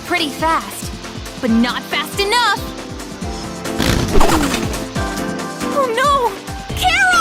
pretty fast, but not fast enough! Oh no! Carol!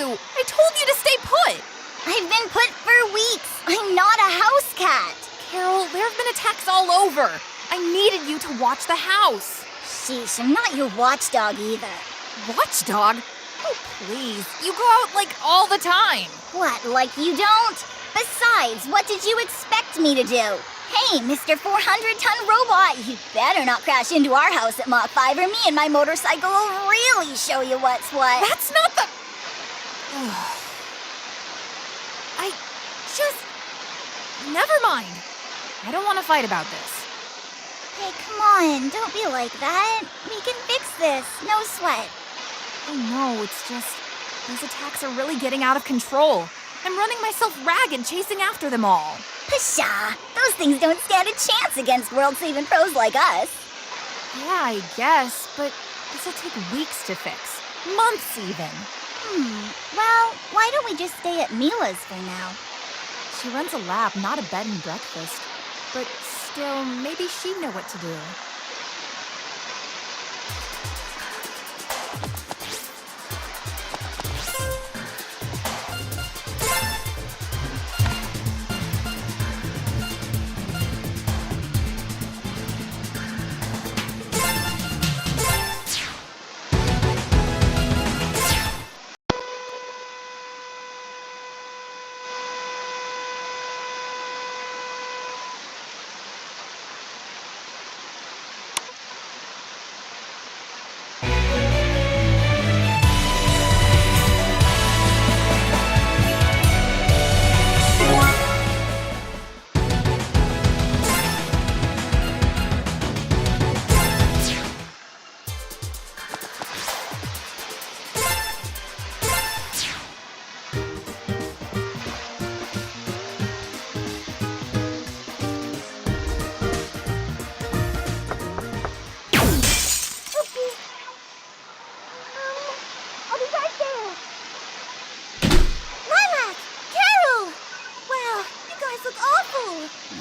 you! I told you to stay put! I've been put for weeks. I'm not a house cat. Carol, there have been attacks all over. I needed you to watch the house. Sheesh, I'm not your watchdog either. Watchdog? Oh, please. You go out like all the time. What, like you don't? Besides, what did you expect me to do? Hey, Mr. 400-ton robot, you better not crash into our house at Mach 5 or me and my motorcycle will really show you what's what. That's not the... I just... Never mind. I don't want to fight about this. Hey, come on, don't be like that. We can fix this, no sweat. I know, it's just... These attacks are really getting out of control. I'm running myself ragged chasing after them all. Pshaw, those things don't stand a chance against world-saving pros like us. Yeah, I guess, but this'll take weeks to fix. Months even. Well, why don't we just stay at Mila's for now? She runs a lab, not a bed and breakfast. But still, maybe she'd know what to do.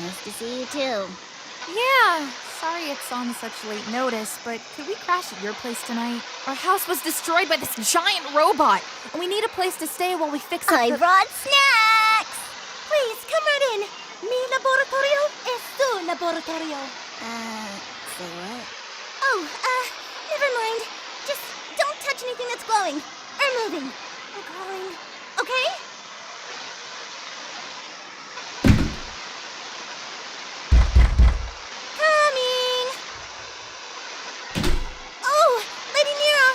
Nice to see you too. Yeah, sorry it's on such late notice, but could we crash at your place tonight? Our house was destroyed by this giant robot, and we need a place to stay while we fix up I brought snacks! Please, come right in. Mi laboratorio es tu laboratorio. Say what? Oh, never mind. Just don't touch anything that's glowing or moving or glowing, okay? Coming! Oh, Lady Nero!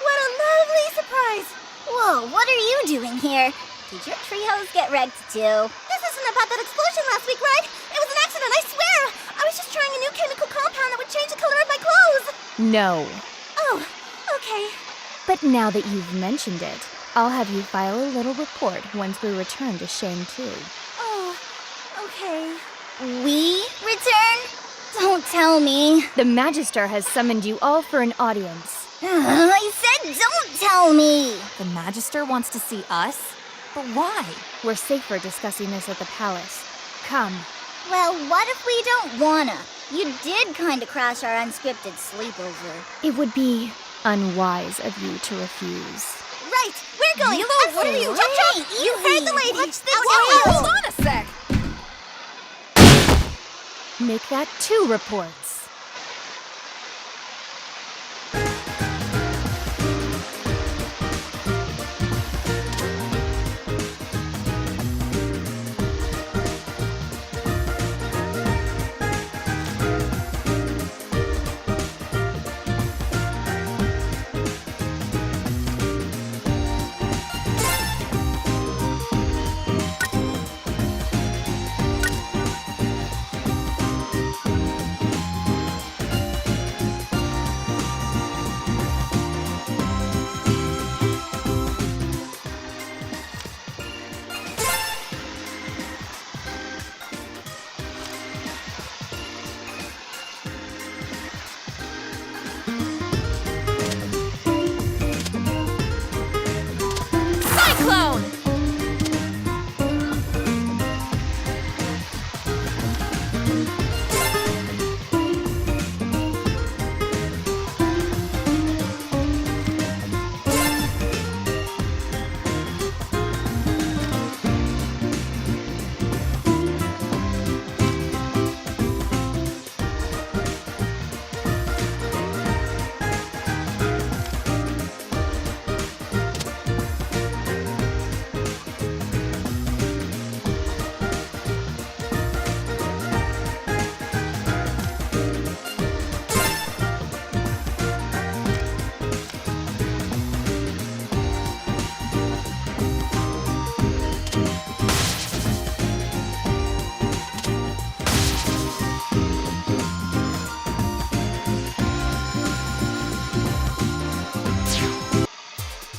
What a lovely surprise! Whoa, what are you doing here? Did your treehouse get wrecked too? This isn't about that explosion last week, right? It was an accident, I swear! I was just trying a new chemical compound that would change the color of my clothes! No. Oh, okay. But now that you've mentioned it, I'll have you file a little report once we return to Shang 2. Oh, okay. We return? Don't tell me. The Magister has summoned you all for an audience. I said don't tell me. The Magister wants to see us? But why? We're safer discussing this at the palace. Come. Well, what if we don't wanna? You did kinda crash our unscripted sleepover. It would be unwise of you to refuse. Right, we're going. Milo, What are you, what? Chop Chop? Hey, You heard easy. the lady. Watch the Whoa, tail. Hold on a sec! Make that 2 reports.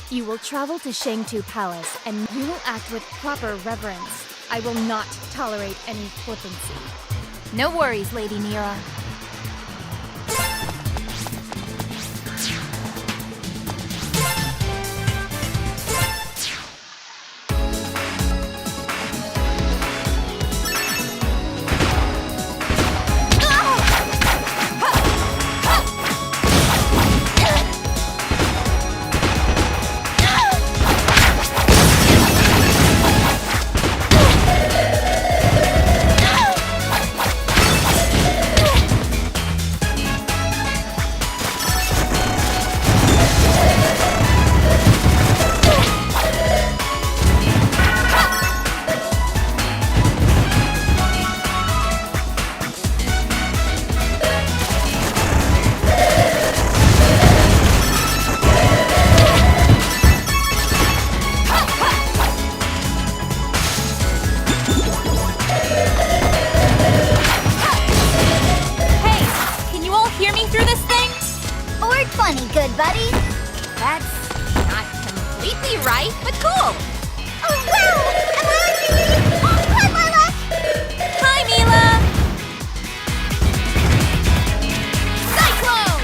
You will travel to Shangtu Palace, and you will act with proper reverence. I will not tolerate any flippancy. No worries, Lady Nira. Funny, good buddy. That's not completely right, but cool. Oh, wow! Am I really? Oh, hi, Lila! Hi, Mila! Cyclone!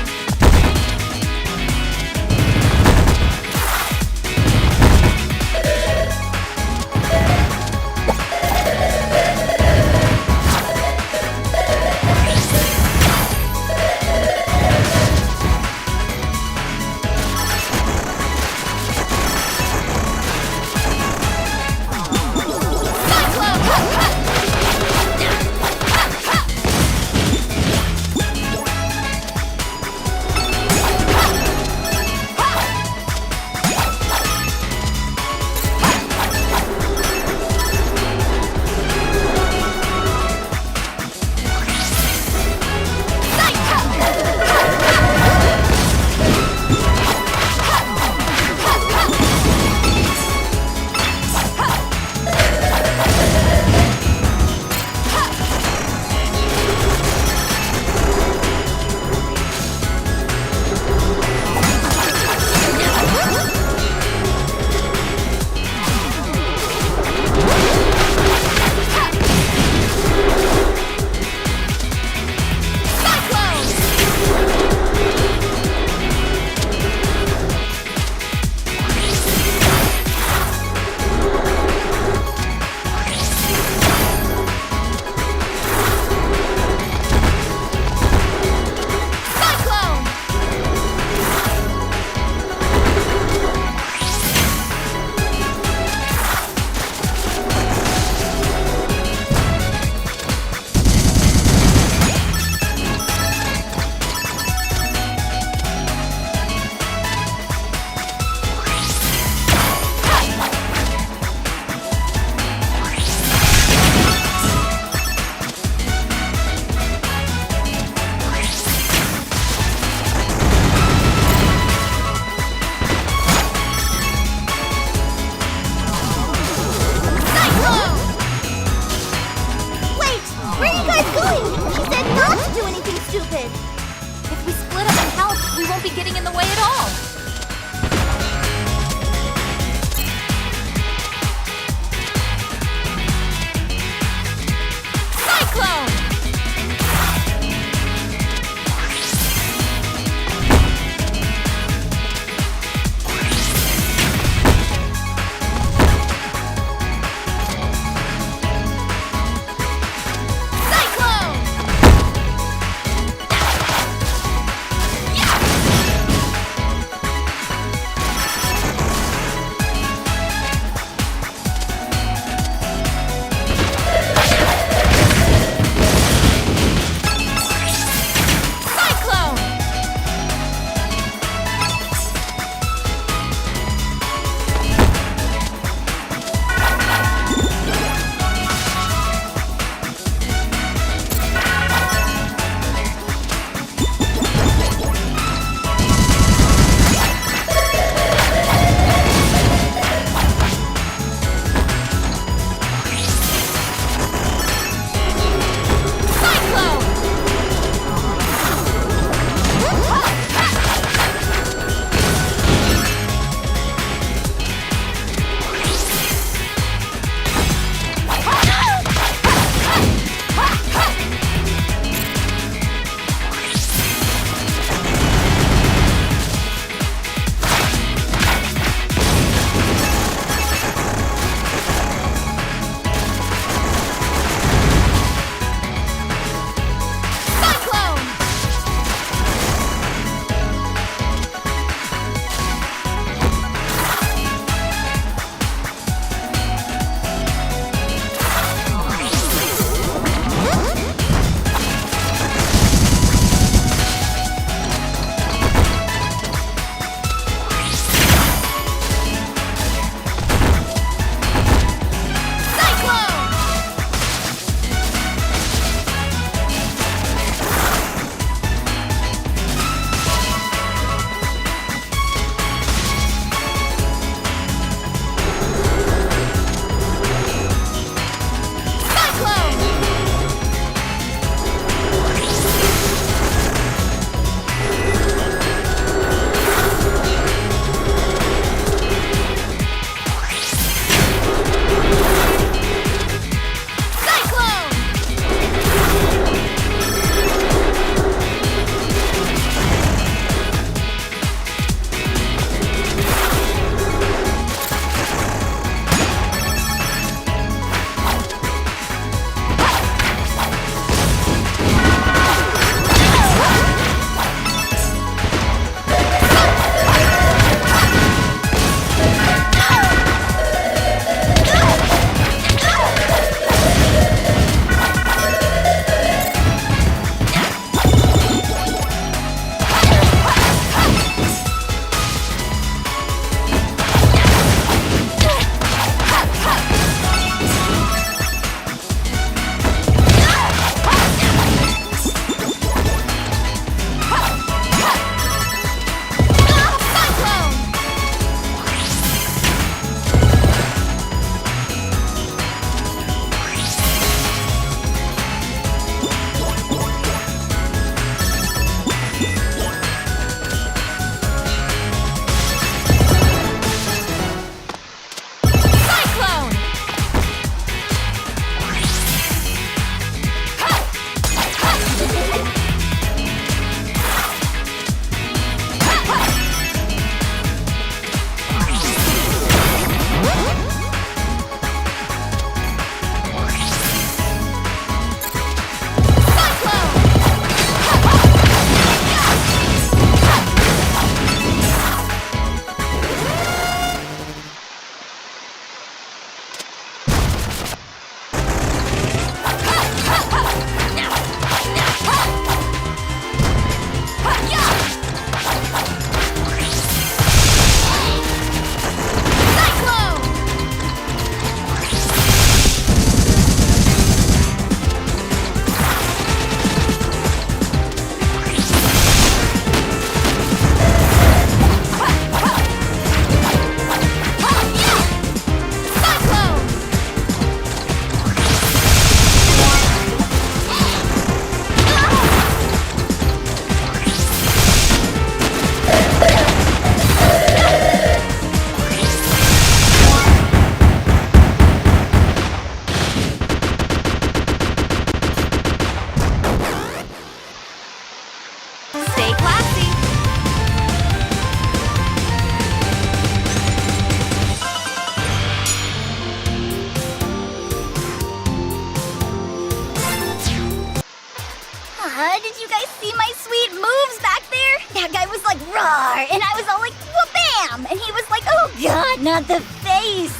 roar! And I was all like, wha-bam! And he was like, oh god, not the face!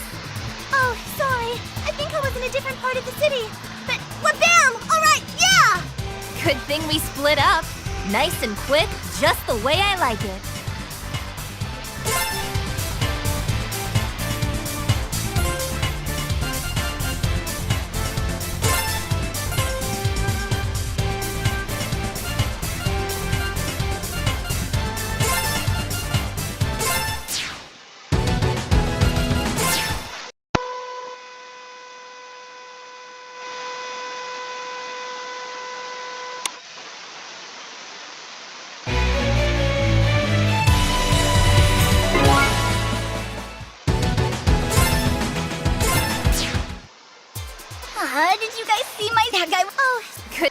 Oh, sorry. I think I was in a different part of the city. But wha-bam! Alright, yeah! Good thing we split up. Nice and quick, just the way I like it. Did you guys see that guy? Oh, Good.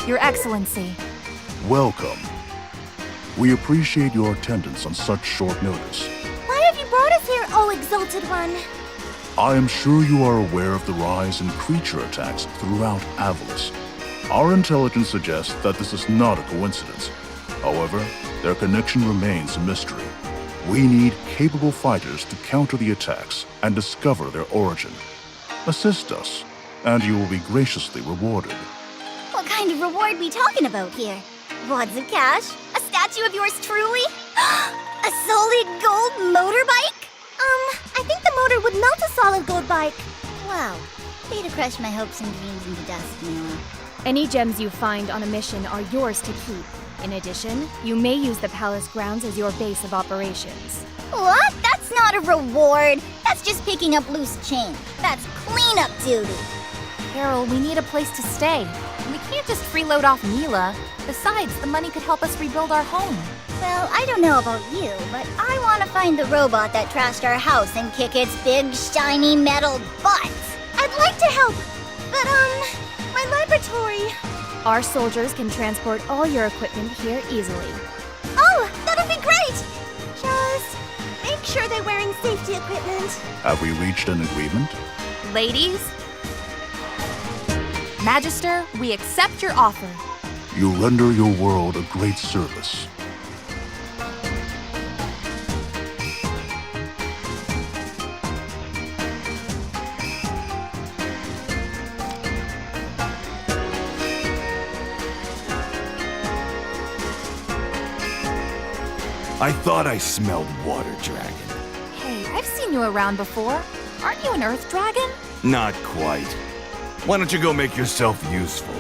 Your Excellency. Welcome. We appreciate your attendance on such short notice. Why have you brought us here, oh exalted one? I am sure you are aware of the rise in creature attacks throughout Avalis. Our intelligence suggests that this is not a coincidence. However, their connection remains a mystery. We need capable fighters to counter the attacks and discover their origin. Assist us, and you will be graciously rewarded. what kind of reward we talking about here? Wads of cash? A statue of yours truly? A solid gold motorbike? I think the motor would melt a solid gold bike. Wow. Way to crush my hopes and dreams into dust, Mila. Any gems you find on a mission are yours to keep. In addition, you may use the palace grounds as your base of operations. What? That's not a reward. That's just picking up loose change. That's cleanup duty. Carol, we need a place to stay. We can't just freeload off Mila. Besides, the money could help us rebuild our home. Well, I don't know about you, but I want to find the robot that trashed our house and kick its big, shiny metal butt. I'd like to help, but, my laboratory. Our soldiers can transport all your equipment here easily. Oh, that'll be great! Just make sure they're wearing safety equipment. Have we reached an agreement? Ladies? Magister, we accept your offer. You render your world a great service. I thought I smelled water dragon. Hey, I've seen you around before. Aren't you an earth dragon? Not quite. Why don't you go make yourself useful?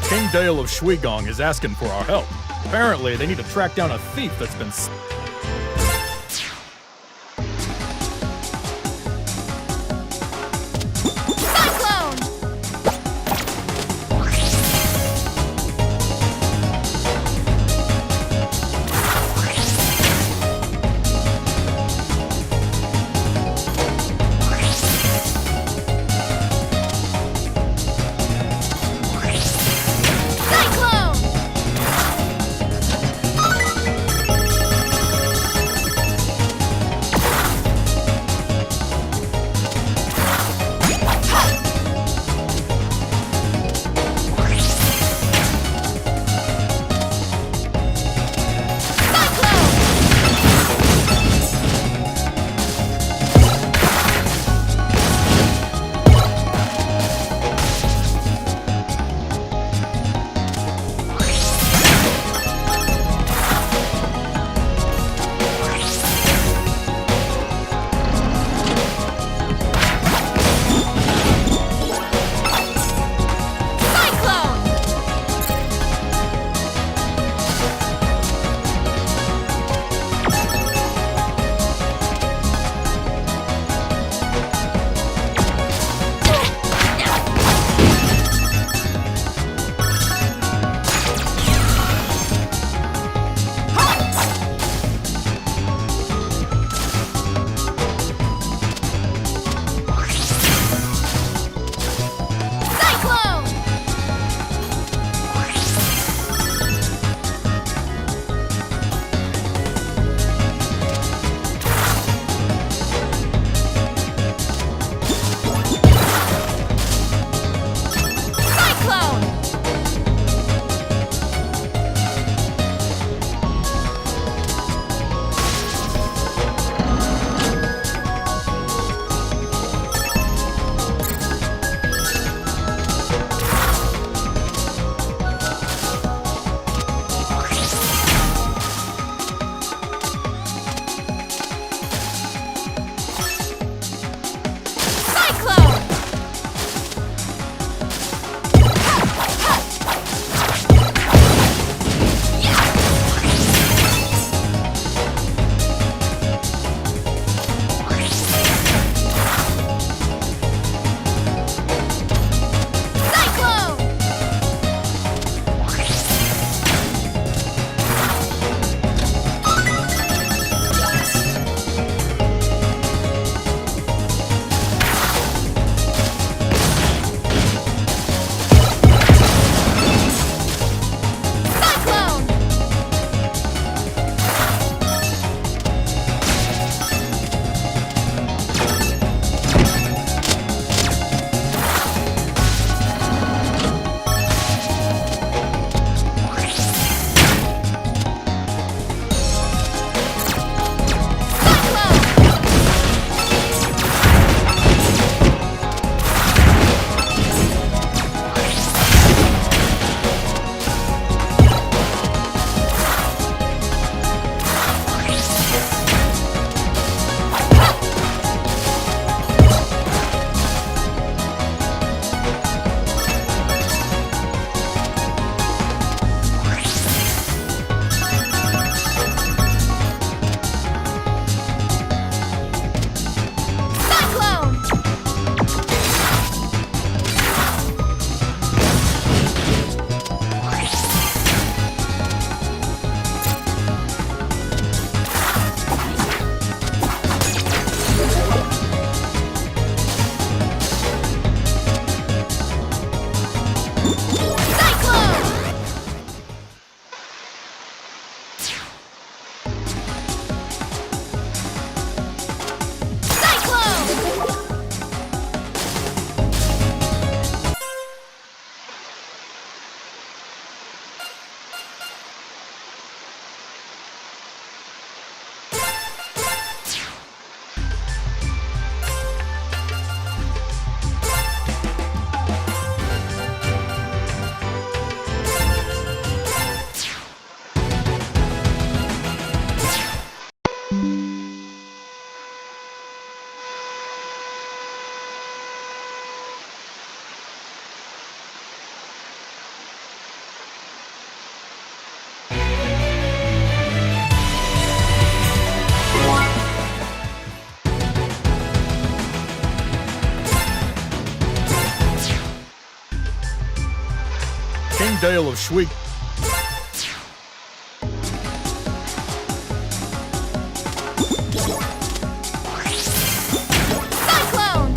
King Dale of Shuigong is asking for our help. Apparently, they need to track down a thief that's been... King Dale of Schwieg. Cyclone!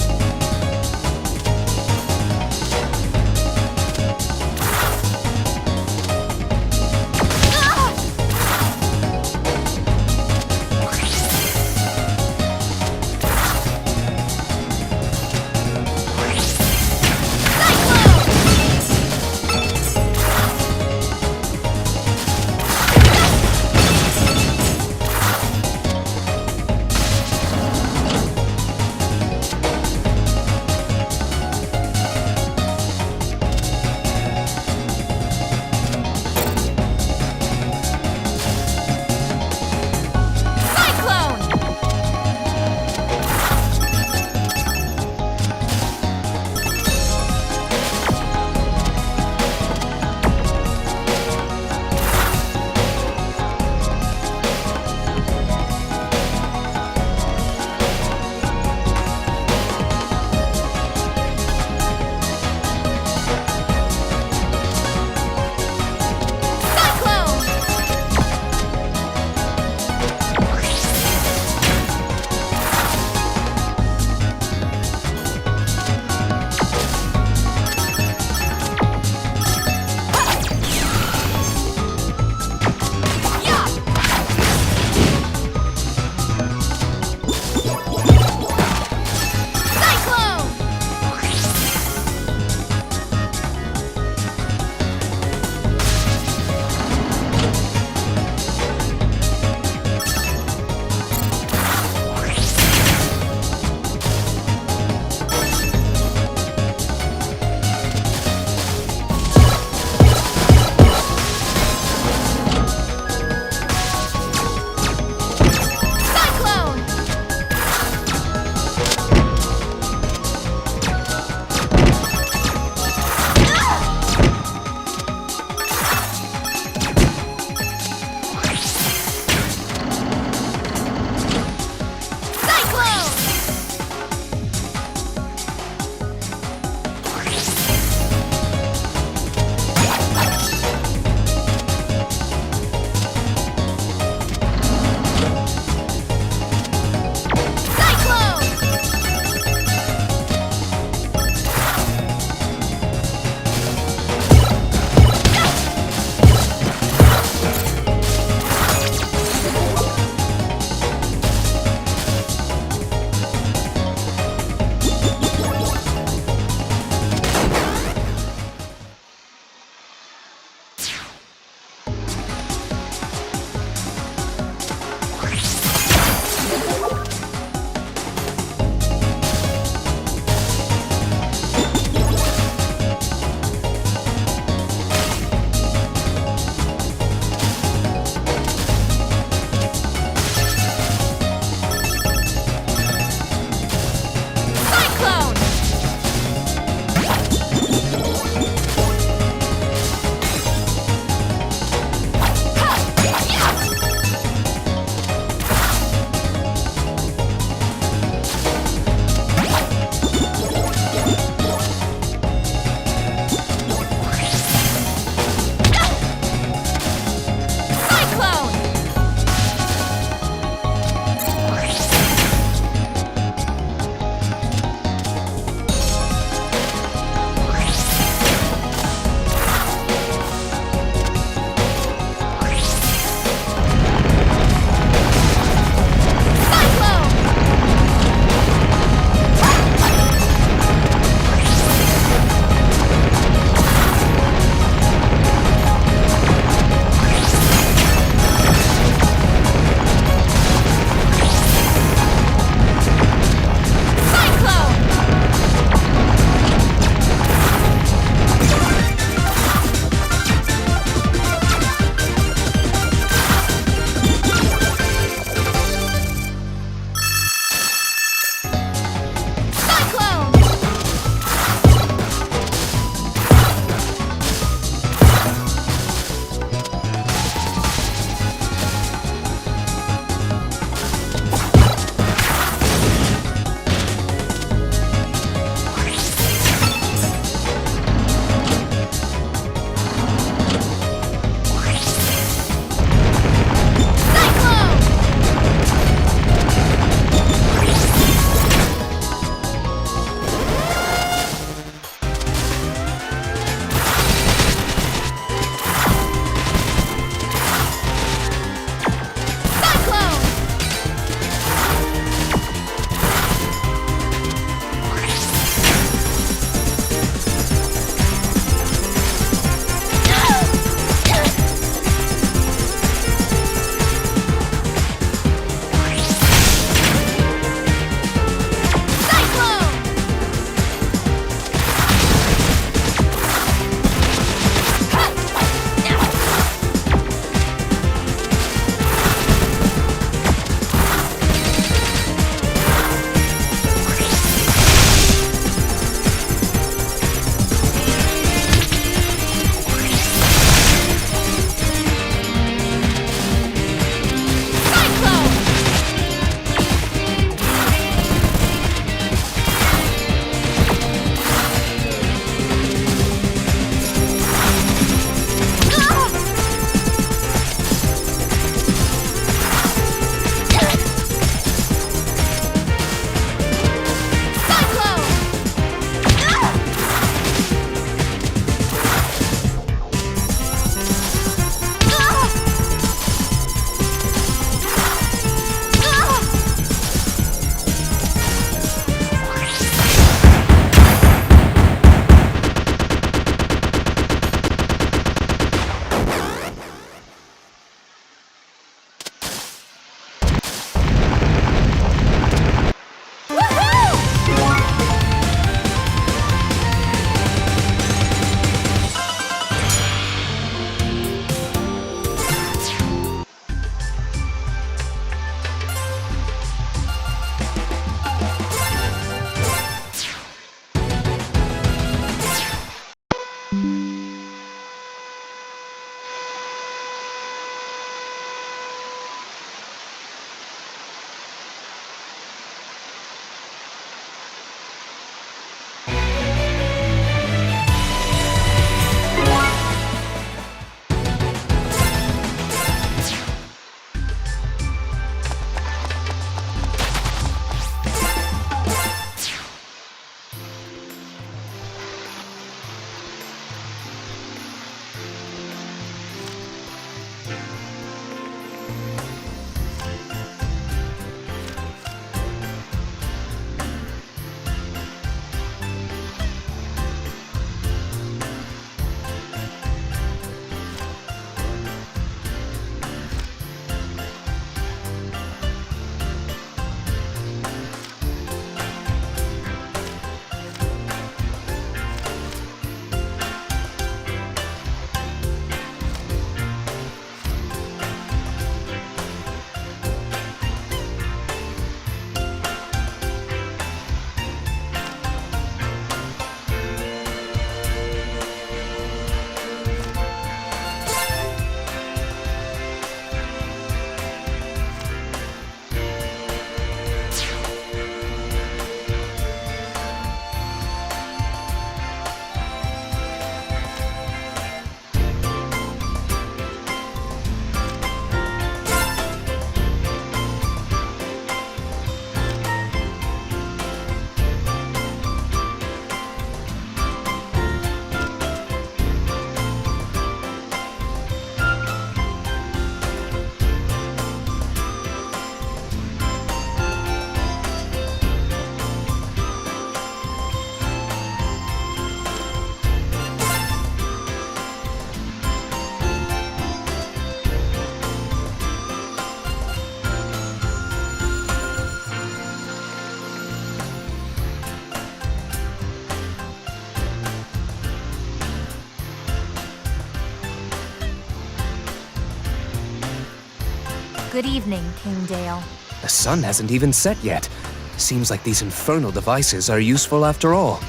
Good evening, King Dale. The sun hasn't even set yet. Seems like these infernal devices are useful after all.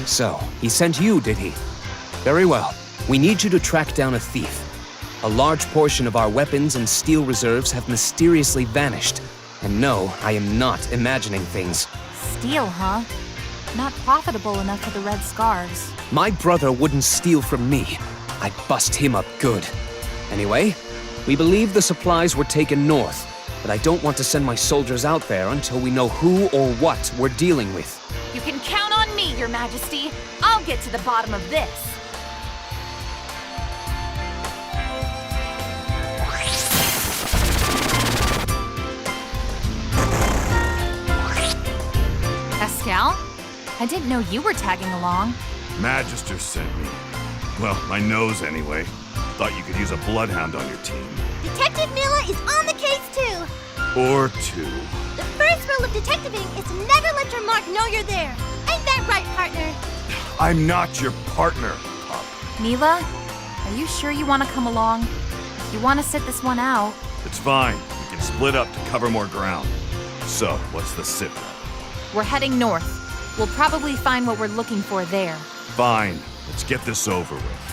So, he sent you, did he? Very well. We need you to track down a thief. A large portion of our weapons and steel reserves have mysteriously vanished. And no, I am not imagining things. Steal, huh? Not profitable enough for the Red Scars. My brother wouldn't steal from me. I'd bust him up good. Anyway, we believe the supplies were taken north, but I don't want to send my soldiers out there until we know who or what we're dealing with. You can count on me, Your Majesty. I'll get to the bottom of this. Pascal? I didn't know you were tagging along. Magister sent me. Well, my nose anyway. Thought you could use a bloodhound on your team. Detective Mila is on the case too. Or two. The first rule of detectiving is to never let your mark know you're there. Ain't that right, partner? I'm not your partner, pup. Mila, are you sure you want to come along? If you want to sit this one out. It's fine. We can split up to cover more ground. So, what's the sit rep? We're heading north. We'll probably find what we're looking for there. Fine. Let's get this over with.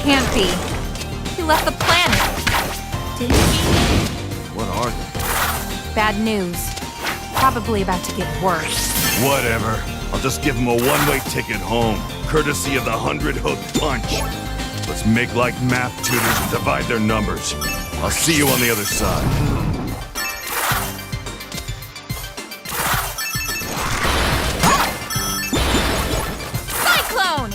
can't be. He left the planet. Didn't he? What are they? Bad news. Probably about to get worse. Whatever. I'll just give him a one-way ticket home, courtesy of the 100-hook punch. Let's make like math tutors and divide their numbers. I'll see you on the other side. Cyclone!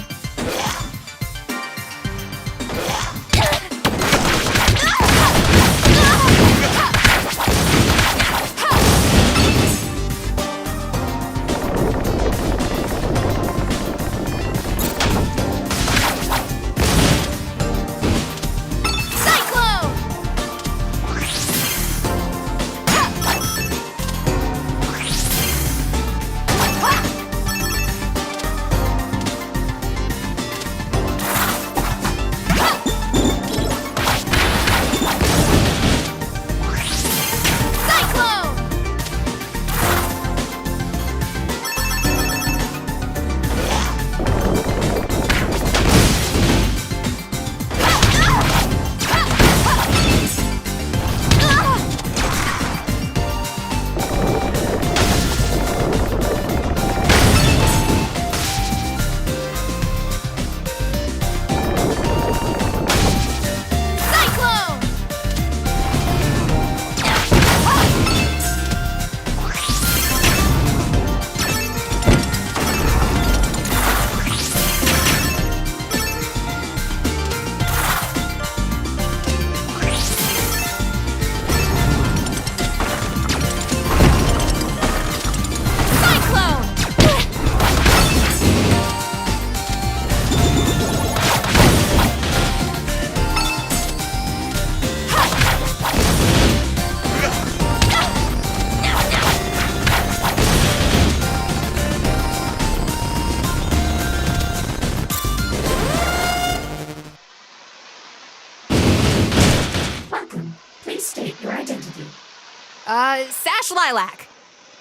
Sash Lilac.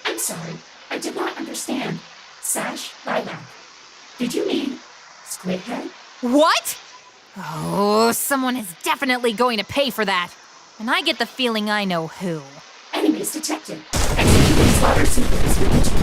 I'm sorry, I did not understand. Sash Lilac. Did you mean Squidhead? What? Oh, someone is definitely going to pay for that. And I get the feeling I know who. Enemies detected. Executing slaughter sequence immediately.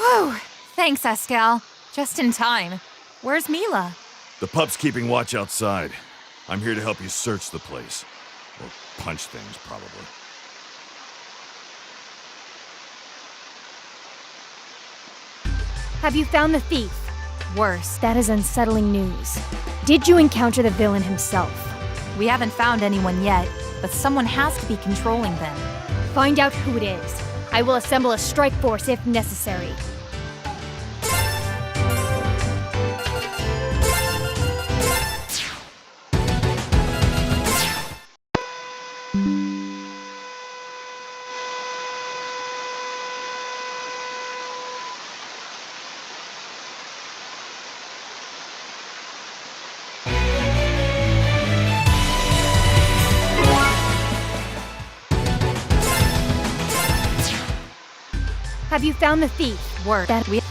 Whew! Thanks, Escal. Just in time. Where's Mila? The pup's keeping watch outside. I'm here to help you search the place. Or punch things, probably. Have you found the thief? Worse. That is unsettling news. Did you encounter the villain himself? We haven't found anyone yet, but someone has to be controlling them. Find out who it is. I will assemble a strike force if necessary. Have you found the thief? Worse. That we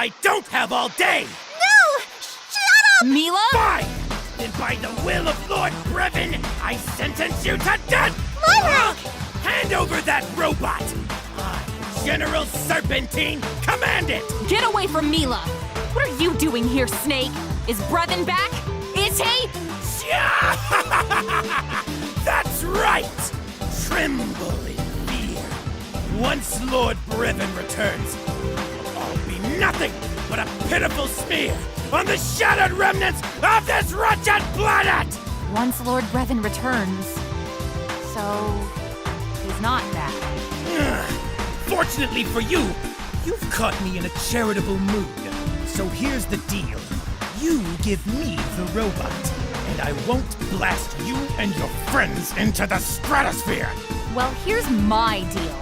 I don't have all day! No! Shut up! Mila? Fine! Then by the will of Lord Brevin, I sentence you to death! Lyrak! Hand over that robot! I, General Serpentine, command it! Get away from Mila! What are you doing here, Snake? Is Brevin back? Is he? That's right! Tremble in fear. Once Lord Brevin returns, you'll all be nothing but a pitiful smear on the shattered remnants of this wretched planet! Once Lord Brevin returns. So, he's not back. Fortunately for you, you've caught me in a charitable mood. So here's the deal. You give me the robot, and I won't blast you and your friends into the stratosphere! Well, here's my deal.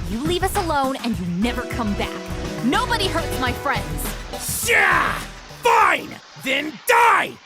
You leave us alone and you never come back. Nobody hurts my friends. Yeah! Fine! Then die!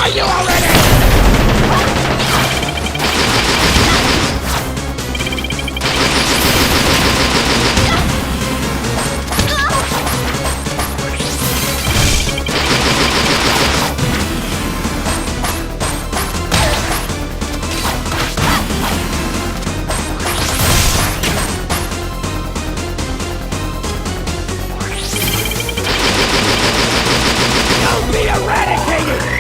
Die, you already! You'll be eradicated!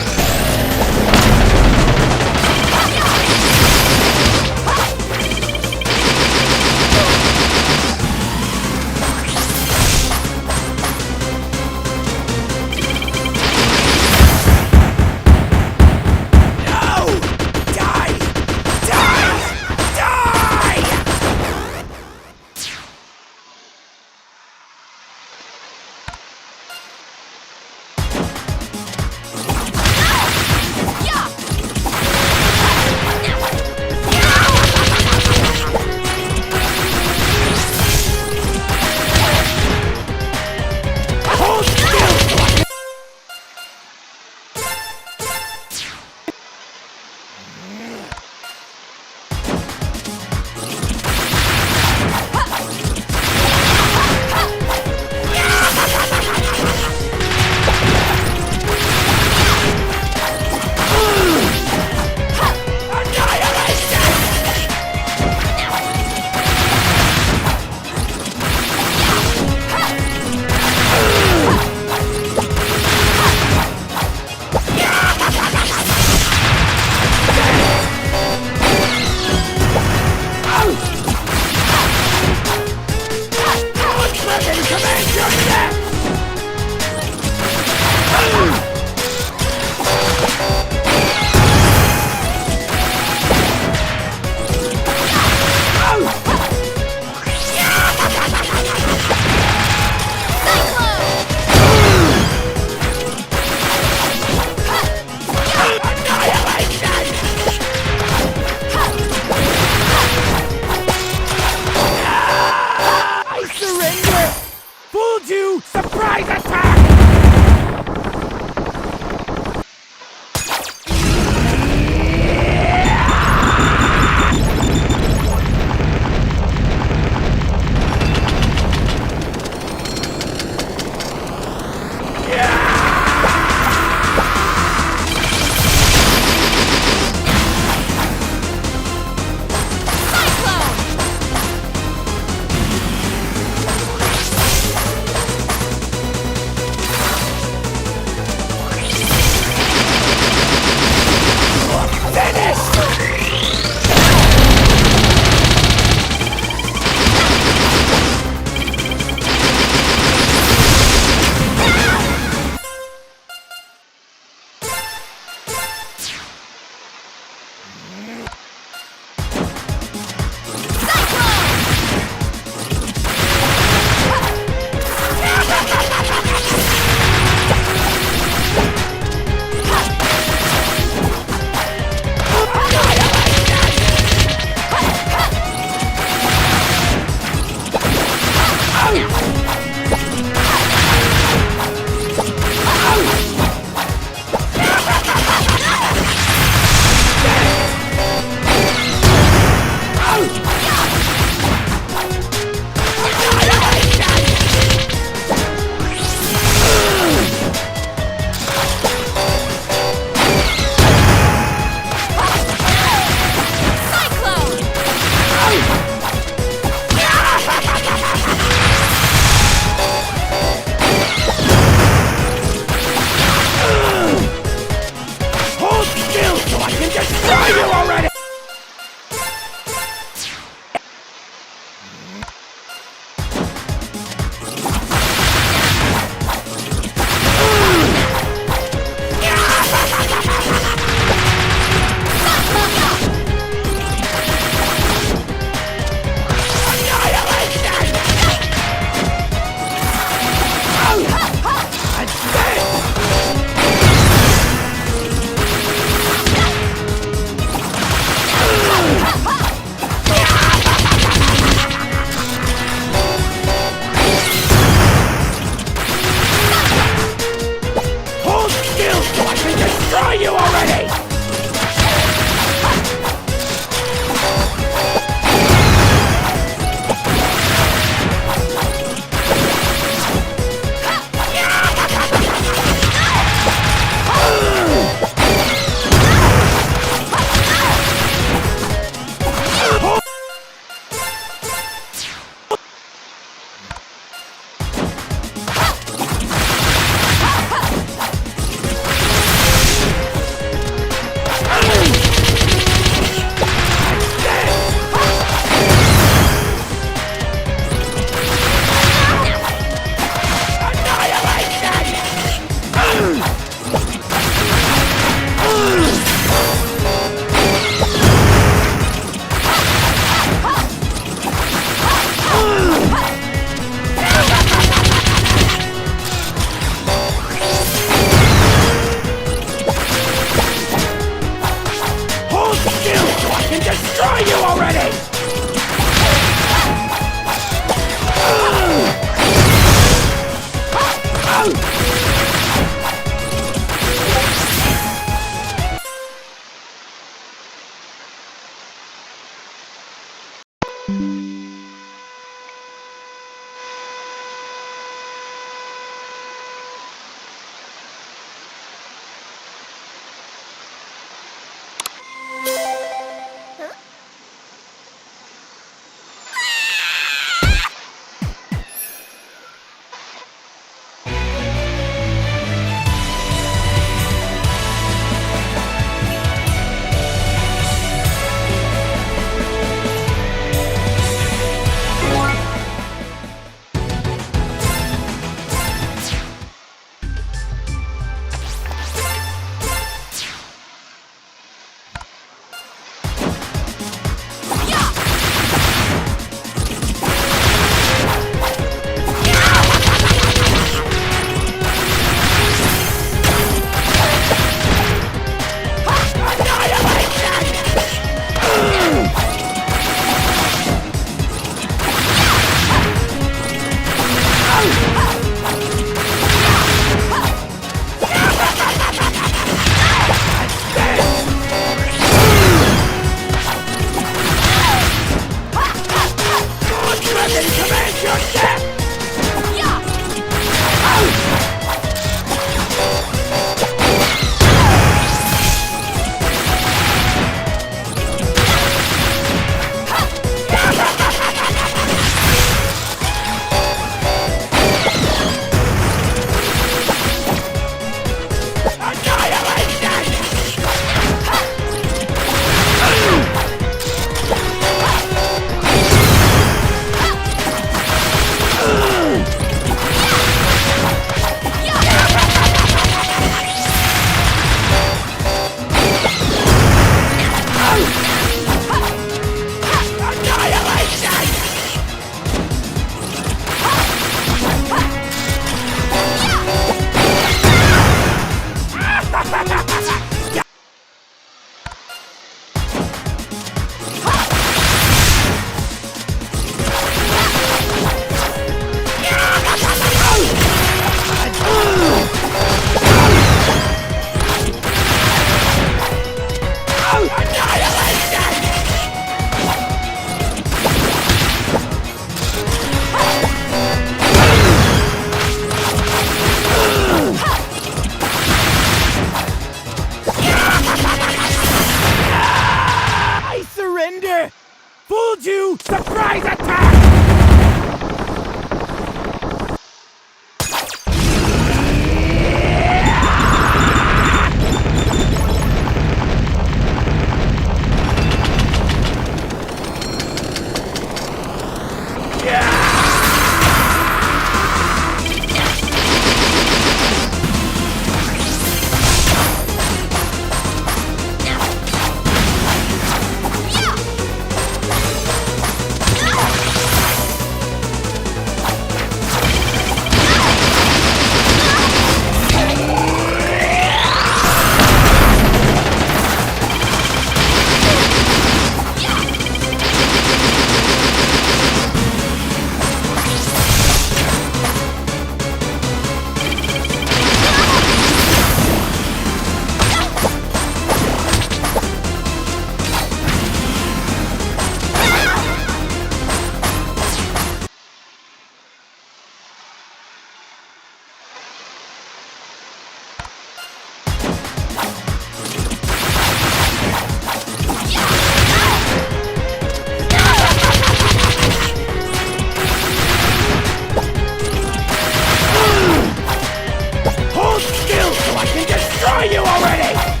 Hold still so I can destroy you already!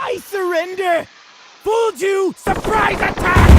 I surrender! Fooled you! Surprise attack!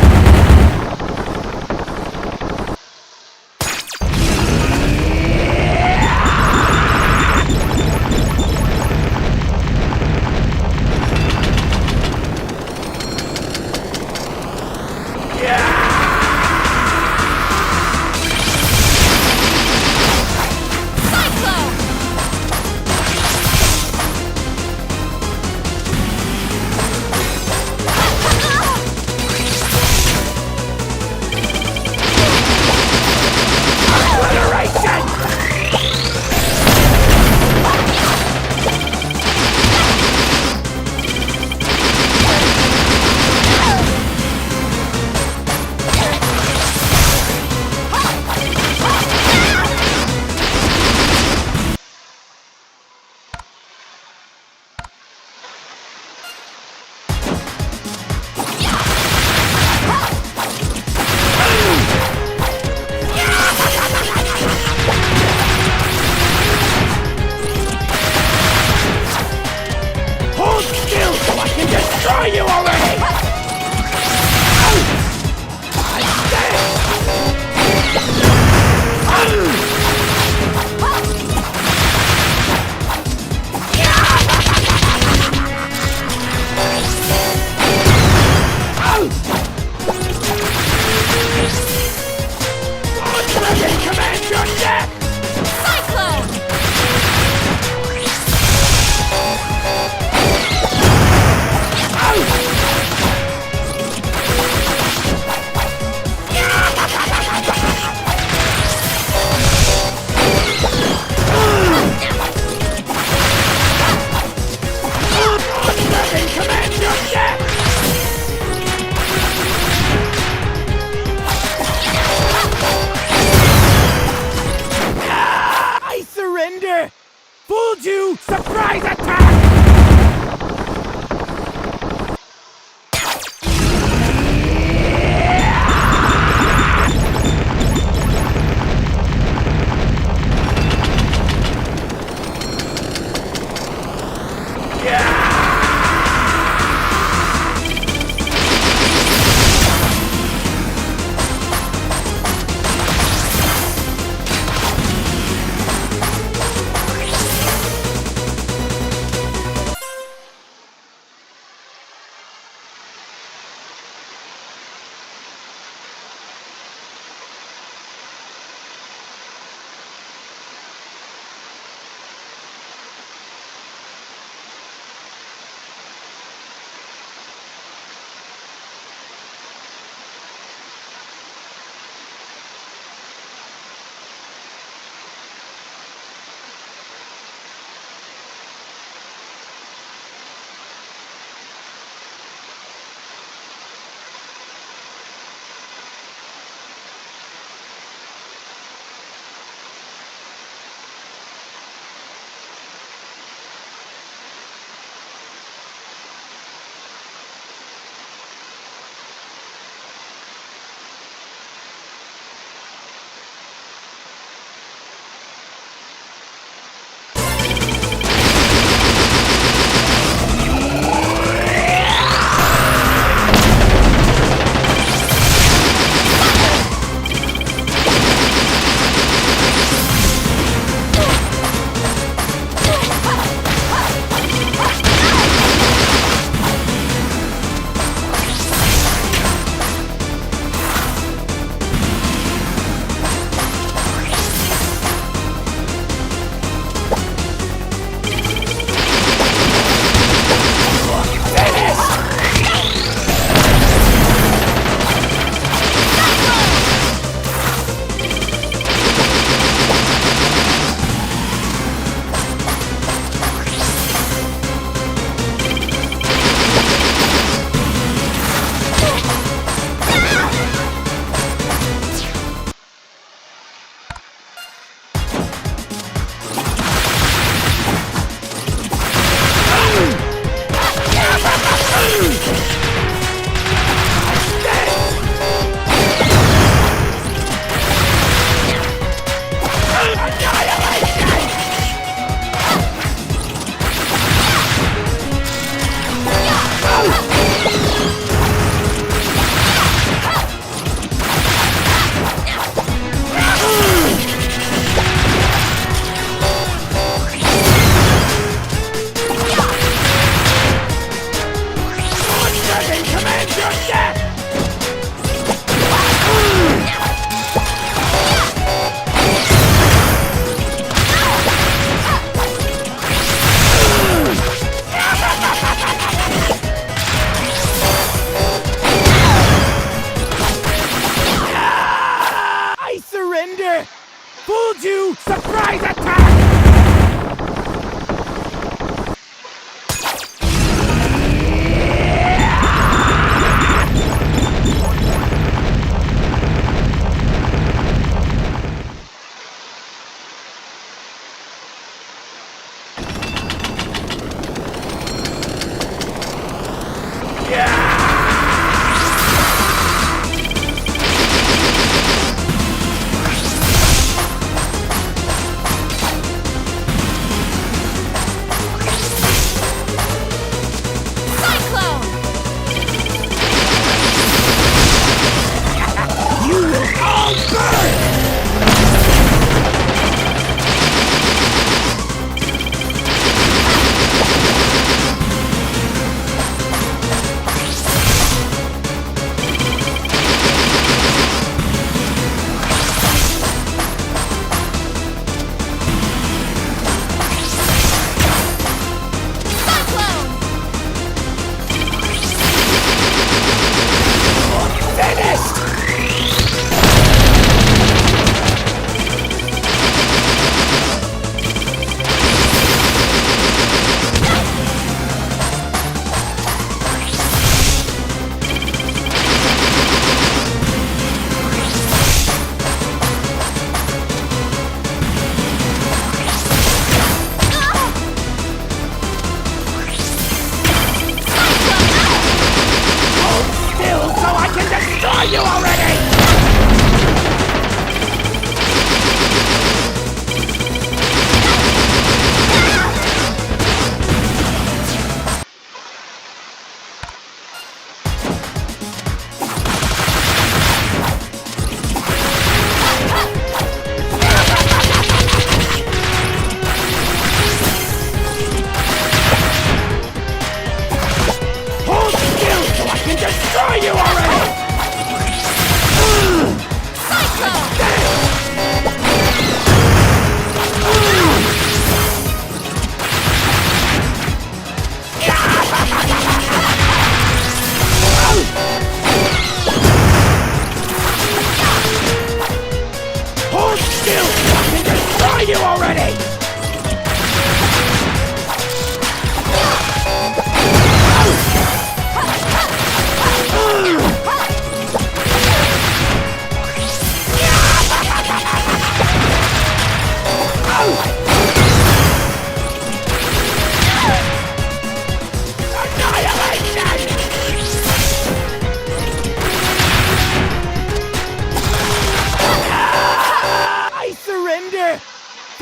Destroy you already! Dragon commands your death! Cyclone! Dragon commands your death! Fooled you! Surprise attack!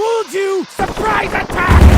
Fooled you! Surprise attack!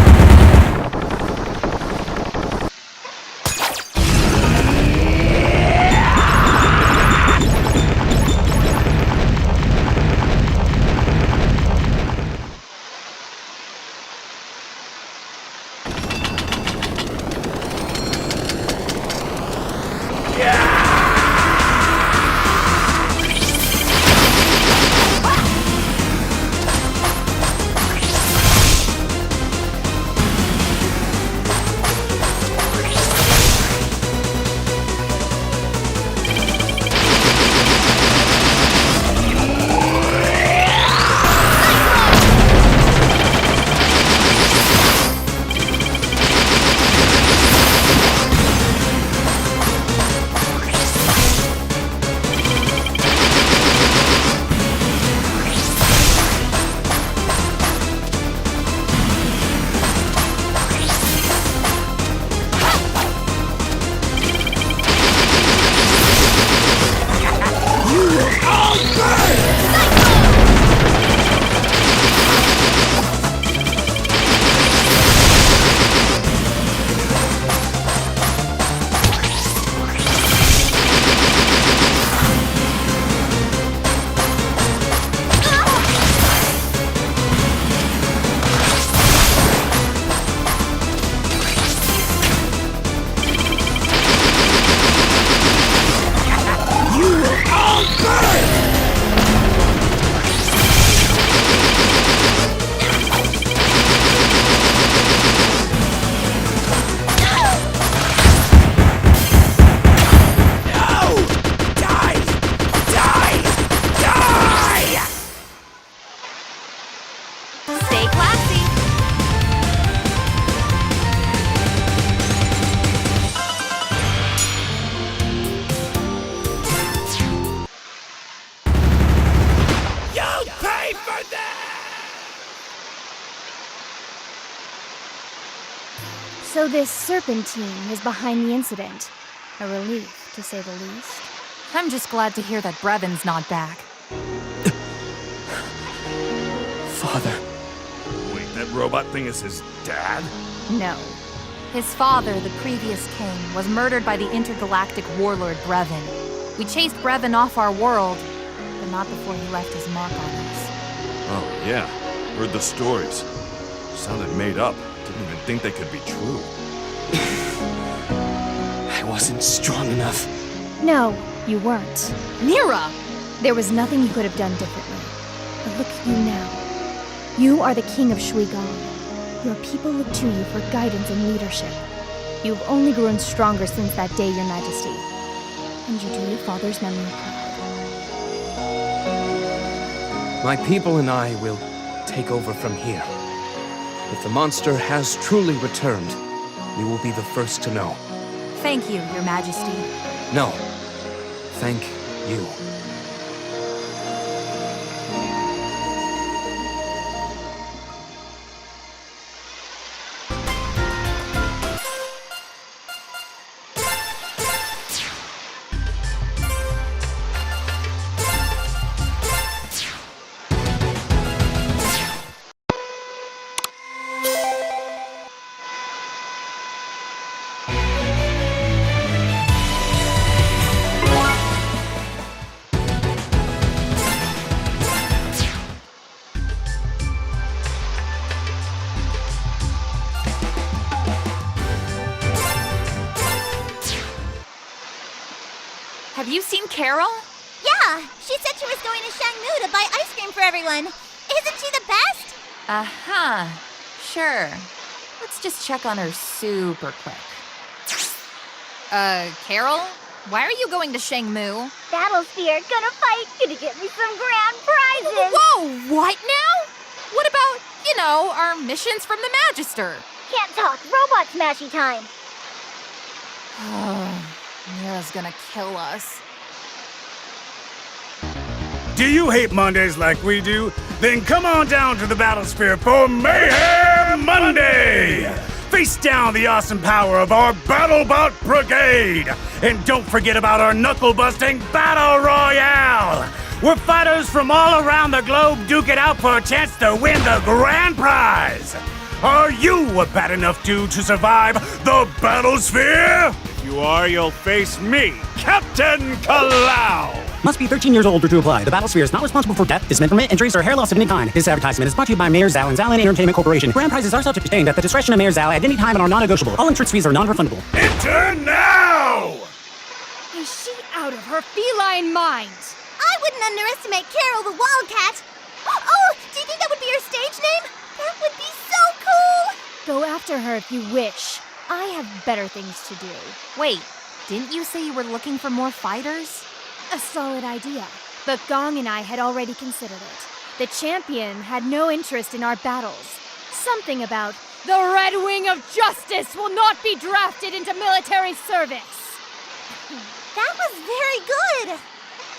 So this Serpentine is behind the incident. A relief, to say the least. I'm just glad to hear that Brevin's not back. Father. Wait, that robot thing is his dad? No. His father, the previous king, was murdered by the intergalactic warlord Brevin. We chased Brevin off our world, but not before he left his mark on us. Oh, yeah. Heard the stories. Sounded made up. Didn't even think they could be true. I wasn't strong enough. No, you weren't. Mira! There was nothing you could have done differently. But look at you now. You are the king of Shuigong. Your people look to you for guidance and leadership. You've only grown stronger since that day, Your Majesty. And you do your father's memory proud. My people and I will take over from here. If the monster has truly returned, we will be the first to know. Thank you, Your Majesty. No. Thank you. Have you seen Carol? Yeah, she said she was going to Shangmu to buy ice cream for everyone. Isn't she the best? Uh-huh. Sure. Let's just check on her super quick. Carol? Why are you going to Shangmu? Battlesphere, gonna fight, gonna get me some grand prizes. Whoa, what now? What about, our missions from the Magister? Can't talk, robot smashy time. Mira's gonna kill us. Do you hate Mondays like we do? Then come on down to the Battlesphere for Mayhem Monday! Face down the awesome power of our BattleBot Brigade! And don't forget about our knuckle-busting Battle Royale! Where fighters from all around the globe duke it out for a chance to win the grand prize! Are you a bad enough dude to survive the Battlesphere? If you are, you'll face me, Captain Kalau! Must be 13 years old or to apply. The Battlesphere is not responsible for death, dismemberment, injuries, or hair loss of any kind. This advertisement is brought to you by Mayor Zhao and Zhaolin Entertainment Corporation. Grand prizes are subject to change at the discretion of Mayor Zhao at any time and are non-negotiable. All entrance fees are non-refundable. Enter now! Is she out of her feline mind? I wouldn't underestimate Carol the Wildcat. Oh, do you think that would be her stage name? That would be so cool! Go after her if you wish. I have better things to do. Wait, didn't you say you were looking for more fighters? A solid idea, but Gong and I had already considered it. The champion had no interest in our battles. Something about the Red Wing of Justice will not be drafted into military service. That was very good!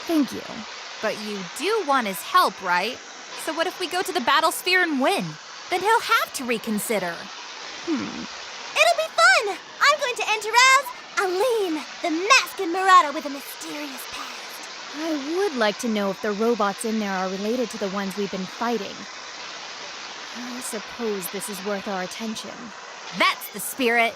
Thank you. But you do want his help, right? So what if we go to the Battlesphere and win? Then he'll have to reconsider. It'll be fun! I'm going to enter as Aline, the masked Murata with a mysterious past. I would like to know if the robots in there are related to the ones we've been fighting. I suppose this is worth our attention. That's the spirit.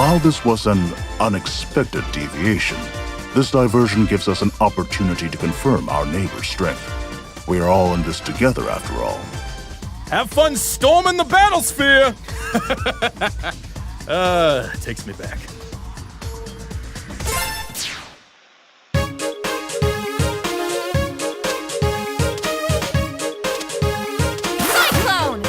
While this was an unexpected deviation, this diversion gives us an opportunity to confirm our neighbor's strength. We are all in this together, after all. Have fun storming the battlesphere! Takes me back. Cyclone!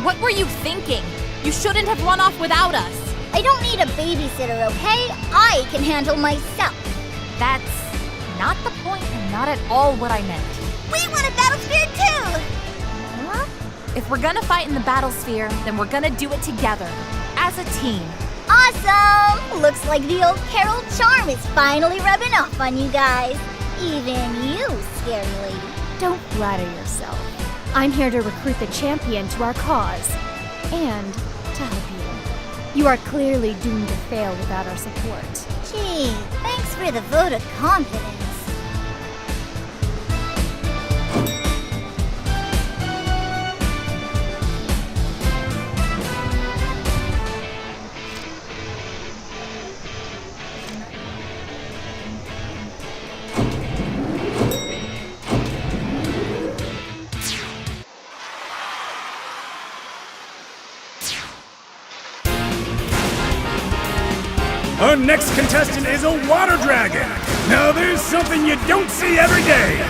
What were you thinking? You shouldn't have run off without us. I don't need a babysitter, okay? I can handle myself. That's not the point and not at all what I meant. We want a battle sphere too! Huh? If we're gonna fight in the battle sphere, then we're gonna do it together, as a team. Awesome! Looks like the old Carol charm is finally rubbing off on you guys. Even you, scary lady. Don't flatter yourself. I'm here to recruit the champion to our cause. And to help you. You are clearly doomed to fail without our support. Gee, thanks for the vote of confidence. Our next contestant is a water dragon. Now there's something you don't see every day.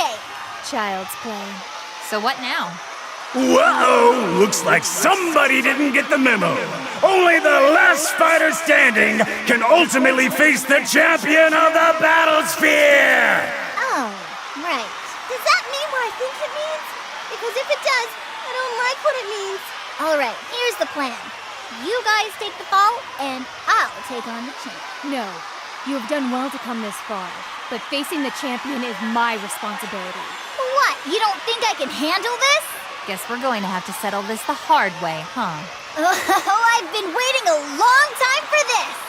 play! Child's play. So what now? Whoa! Looks like somebody didn't get the memo. Only the last fighter standing can ultimately face the champion of the Battlesphere! Oh, right. Does that mean what I think it means? Because if it does, I don't like what it means. Alright, here's the plan. You guys take the fall, and I'll take on the champ. No, you have done well to come this far, but facing the champion is my responsibility. What, you don't think I can handle this? Guess we're going to have to settle this the hard way, huh? Oh, I've been waiting a long time for this!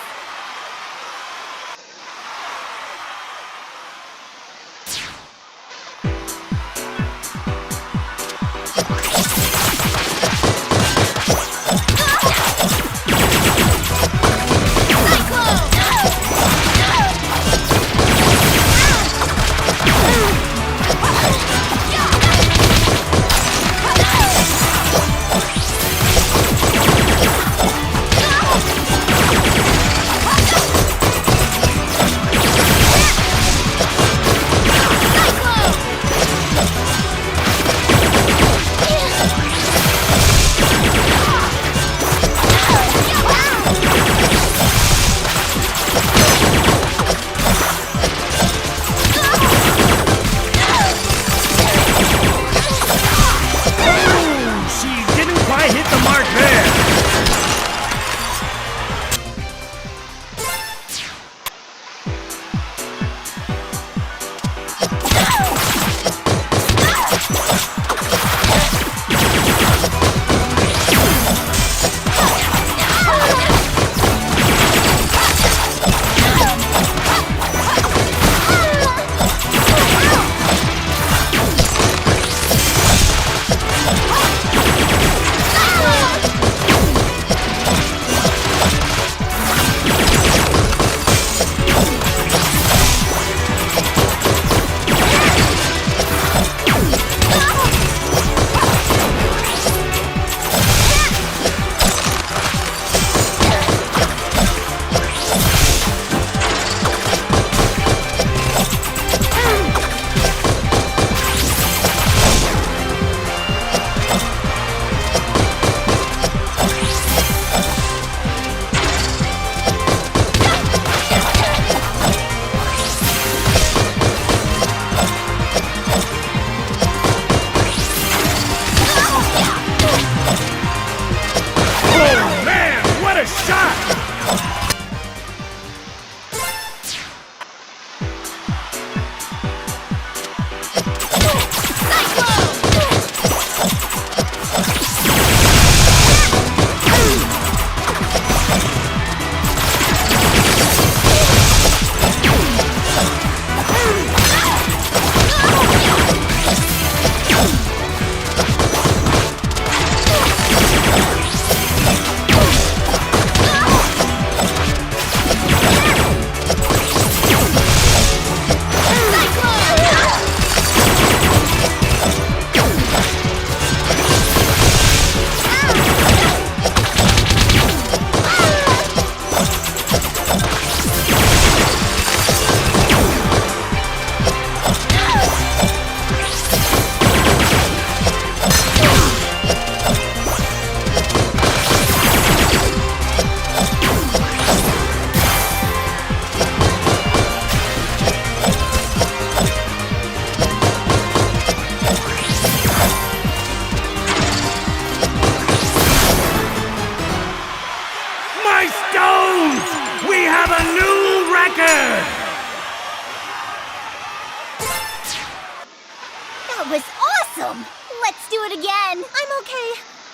That was awesome! Let's do it again! I'm okay.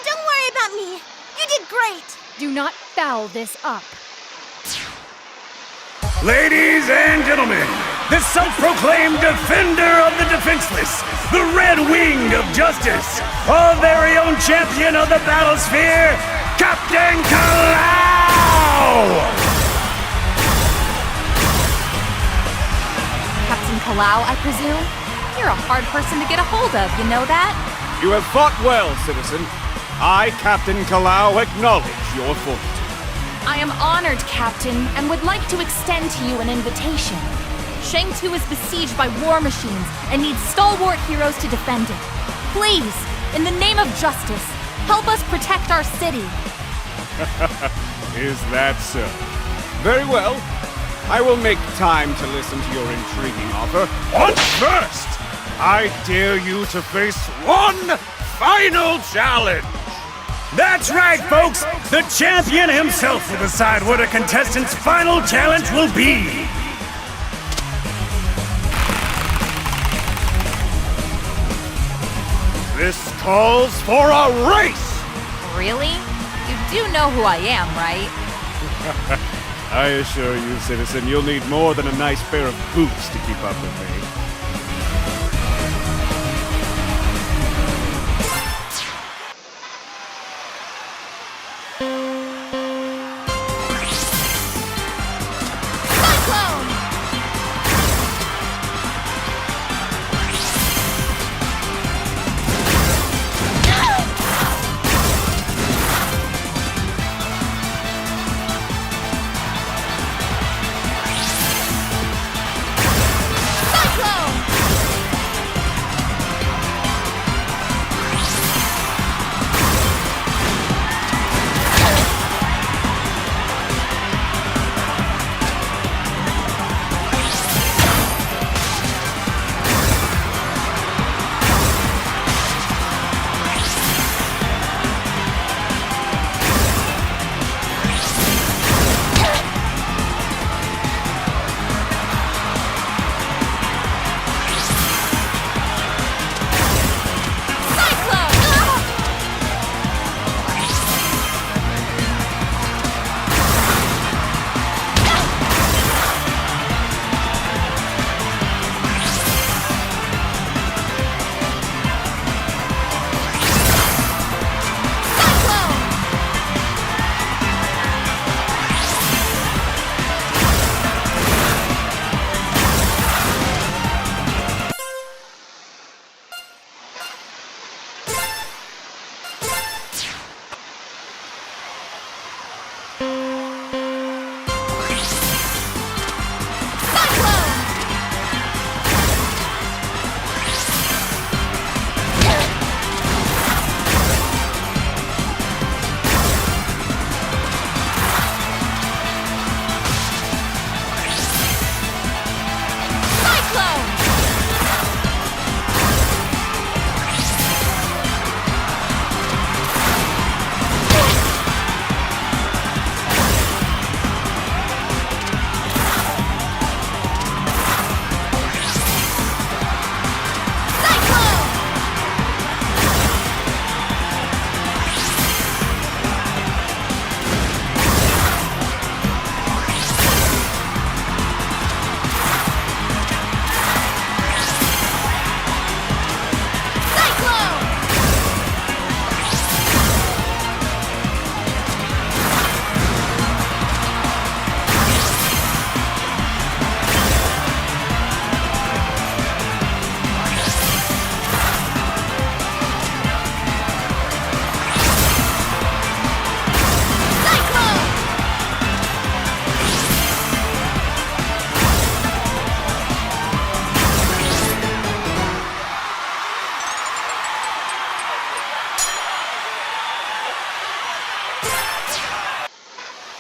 Don't worry about me. You did great. Do not foul this up. Ladies and gentlemen, the self-proclaimed defender of the defenseless, the Red Wing of Justice, our very own champion of the Battlesphere, Captain Kalau! Captain Kalau, I presume? You're a hard person to get a hold of, you know that? You have fought well, citizen. I, Captain Kalau, acknowledge your fortitude. I am honored, Captain, and would like to extend to you an invitation. Shang-Tu is besieged by war machines and needs stalwart heroes to defend it. Please, in the name of justice, help us protect our city. Is that so? Very well. I will make time to listen to your intriguing offer. But first, I dare you to face one final challenge! That's right, folks! The champion himself will decide what a contestant's final challenge will be! This calls for a race! Really? You do know who I am, right? I assure you, citizen, you'll need more than a nice pair of boots to keep up with me.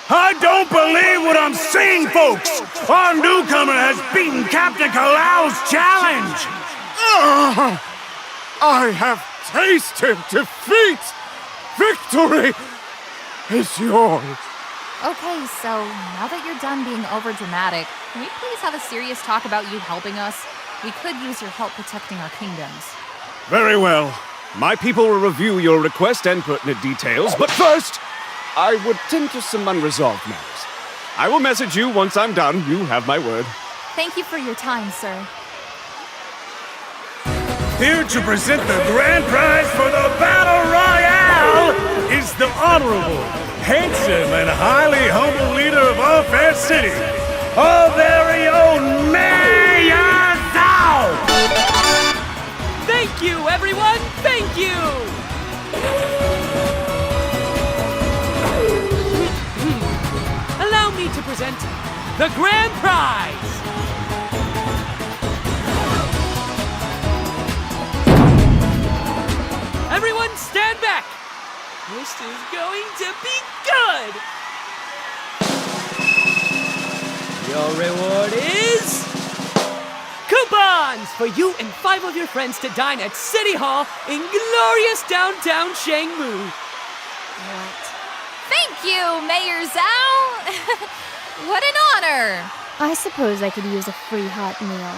I don't believe what I'm seeing, folks! Our newcomer has beaten Captain Kalau's challenge! I have tasted defeat! Victory is yours! Okay, so now that you're done being overdramatic, can we please have a serious talk about you helping us? We could use your help protecting our kingdoms. Very well. My people will review your request and pertinent details, but first, I would tend to some unresolved matters. I will message you once I'm done. You have my word. Thank you for your time, sir. Here to present the grand prize for the Battle Royale is the honorable, handsome, and highly humble leader of our fair city, our very own Mayor Zhao! Thank you, everyone! Thank you! Allow me to present the grand prize! This is going to be good! Your reward is... coupons for you and 5 of your friends to dine at City Hall in glorious downtown Shangmu. Thank you, Mayor Zhao! What an honor! I suppose I could use a free hot meal.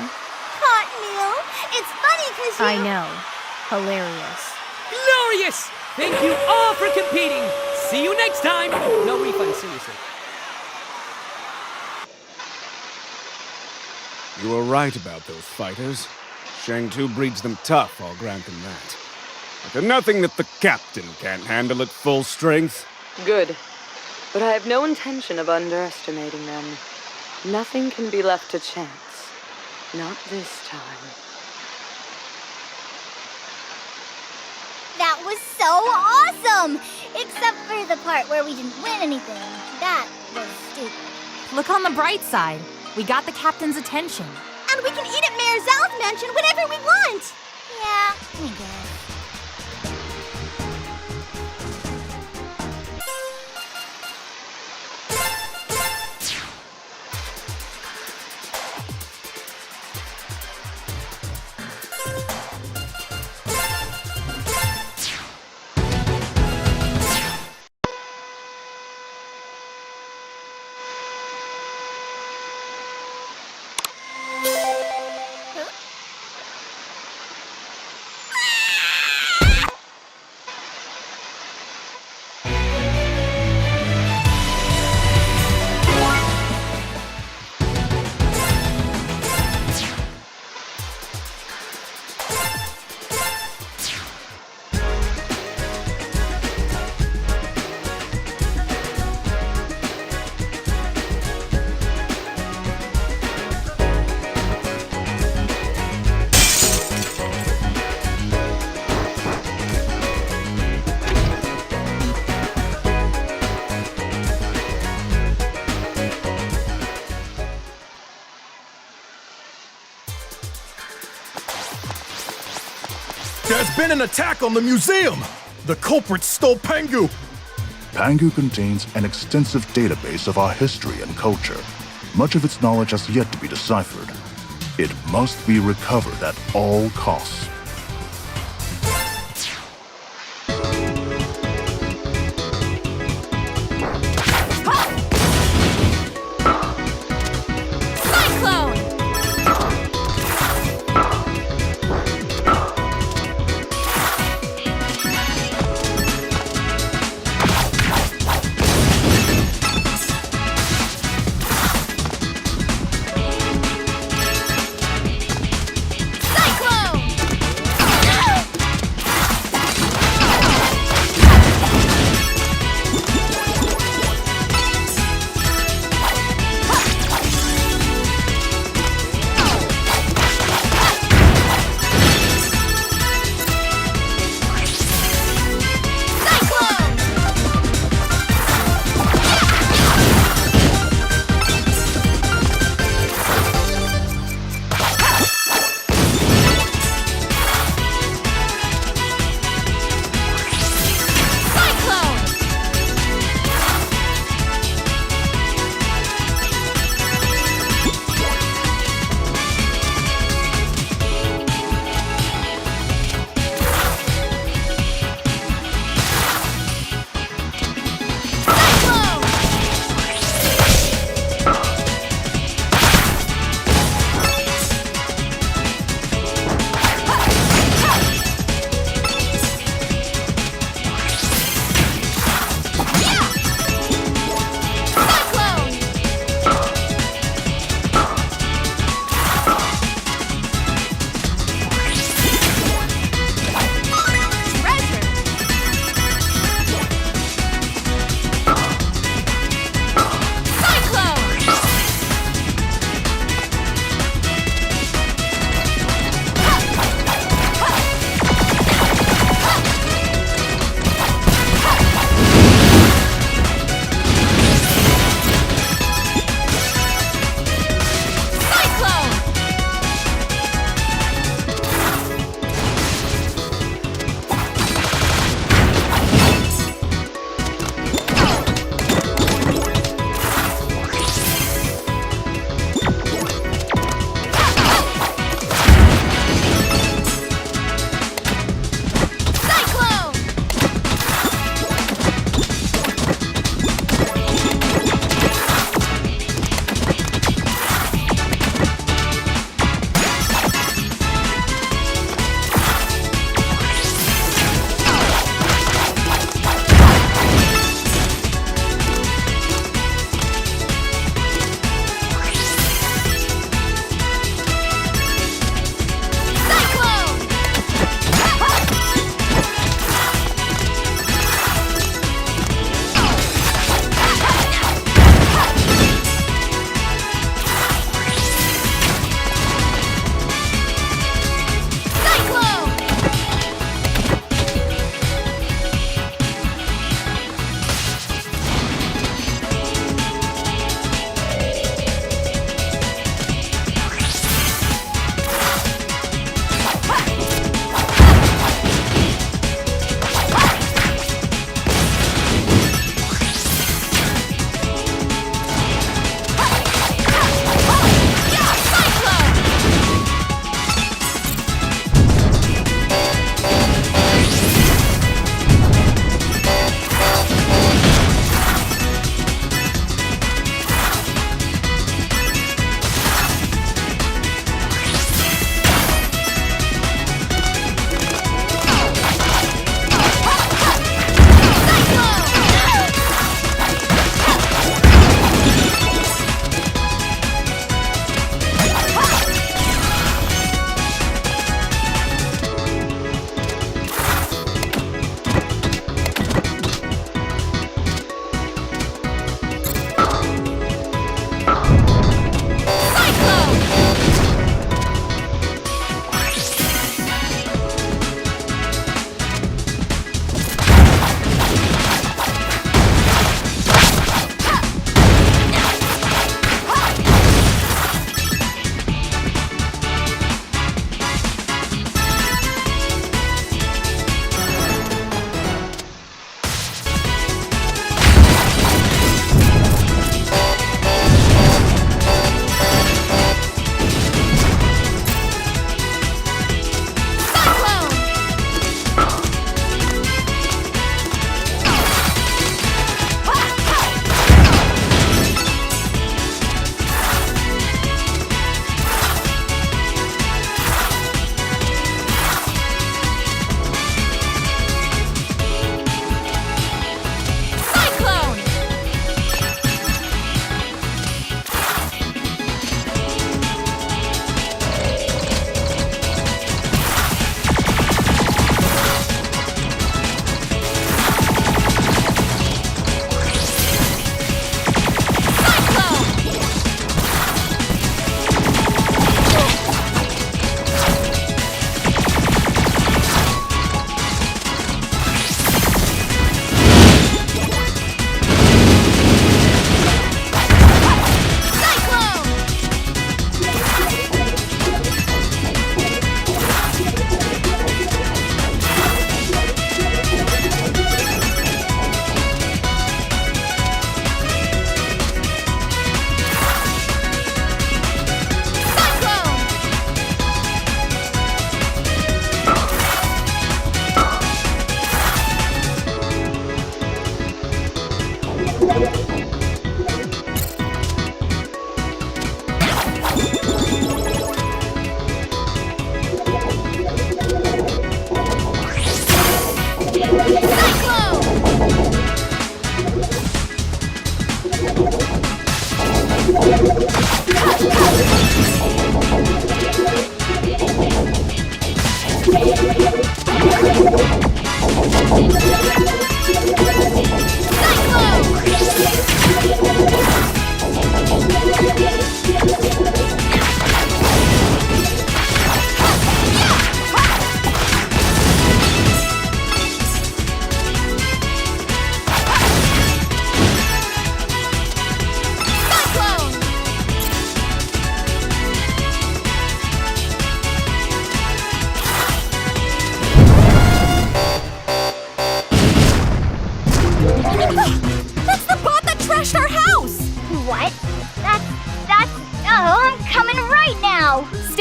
Hot meal? It's funny because you... I know. Hilarious. Glorious! Thank you all for competing. See you next time. No refund, seriously. You were right about those fighters. Shang-Tu breeds them tough, I'll grant them that. But they're nothing that the captain can't handle at full strength. Good. But I have no intention of underestimating them. Nothing can be left to chance. Not this time. That was so awesome! Except for the part where we didn't win anything. That was stupid. Look on the bright side. We got the captain's attention. And we can eat at Mayor Zhao's mansion whenever we want! Yeah, we guess. There's been an attack on the museum! The culprits stole Pangu! Pangu contains an extensive database of our history and culture. Much of its knowledge has yet to be deciphered. It must be recovered at all costs. Cyclone!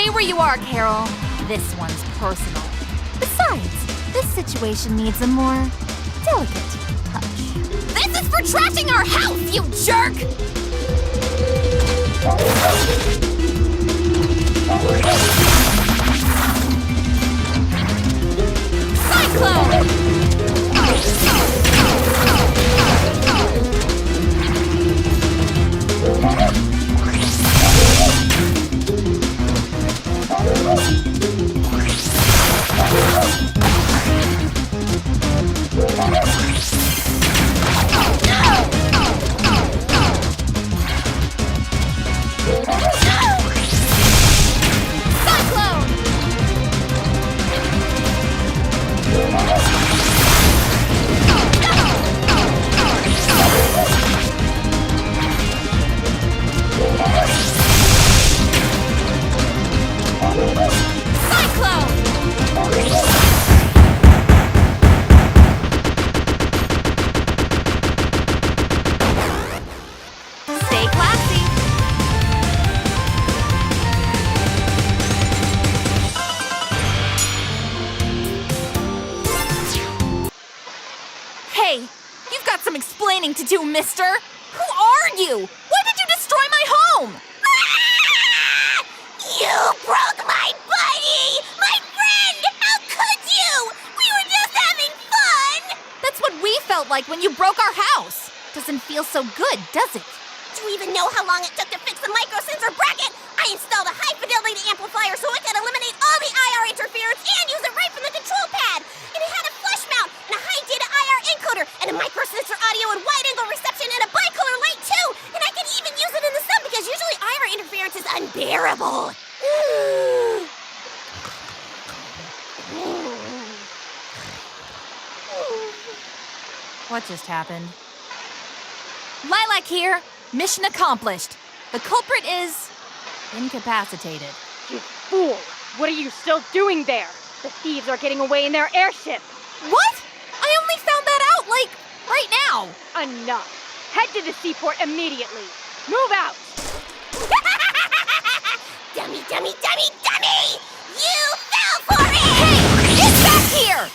Stay where you are, Carol. This one's personal. Besides, this situation needs a more delicate touch. This is for trashing our house, you jerk! Cyclone! To do, mister? Who are you? Why did you destroy my home? Ah! You broke my buddy! My friend! How could you? We were just having fun! That's what we felt like when you broke our house. Doesn't feel so good, does it? Do you even know how long it took to fix the microsensor bracket? I installed a high-fidelity amplifier so it could eliminate all the IR interference and use it right from the control pad. And it had a flush mount and a high-data IR encoder and a microsensor audio and wide-angle reception and a bicolor light too. And I can even use it in the sun because usually IR interference is unbearable. What just happened? Lilac here. Mission accomplished. The culprit is incapacitated. You fool! What are you still doing there? The thieves are getting away in their airship. What? I only found that out, like, right now. Enough. Head to the seaport immediately. Move out! Dummy, dummy, dummy, dummy! You fell for it! Hey! Get back here!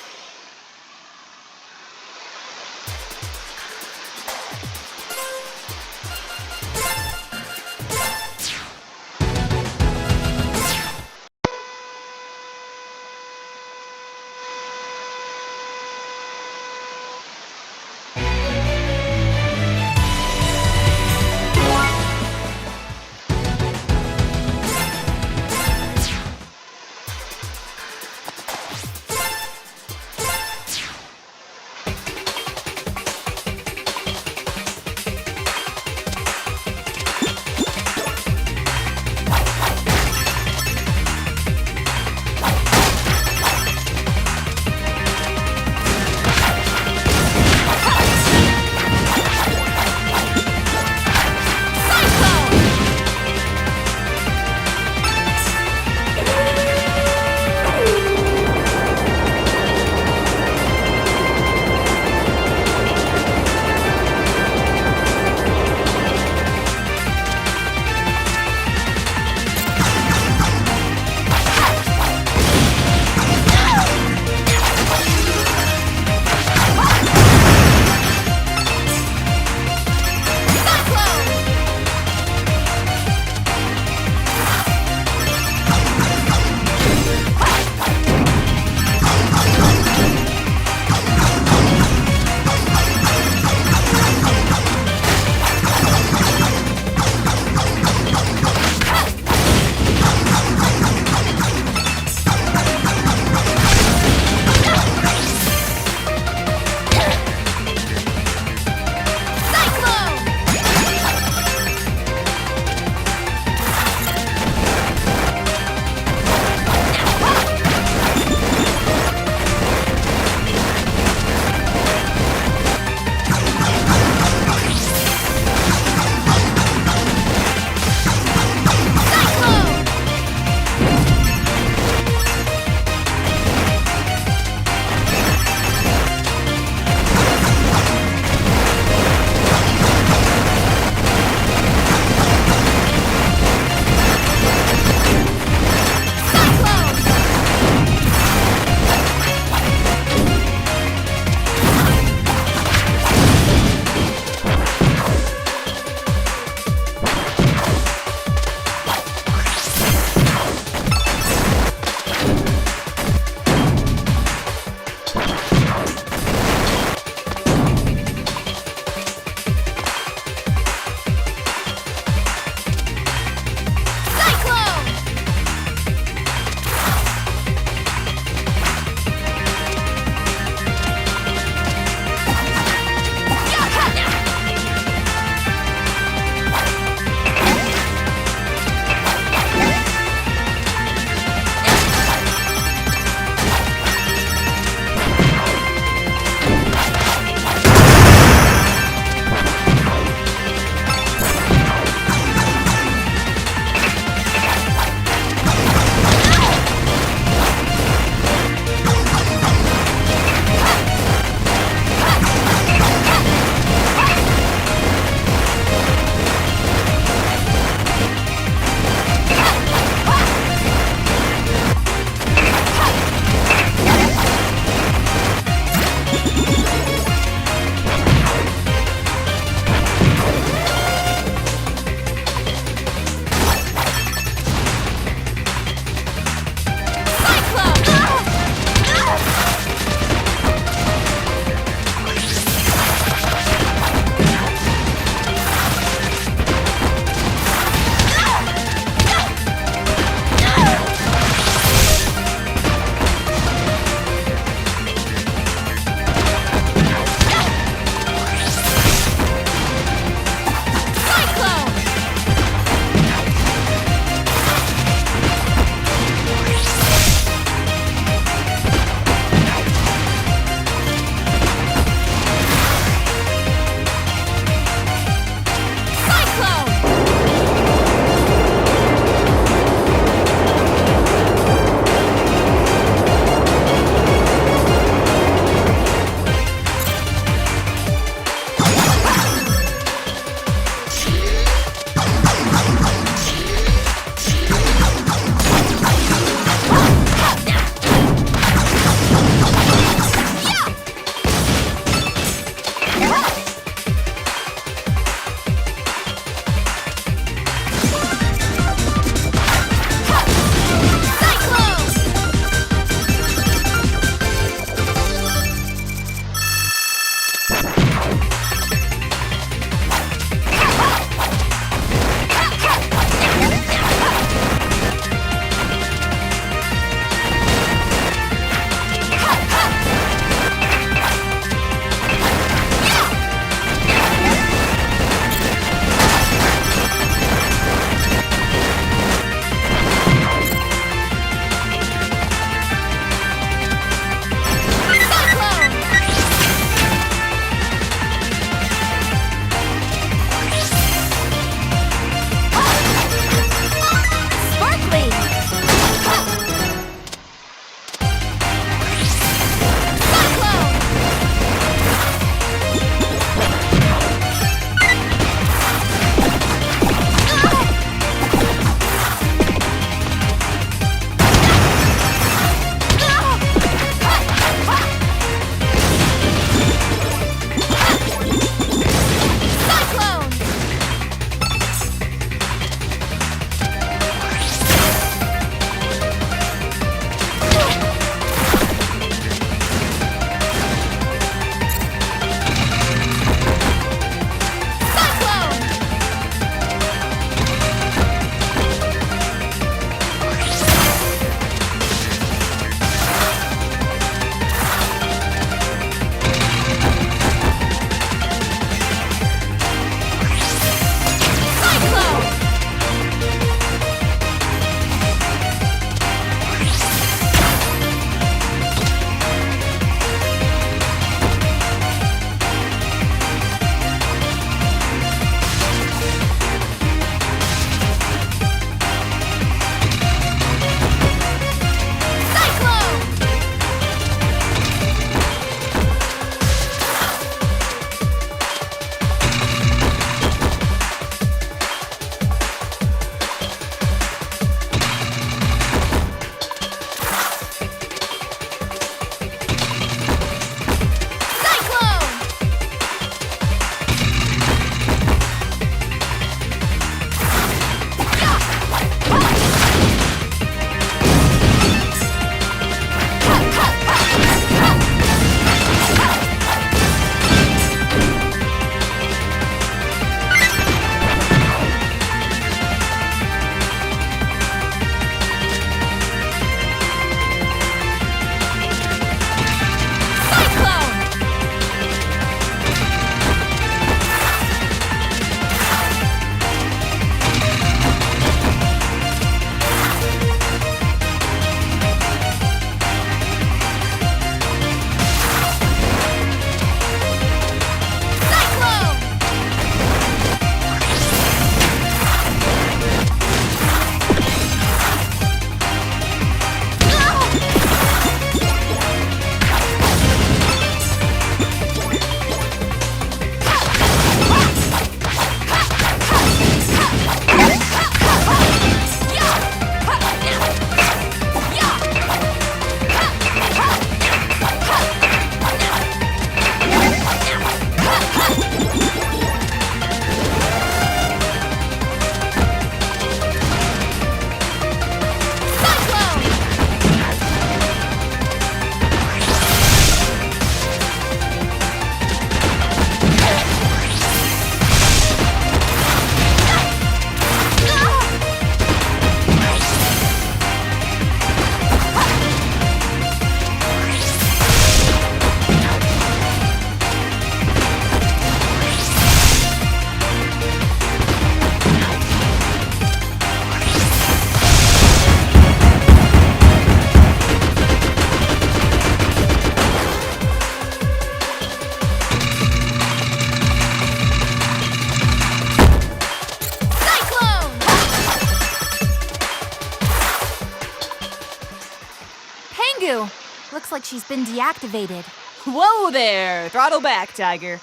looks like she's been deactivated. Whoa there! Throttle back, Tiger.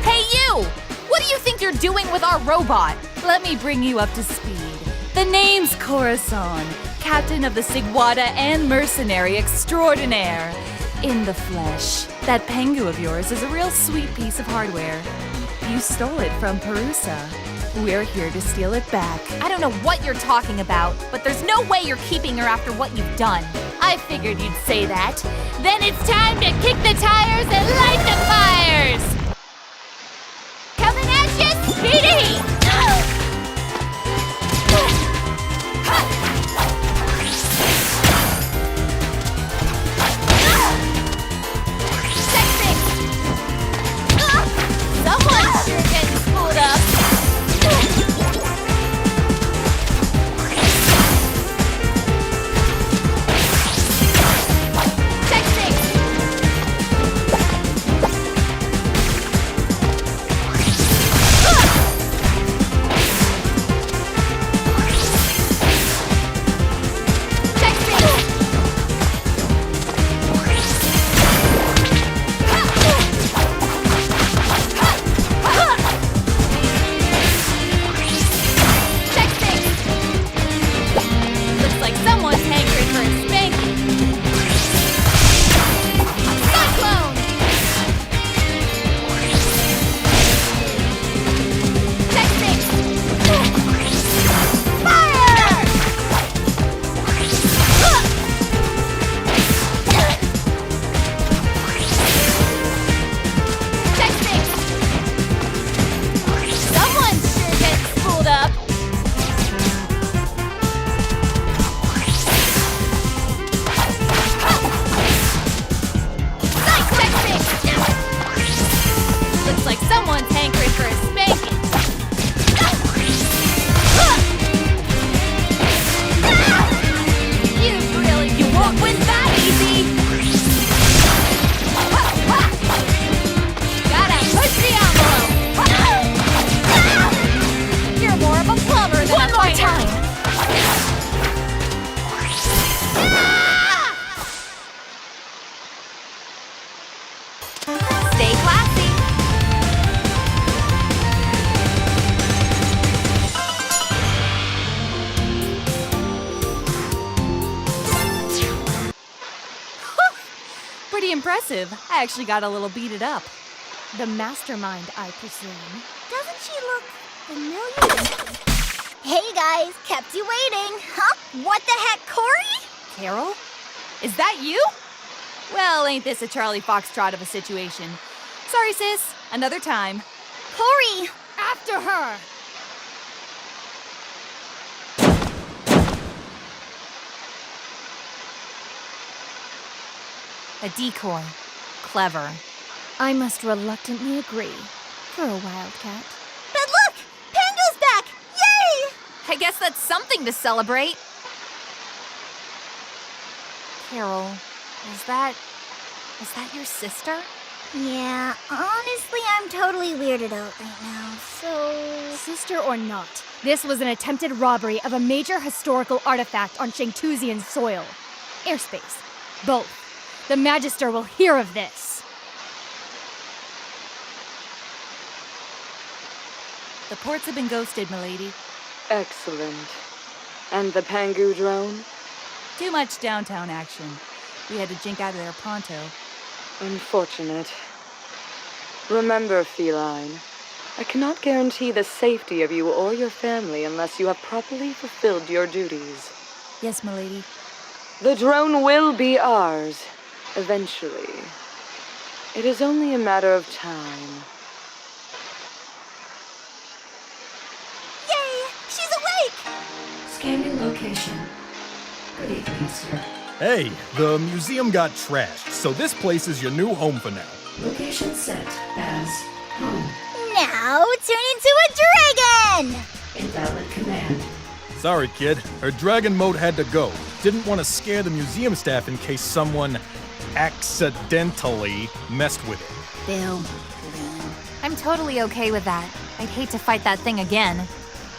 Hey, you! What do you think you're doing with our robot? Let me bring you up to speed. The name's Corazon, captain of the Sigwada and mercenary extraordinaire. In the flesh. That Pengu of yours is a real sweet piece of hardware. You stole it from Perusa. We're here to steal it back. I don't know what you're talking about, but there's no way you're keeping her after what you've done. I figured you'd say that. Then it's time to kick the tires and light the fires! Coming at you, Speedy! Someone's sure getting spooled up. Pretty impressive. I actually got a little beaten up. The mastermind, I presume. Doesn't she look familiar? Hey guys, kept you waiting. Huh? What the heck, Corey? Carol? Is that you? Well, ain't this a Charlie Foxtrot of a situation? Sorry, sis. Another time. Corey! After her! A decoy. Clever. I must reluctantly agree. For a wildcat. But look! Pengu's back! Yay! I guess that's something to celebrate. Carol, is that your sister? Yeah, honestly, I'm totally weirded out right now, so... Sister or not, this was an attempted robbery of a major historical artifact on Shangtuzian soil. Airspace. Both. The Magister will hear of this. The ports have been ghosted, milady. Excellent. And the Pengu drone? Too much downtown action. We had to jink out of there pronto. Unfortunate. Remember, Feline, I cannot guarantee the safety of you or your family unless you have properly fulfilled your duties. Yes, milady. The drone will be ours, eventually. It is only a matter of time. Yay! She's awake! Scanning location. Good evening, sir. Hey, the museum got trashed, so this place is your new home for now. Location set as home. Now turn into a dragon! Invalid command. Sorry, kid. Her dragon mode had to go. Didn't want to scare the museum staff in case someone accidentally messed with it. Bill. I'm totally okay with that. I'd hate to fight that thing again.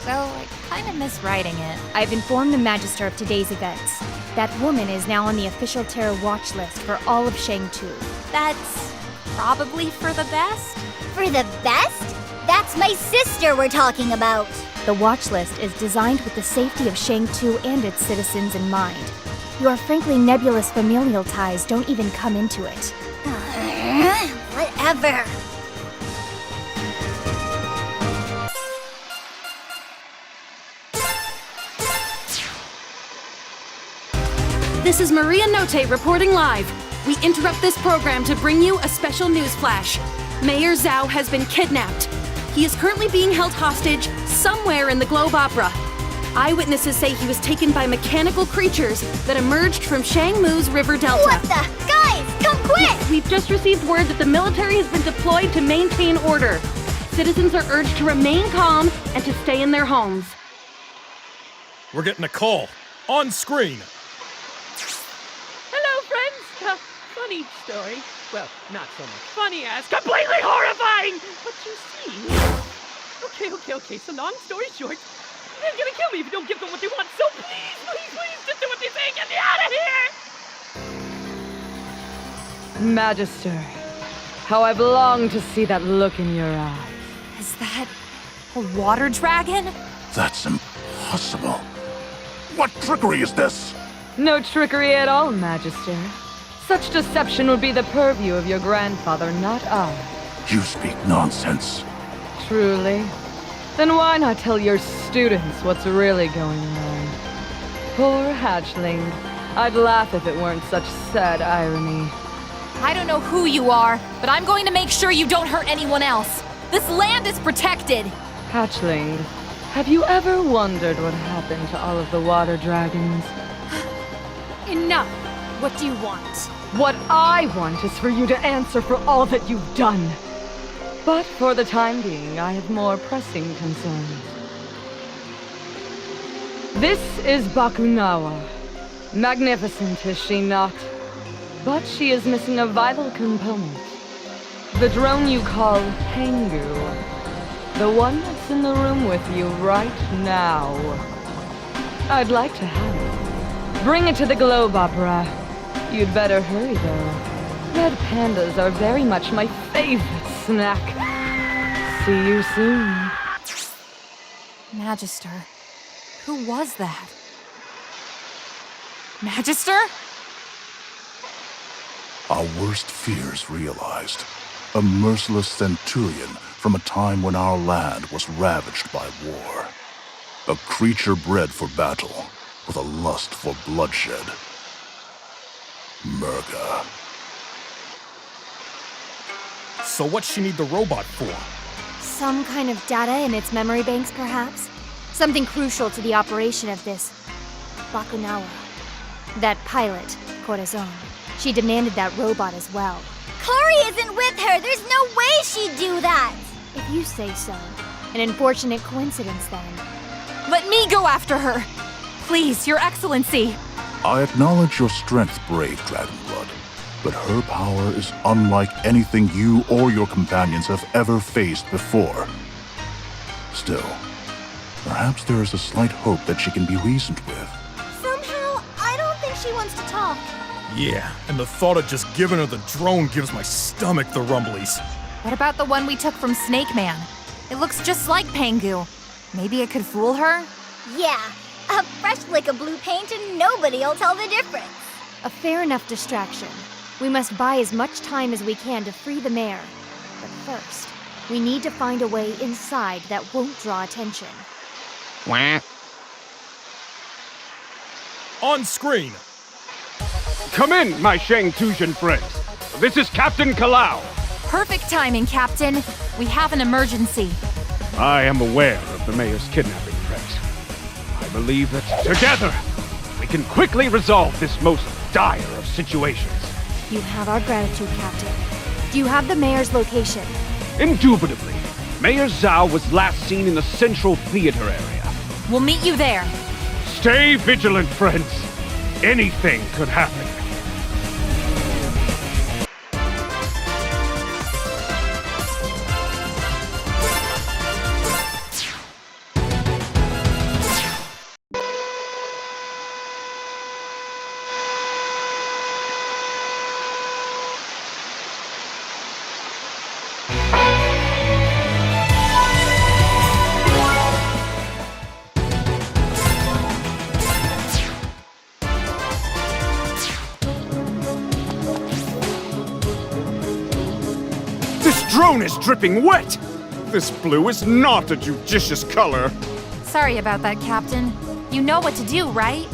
Though I kind of miss riding it. I've informed the Magister of today's events. That woman is now on the official terror watch list for all of Shangtu. That's probably for the best? For the best? That's my sister we're talking about. The watch list is designed with the safety of Shangtu and its citizens in mind. Your frankly nebulous familial ties don't even come into it. Whatever. This is Maria Note reporting live. We interrupt this program to bring you a special news flash. Mayor Zhao has been kidnapped. He is currently being held hostage somewhere in the Globe Opera. Eyewitnesses say he was taken by mechanical creatures that emerged from Shangmu's river delta. What the? Guys, come quick! We've just received word that the military has been deployed to maintain order. Citizens are urged to remain calm and to stay in their homes. We're getting a call. On screen. Hello, friends! Funny story. Well, not so much funny as completely horrifying! But you see... Okay, so long story short, they're gonna kill me if you don't give them what they want, so please, just do what they say and get me out of here! Magister, how I've longed to see that look in your eyes. Is that a water dragon? That's impossible. What trickery is this? No trickery at all, Magister. Such deception would be the purview of your grandfather, not I. You speak nonsense. Truly? Then why not tell your students what's really going on? Poor hatchling. I'd laugh if it weren't such sad irony. I don't know who you are, but I'm going to make sure you don't hurt anyone else. This land is protected. Hatchling, have you ever wondered what happened to all of the water dragons? Enough! What do you want? What I want is for you to answer for all that you've done. But for the time being, I have more pressing concerns. This is Bakunawa. Magnificent, is she not? But she is missing a vital component. The drone you call Pengu. The one that's in the room with you right now. I'd like to have it. Bring it to the Globe Opera. You'd better hurry, though. Red pandas are very much my favorite snack. See you soon. Magister, who was that? Magister? Our worst fears realized. A merciless centurion from a time when our land was ravaged by war. A creature bred for battle, with a lust for bloodshed. Murga. So what's she need the robot for? Some kind of data in its memory banks, perhaps? Something crucial to the operation of this Bakunawa. That pilot, Corazon. She demanded that robot as well. Kari isn't with her! There's no way she'd do that! If you say so. An unfortunate coincidence, then. Let me go after her! Please, Your Excellency! I acknowledge your strength, brave Dragonblood, but her power is unlike anything you or your companions have ever faced before. Still, perhaps there is a slight hope that she can be reasoned with. Somehow, I don't think she wants to talk. Yeah, and the thought of just giving her the drone gives my stomach the rumblies. What about the one we took from Snake Man? It looks just like Pengu. Maybe it could fool her? Yeah, a fresh lick of blue paint and nobody'll tell the difference. A fair enough distraction. We must buy as much time as we can to free the mayor. But first, we need to find a way inside that won't draw attention. On screen! Come in, my Shangtusian friends. This is Captain Kalau. Perfect timing, Captain. We have an emergency. I am aware of the mayor's kidnapping threat. I believe that together, we can quickly resolve this most dire of situations. You have our gratitude, Captain. Do you have the mayor's location? Indubitably. Mayor Zhao was last seen in the Central Theater area. We'll meet you there. Stay vigilant, friends. Anything could happen. drone is dripping wet! This blue is not a judicious color. Sorry about that, Captain. You know what to do, right?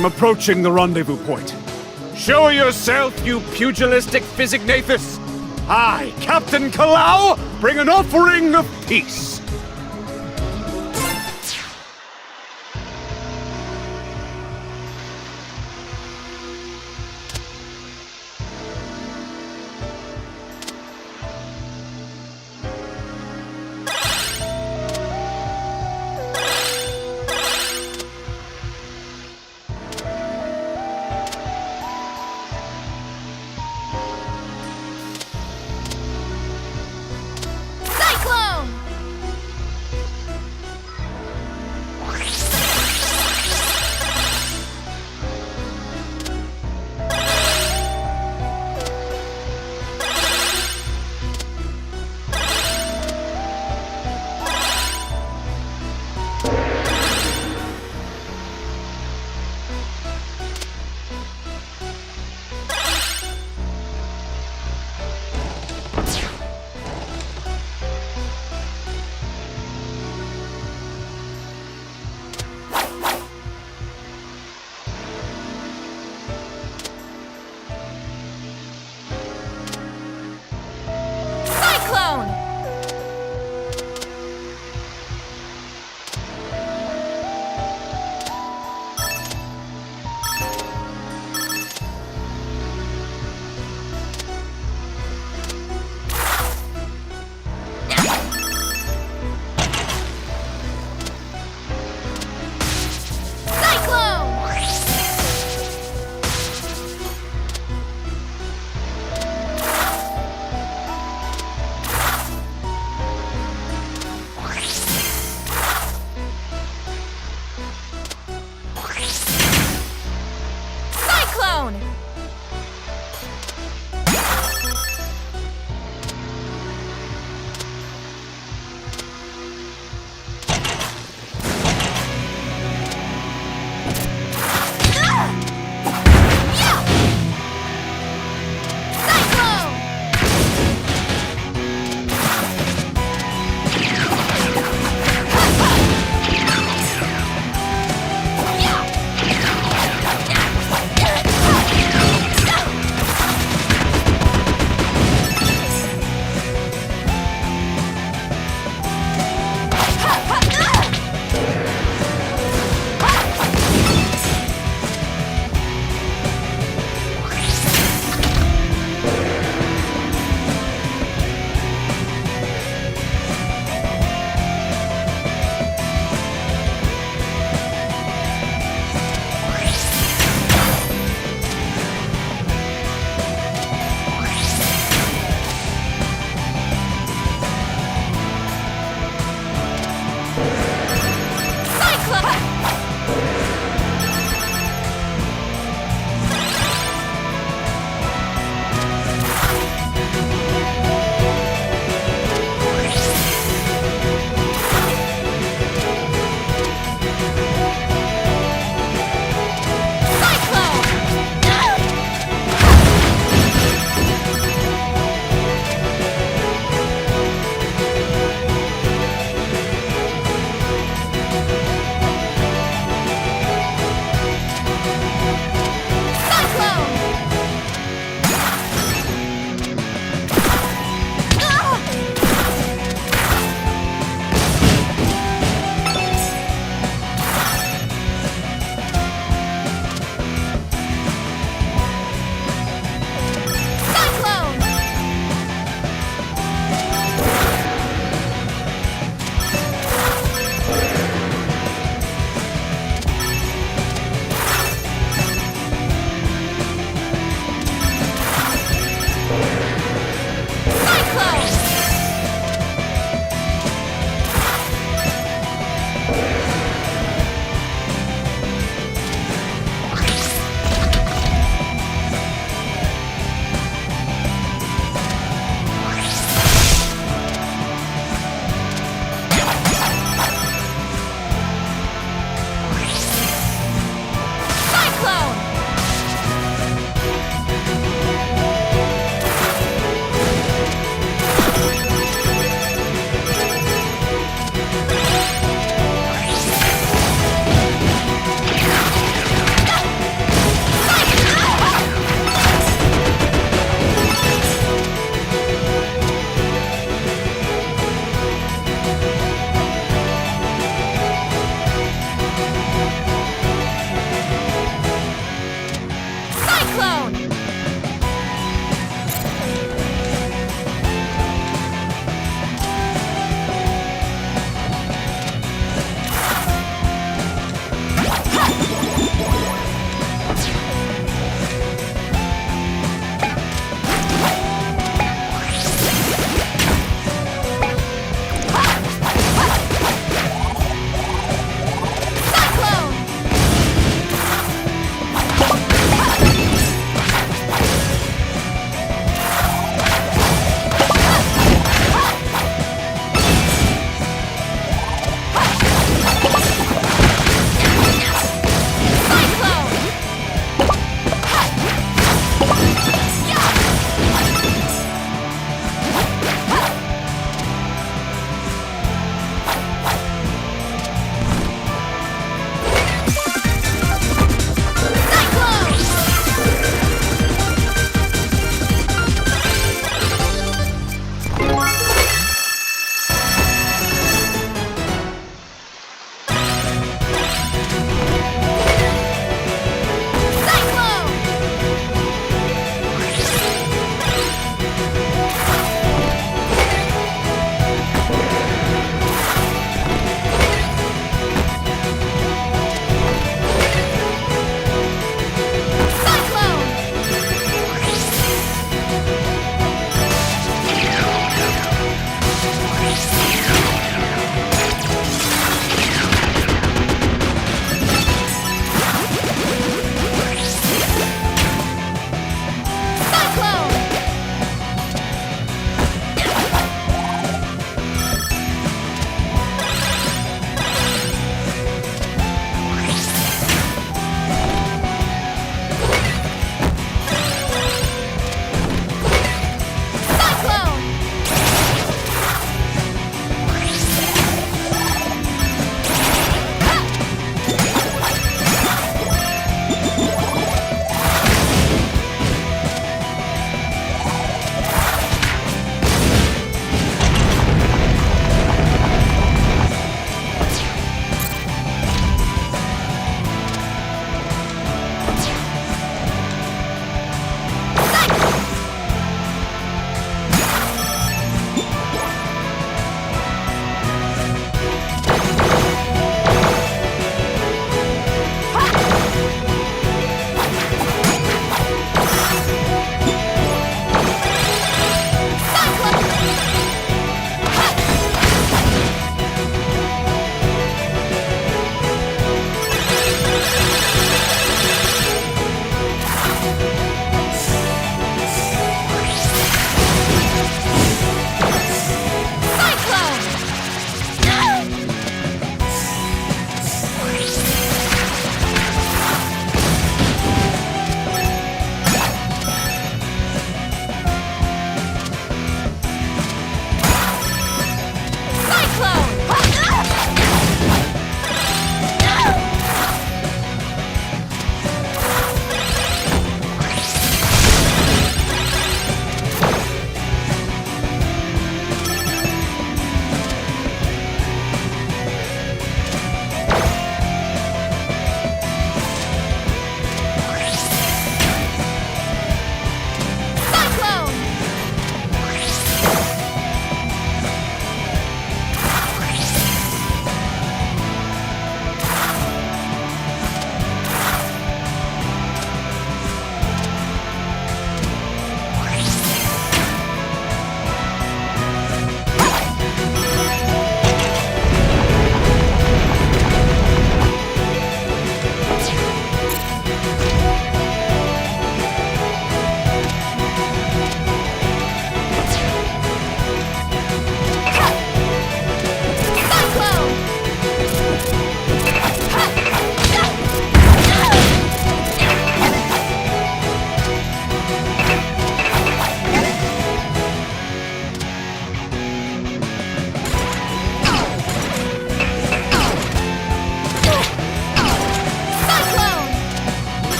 I'm approaching the rendezvous point. Show yourself, you pugilistic Physignathus! I, Captain Kalau, bring an offering of peace!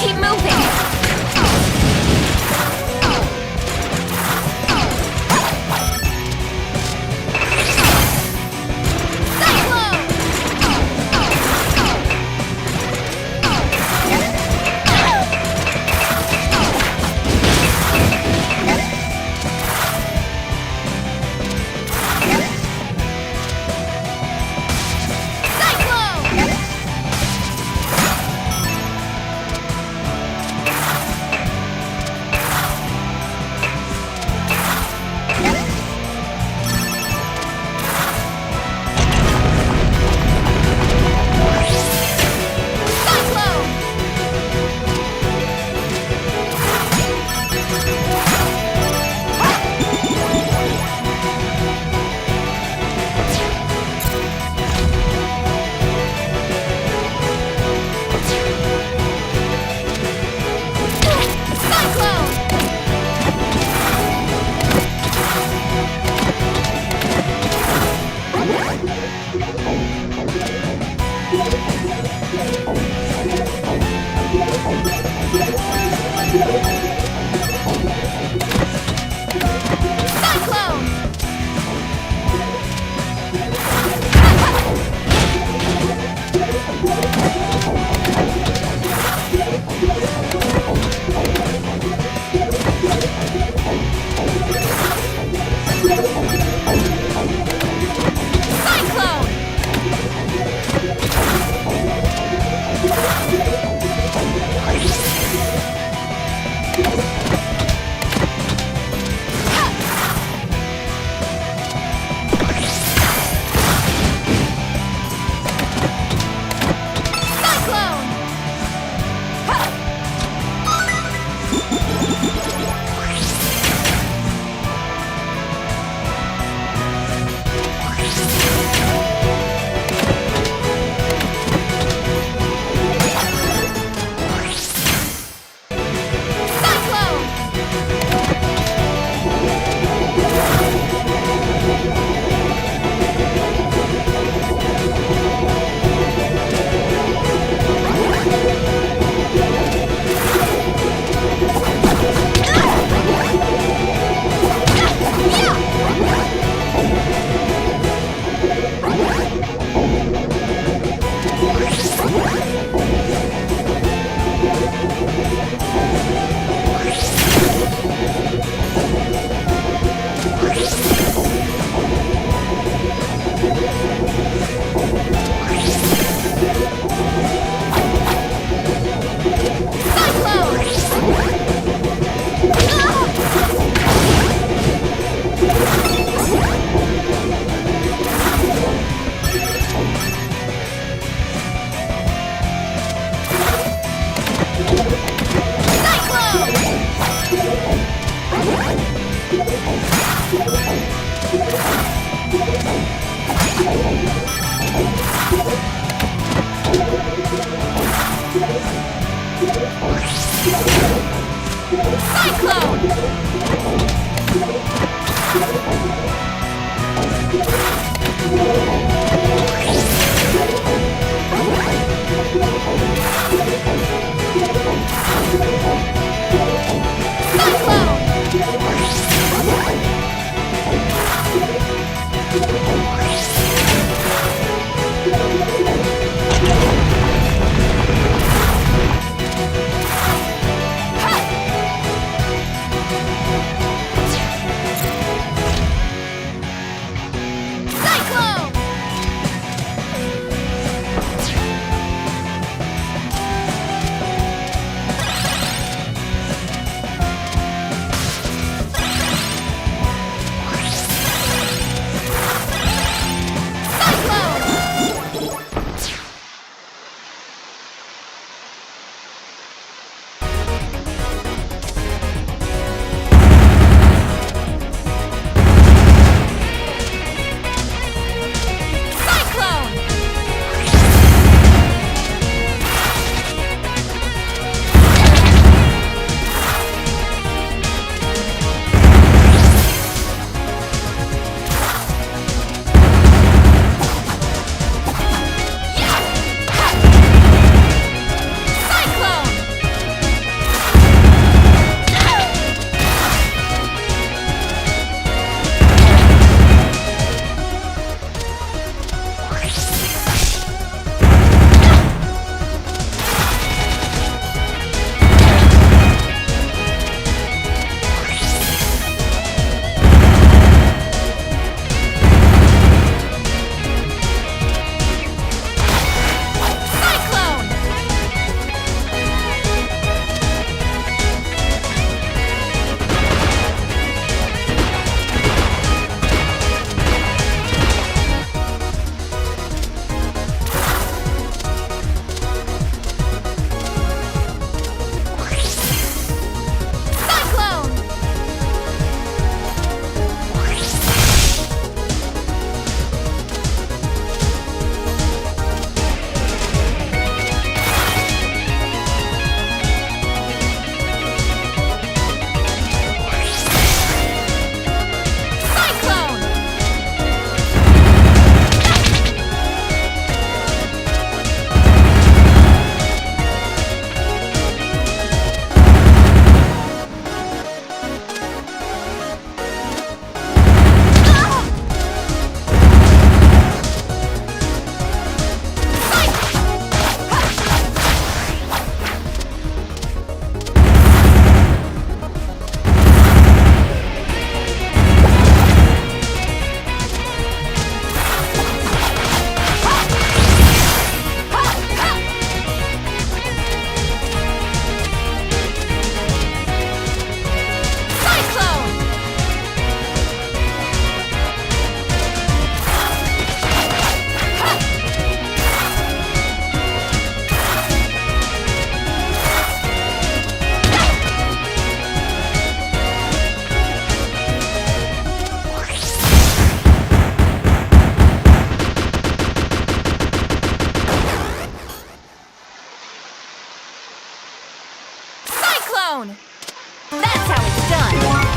keep moving! Cyclone! That's how it's done!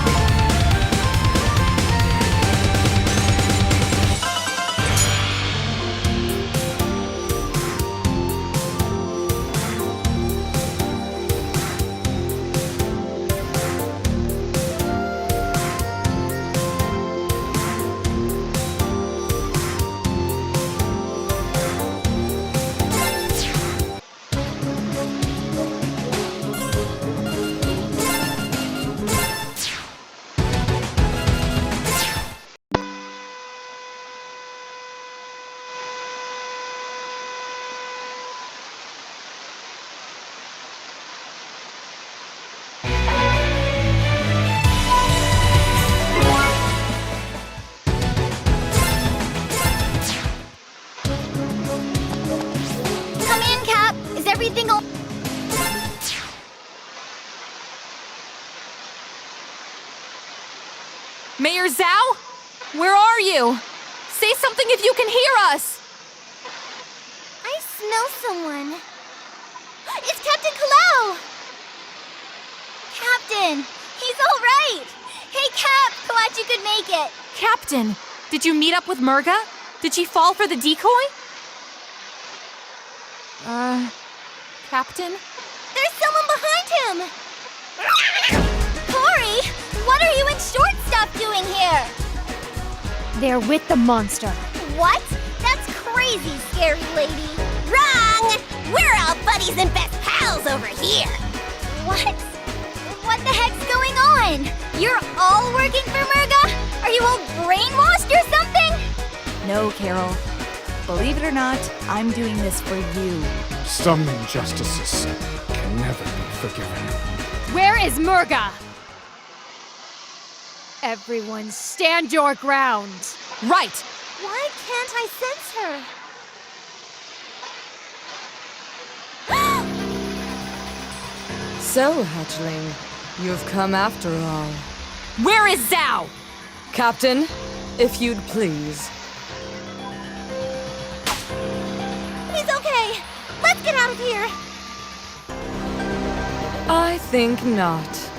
Come in, Cap. Is everything all... Mayor Zhao? Where are you? Say something if you can hear us! I smell someone. It's Captain Kalau! Captain, he's all right. Hey, Cap, glad you could make it. Captain, did you meet up with Murga? Did she fall for the decoy? Captain? There's someone behind him. Corey, what are you in short stuff doing here? They're with the monster. What? That's crazy, scary lady. Wrong! We're all buddies and best pals over here. What? What the heck's going on? You're all working for Murga? Are you all brainwashed or something? No, Carol. Believe it or not, I'm doing this for you. Some injustices can never be forgiven. Where is Murga? Everyone, stand your ground. Right! Why can't I sense her? So, Hatchling, you've come after all. Where is Zhao? Captain, if you'd please. He's okay. Let's get out of here. I think not.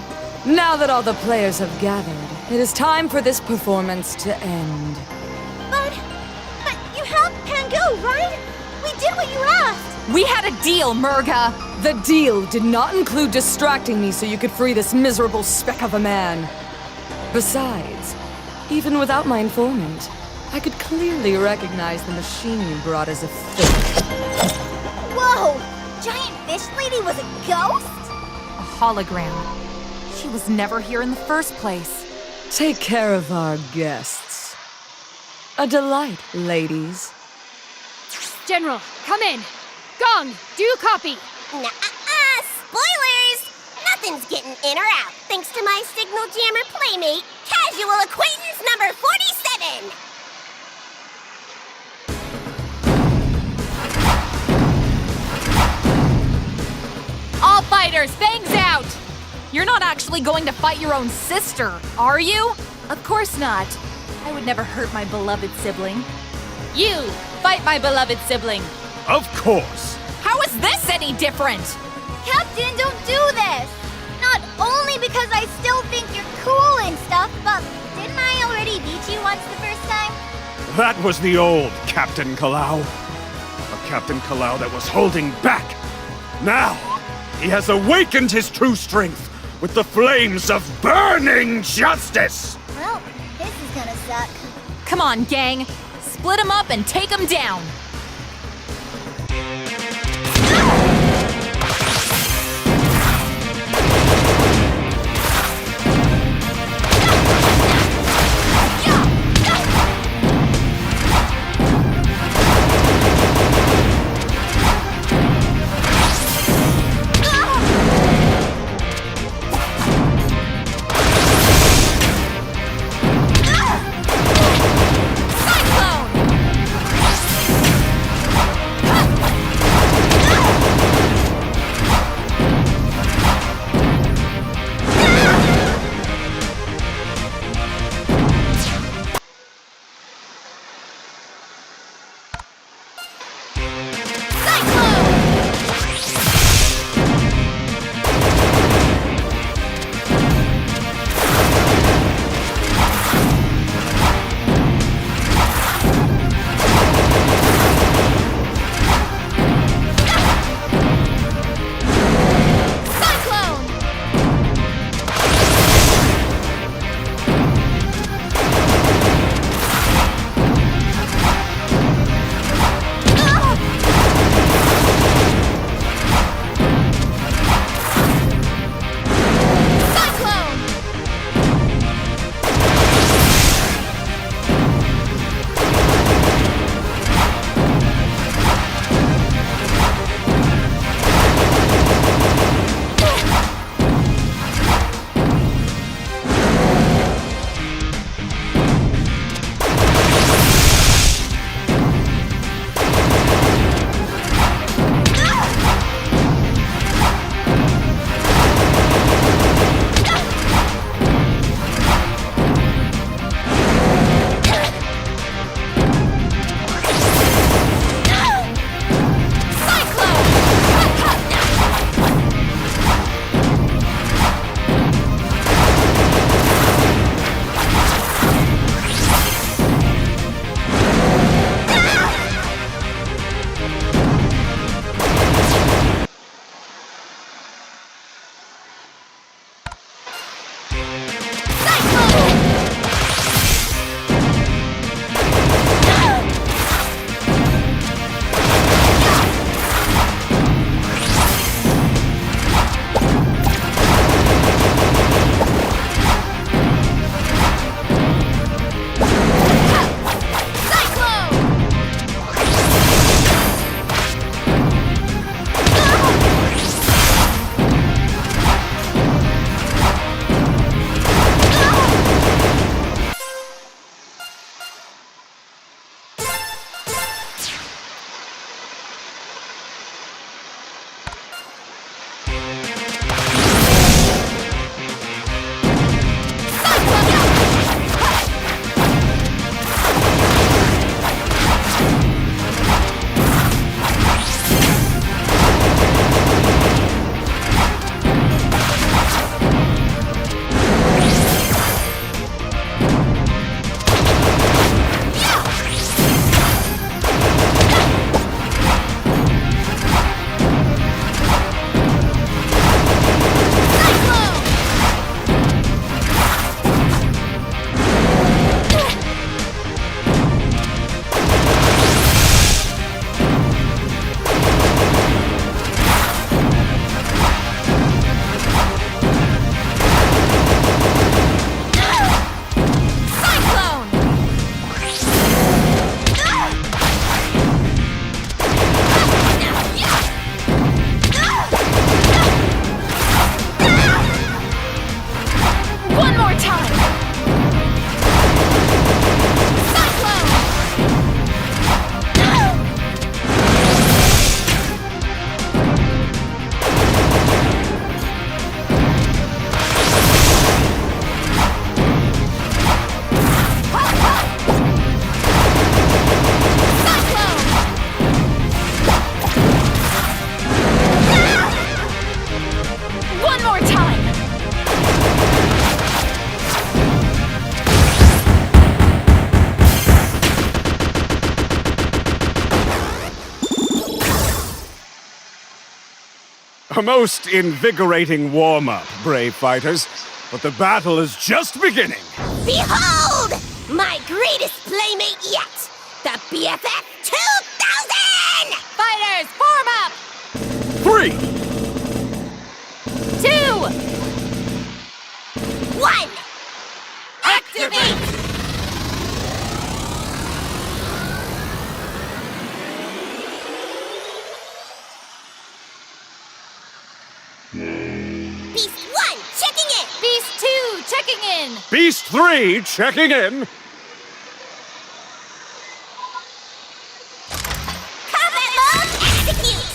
Now that all the players have gathered, it is time for this performance to end. But you helped Pangu, right? We did what you asked. We had a deal, Murga! The deal did not include distracting me so you could free this miserable speck of a man. Besides, even without my informant, I could clearly recognize the machine you brought as a fake. Whoa! Giant fish lady was a ghost? A hologram. She was never here in the first place. Take care of our guests. A delight, ladies. General, come in. Gong, do you copy? Nuh-uh-uh! Spoilers! Nothing's getting in or out, thanks to my signal jammer playmate, Casual Acquaintance number 47! All fighters, fangs out! You're not actually going to fight your own sister, are you? Of course not. I would never hurt my beloved sibling. You, fight my beloved sibling. Of course. How is this any different? Captain, don't do this! Not only because I still think you're cool and stuff, but didn't I already beat you once the first time? That was the old Captain Kalau. A Captain Kalau that was holding back. Now, he has awakened his true strength with the flames of burning justice! Well, this is gonna suck. Come on, gang. Split them up and take them down. one more time! A most invigorating warm-up, brave fighters. But the battle is just beginning. Behold! My greatest playmate yet! The BFF 2000! Fighters, form up! 3, 2, 1! Activate! Beast 1, checking in! Beast 2, checking in! Beast 3, checking in. Combat mode, execute!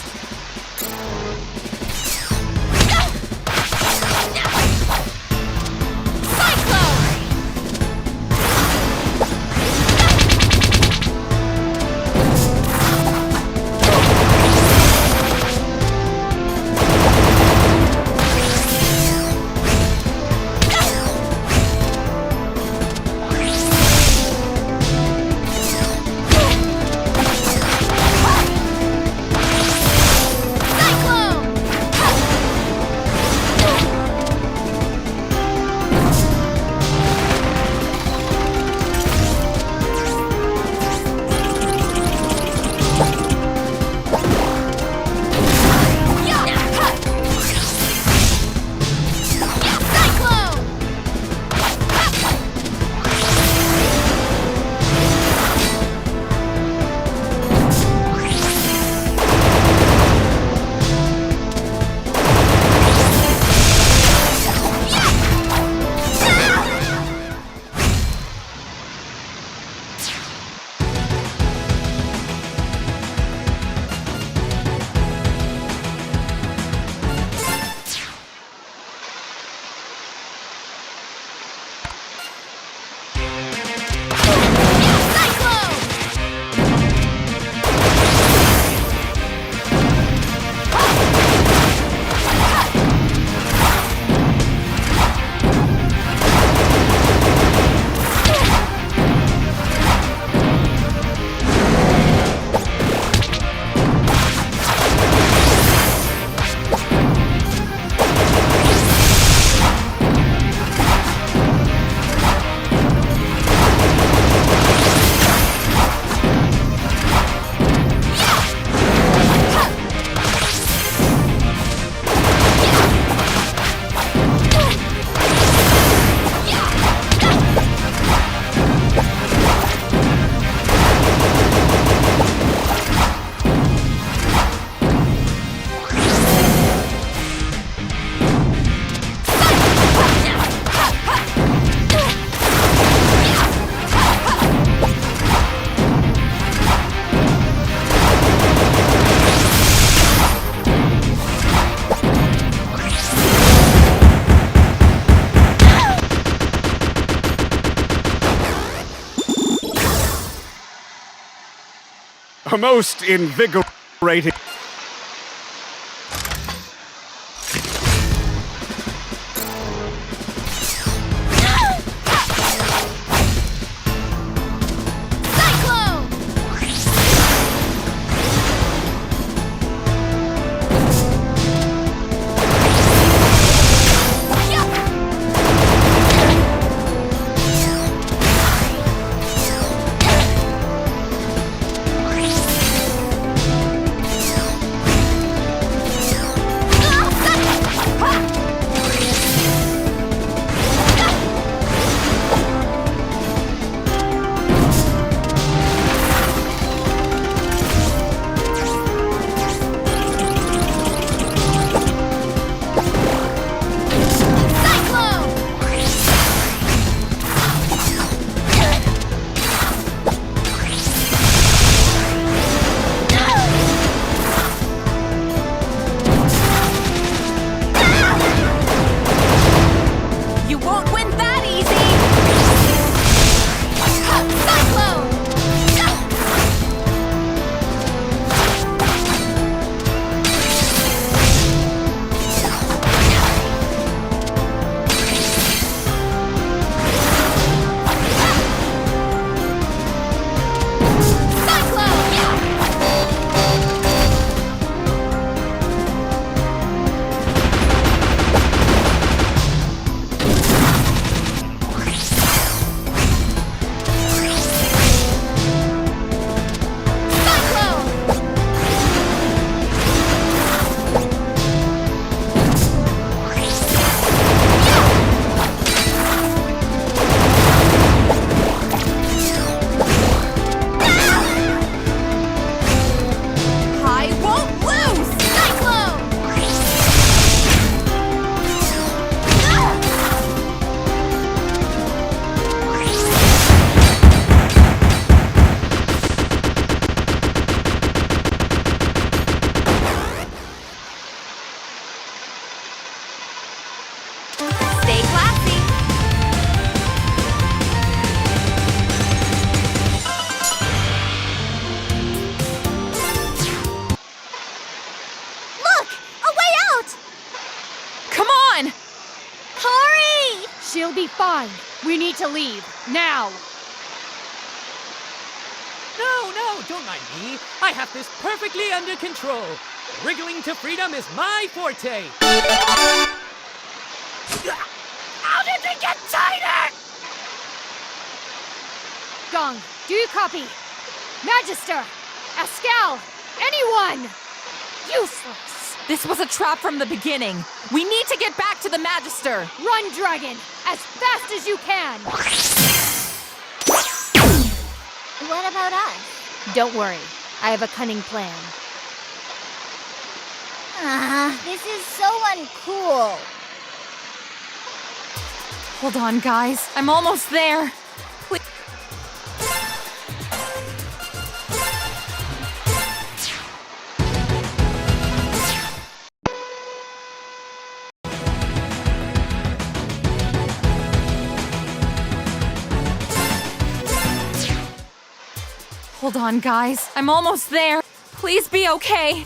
A most invigorating... She'll be fine. We need to leave. Now! No, don't mind me. I have this perfectly under control. Wriggling to freedom is my forte. How did they get tighter? Gong, do you copy? Magister! Ascal! Anyone! Useless! This was a trap from the beginning. We need to get back to the Magister. Run, Dragon! As fast as you can! What about us? Don't worry. I have a cunning plan. This is so uncool. Hold on, guys. I'm almost there. Please. Hold on, guys. I'm almost there. Please be okay.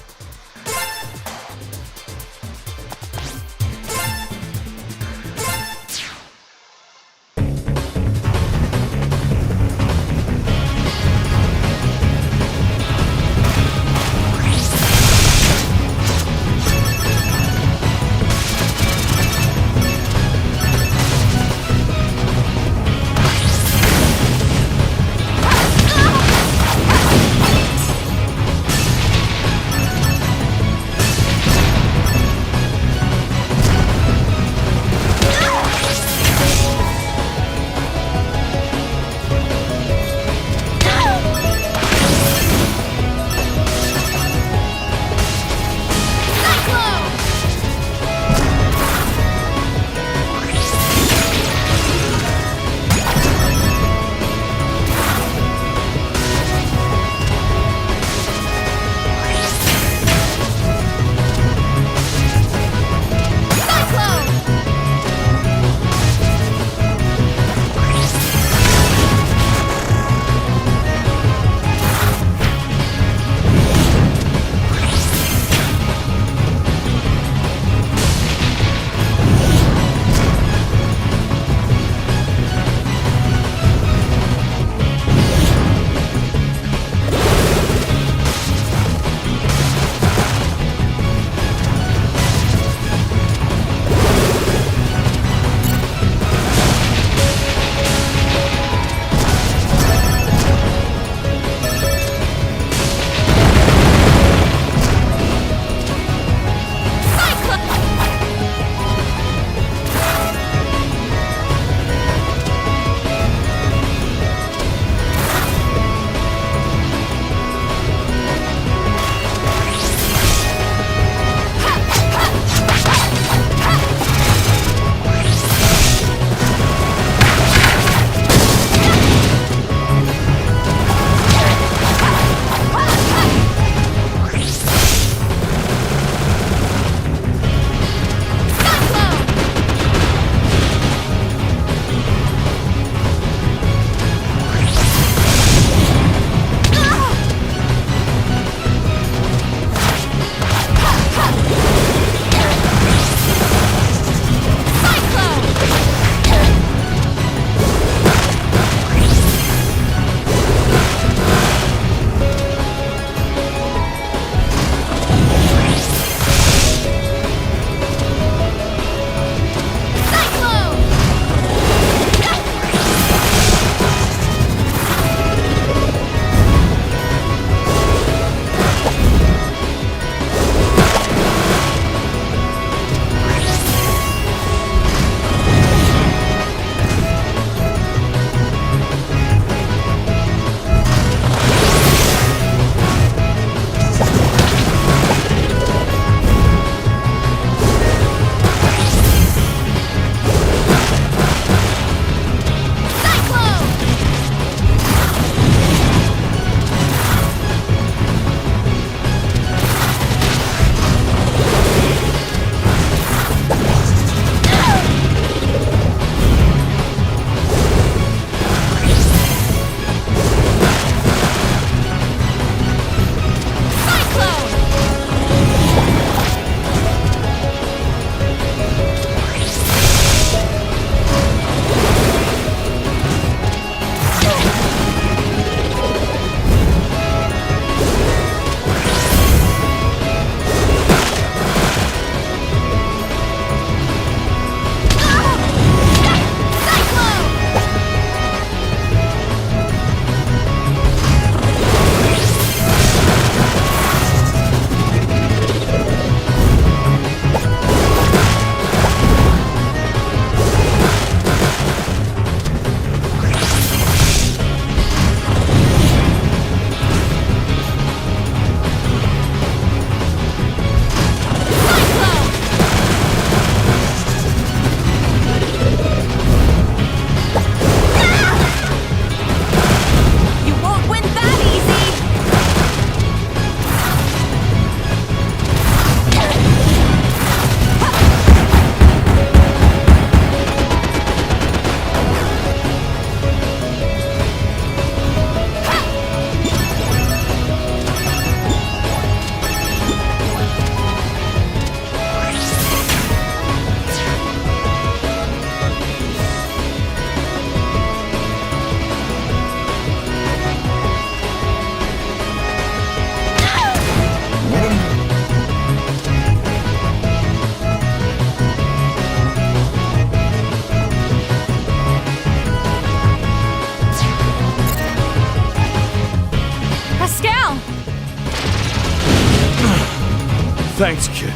Thanks, kid.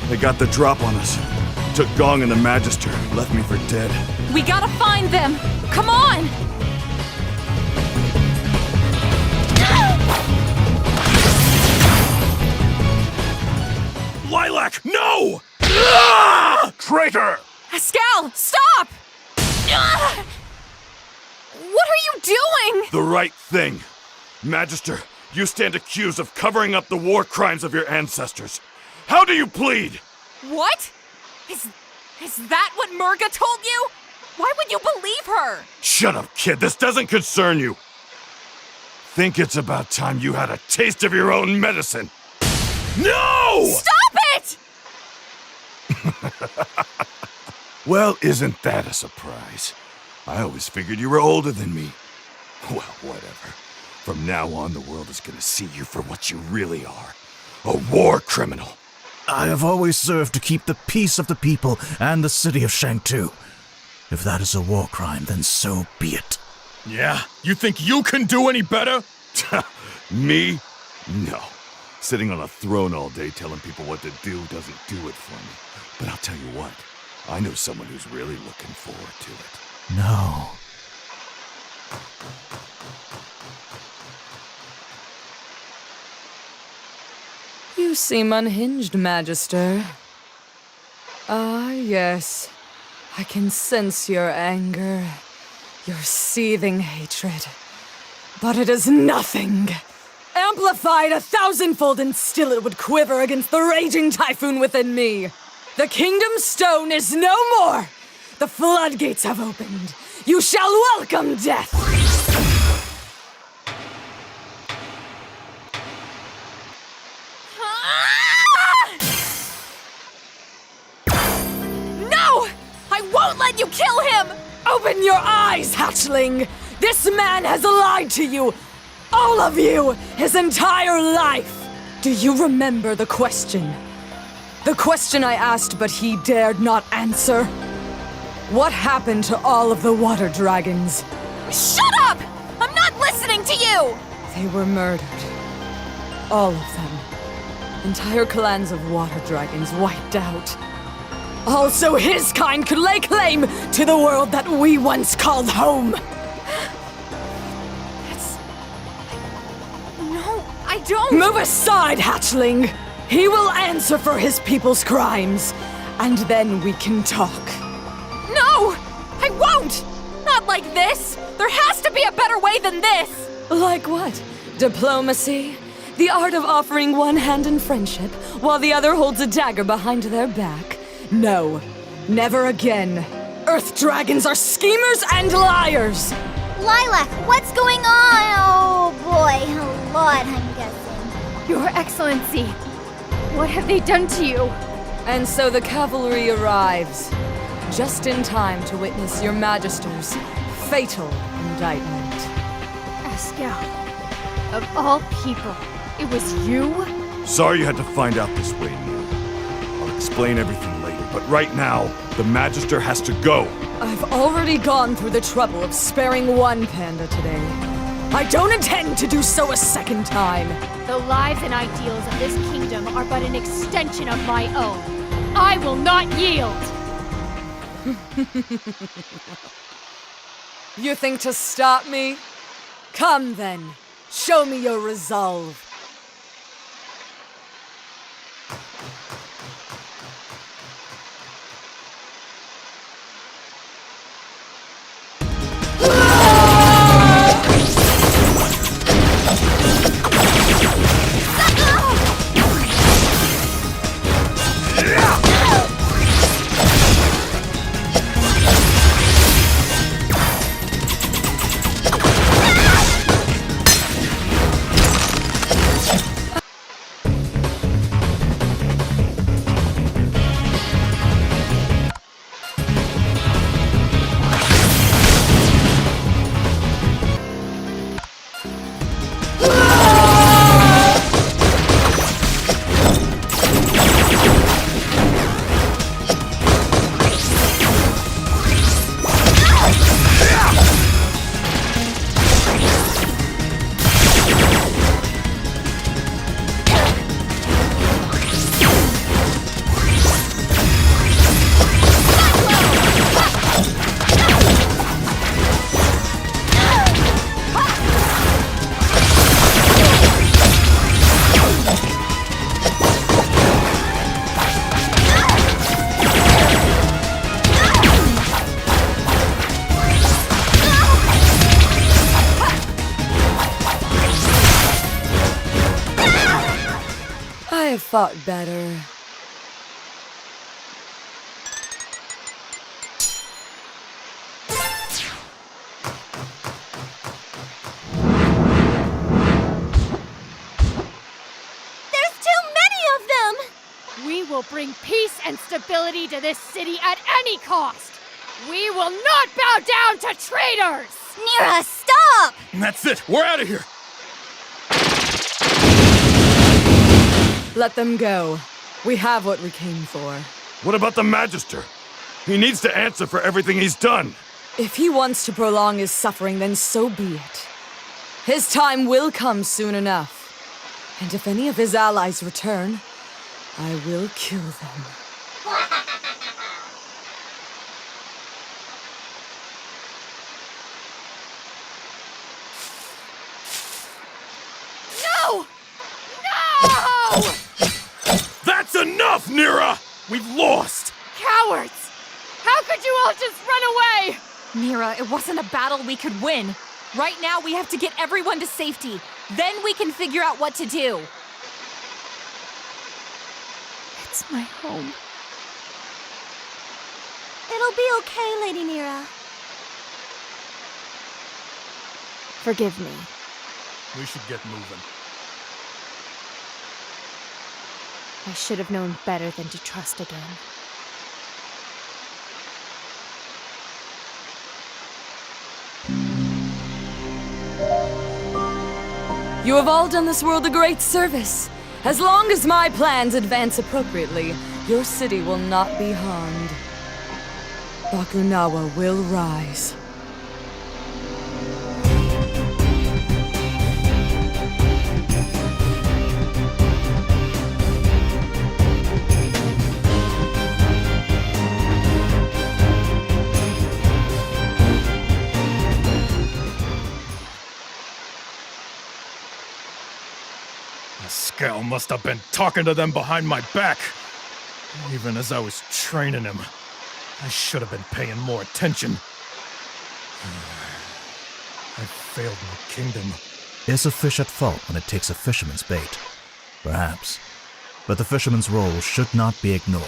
They got the drop on us. Took Gong and the Magister, left me for dead. We gotta find them! Come on! Lilac, no! Ah! Traitor! Pascal, stop! What are you doing? The right thing. Magister, you stand accused of covering up the war crimes of your ancestors. How do you plead? What? Is that what Murga told you? Why would you believe her? Shut up, kid. This doesn't concern you. Think it's about time you had a taste of your own medicine. No! Stop it! Well, isn't that a surprise? I always figured you were older than me. Well, whatever. From now on, the world is gonna see you for what you really are. A war criminal. I have always served to keep the peace of the people and the city of Shangtu. If that is a war crime, then so be it. Yeah? You think you can do any better? Me? No. Sitting on a throne all day telling people what to do doesn't do it for me. But I'll tell you what, I know someone who's really looking forward to it. No. You seem unhinged, Magister. Ah, yes. I can sense your anger, your seething hatred. But it is nothing. Amplified 1,000-fold, and still it would quiver against the raging typhoon within me. The Kingdom Stone is no more. The floodgates have opened. You shall welcome death. No! I won't let you kill him! Open your eyes, hatchling! This man has lied to you! All of you! His entire life! Do you remember the question? The question I asked, but he dared not answer? What happened to all of the water dragons? Shut up! I'm not listening to you! They were murdered. All of them. Entire clans of water dragons wiped out. Also, his kind could lay claim to the world that we once called home. No, I don't. Move aside, hatchling. He will answer for his people's crimes, and then we can talk. No! I won't! Not like this! There has to be a better way than this! Like what? Diplomacy? The art of offering one hand in friendship while the other holds a dagger behind their back? No, never again. Earth dragons are schemers and liars! Lilac, what's going on? Oh boy, a lot, I'm guessing. Your Excellency, what have they done to you? And so the cavalry arrives, just in time to witness your Magister's fatal indictment. Pascal, of all people, it was you? Sorry you had to find out this way, Neil. I'll explain everything later, but right now, the Magister has to go. I've already gone through the trouble of sparing one panda today. I don't intend to do so a second time. The lives and ideals of this kingdom are but an extension of my own. I will not yield! You think to stop me? Come then, show me your resolve. thought better. There's too many of them! We will bring peace and stability to this city at any cost. We will not bow down to traitors! Nira, stop! And that's it. We're out of here. Let them go. We have what we came for. What about the Magister? He needs to answer for everything he's done. If he wants to prolong his suffering, then so be it. His time will come soon enough. And if any of his allies return, I will kill them. No! No! That's enough, Nira! We've lost! Cowards! How could you all just run away? Mira, it wasn't a battle we could win. Right now, we have to get everyone to safety. Then we can figure out what to do. It's my home. It'll be okay, Lady Nira. Forgive me. We should get moving. I should have known better than to trust again. You have all done this world a great service. As long as my plans advance appropriately, your city will not be harmed. Bakunawa will rise. Pascal must have been talking to them behind my back. Even as I was training him, I should have been paying more attention. I failed my kingdom. Is a fish at fault when it takes a fisherman's bait? Perhaps. But the fisherman's role should not be ignored.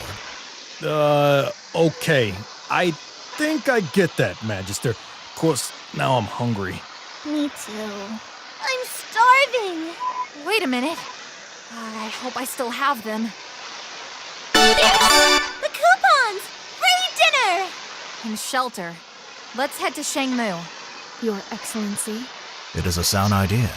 Okay. I think I get that, Magister. Of course, now I'm hungry. Me too. I'm starving! Wait a minute. I hope I still have them. The coupons! Free dinner! And shelter. Let's head to Shangmu. Your Excellency. It is a sound idea.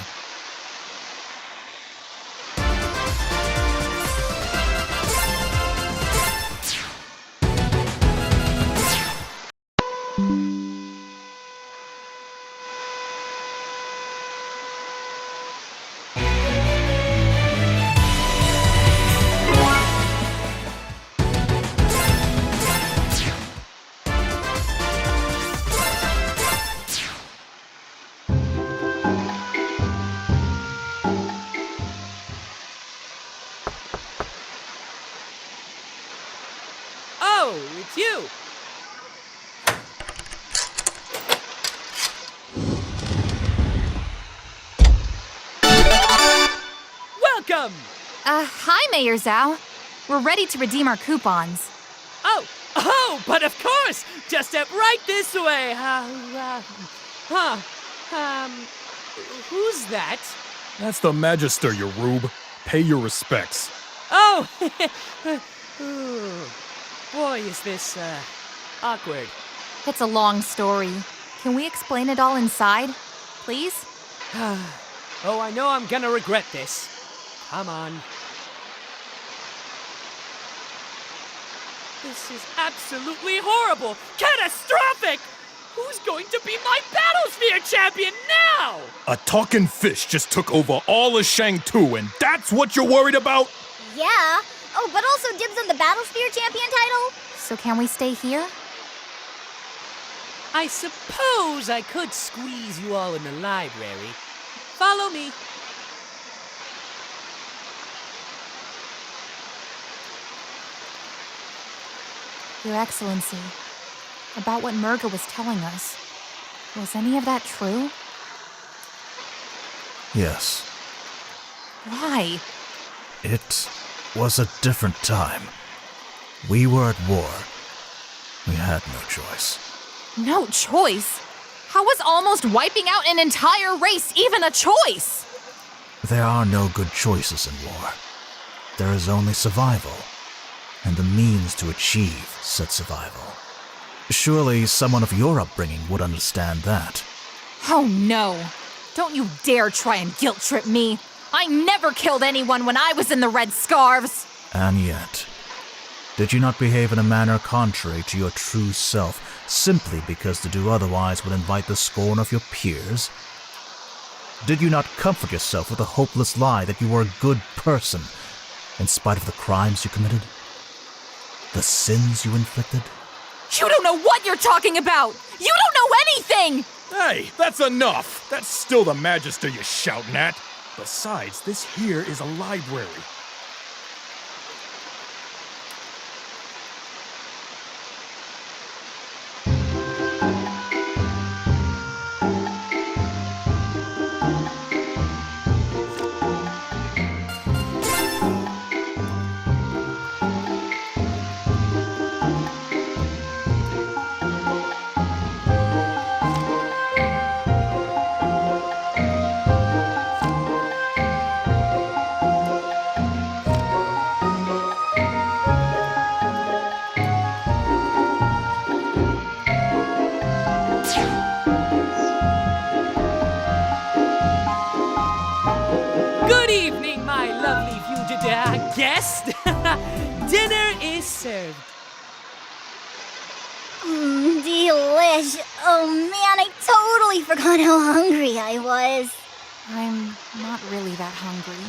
Oh, it's you! Welcome! Hi, Mayor Zhao. We're ready to redeem our coupons. Oh, but of course! Just step right this way. Who's that? That's the Magister, you rube. Pay your respects. Oh! Ooh. Boy, is this, awkward. It's a long story. Can we explain it all inside, please? Oh, I know I'm gonna regret this. Come on. This is absolutely horrible! Catastrophic! Who's going to be my Battlesphere champion now? A talking fish just took over all of Shangtu, and that's what you're worried about? Yeah. Oh, but also dibs on the Battlesphere champion title? So can we stay here? I suppose I could squeeze you all in the library. Follow me. Your Excellency, about what Murga was telling us, was any of that true? Yes. Why? It was a different time. We were at war. We had no choice. No choice? How was almost wiping out an entire race even a choice? There are no good choices in war. There is only survival, and the means to achieve said survival. Surely someone of your upbringing would understand that. Oh no! Don't you dare try and guilt trip me! I never killed anyone when I was in the Red Scarves! And yet, did you not behave in a manner contrary to your true self, simply because to do otherwise would invite the scorn of your peers? Did you not comfort yourself with the hopeless lie that you were a good person, in spite of the crimes you committed? The sins you inflicted? You don't know what you're talking about! You don't know anything! Hey, that's enough! That's still the Magister you're shouting at. Besides, this here is a library. Good evening, my lovely fugitive guest. Dinner is served. Delish. Oh man, I totally forgot how hungry I was. I'm not really that hungry.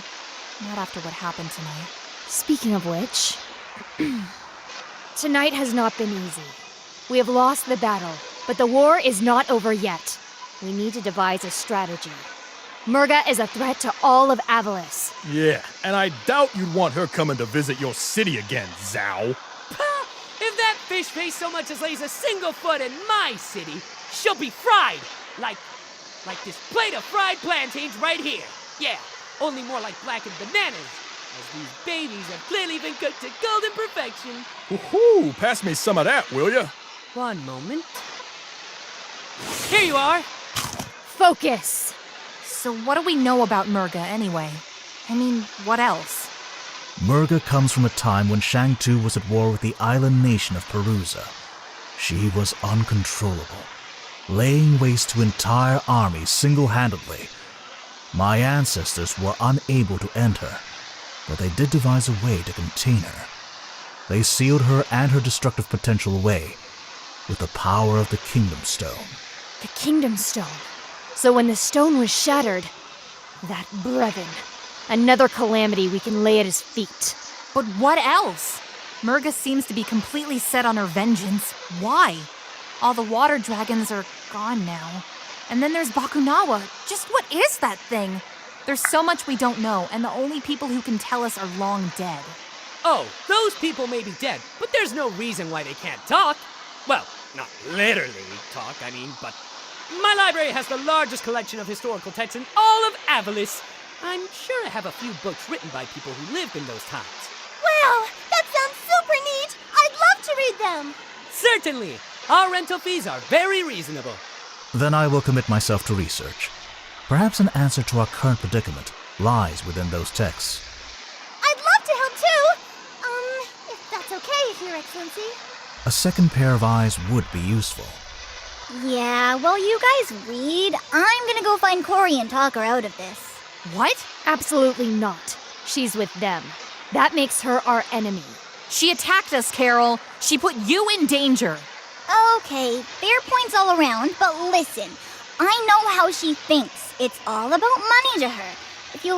Not after what happened tonight. Speaking of which, tonight has not been easy. We have lost the battle, but the war is not over yet. We need to devise a strategy. Murga is a threat to all of Avalis. Yeah, and I doubt you'd want her coming to visit your city again, Zhao. If that fish face so much as lays a single foot in my city, she'll be fried. Like this plate of fried plantains right here. Yeah, only more like blackened bananas, as these babies have clearly been cooked to golden perfection. Woohoo! Pass me some of that, will ya? One moment. Here you are. Focus! So what do we know about Murga anyway? I mean, what else? Murga comes from a time when Shang-Tu was at war with the island nation of Perusa. She was uncontrollable, laying waste to entire armies single-handedly. My ancestors were unable to end her, but they did devise a way to contain her. They sealed her and her destructive potential away with the power of the Kingdom Stone. The Kingdom Stone. So when the stone was shattered, that Brevin, another calamity we can lay at his feet. But what else? Murga seems to be completely set on her vengeance. Why? All the water dragons are gone now. And then there's Bakunawa. Just what is that thing? There's so much we don't know, and the only people who can tell us are long dead. Oh, those people may be dead, but there's no reason why they can't talk. Well, not literally talk, I mean, but my library has the largest collection of historical texts in all of Avalis. I'm sure I have a few books written by people who lived in those times. Wow, that sounds super neat! I'd love to read them! Certainly. Our rental fees are very reasonable. Then I will commit myself to research. Perhaps an answer to our current predicament lies within those texts. I'd love to help too! If that's okay, Your Excellency. A second pair of eyes would be useful. Yeah, while you guys read, I'm gonna go find Corey and talk her out of this. What? Absolutely not. She's with them. That makes her our enemy. She attacked us, Carol. She put you in danger. Okay, fair points all around, but listen. I know how she thinks. It's all about money to her. If you,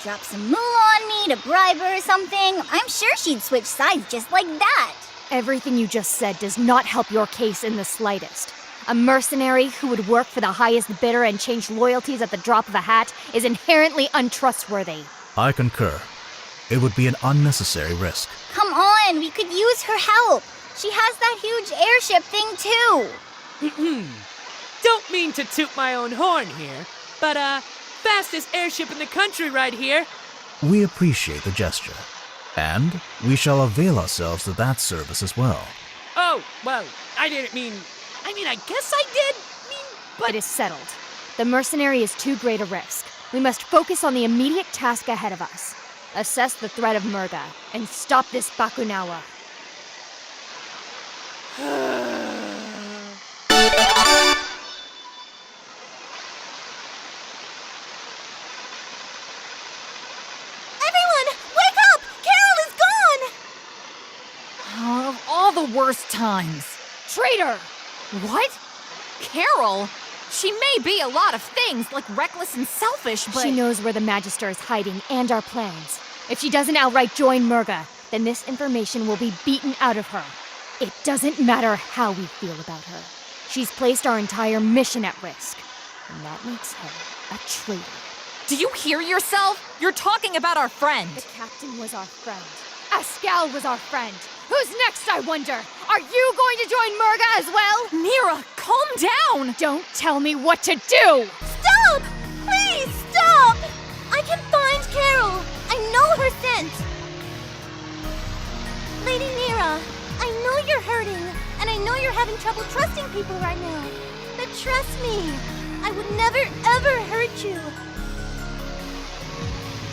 drop some moolah on me to bribe her or something, I'm sure she'd switch sides just like that. Everything you just said does not help your case in the slightest. A mercenary who would work for the highest bidder and change loyalties at the drop of a hat is inherently untrustworthy. I concur. It would be an unnecessary risk. Come on, we could use her help. She has that huge airship thing too. Don't mean to toot my own horn here, but fastest airship in the country right here. We appreciate the gesture. And we shall avail ourselves of that service as well. Oh, well, I didn't mean... I guess I did but... It is settled. The mercenary is too great a risk. We must focus on the immediate task ahead of us. Assess the threat of Murga, and stop this Bakunawa. Everyone, wake up! Carol is gone! Of all the worst times. Traitor! What? Carol? She may be a lot of things, like reckless and selfish, but... She knows where the Magister is hiding and our plans. If she doesn't outright join Murga, then this information will be beaten out of her. It doesn't matter how we feel about her. She's placed our entire mission at risk. And that makes her a traitor. Do you hear yourself? You're talking about our friend. The captain was our friend. Ascal was our friend. Who's next, I wonder? Are you going to join Murga as well? Mira, calm down! Don't tell me what to do! Stop! Please, stop! I can find Carol. I know her scent. Lady Mira, I know you're hurting, and I know you're having trouble trusting people right now. But trust me, I would never, ever hurt you.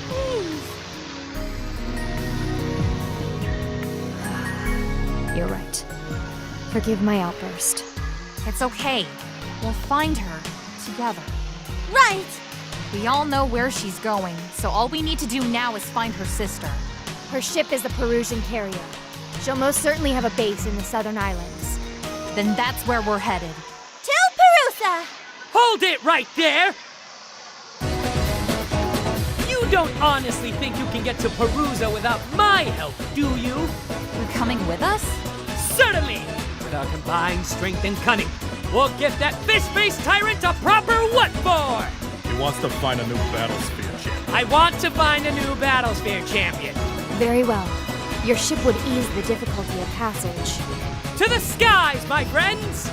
Please. You're right. Forgive my outburst. It's okay. We'll find her together. Right! We all know where she's going, so all we need to do now is find her sister. Her ship is the Perusian carrier. She'll most certainly have a base in the southern islands. Then that's where we're headed. To Perusa! Hold it right there! You don't honestly think you can get to Perusa without my help, do you? You're coming with us? Certainly! With our combined strength and cunning, we'll get that fish-faced tyrant a proper what for! He wants to find a new Battlesphere champion. I want to find a new Battlesphere champion. Very well. Your ship would ease the difficulty of passage. To the skies, my friends!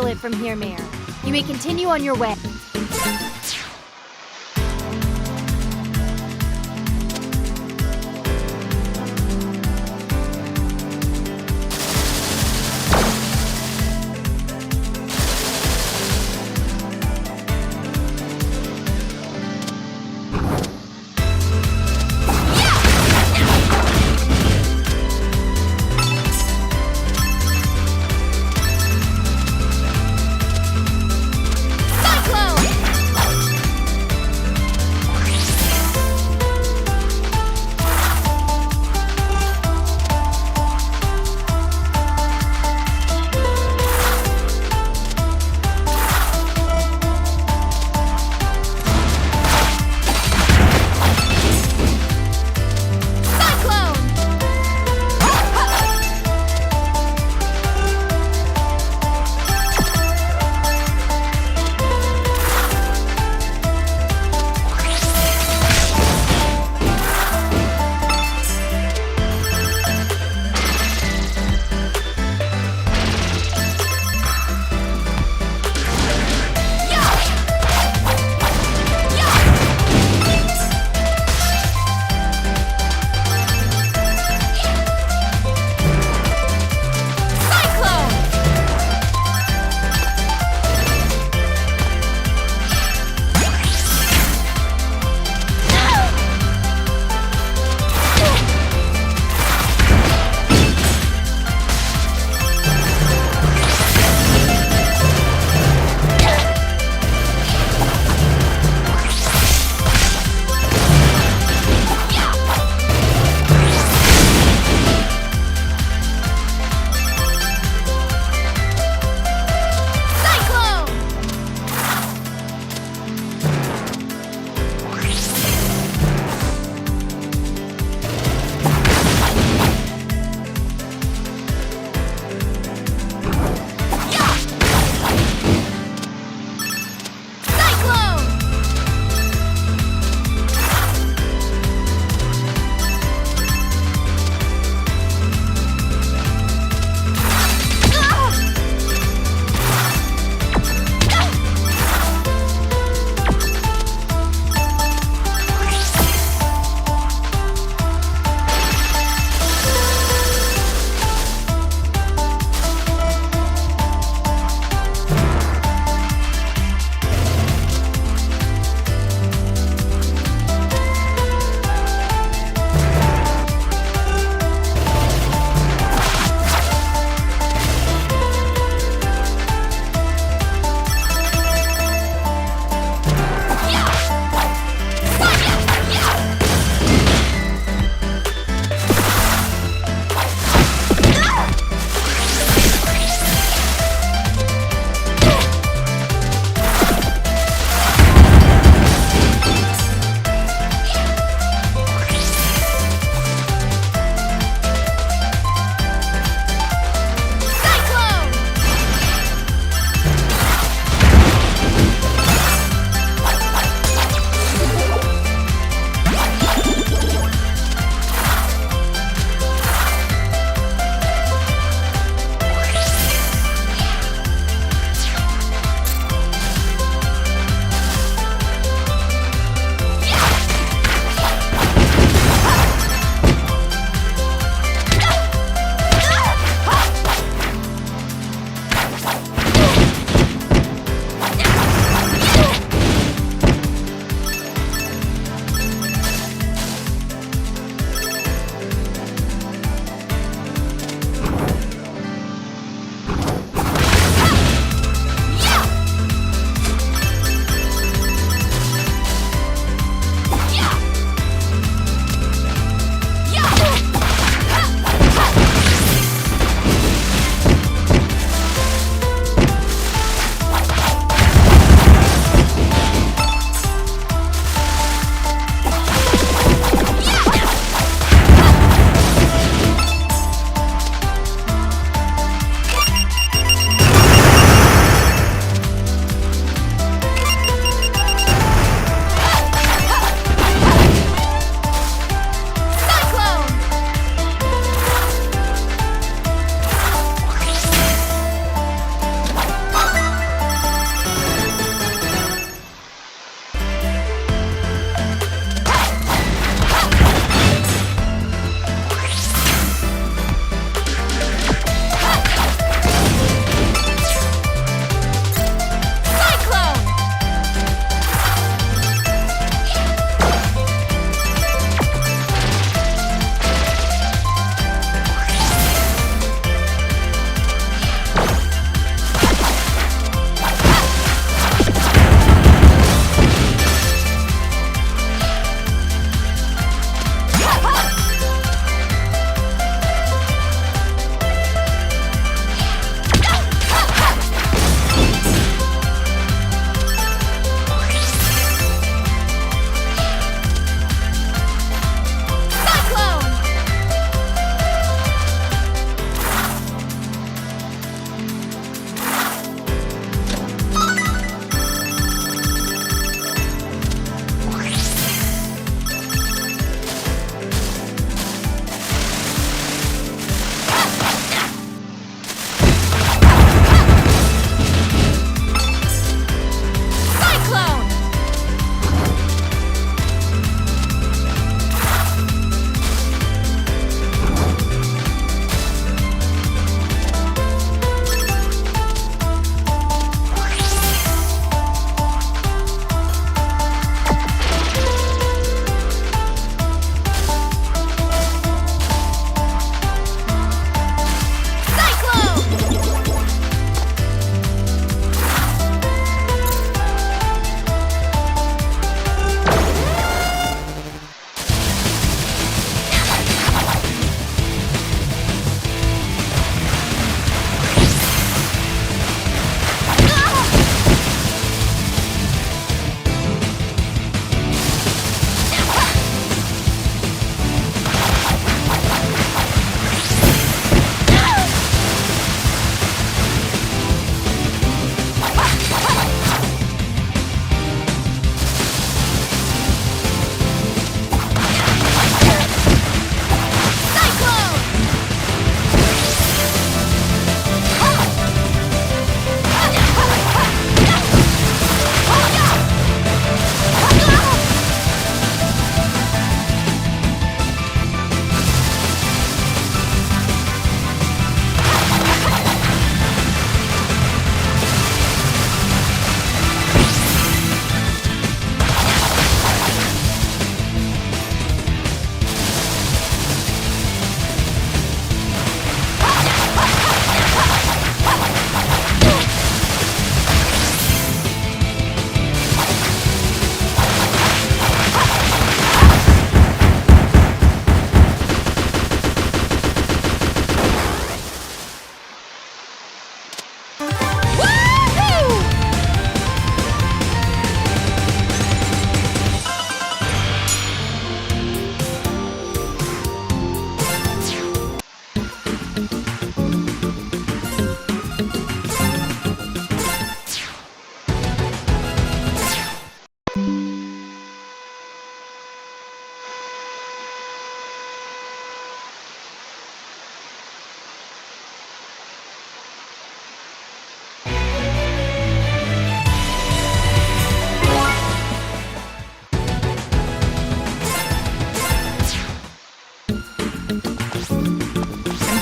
It from here, Mayor. You may continue on your way. Cyclone!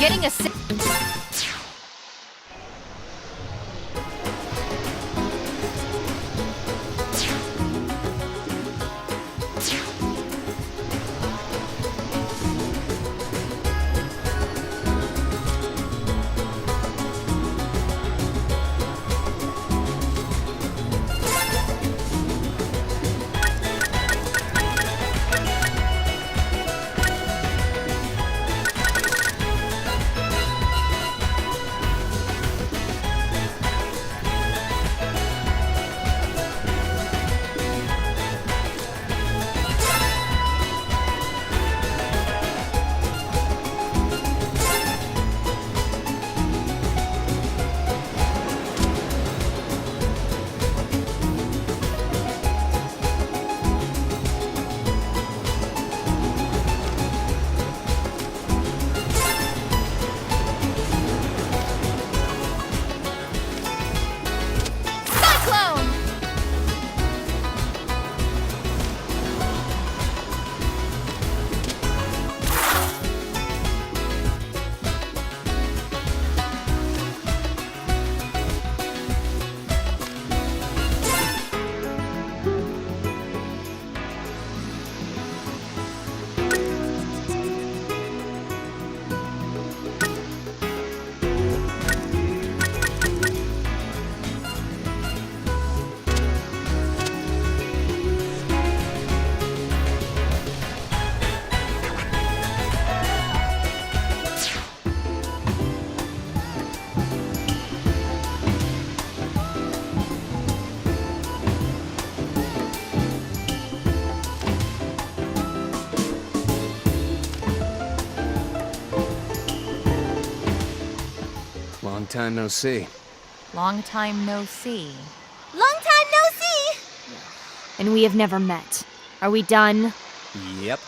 getting a Long time no see. long time no see. Long time no see! And we have never met. Are we done? Yep.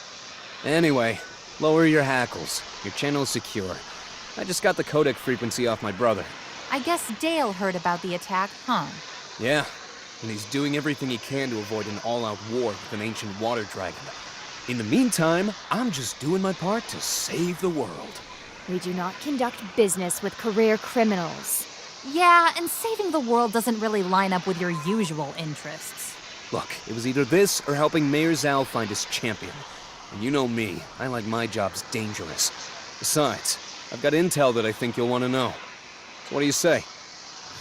Anyway, lower your hackles. Your channel's secure. I just got the codec frequency off my brother. I guess Dale heard about the attack, huh? Yeah, and he's doing everything he can to avoid an all-out war with an ancient water dragon. In the meantime, I'm just doing my part to save the world. We do not conduct business with career criminals. Yeah, and saving the world doesn't really line up with your usual interests. Look, it was either this or helping Mayor Zhao find his champion. And you know me, I like my jobs dangerous. Besides, I've got intel that I think you'll want to know. So what do you say?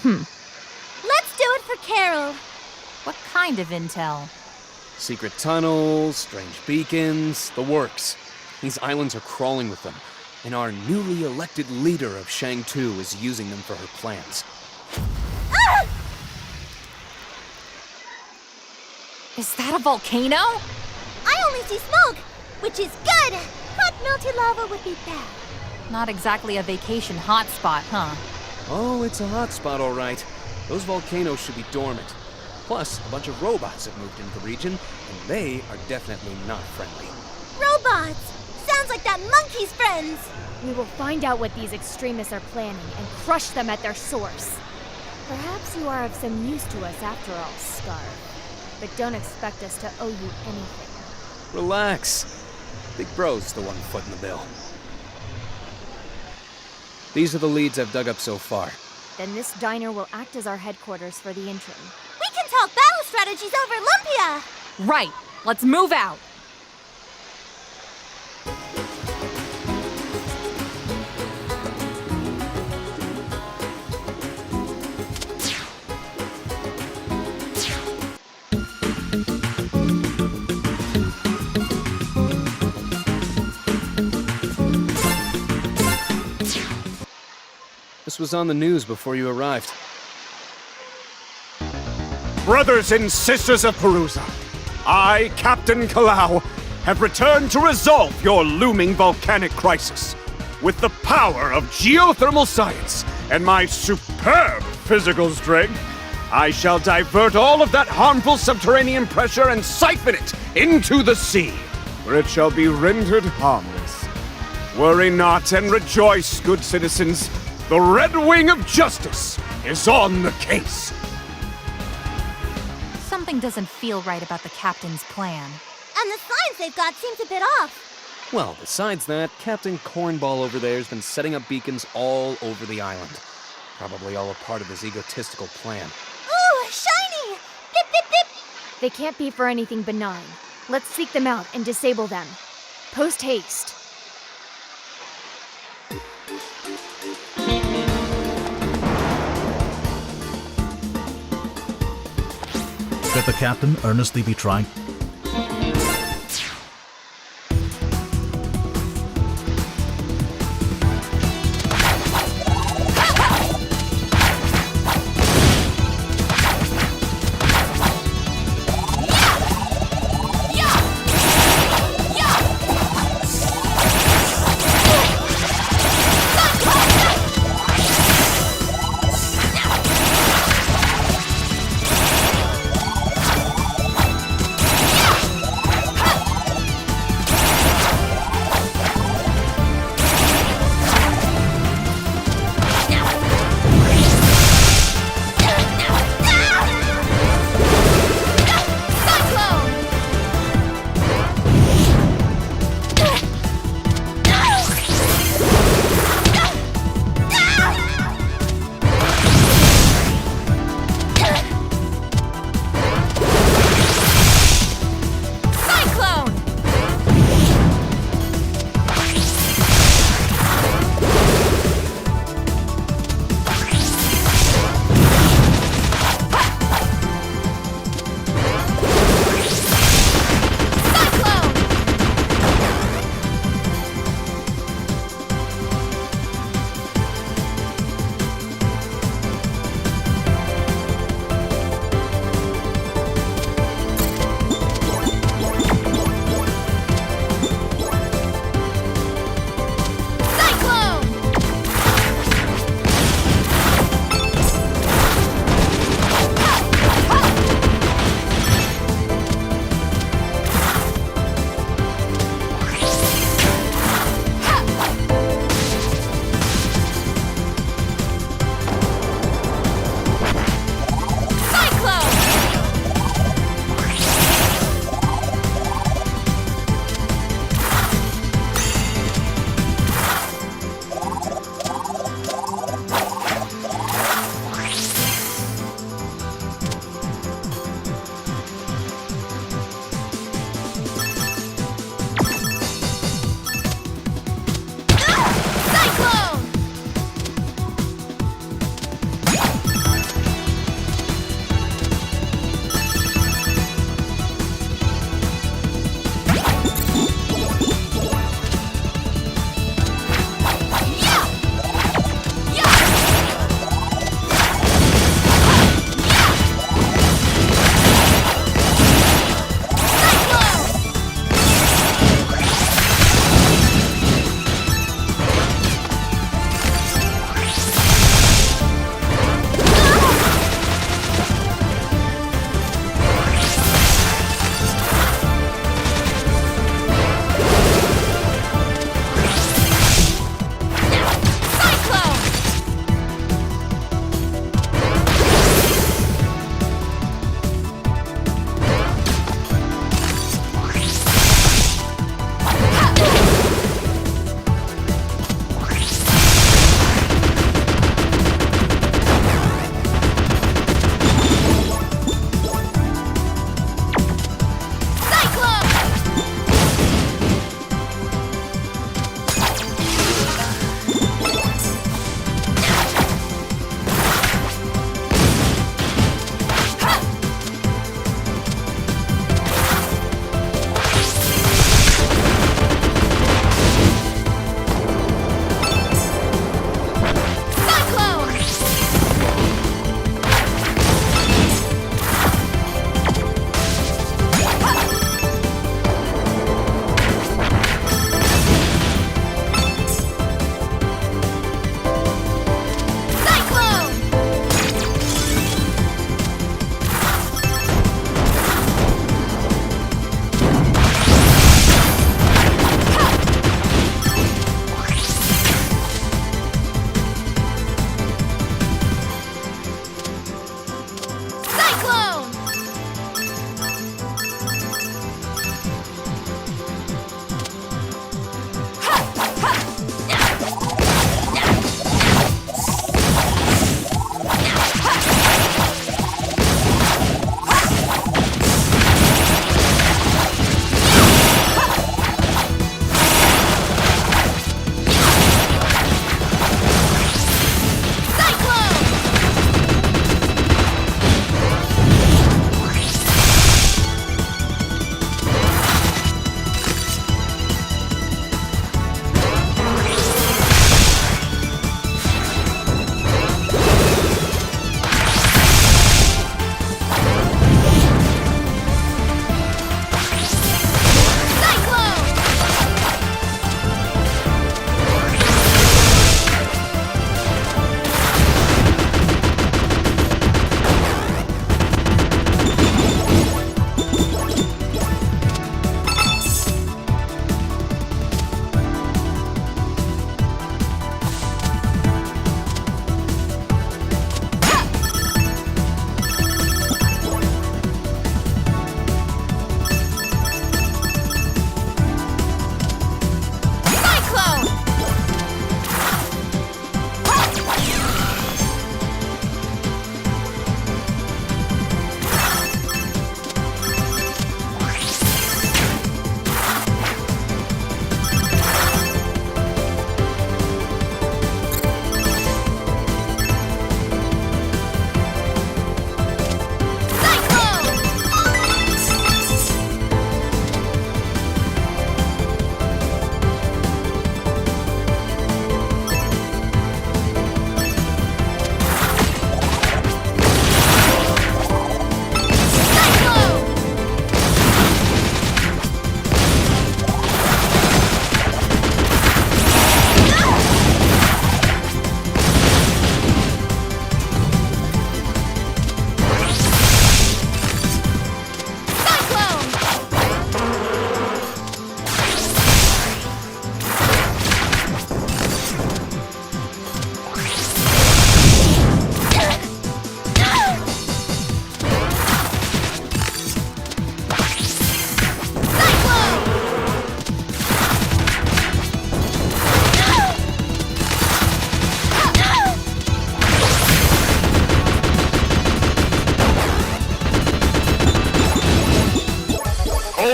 Let's do it for Carol. What kind of intel? Secret tunnels, strange beacons, the works. These islands are crawling with them, and our newly elected leader of Shang-Tu is using them for her plans. Ah! Is that a volcano? I only see smoke, which is good. Hot melted lava would be bad. Not exactly a vacation hotspot, huh? Oh, it's a hotspot, all right. Those volcanoes should be dormant. Plus, a bunch of robots have moved into the region, and they are definitely not friendly. Robots! Sounds like that monkey's friends! We will find out what these extremists are planning and crush them at their source. Perhaps you are of some use to us after all, Scarf. But don't expect us to owe you anything. Relax. Big Bro's the one footing the bill. These are the leads I've dug up so far. Then this diner will act as our headquarters for the interim. We can talk battle strategies over Lumpia! Right, let's move out! This was on the news before you arrived. Brothers and sisters of Perusa, I, Captain Kalau, have returned to resolve your looming volcanic crisis. With the power of geothermal science and my superb physical strength, I shall divert all of that harmful subterranean pressure and siphon it into the sea, where it shall be rendered harmless. Worry not and rejoice, good citizens. The Red Wing of Justice is on the case. Something doesn't feel right about the captain's plan. And the signs they've got seem a bit off. Well, besides that, Captain Cornball over there has been setting up beacons all over the island. Probably all a part of his egotistical plan. Ooh, shiny! Pip, pip, pip! They can't be for anything benign. Let's seek them out and disable them. Post haste. Could the captain earnestly be trying?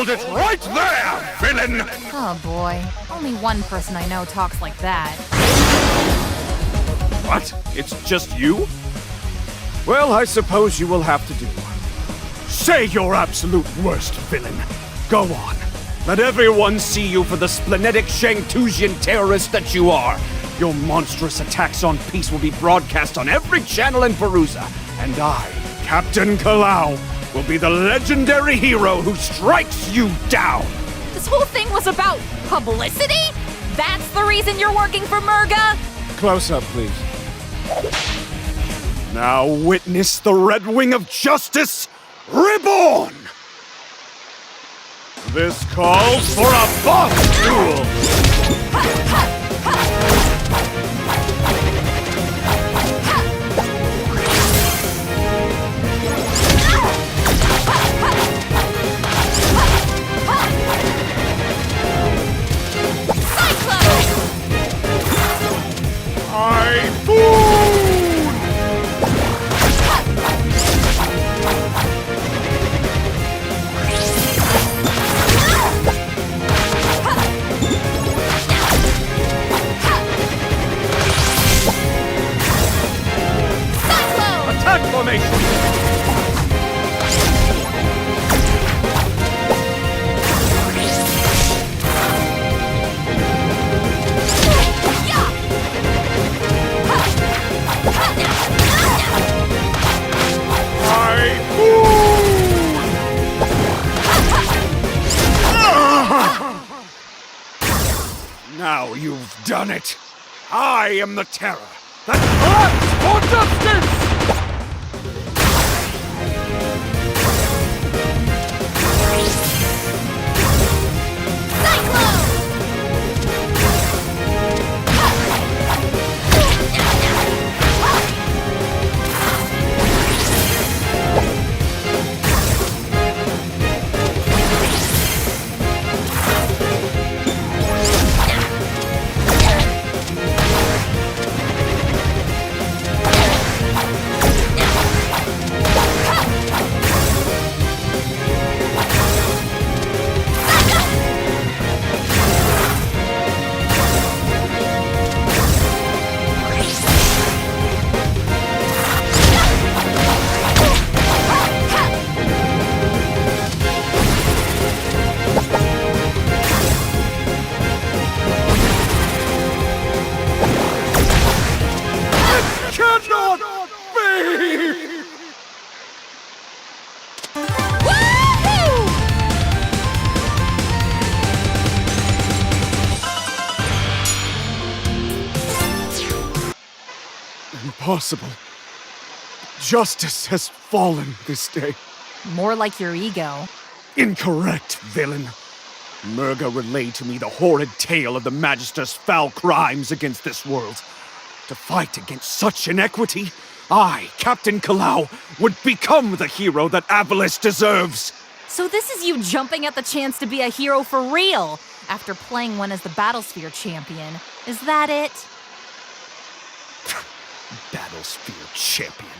Hold it right there, villain! Oh boy, only one person I know talks like that. What? It's just you? Well, I suppose you will have to do. Say your absolute worst, villain. Go on. Let everyone see you for the splenetic Shangtusian terrorist that you are. Your monstrous attacks on peace will be broadcast on every channel in Perusa. And I, Captain Kalau, will be the legendary hero who strikes you down. This whole thing was about publicity? That's the reason you're working for Murga? Close up, please. Now witness the Red Wing of Justice reborn! This calls for a boss duel! Attack formation! Now you've done it! I am the terror that fights for justice! Impossible. Justice has fallen this day. More like your ego. Incorrect, villain. Murga relayed to me the horrid tale of the Magister's foul crimes against this world. To fight against such inequity, I, Captain Kalau, would become the hero that Avalis deserves. So this is you jumping at the chance to be a hero for real, after playing one as the Battlesphere champion. Is that it? Battlesphere champion.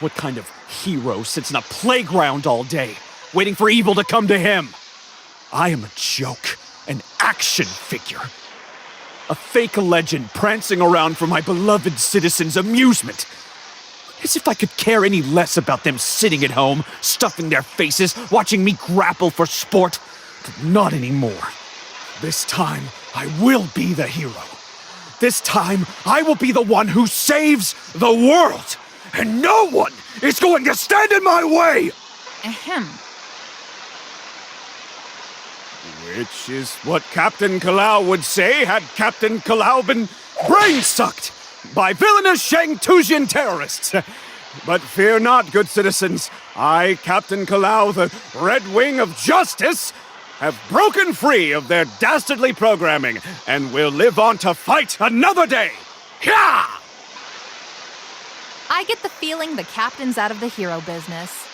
What kind of hero sits in a playground all day, waiting for evil to come to him? I am a joke, an action figure. A fake legend prancing around for my beloved citizens' amusement. As if I could care any less about them sitting at home, stuffing their faces, watching me grapple for sport. But not anymore. This time, I will be the hero. This time, I will be the one who saves the world! And no one is going to stand in my way! Ahem. Which is what Captain Kalau would say had Captain Kalau been brain-sucked by villainous Shangtusian terrorists. But fear not, good citizens. I, Captain Kalau, the Red Wing of Justice, have broken free of their dastardly programming and will live on to fight another day. Yeah! I get the feeling the captain's out of the hero business.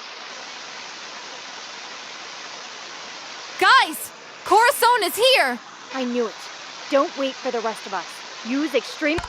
Guys! Corazon is here! I knew it. Don't wait for the rest of us. Use extreme...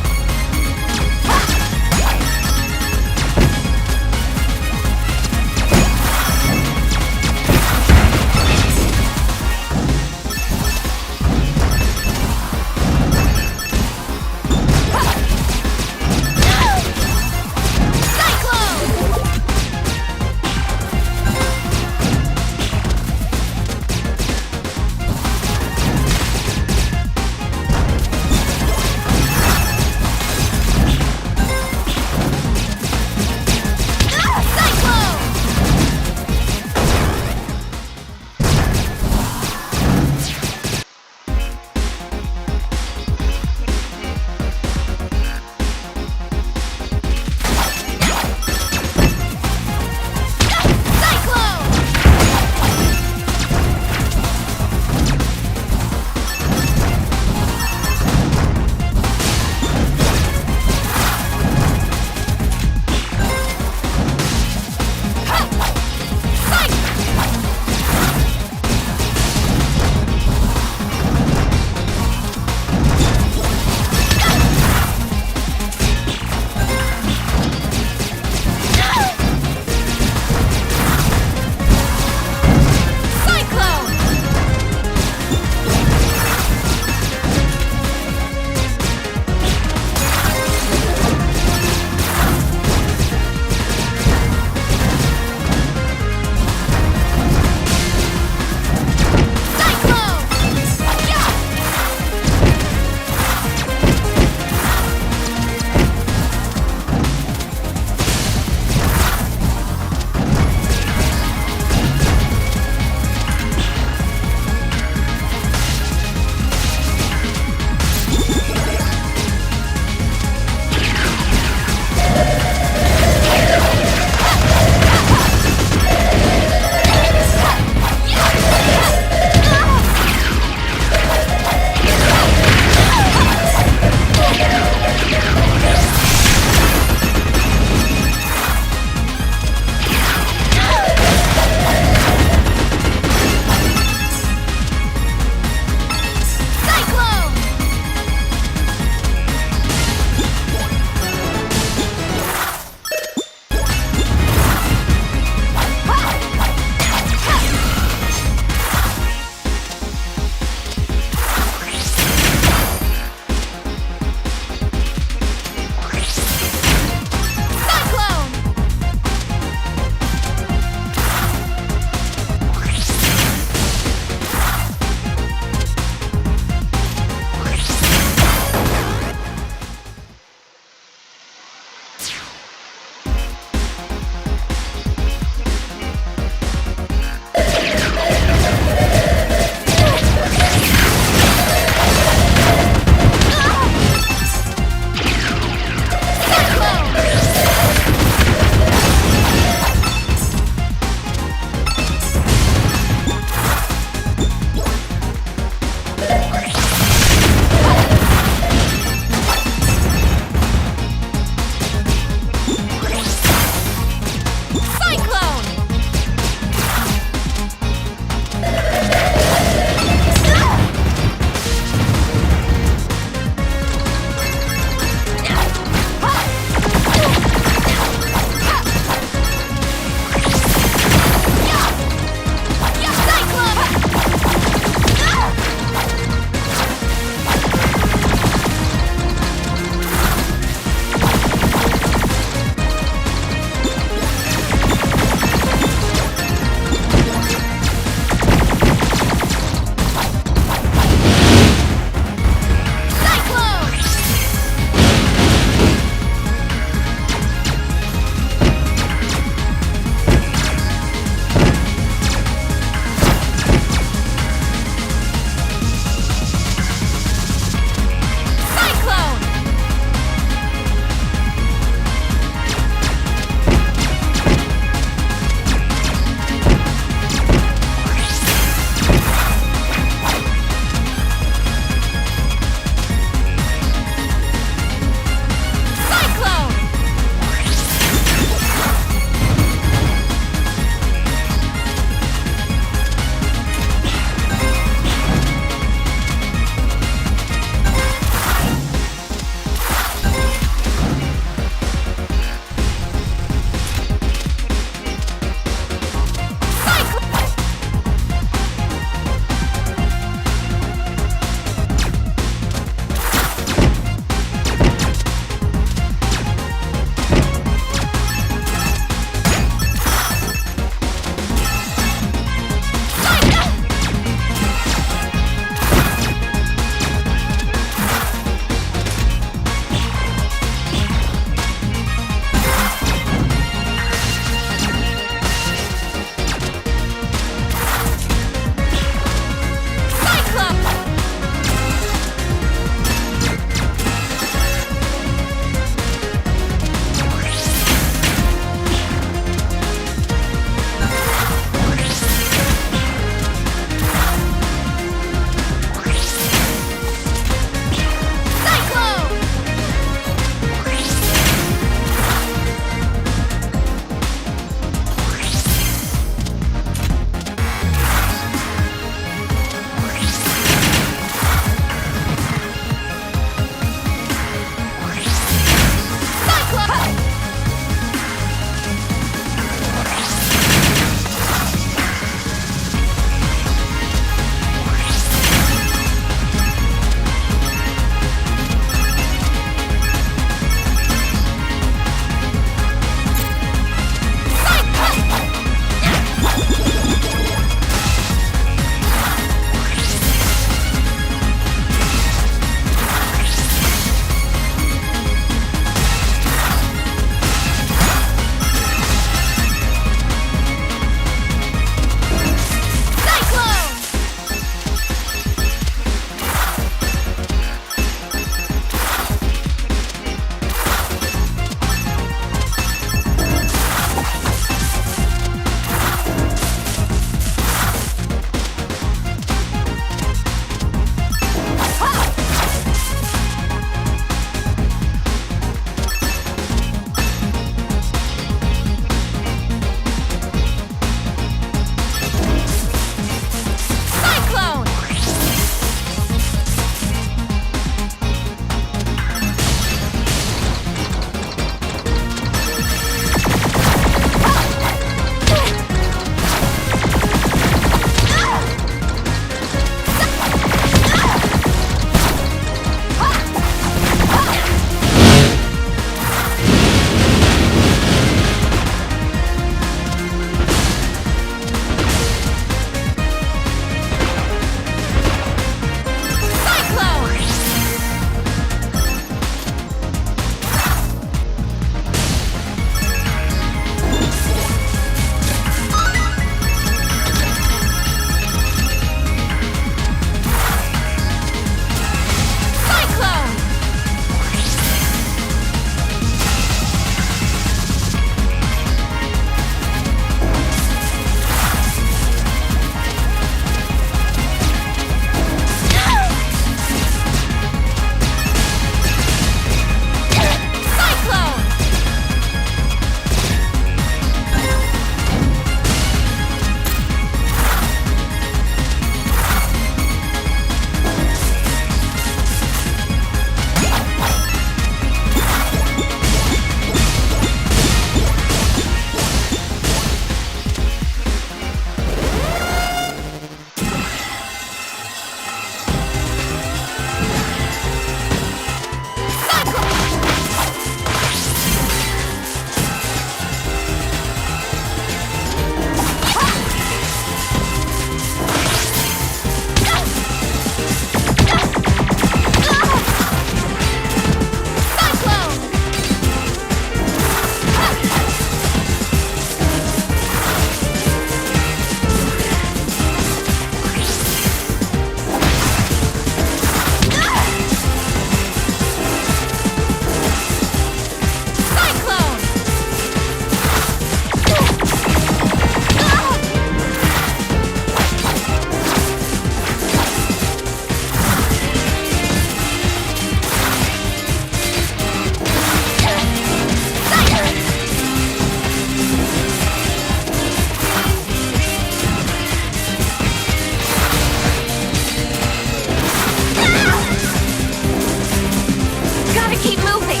keep moving!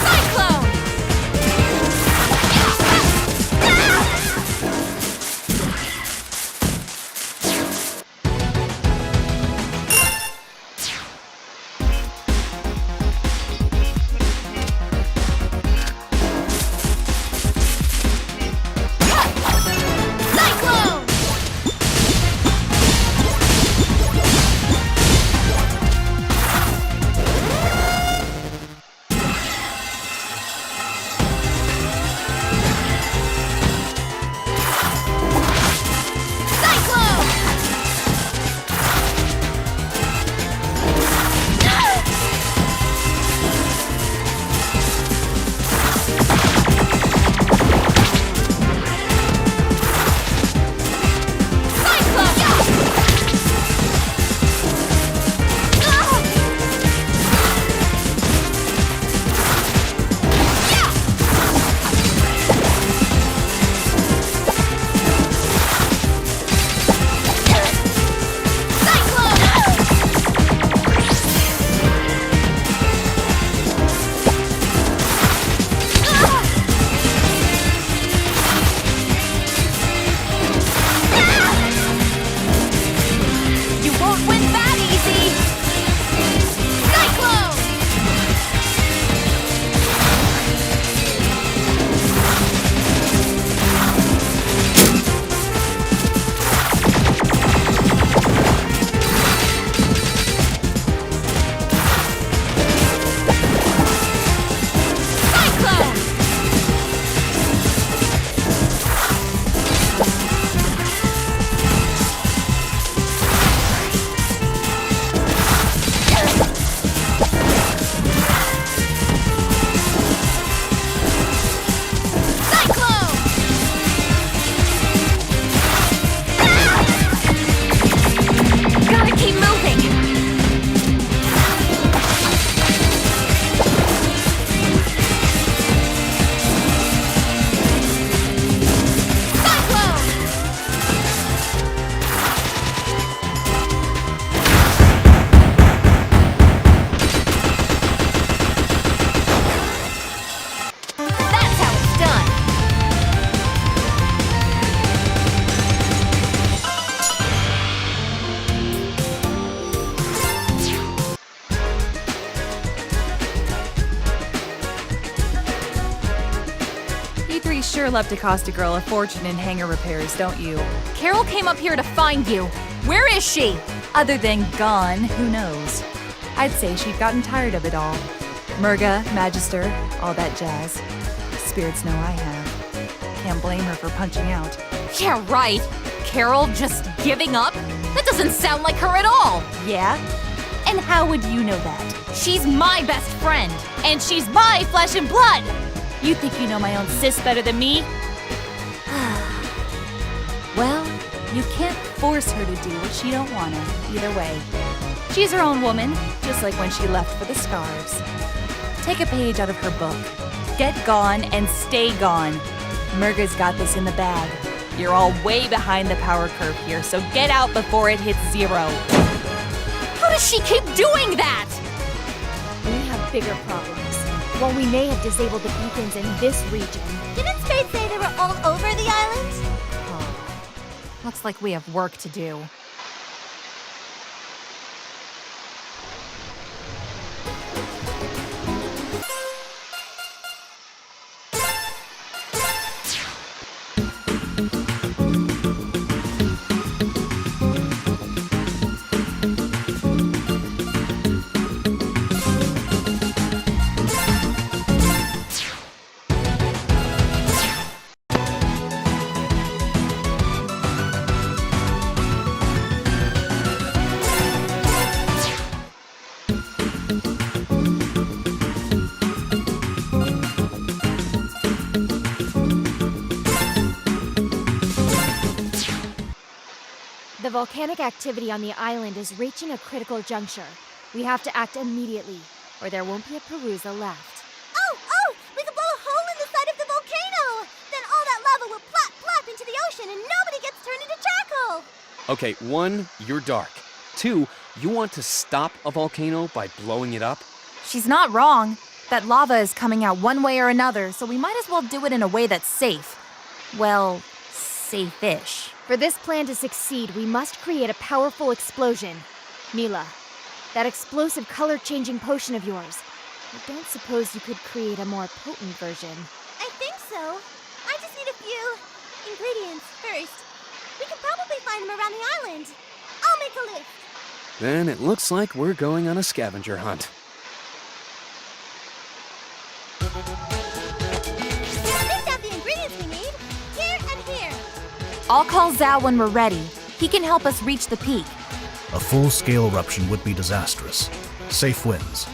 Cyclone! Cyclone! Cyclone! You won't win that easy! Cyclone! Cyclone! Cyclone! Gotta keep moving! Cyclone! That's how it's done! You three sure love to cost a girl a fortune in hangar repairs, don't you? Carol came up here to find you. Where is she? Other than gone, who knows? I'd say she'd gotten tired of it all. Murga, Magister, all that jazz. Spirits know I have. Can't blame her for punching out. Yeah, right. Carol just giving up? That doesn't sound like her at all. Yeah? And how would you know that? She's my best friend, and she's my flesh and blood. You think you know my own sis better than me? Well, you can't force her to do what she don't want to, either way. She's her own woman, just like when she left for the Scarves. Take a page out of her book. Get gone and stay gone. Murga's got this in the bag. You're all way behind the power curve here, so get out before it hits 0. How does she keep doing that? We have bigger problems. While we may have disabled the beacons in this region, Didn't Spade say they were all over the island? Looks like we have work to do. the volcanic activity on the island is reaching a critical juncture. We have to act immediately, or there won't be a Perusa left. Oh! We could blow a hole in the side of the volcano! Then all that lava will plop into the ocean and nobody gets turned into charcoal! Okay, 1, you're dark. 2, you want to stop a volcano by blowing it up? She's not wrong. That lava is coming out one way or another, so we might as well do it in a way that's safe. Well, safe-ish. For this plan to succeed, we must create a powerful explosion. Mila, that explosive color-changing potion of yours. I don't suppose you could create a more potent version. I think so. I just need a few ingredients first. We can probably find them around the island. I'll make a list. Then it looks like we're going on a scavenger hunt. These have the ingredients we need. Here and here. I'll call Zhao when we're ready. He can help us reach the peak. A full-scale eruption would be disastrous. Safe wins.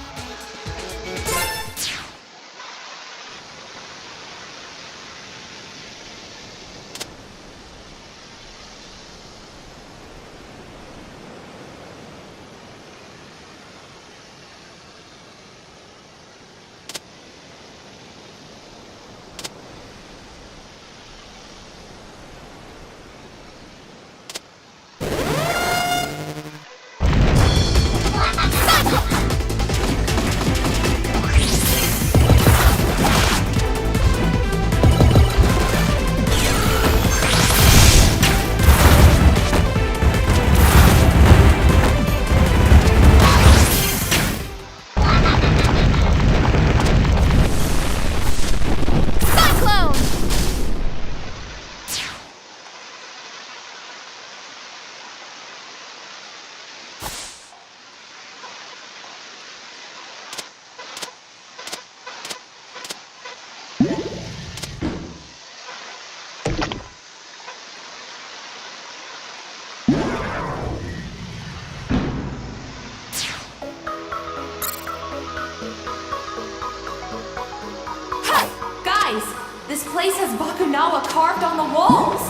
This place has Bakunawa carved on the walls!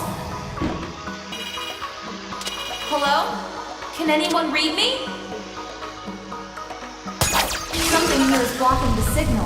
Hello? Can anyone read me? Something here is blocking the signal.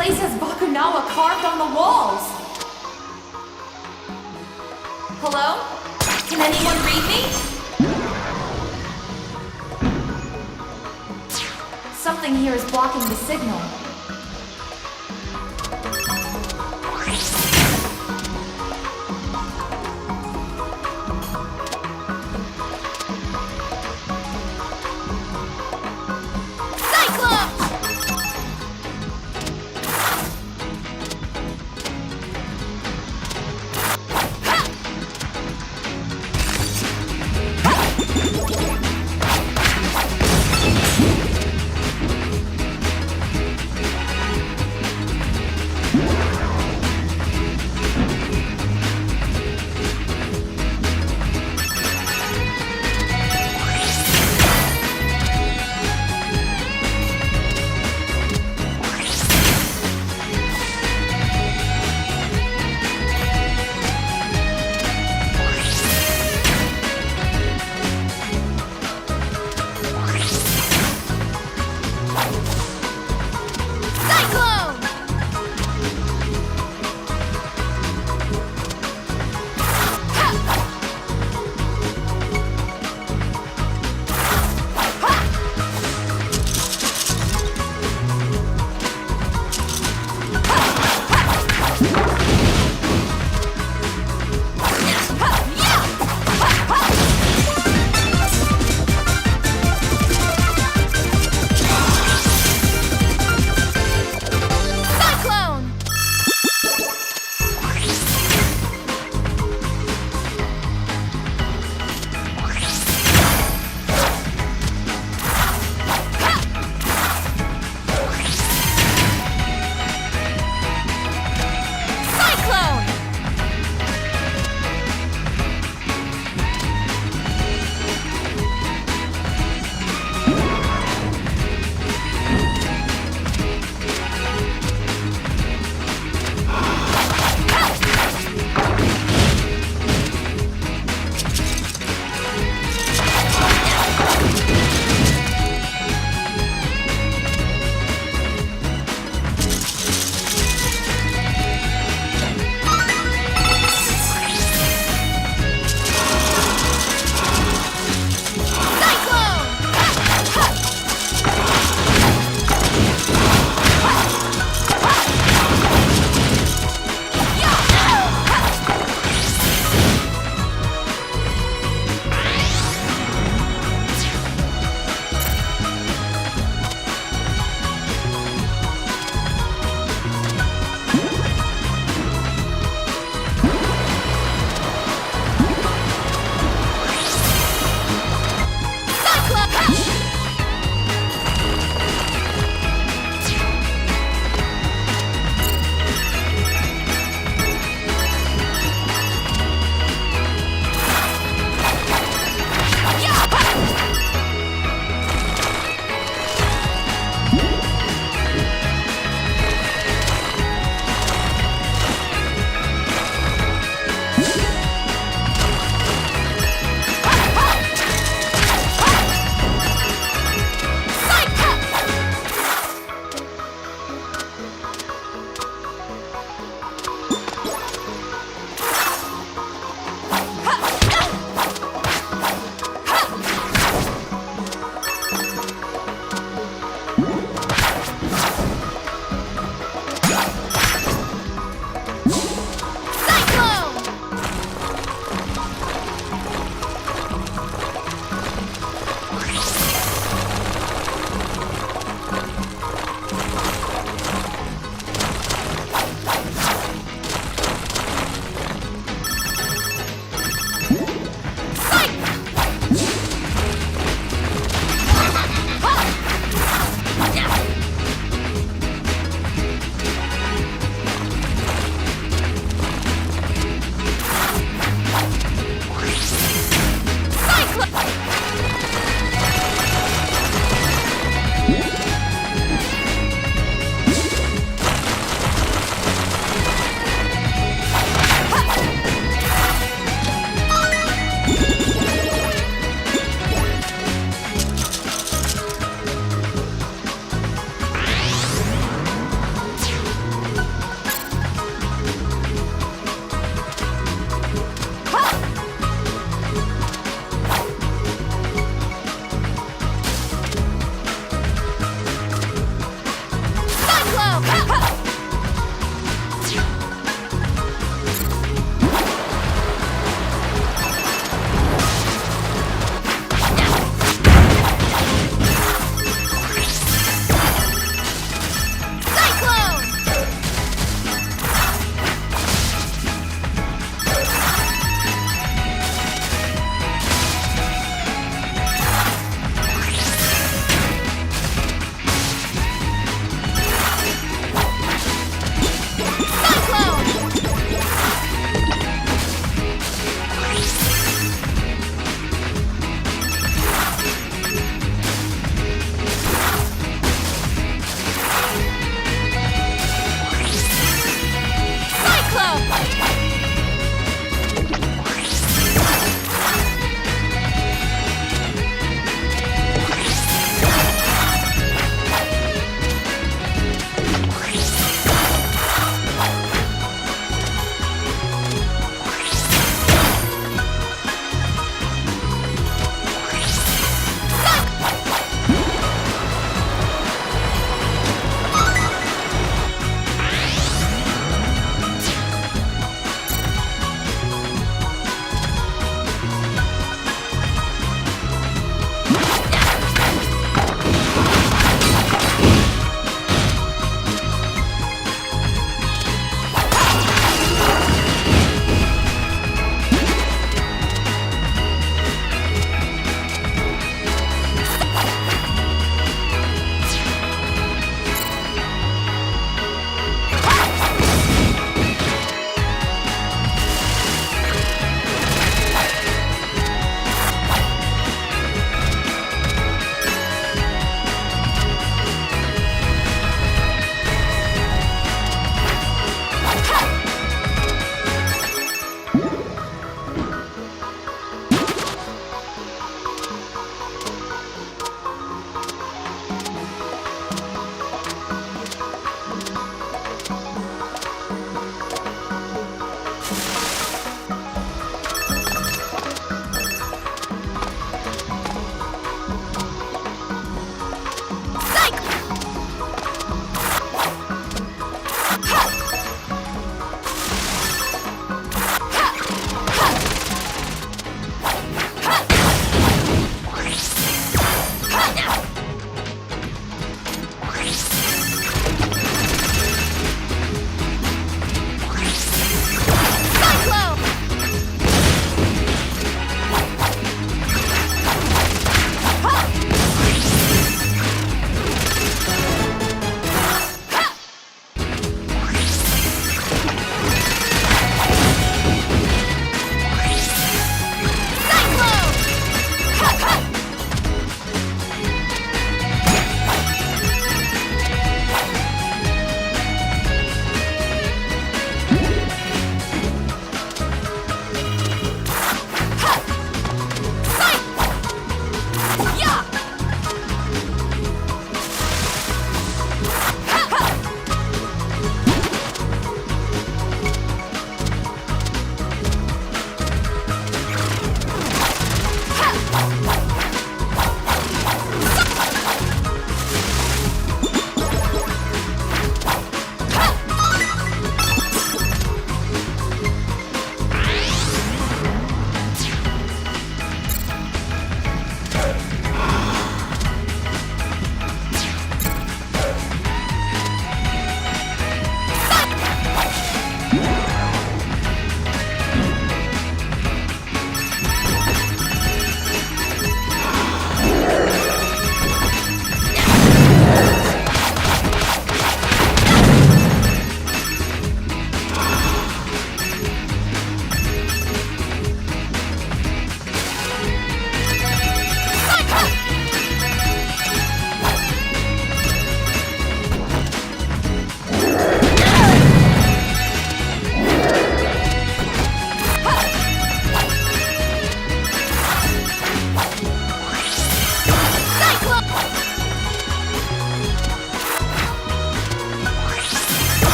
place has Bakunawa carved on the walls. Hello? Can anyone read me? Something here is blocking the signal.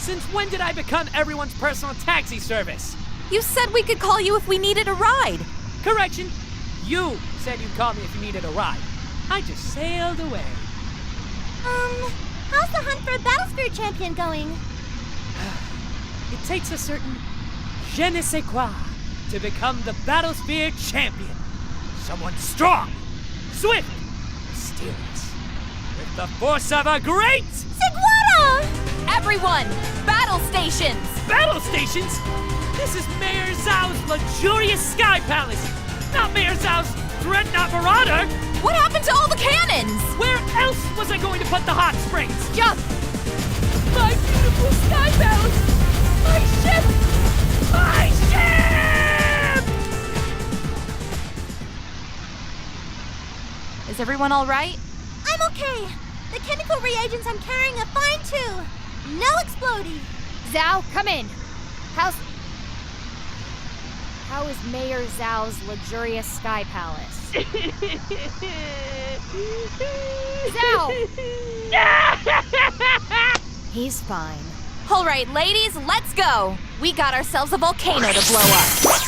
Since when did I become everyone's personal taxi service? You said we could call you if we needed a ride. Correction. You said you'd call me if you needed a ride. I just sailed away. How's the hunt for a Battlesphere champion going? It takes a certain je ne sais quoi to become the Battlesphere champion. Someone strong, swift, mysterious, with the force of a great Sigwara! Everyone, battle stations! Battle stations? This is Mayor Zhao's luxurious sky palace, not Mayor Zhao's dreadnought marauder! What happened to all the cannons? Where else was I going to put the hot springs? Jump! My beautiful sky palace! My ship! My ship! Is everyone all right? I'm okay. The chemical reagents I'm carrying are fine too. No exploding. Zhao, come in. How is Mayor Zhao's luxurious sky palace? Zhao! He's fine. All right, ladies, let's go. We got ourselves a volcano to blow up.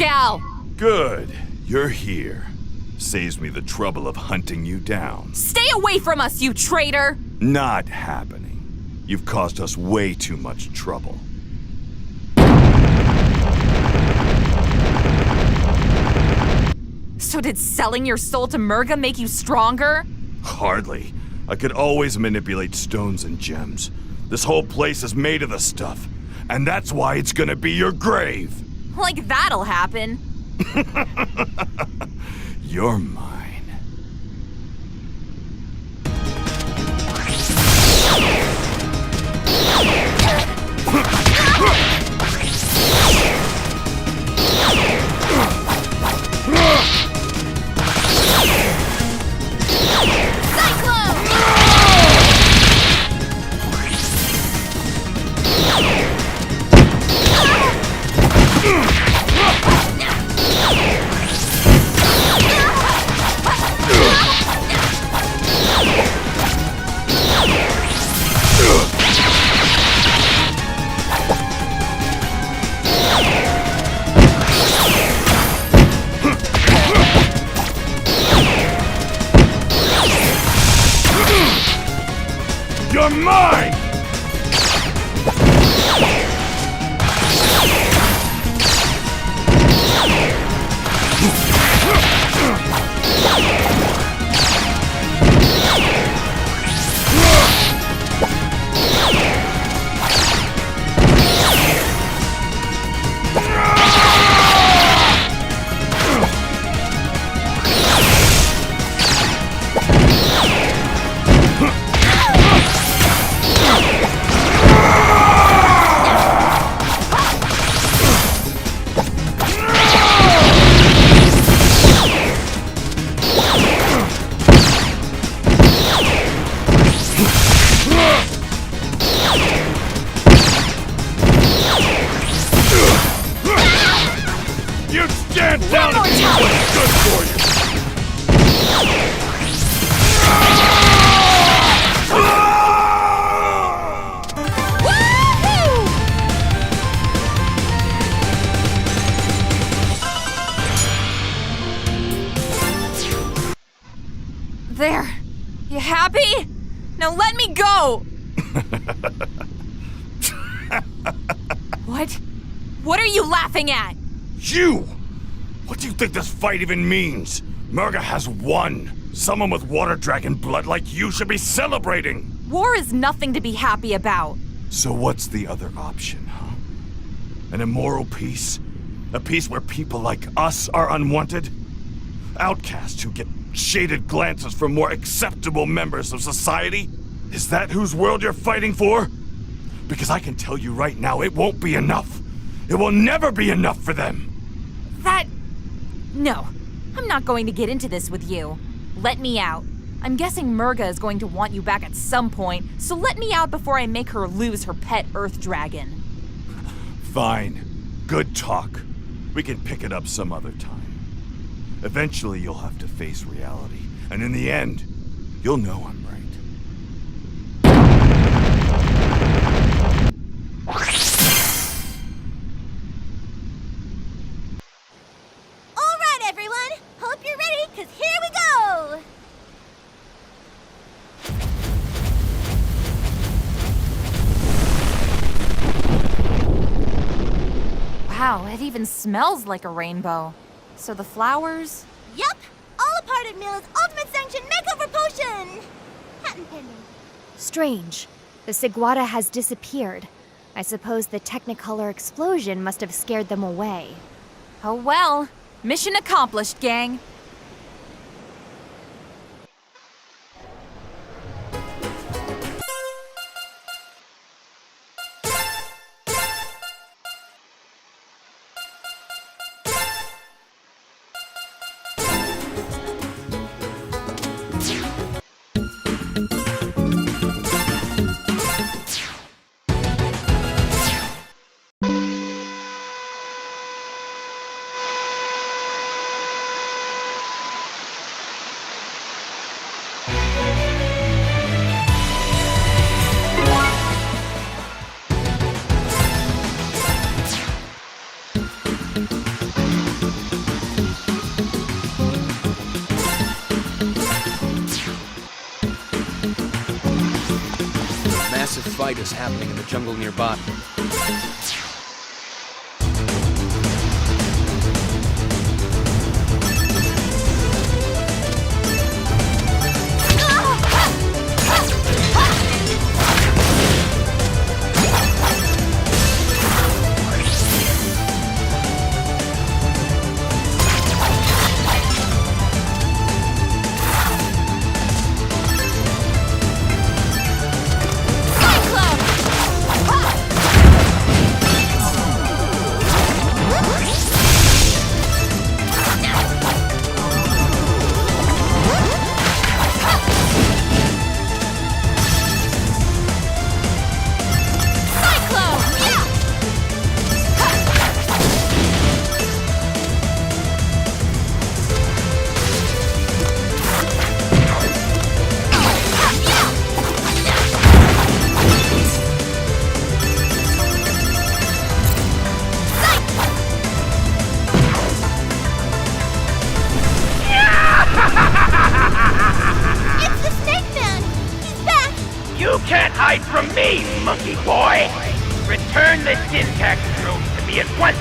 Scal! Good. You're here. Saves me the trouble of hunting you down. Stay away from us, you traitor! Not happening. You've caused us way too much trouble. So did selling your soul to Murga make you stronger? Hardly. I could always manipulate stones and gems. This whole place is made of the stuff. And that's why it's gonna be your grave. Like that'll happen. You're mine. You're mine! You stand down and do what's good for you! There. You happy? Now let me go! What? What are you laughing at? You! What do you think this fight even means? Murga has won. Someone with water dragon blood like you should be celebrating. War is nothing to be happy about. So what's the other option, huh? An immoral peace? A peace where people like us are unwanted? Outcasts who get shaded glances from more acceptable members of society? Is that whose world you're fighting for? Because I can tell you right now, it won't be enough. It will never be enough for them. No. I'm not going to get into this with you. Let me out. I'm guessing Murga is going to want you back at some point, so let me out before I make her lose her pet Earth Dragon. Fine. Good talk. We can pick it up some other time. Eventually you'll have to face reality, and in the end, you'll know I'm right. Alright, everyone! Hope you're ready, because here we go! Wow, it even smells like a rainbow. So the flowers? Yup! All a part of Milla's Ultimate Sanction Makeover Potion! Patent pending. Strange. The Sigwata has disappeared. I suppose the Technicolor explosion must have scared them away. Oh well. Mission accomplished, gang. A massive fight is happening in the jungle nearby. You can't hide from me, monkey boy! Return the syntax drones to me at once,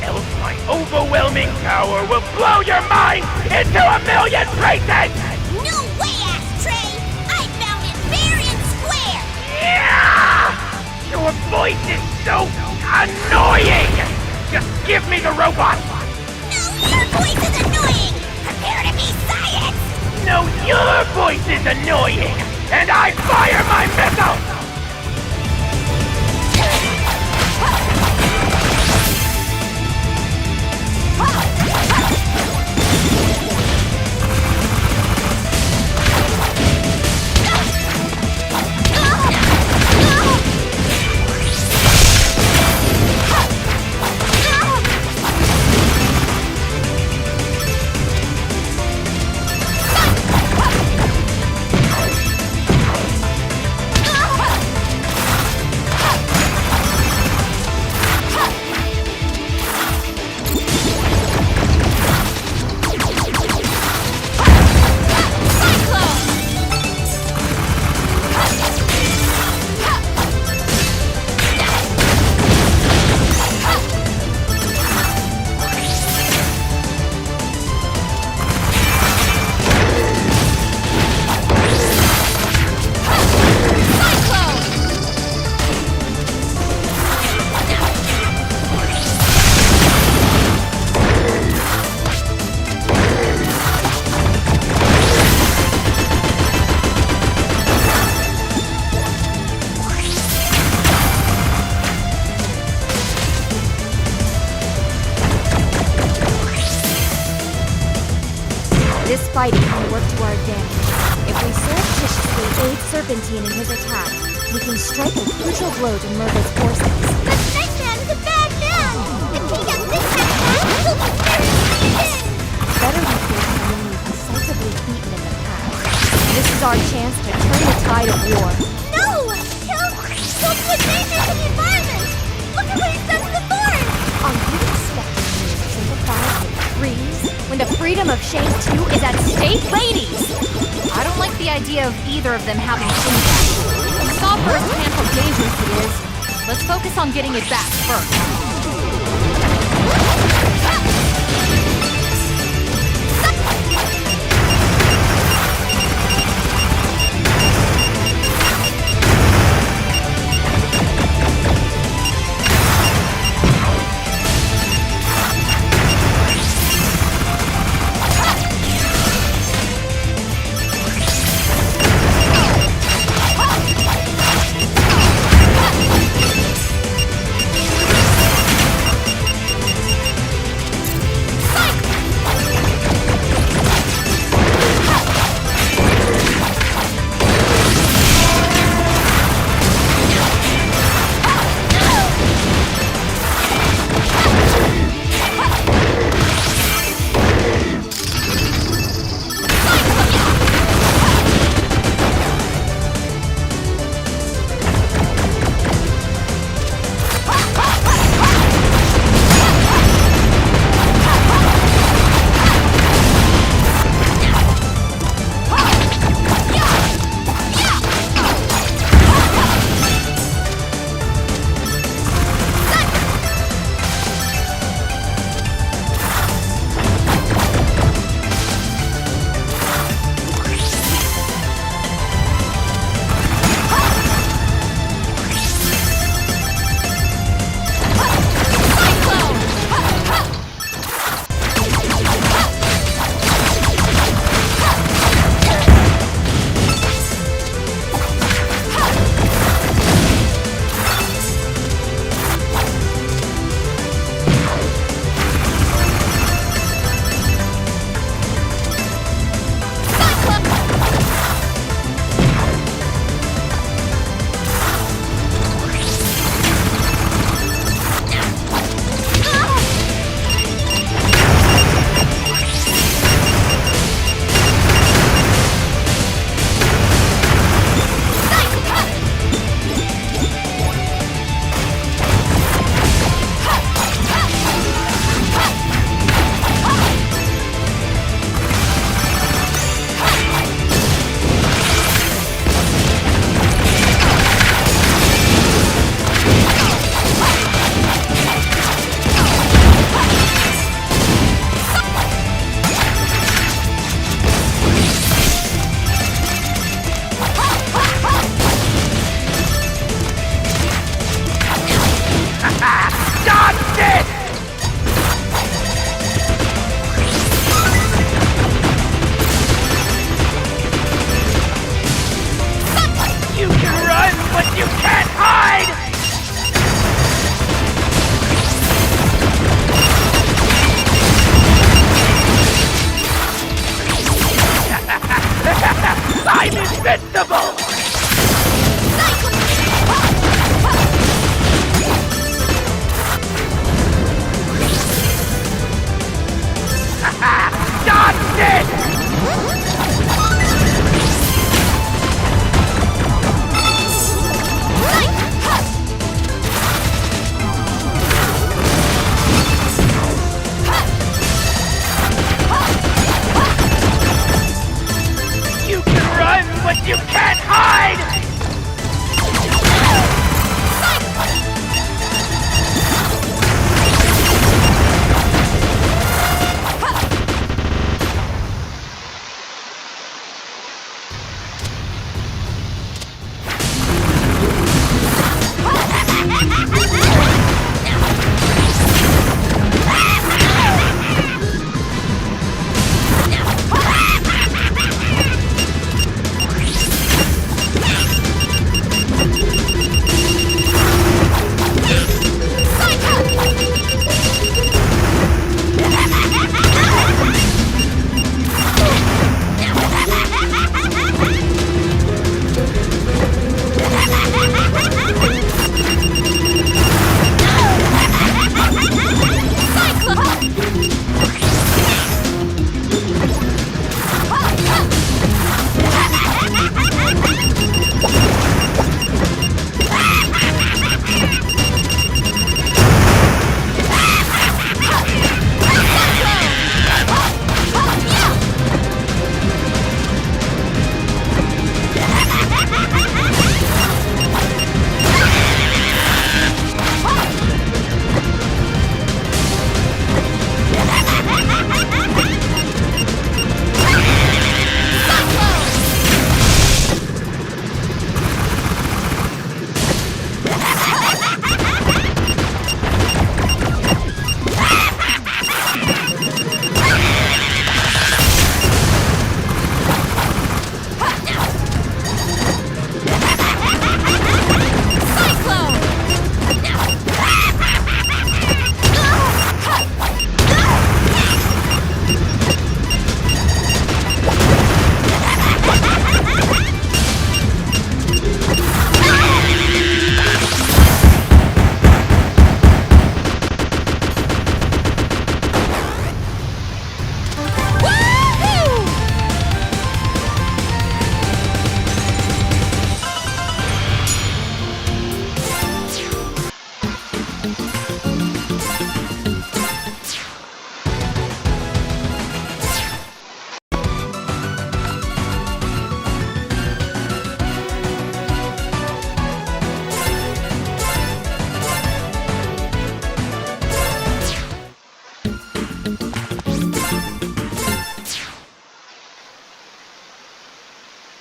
else my overwhelming power will blow your mind into a million pieces! No way, Ashtray! I found it fair and square! Yeah! Your voice is so annoying! Just give me the robot! No, your voice is annoying! Prepare to be science! No, your voice is annoying! And I fire my missile! This fighting can work to our advantage. If we surreptitiously aid Serpentine in his attack, we can strike a crucial blow to Murga's forces. The Snake Man is a bad man! If he gets this attack, he'll be very defeated! Better we face an enemy decisively beaten in the past. This is our chance to turn the tide of war. No! He'll put danger to the environment! Look at what he says to the thorns! Are you expecting me to sympathize with trees when the freedom of Shang 2 is at stake? Ladies! I don't like the idea of either of them having impact. We saw firsthand how dangerous it is. Let's focus on getting it back first. You can run, but you can't hide!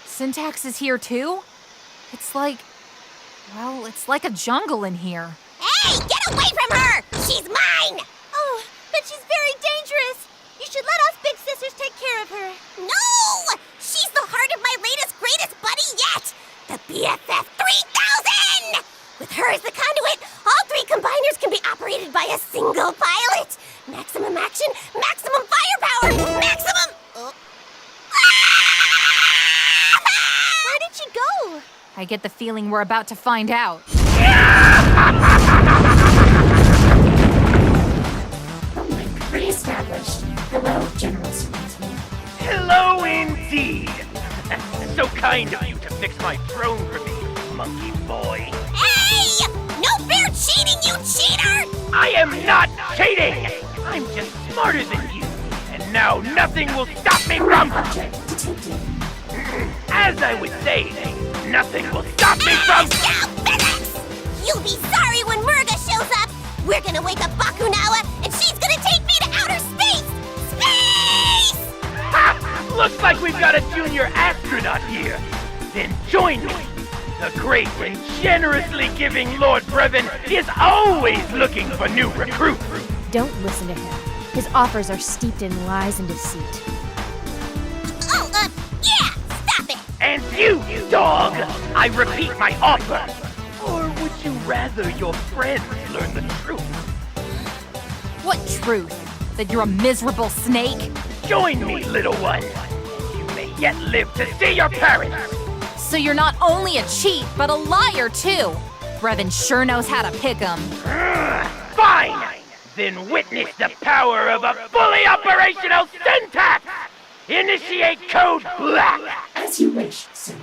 Syntax is here too? It's like a jungle in here. Hey, get away from her! She's mine! Oh, but she's very dangerous. You should let us big sisters take care of her. No! She's the heart of my latest, greatest buddy yet! The BFF 3000! With her as the conduit, all three combiners can be operated by a single pilot. Maximum action, maximum firepower, maximum... Where did she go? I get the feeling we're about to find out. Re-established. Hello, General Smith. Hello indeed! So kind of you to fix my throne for me, monkey boy. Hey! No fair cheating, you cheater! I am not cheating! I'm just smarter than you. And now nothing will stop me from... As I was saying, nothing will stop me from... Stop physics! You'll be sorry when Murga shows up! We're gonna wake up Bakunawa, and she's gonna take me to outer space! Space! Ha! Looks like we've got a junior astronaut here. Then join me. The great and generously giving Lord Brevin is always looking for new recruits. Don't listen to him. His offers are steeped in lies and deceit. Oh, yeah! Stop it! And you, dog! I repeat my offer. Or would you rather your friends learn the truth? What truth? That you're a miserable snake? Join me, little one. You may yet live to see your parents. So you're not only a cheat, but a liar too. Brevin sure knows how to pick 'em. Fine! Then witness the power of a fully operational syntax! Initiate code black! As you wish, Sue.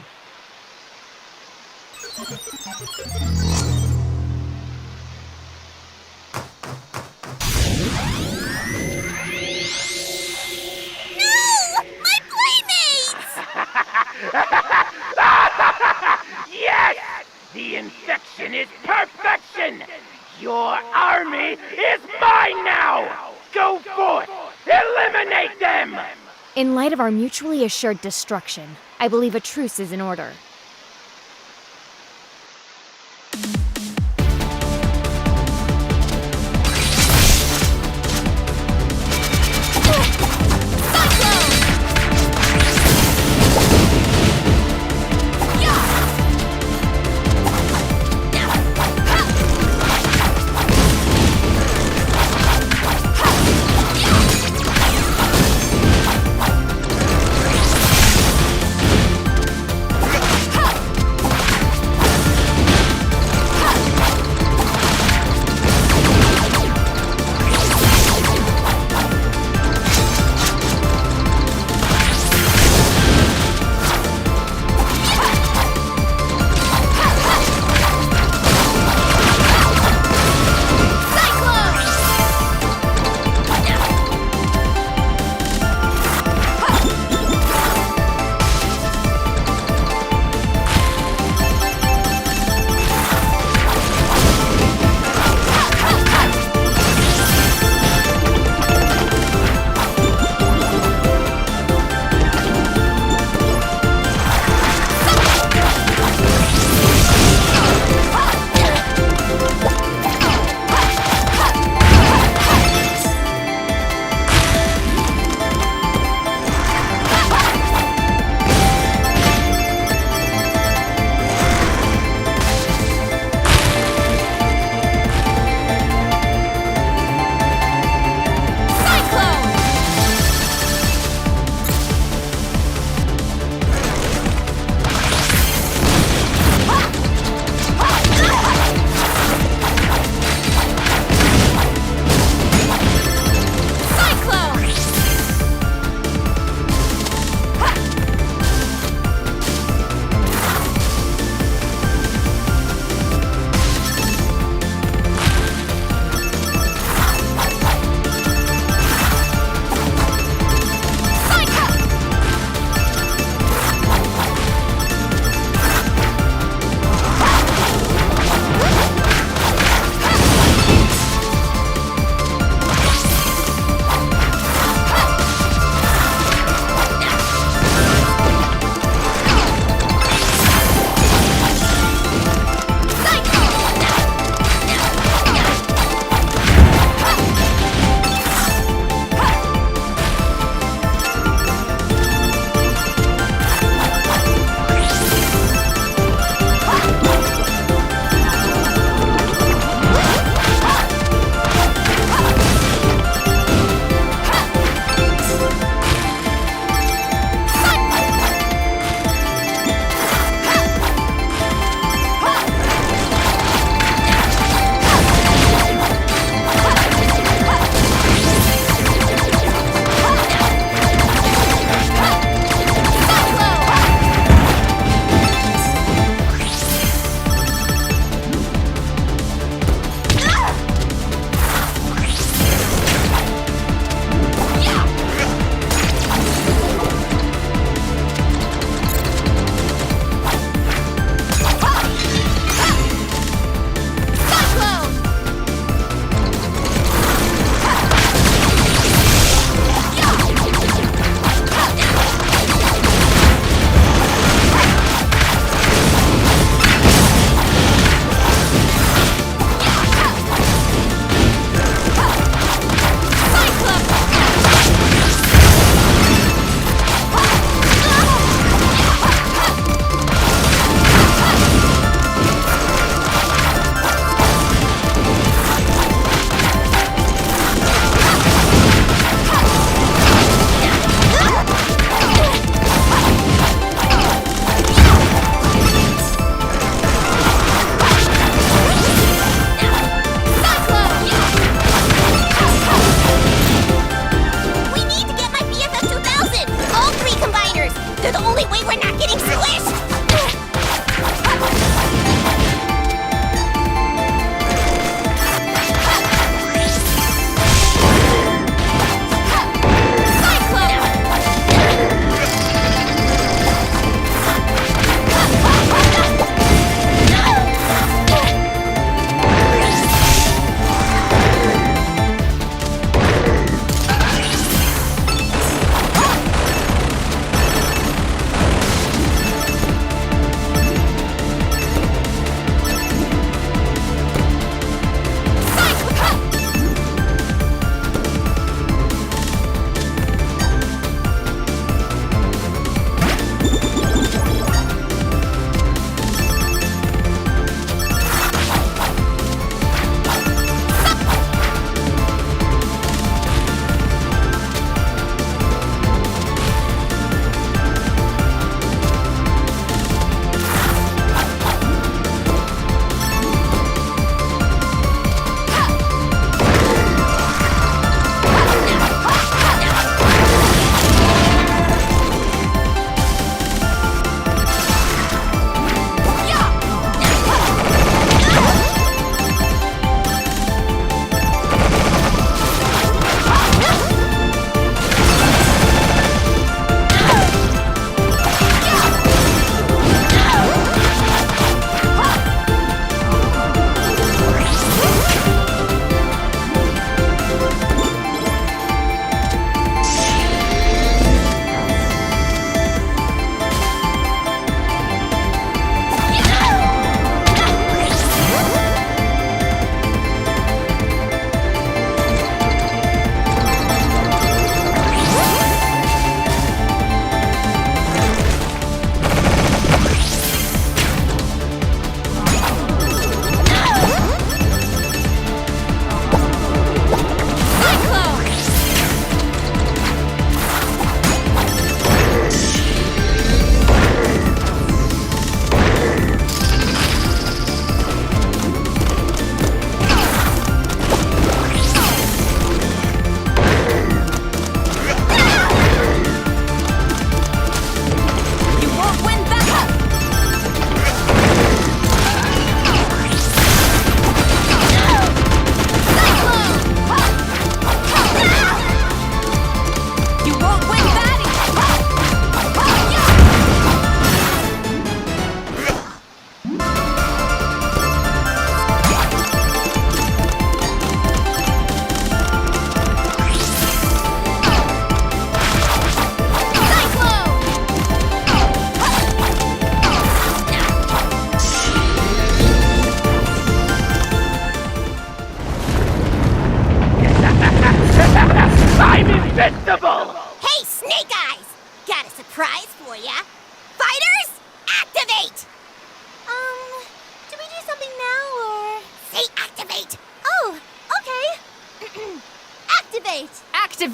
My playmates! Yes! The infection is perfection! Your army is mine now! Go forth! Eliminate them! In light of our mutually assured destruction, I believe a truce is in order.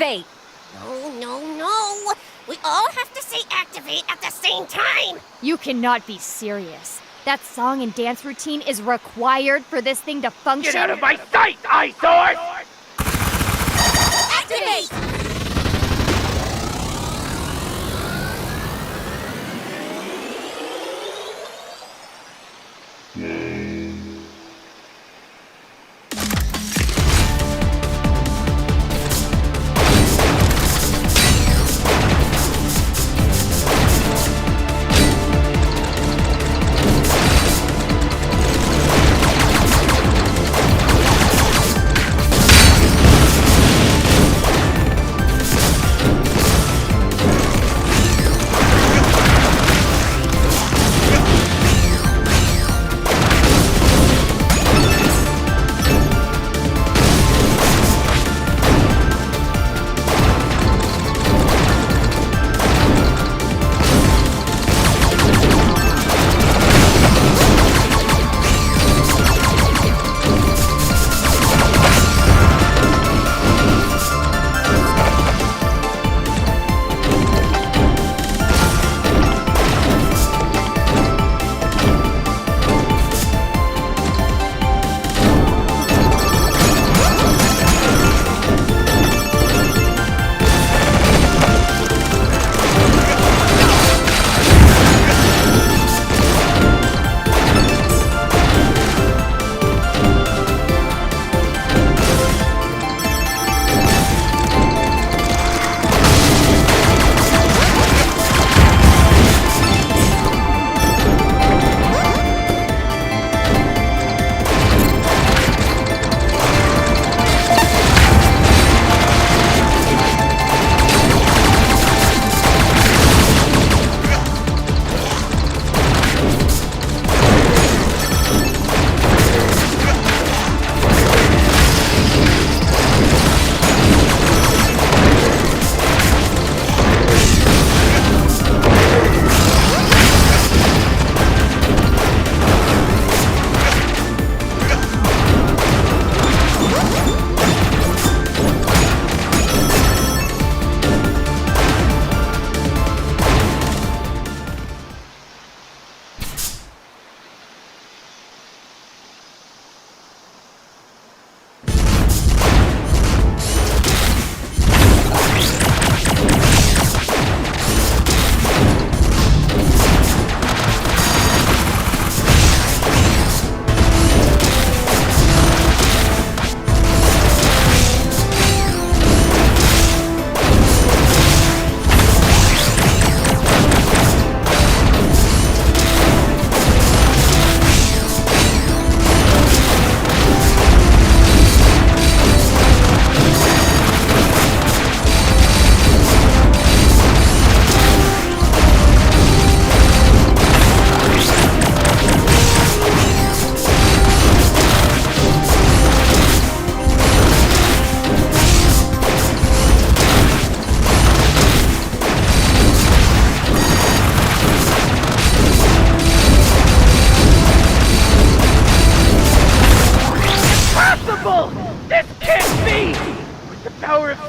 activate! No. We all have to say activate at the same time. You cannot be serious. That song and dance routine is required for this thing to function. Get out of my sight, eyesore! Activate!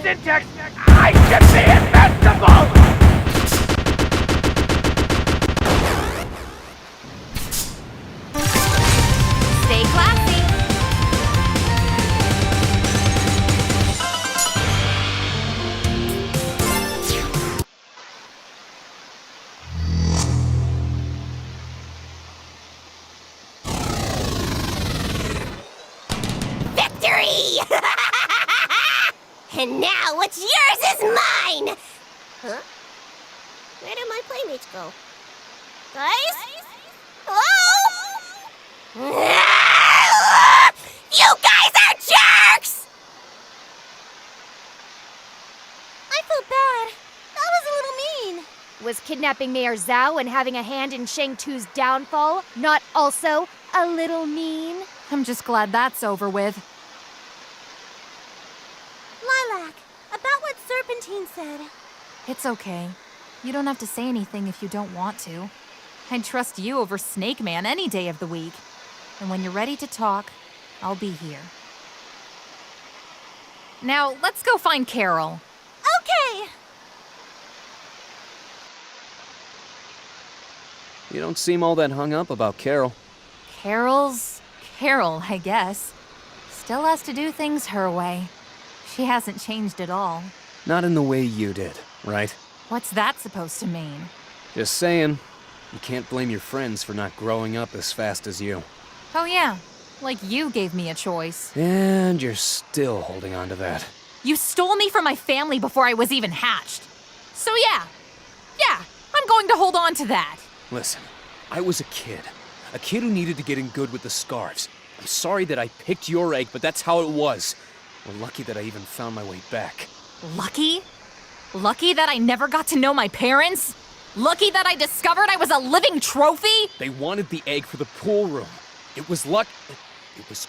syntax, I should be invincible! Stay classy. Victory! And now what's yours is mine! Huh? Where did my playmates go? Guys? Hello? You guys are jerks! I feel bad. That was a little mean. Was kidnapping Mayor Zhao and having a hand in Shang Tu's downfall not also a little mean? I'm just glad that's over with. Lilac, about what Serpentine said. It's okay. You don't have to say anything if you don't want to. I'd trust you over Snake Man any day of the week. And when you're ready to talk, I'll be here. Now, let's go find Carol. Okay. You don't seem all that hung up about Carol. Carol's Carol, I guess. Still has to do things her way. She hasn't changed at all. Not in the way you did, right? What's that supposed to mean? Just saying. You can't blame your friends for not growing up as fast as you. Oh yeah, like you gave me a choice. And you're still holding on to that. You stole me from my family before I was even hatched. So yeah, I'm going to hold on to that. Listen, I was a kid who needed to get in good with the Scarves. I'm sorry that I picked your egg, but that's how it was. We're lucky that I even found my way back. Lucky? Lucky that I never got to know my parents? Lucky that I discovered I was a living trophy? They wanted the egg for the pool room. It was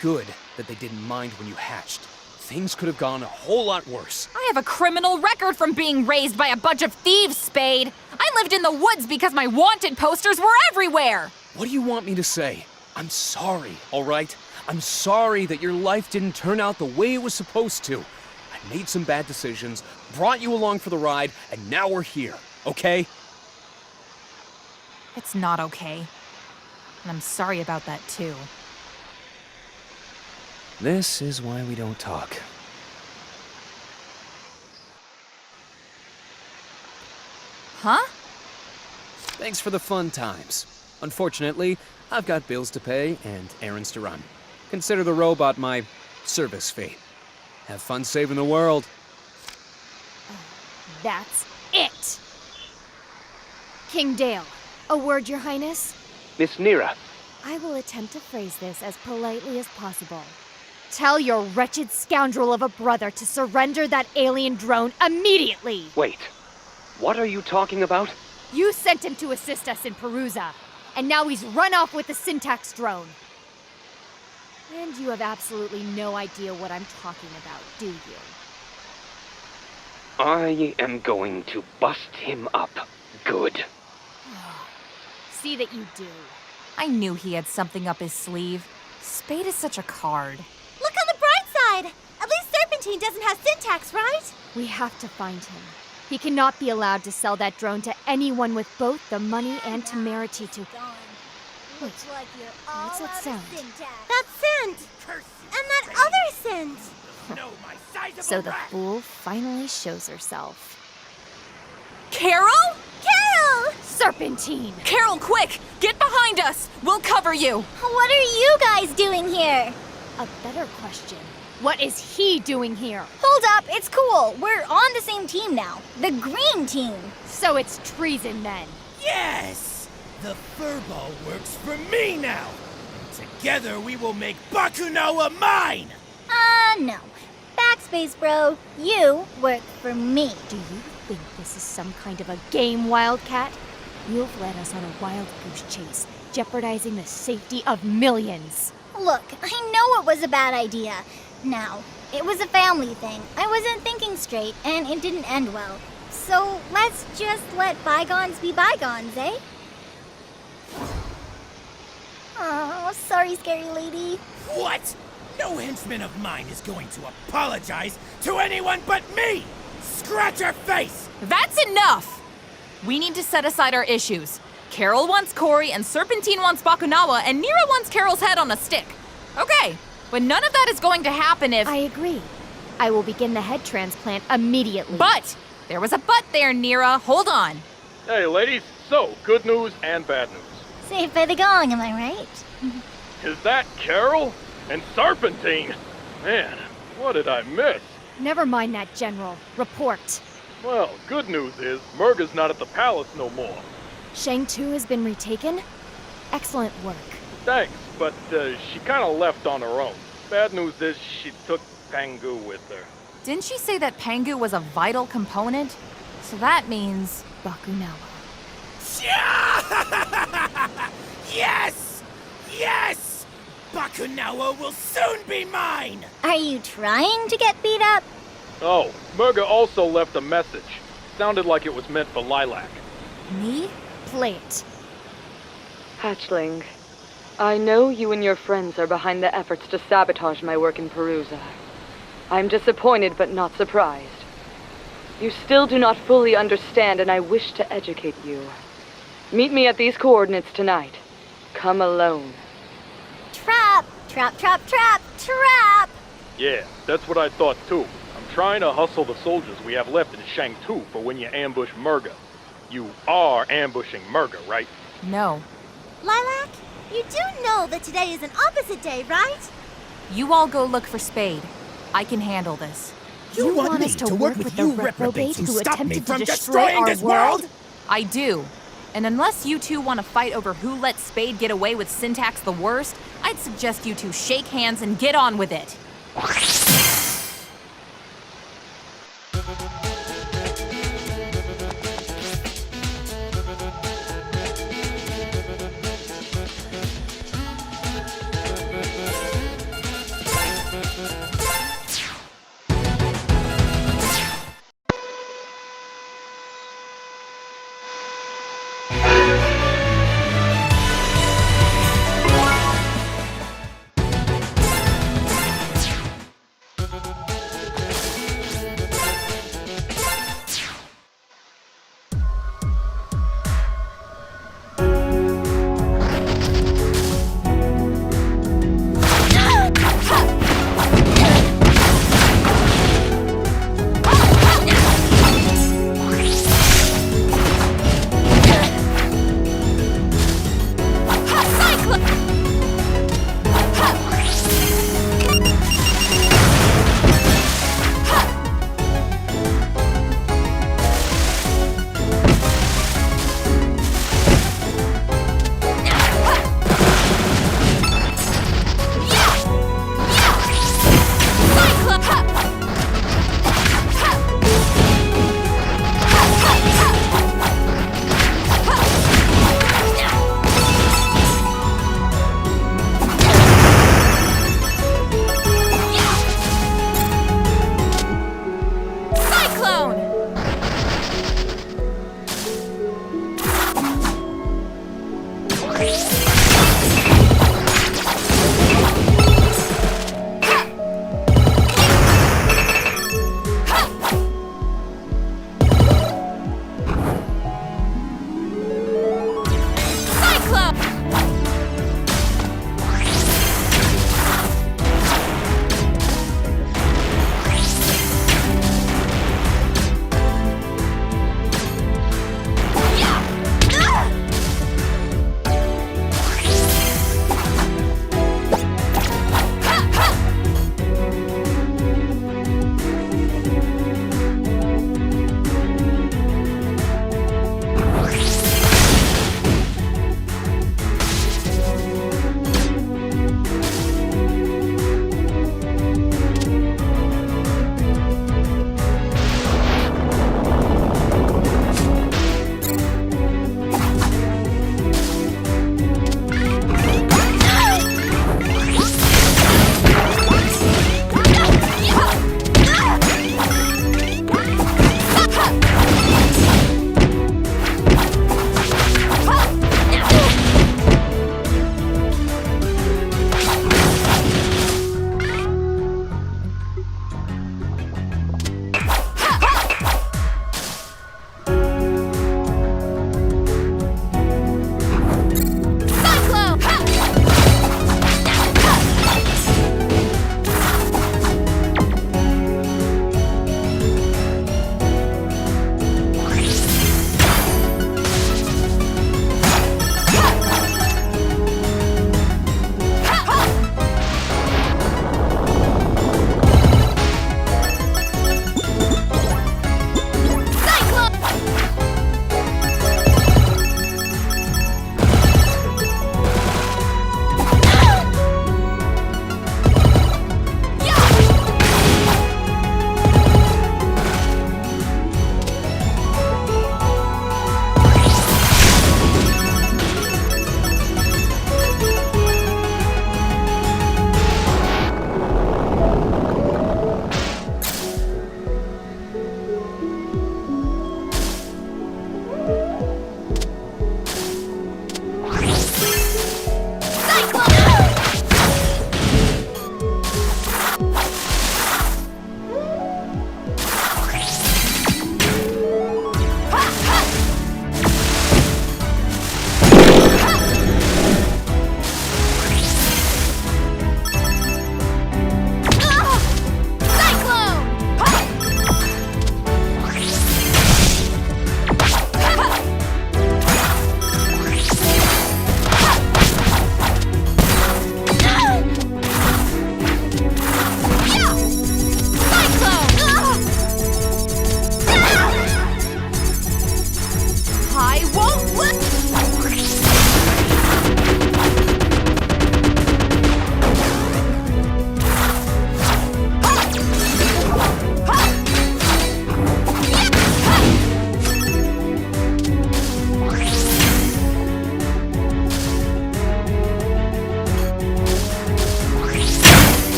good that they didn't mind when you hatched. Things could have gone a whole lot worse. I have a criminal record from being raised by a bunch of thieves, Spade. I lived in the woods because my wanted posters were everywhere. What do you want me to say? I'm sorry, all right? I'm sorry that your life didn't turn out the way it was supposed to. I made some bad decisions, brought you along for the ride, and now we're here, okay? It's not okay. And I'm sorry about that too. This is why we don't talk. Huh? Thanks for the fun times. Unfortunately, I've got bills to pay and errands to run. Consider the robot my service fee. Have fun saving the world. That's it! King Dale, a word, Your Highness? Miss Nira. I will attempt to phrase this as politely as possible. Tell your wretched scoundrel of a brother to surrender that alien drone immediately! Wait, what are you talking about? You sent him to assist us in Perusa, and now he's run off with the Syntax drone. And you have absolutely no idea what I'm talking about, do you? I am going to bust him up good. See that you do. I knew he had something up his sleeve. Spade is such a card. Look on the bright side! At least Serpentine doesn't have Syntax, right? We have to find him. He cannot be allowed to sell that drone to anyone with both the money and temerity to... Looks like you're all What's that out of sound? Syntax. That scent! And that other scent! So the fool finally shows herself. Carol? Carol! Serpentine! Carol, quick! Get behind us! We'll cover you! What are you guys doing here? A better question. What is he doing here? Hold up, it's cool. We're on the same team now. The green team. So it's treason then. Yes! The furball works for me now! Together we will make Bakunawa mine! No. Backspace, bro. You work for me. Do you think this is some kind of a game, Wildcat? You've led us on a wild goose chase, jeopardizing the safety of millions. Look, I know it was a bad idea. Now, it was a family thing. I wasn't thinking straight, and it didn't end well. So let's just let bygones be bygones, eh? Oh, sorry, scary lady. What? No henchman of mine is going to apologize to anyone but me! Scratch her face! That's enough! We need to set aside our issues. Carol wants Cory, and Serpentine wants Bakunawa, and Nira wants Carol's head on a stick. Okay, but none of that is going to happen if... I agree. I will begin the head transplant immediately. But! There was a but there, Nira. Hold on. Hey, ladies. So, good news and bad news. Saved by the gong, am I right? Is that Carol? And Serpentine? Man, what did I miss? Never mind that, General. Report. Well, good news is, Murga's not at the palace no more. Shang 2 has been retaken? Excellent work. Thanks, but she kind of left on her own. Bad news is she took Pangu with her. Didn't she say that Pangu was a vital component? So that means... Bakunawa. Yes! Yes! Bakunawa will soon be mine! Are you trying to get beat up? Oh, Murga also left a message. Sounded like it was meant for Lilac. Me? Play it. Hatchling, I know you and your friends are behind the efforts to sabotage my work in Perusa. I'm disappointed but not surprised. You still do not fully understand, and I wish to educate you. Meet me at these coordinates tonight. Come alone. Trap! Trap, trap, trap, trap! Yeah, that's what I thought too. I'm trying to hustle the soldiers we have left in Shang-Tu for when you ambush Murga. You are ambushing Murga, right? No. Lilac, you do know that today is an opposite day, right? You all go look for Spade. I can handle this. You want me to work with you reprobates who stop me from destroying this world? I do. And unless you two want to fight over who let Spade get away with Syntax the Worst, I'd suggest you two shake hands and get on with it.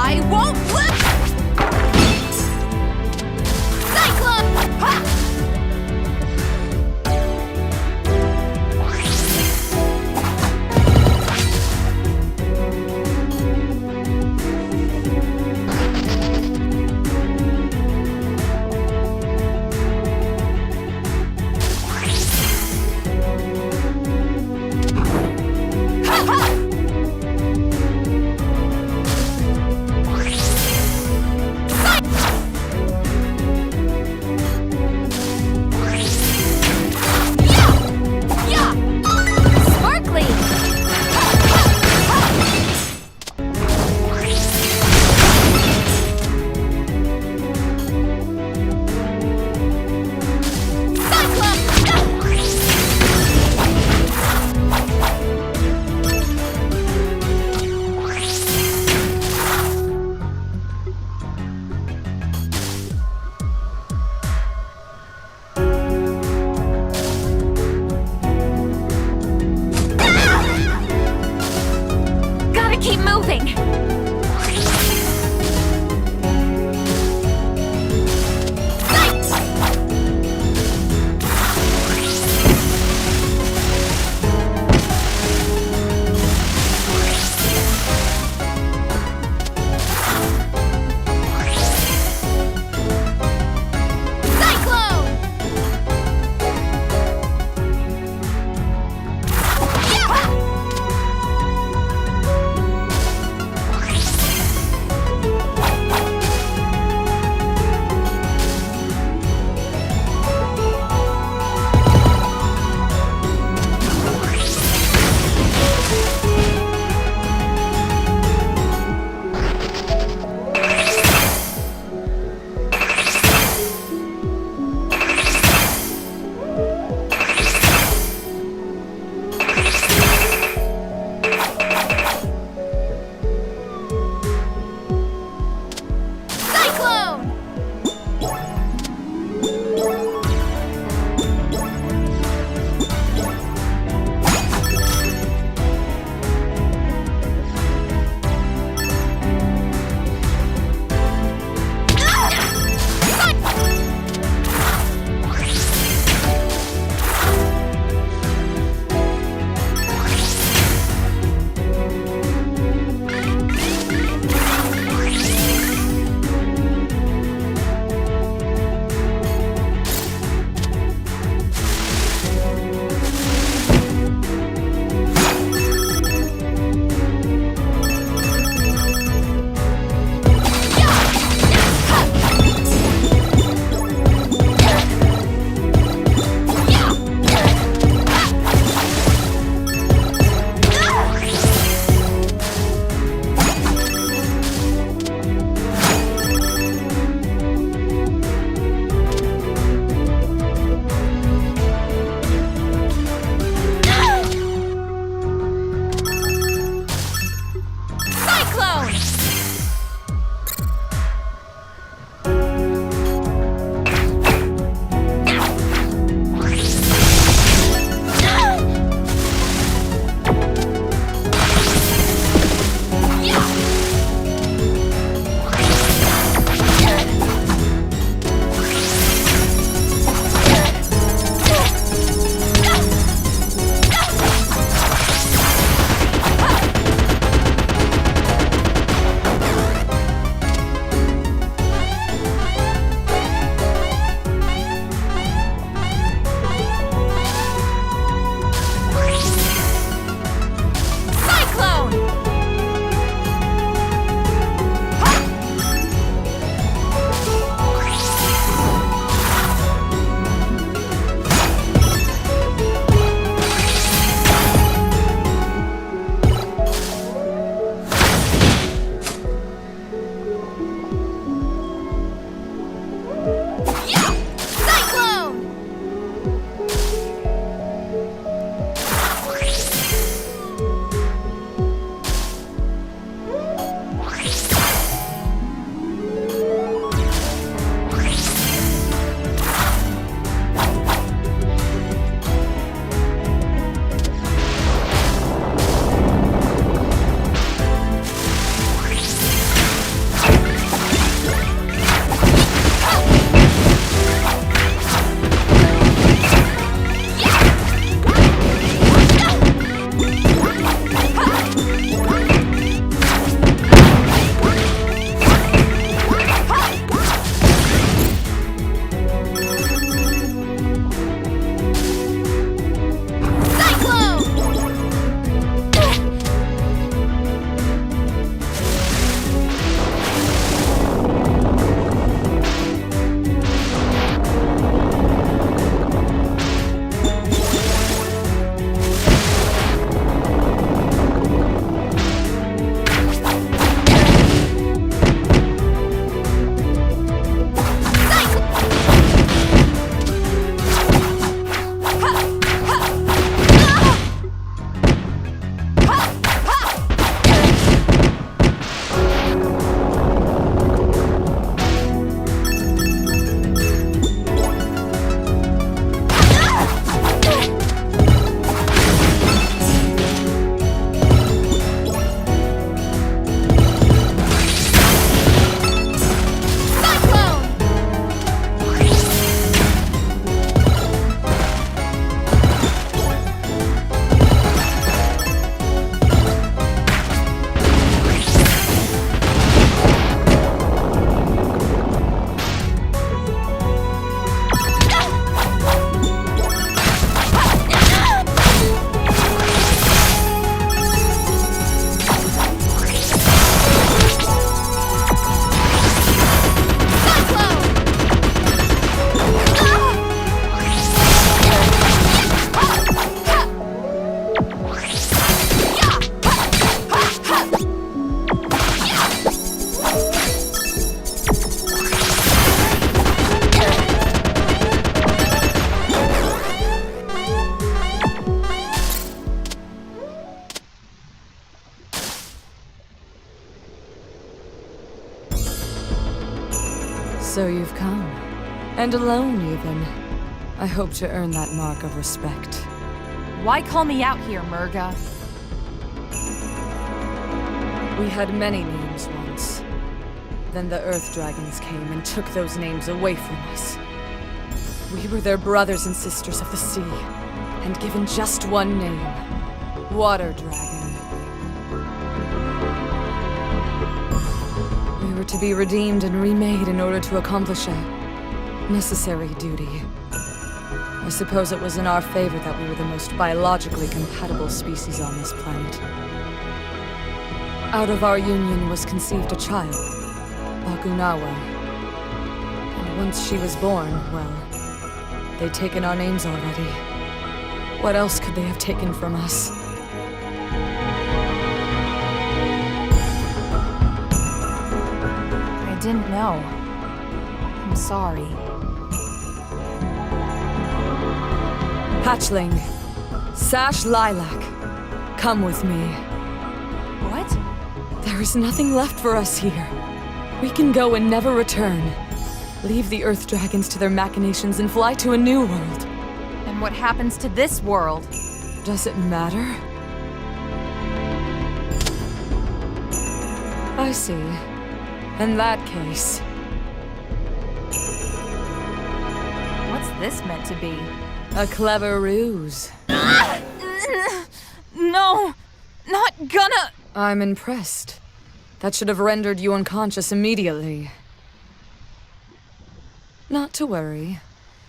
I won't let... Cyclone! Ha! So you've come. And alone, even. I hope to earn that mark of respect. Why call me out here, Murga? We had many names once. Then the Earth Dragons came and took those names away from us. We were their brothers and sisters of the sea, and given just one name. Water Dragon. We were to be redeemed and remade in order to accomplish a necessary duty. I suppose it was in our favor that we were the most biologically compatible species on this planet. Out of our union was conceived a child, Bakunawa. And once she was born, well, they'd taken our names already. What else could they have taken from us? I didn't know. I'm sorry. Hatchling, Sash Lilac, come with me. What? There is nothing left for us here. We can go and never return. Leave the Earth Dragons to their machinations and fly to a new world. And what happens to this world? Does it matter? I see. In that case... What's this meant to be? A clever ruse. No! Not gonna... I'm impressed. That should have rendered you unconscious immediately. Not to worry.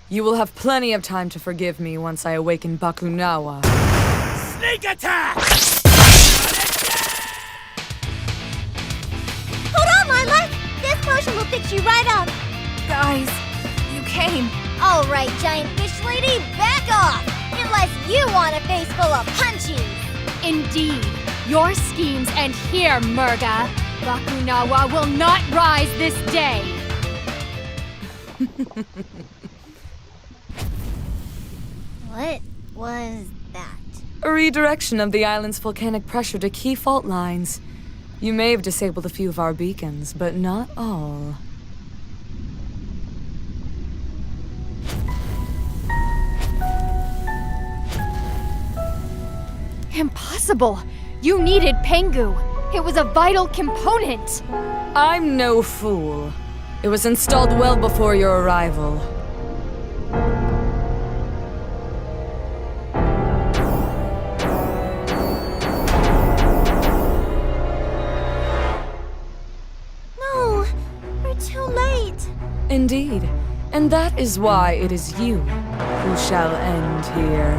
You will have plenty of time to forgive me once I awaken Bakunawa. Sneak attack! Hold on, Lila! This potion will fix you right up! Guys, you came. All right, giant fish lady, back off! Unless you want a face full of punchies! Indeed. Your schemes end here, Murga. Bakunawa will not rise this day. What was that? A redirection of the island's volcanic pressure to key fault lines. You may have disabled a few of our beacons, but not all. Impossible! You needed Pengu. It was a vital component. I'm no fool. It was installed well before your arrival. No, we're too late. Indeed. And that is why it is you who shall end here.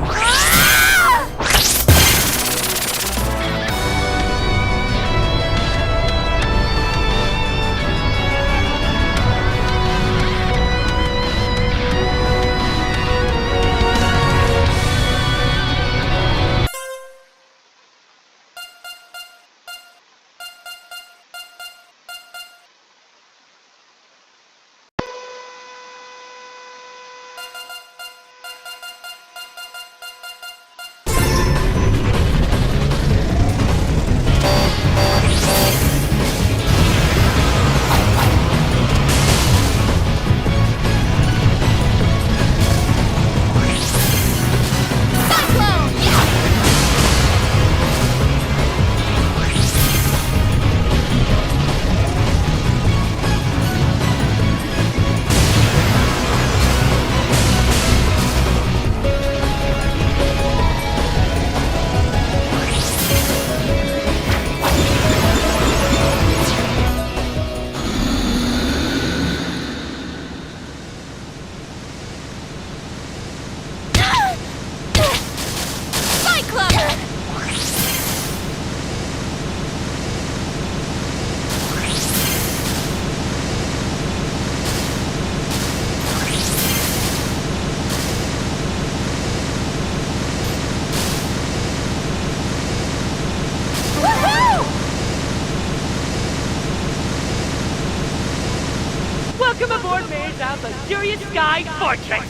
Welcome aboard Mayor's Zhao's luxurious sky fortress!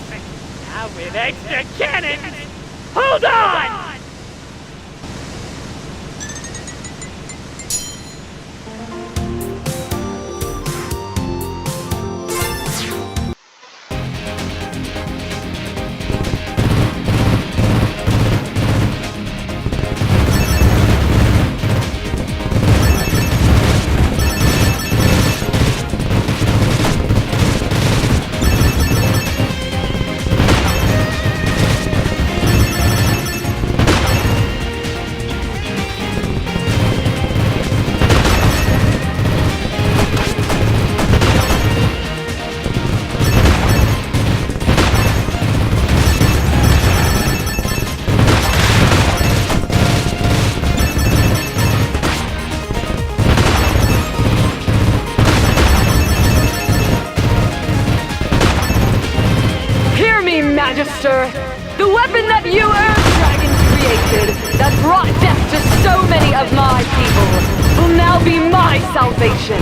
Now with extra cannons! Hold on! Magister, the weapon that you Earth Dragons created that brought death to so many of my people will now be my salvation.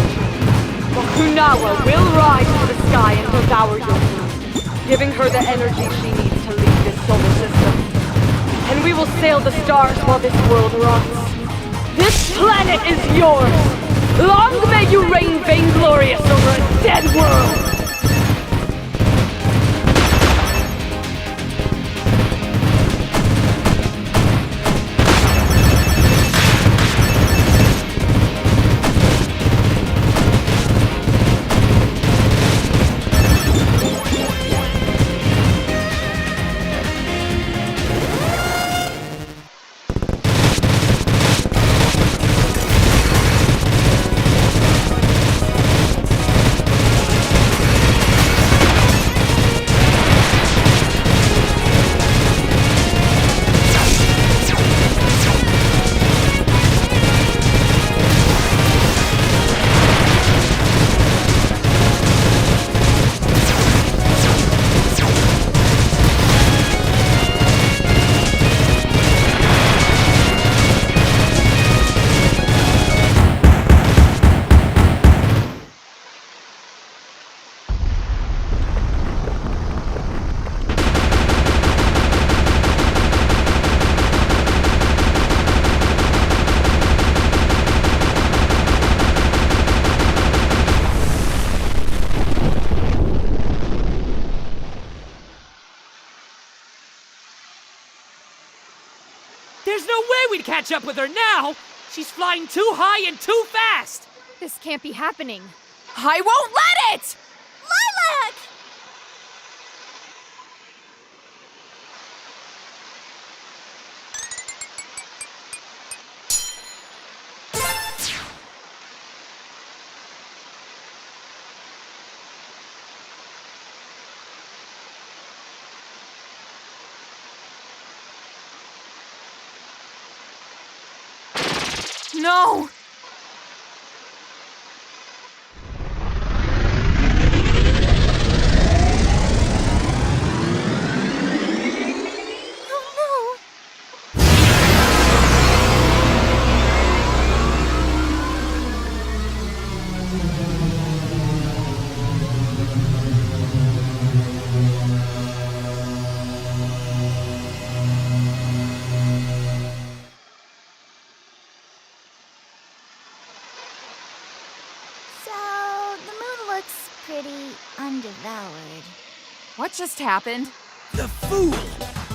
Bakunawa will rise to the sky and devour your moon, giving her the energy she needs to leave this solar system. And we will sail the stars while this world rots. This planet is yours! Long may you reign vainglorious over a dead world! There's no way we'd catch up with her now! She's flying too high and too fast! This can't be happening. I won't let it! Lilac! No! Pretty undevoured. What just happened? The fool!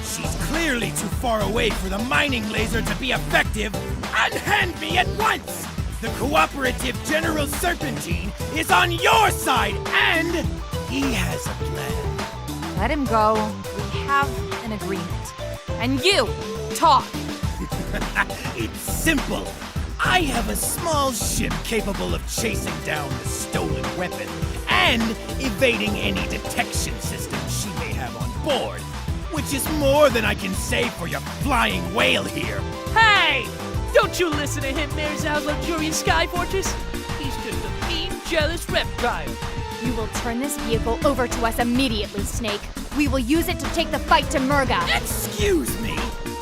She's clearly too far away for the mining laser to be effective. Unhand me at once! The cooperative General Serpentine is on your side, and he has a plan. Let him go. We have an agreement. And you, talk! It's simple. I have a small ship capable of chasing down the stolen weapon and evading any detection system she may have on board, which is more than I can say for your flying whale here. Hey! Don't you listen to him, Mayor Zhao's luxurious sky fortress. He's just a mean, jealous reptile. You will turn this vehicle over to us immediately, Snake. We will use it to take the fight to Murga. Excuse me!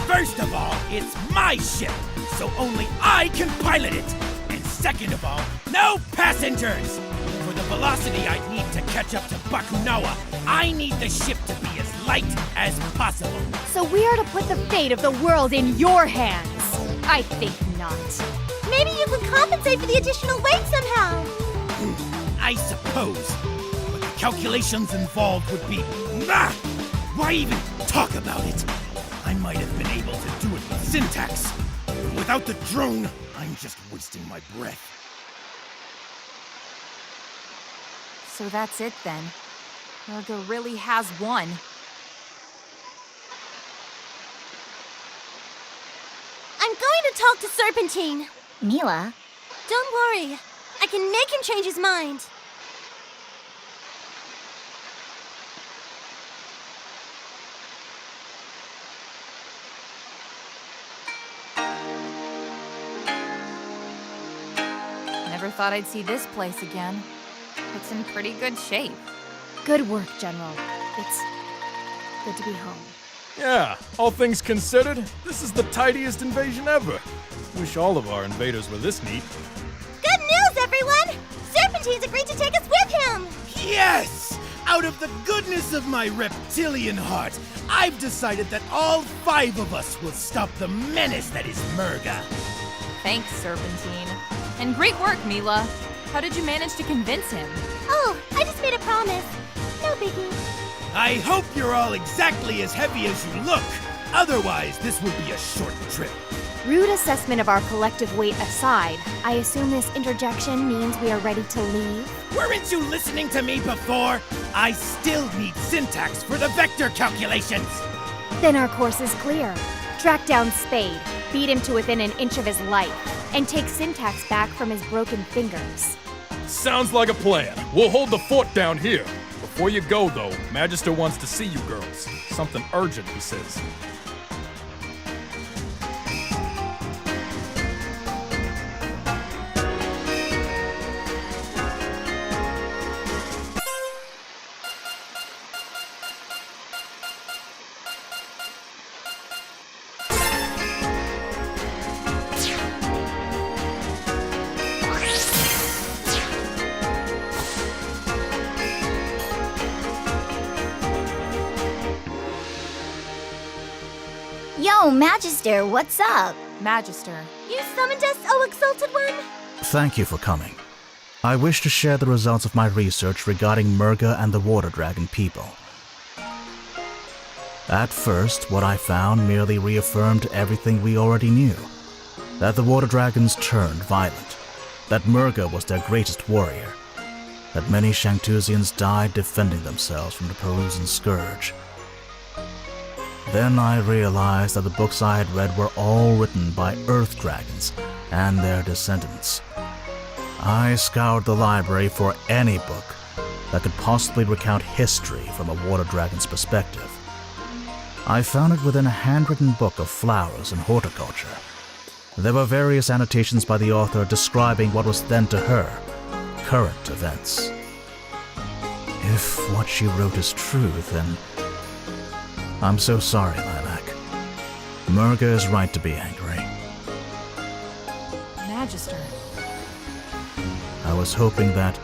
First of all, it's my ship, so only I can pilot it. And second of all, no passengers! For the velocity I need to catch up to Bakunawa, I need the ship to be as light as possible. So we are to put the fate of the world in your hands. I think not. Maybe you can compensate for the additional weight somehow. I suppose. But the calculations involved would be... Why even talk about it? I might have been able to do it with syntax. But without the drone, I'm just wasting my breath. So that's it then. Murga really has won. I'm going to talk to Serpentine. Mila? Don't worry. I can make him change his mind. Never thought I'd see this place again. It's in pretty good shape. Good work, General. It's good to be home. Yeah, all things considered, this is the tidiest invasion ever. Wish all of our invaders were this neat. Good news, everyone! Serpentine's agreed to take us with him! Yes! Out of the goodness of my reptilian heart, I've decided that all 5 of us will stop the menace that is Murga. Thanks, Serpentine. And great work, Mila. How did you manage to convince him? Oh, I just made a promise. No biggie. I hope you're all exactly as heavy as you look. Otherwise, this will be a short trip. Rude assessment of our collective weight aside, I assume this interjection means we are ready to leave? Weren't you listening to me before? I still need syntax for the vector calculations. Then our course is clear. Track down Spade, beat him to within an inch of his life, and take Syntax back from his broken fingers. Sounds like a plan. We'll hold the fort down here. Before you go, though, Magister wants to see you girls. Something urgent, he says. Yo, Magister, what's up? Magister. You summoned us, oh exalted one? Thank you for coming. I wish to share the results of my research regarding Murga and the Water Dragon people. At first, what I found merely reaffirmed everything we already knew. That the Water Dragons turned violent. That Murga was their greatest warrior. That many Shangtusians died defending themselves from the Perusian scourge. Then I realized that the books I had read were all written by Earth Dragons and their descendants. I scoured the library for any book that could possibly recount history from a Water Dragon's perspective. I found it within a handwritten book of flowers and horticulture. There were various annotations by the author describing what was then to her current events. If what she wrote is true, then I'm so sorry, Lilac. Murga is right to be angry. Magister. I was hoping that,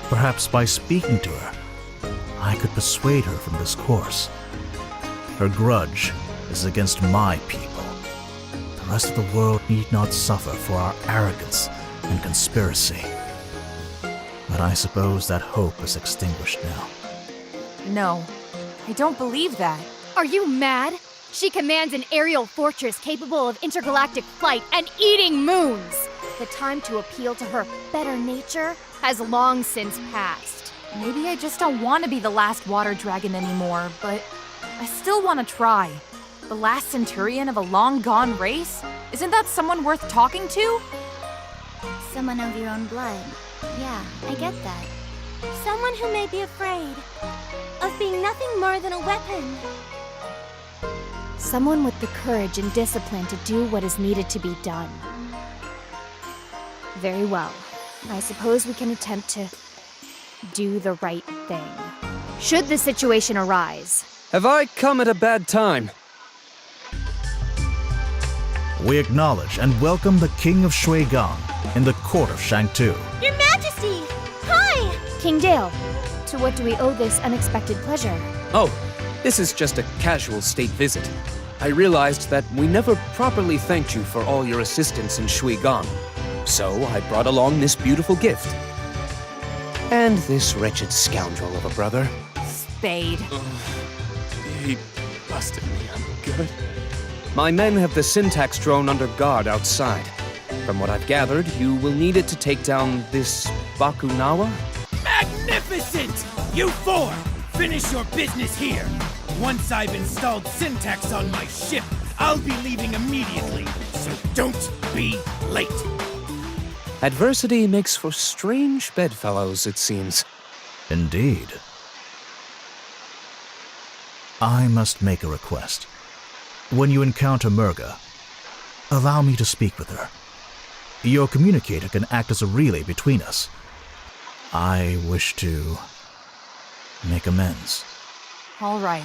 perhaps by speaking to her, I could persuade her from this course. Her grudge is against my people. The rest of the world need not suffer for our arrogance and conspiracy. But I suppose that hope is extinguished now. No, I don't believe that. Are you mad? She commands an aerial fortress capable of intergalactic flight and eating moons! The time to appeal to her better nature has long since passed. Maybe I just don't want to be the last water dragon anymore, but I still want to try. The last centurion of a long-gone race? Isn't that someone worth talking to? Someone of your own blood. Yeah, I get that. Someone who may be afraid of being nothing more than a weapon. Someone with the courage and discipline to do what is needed to be done. Very well. I suppose we can attempt to do the right thing. Should the situation arise. Have I come at a bad time? We acknowledge and welcome the King of Shuigang in the court of Shangtu. Your Majesty! Hi! King Dale, to what do we owe this unexpected pleasure? Oh, this is just a casual state visit. I realized that we never properly thanked you for all your assistance in Shuigang. So I brought along this beautiful gift. And this wretched scoundrel of a brother. Spade. He busted me, I'm good. My men have the Syntax drone under guard outside. From what I've gathered, you will need it to take down this Bakunawa? Magnificent! You 4, finish your business here. Once I've installed Syntax on my ship, I'll be leaving immediately, so don't be late. Adversity makes for strange bedfellows, it seems. Indeed. I must make a request. When you encounter Murga, allow me to speak with her. Your communicator can act as a relay between us. I wish to make amends. All right.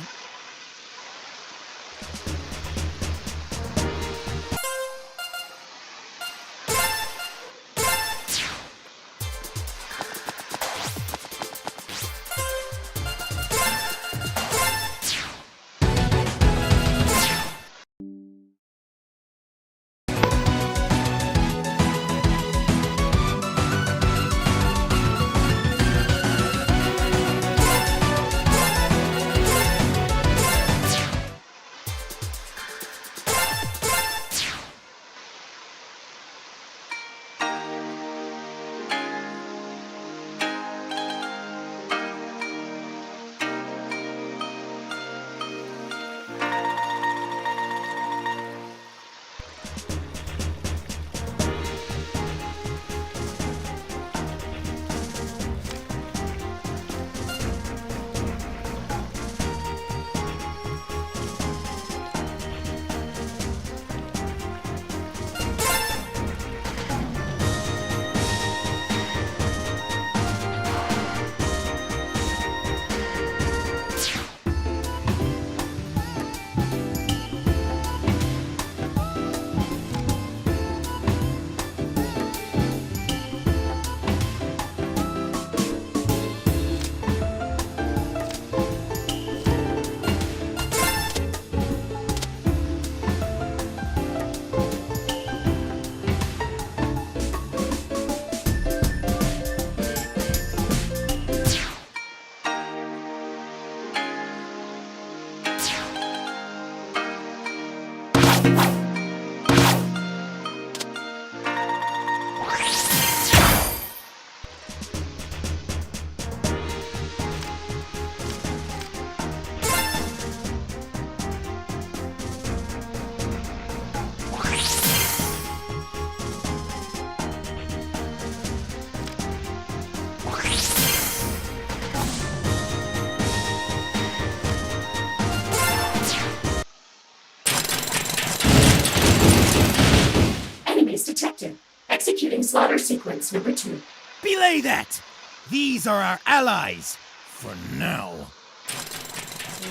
Executing slaughter sequence number 2. Belay that! These are our allies. For now.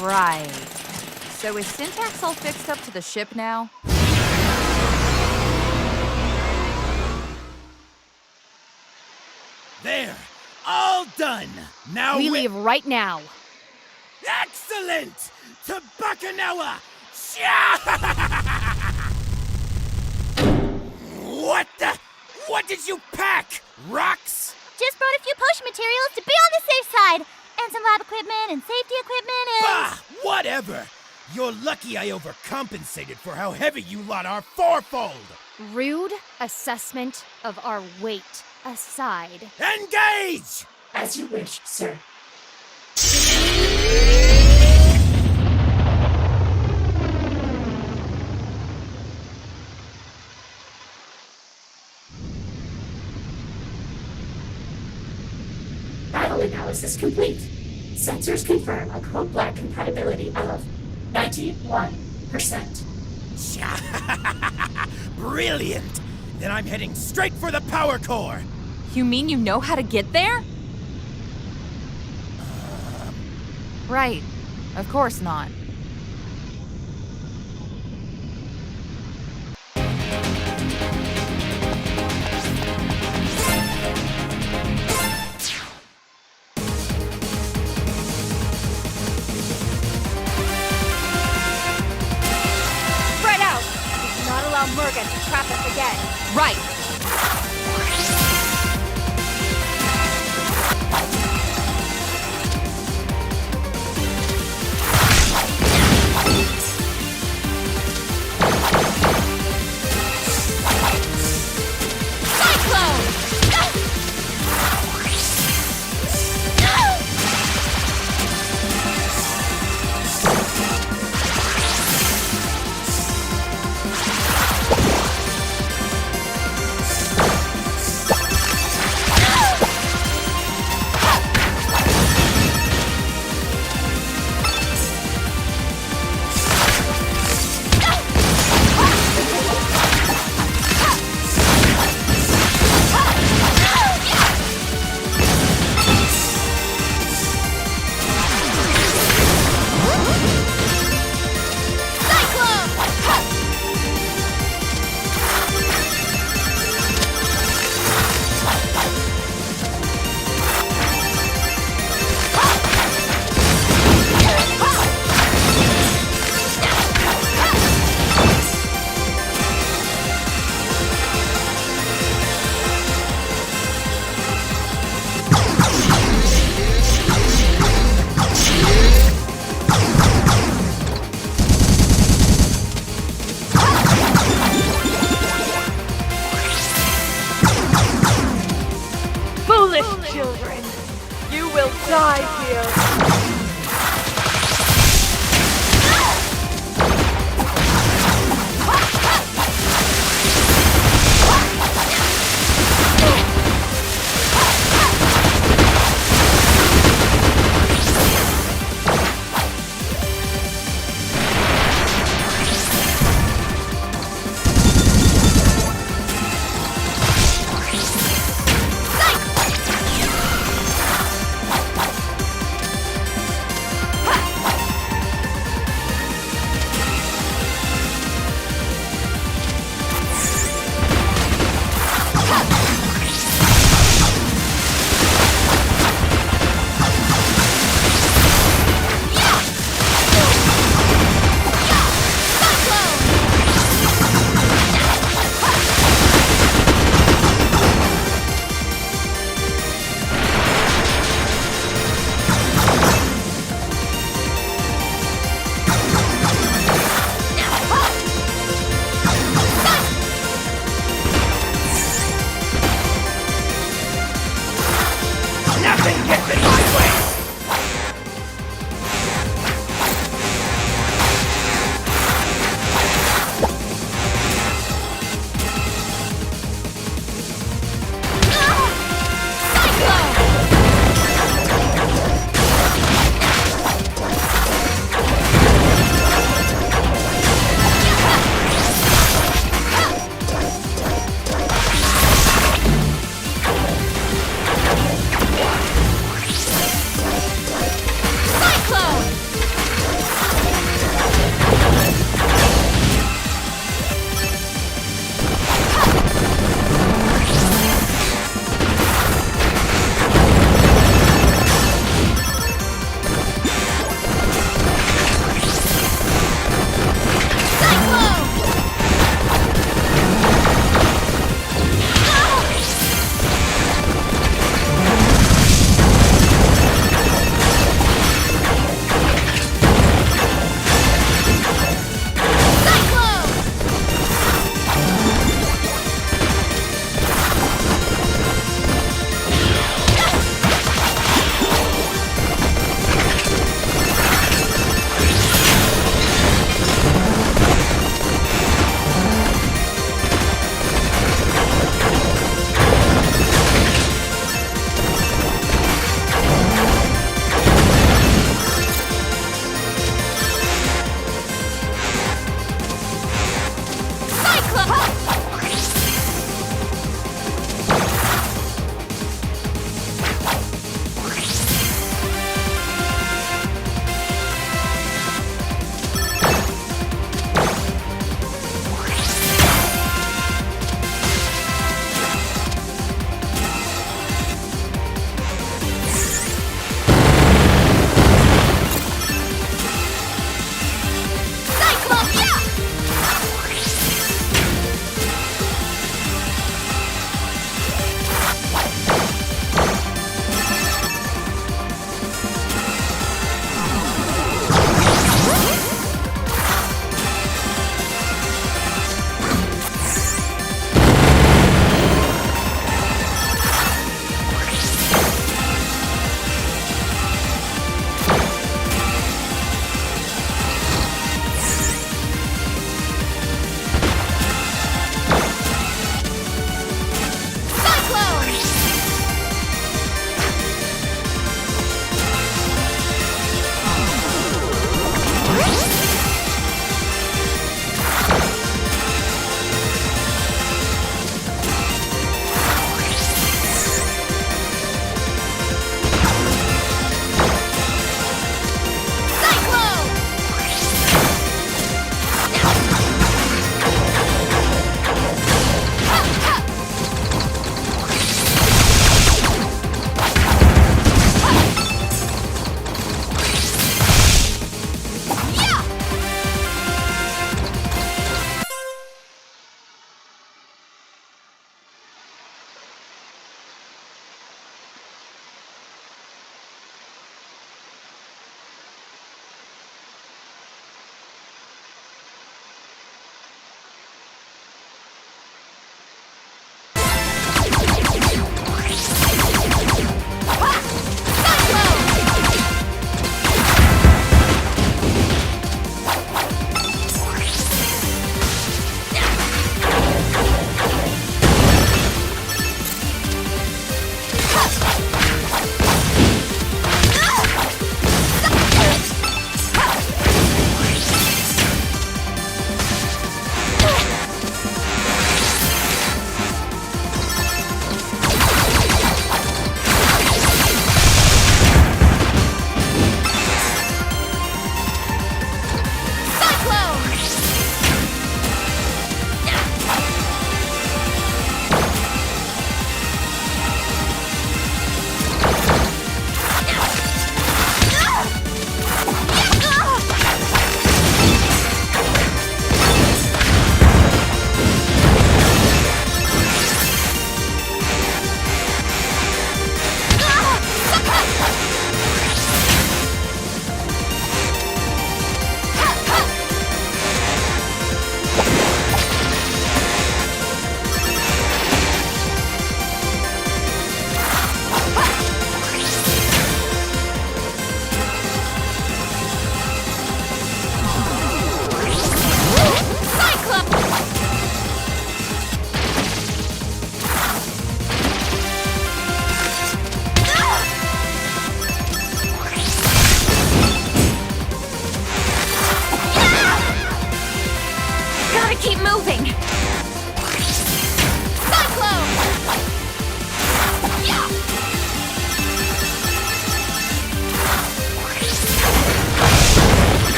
Right. So is Syntax all fixed up to the ship now? There! All done! Now We leave right now. Excellent! To Bakunawa! What the? What did you pack? Rocks? Just brought a few potion materials to be on the safe side. And some lab equipment and safety equipment and... Bah! Whatever! You're lucky I overcompensated for how heavy you lot are fourfold! Rude assessment of our weight aside. Engage! As you wish, sir. Battle analysis complete. Sensors confirm a code black compatibility of 91%. Brilliant! Then I'm heading straight for the power core! You mean you know how to get there? Right. Of course not. Spread out! We cannot allow Murga to trap us again. Right. will die here.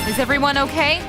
Is everyone okay?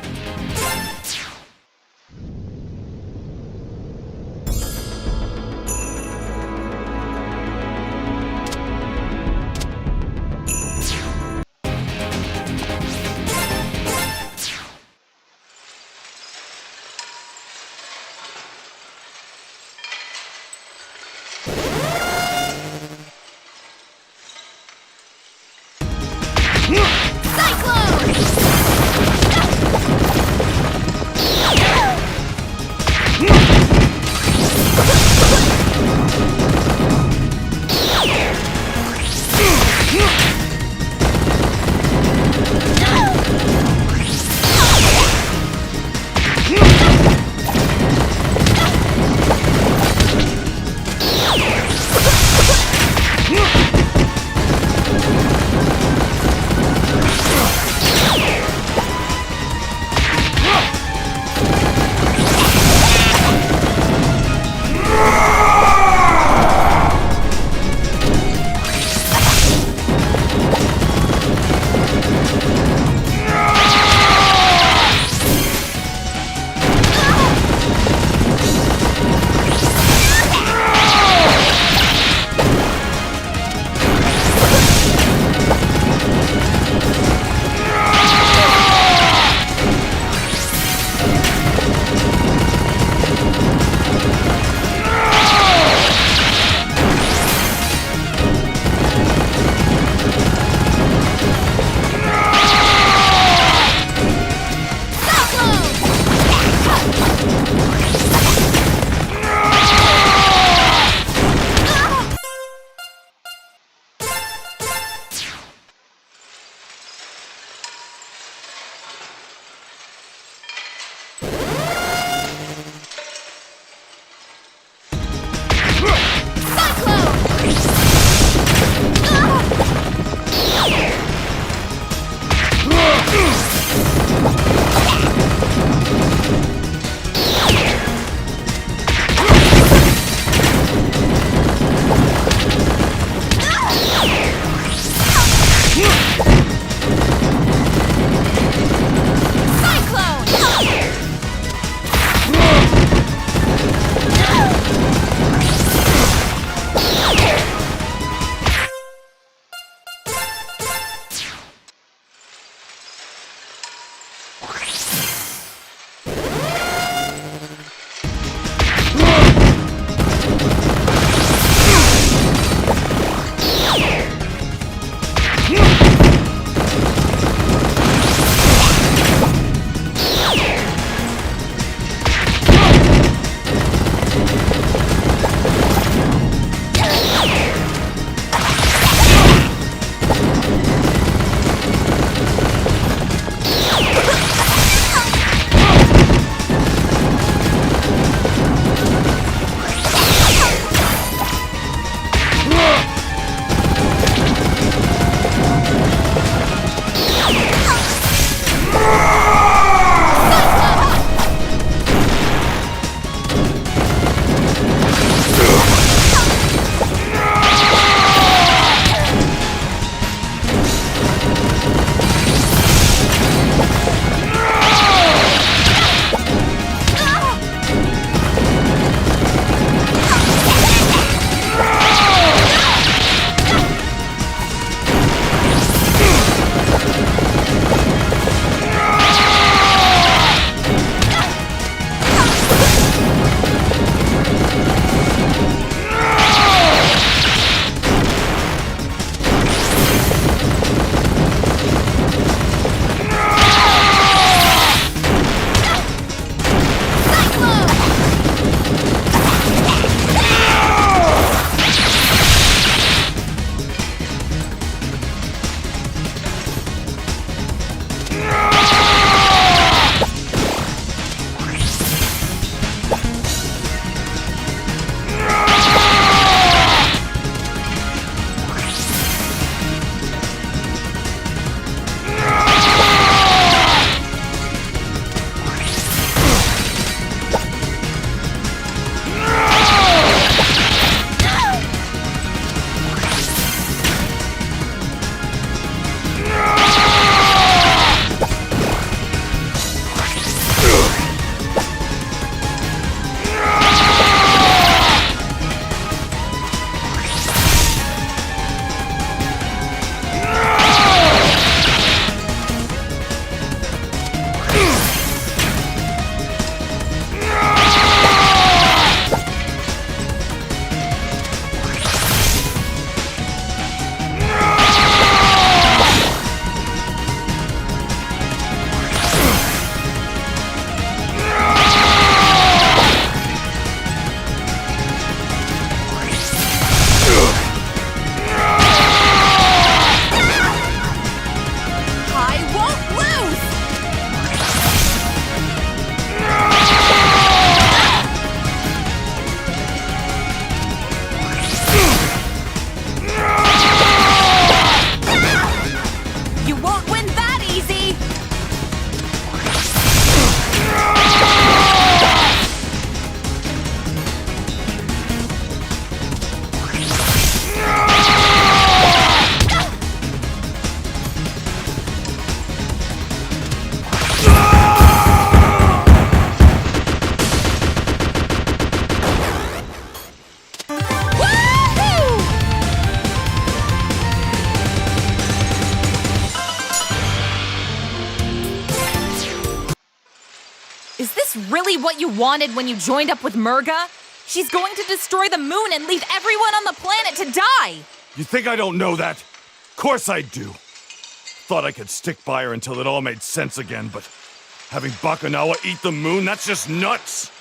Is this really what you wanted when you joined up with Murga? She's going to destroy the moon and leave everyone on the planet to die! You think I don't know that? Of course I do. Thought I could stick by her until it all made sense again, but having Bakunawa eat the moon, that's just nuts!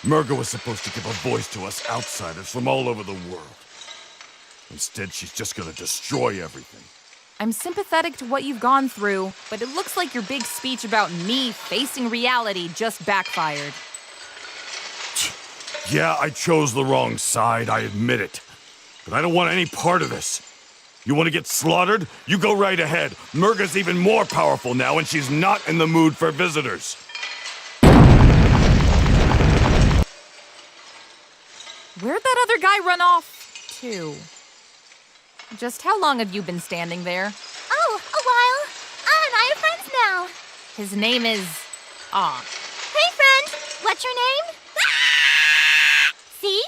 Murga was supposed to give a voice to us outsiders from all over the world. Instead, she's just gonna destroy everything. I'm sympathetic to what you've gone through, but it looks like your big speech about me facing reality just backfired. Yeah, I chose the wrong side, I admit it. But I don't want any part of this. You want to get slaughtered? You go right ahead. Murga's even more powerful now, and she's not in the mood for visitors. Where'd that other guy run off to? Just how long have you been standing there? Oh, a while. Anna and I are friends now. His name is... Hey, friend. What's your name? See?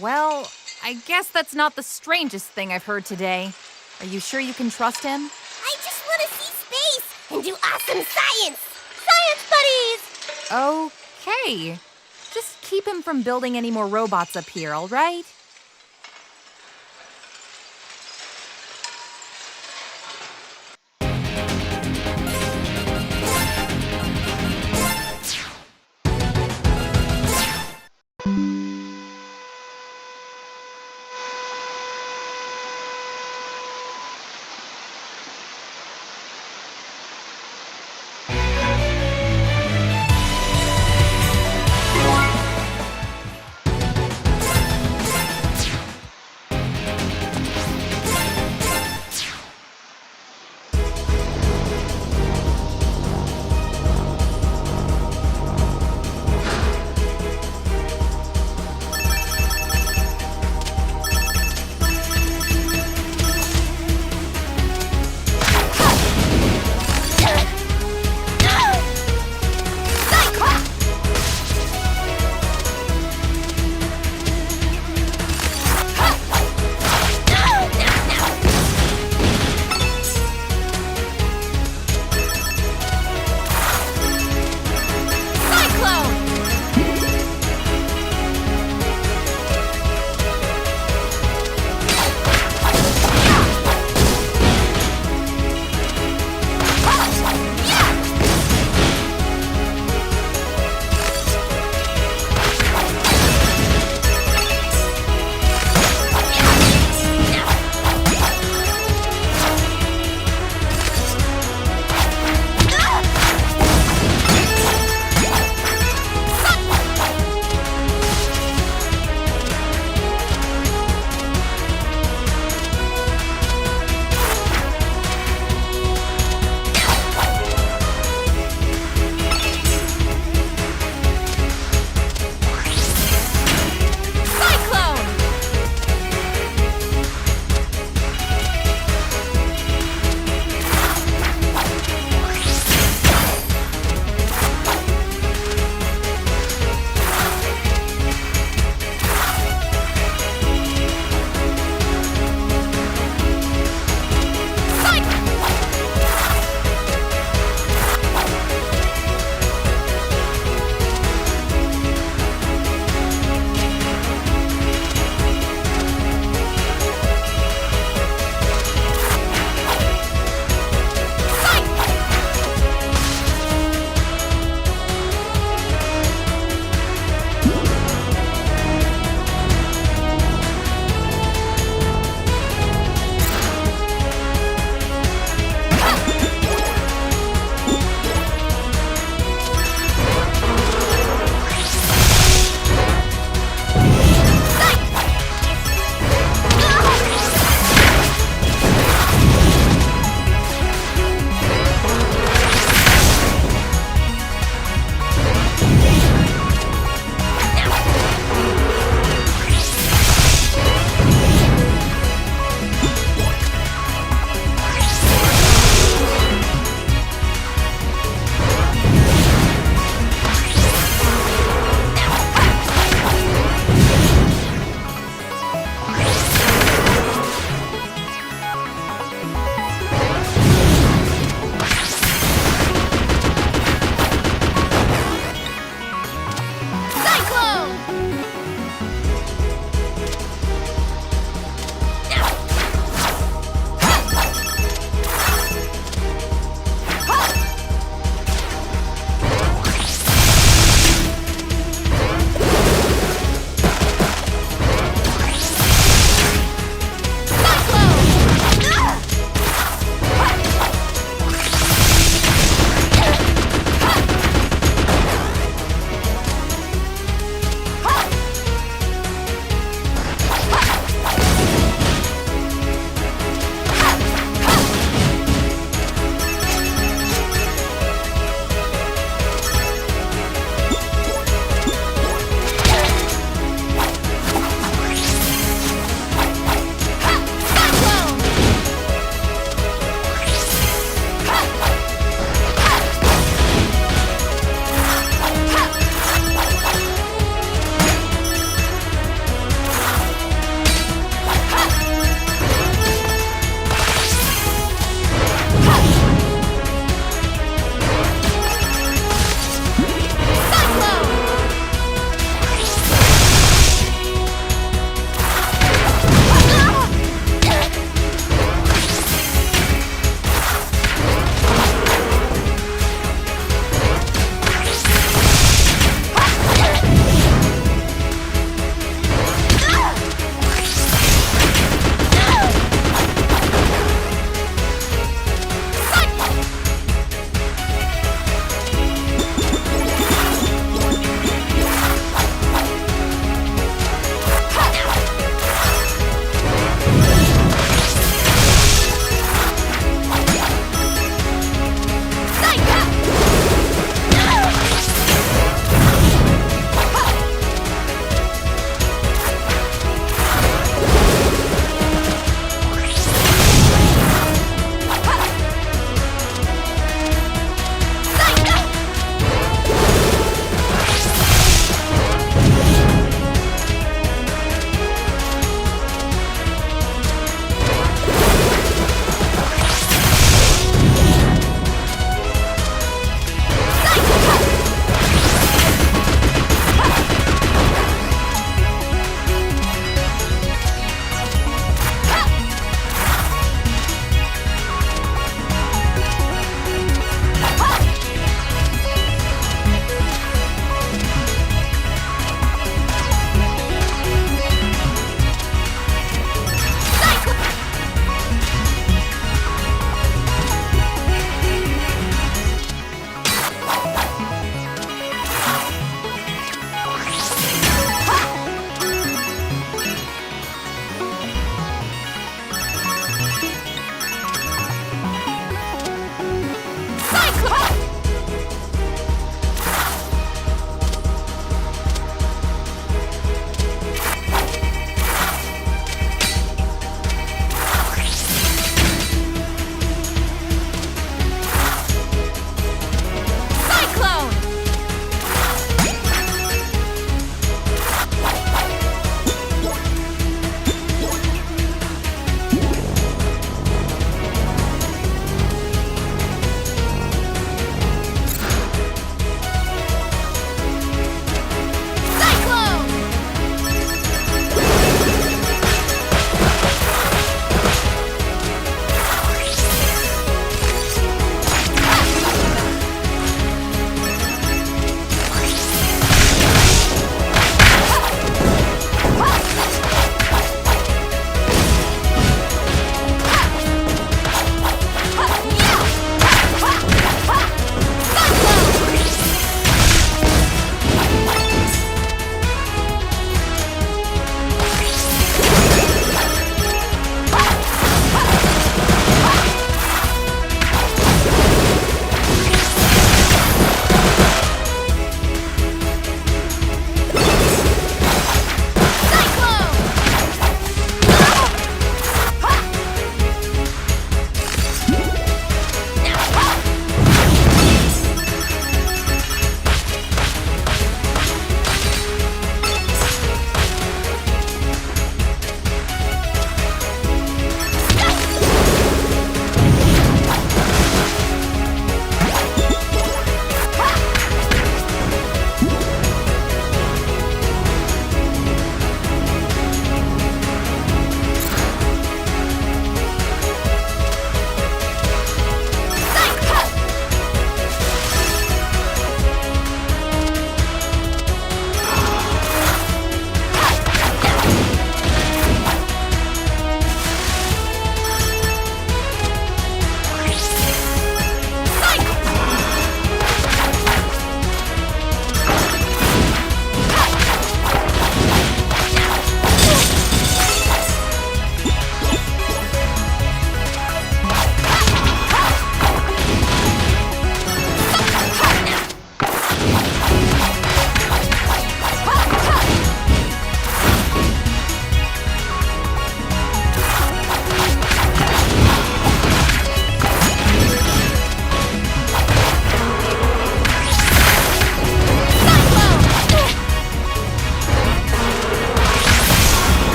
Well, I guess that's not the strangest thing I've heard today. Are you sure you can trust him? I just want to see space and do awesome science! Science buddies! Okay. Just keep him from building any more robots up here, all right?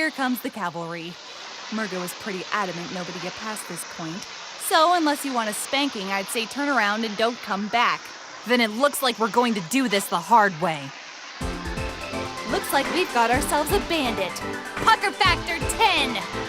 here comes the cavalry. Murga was pretty adamant nobody get past this point. So, unless you want a spanking, I'd say turn around and don't come back. Then it looks like we're going to do this the hard way. Looks like we've got ourselves a bandit. Pucker Factor 10!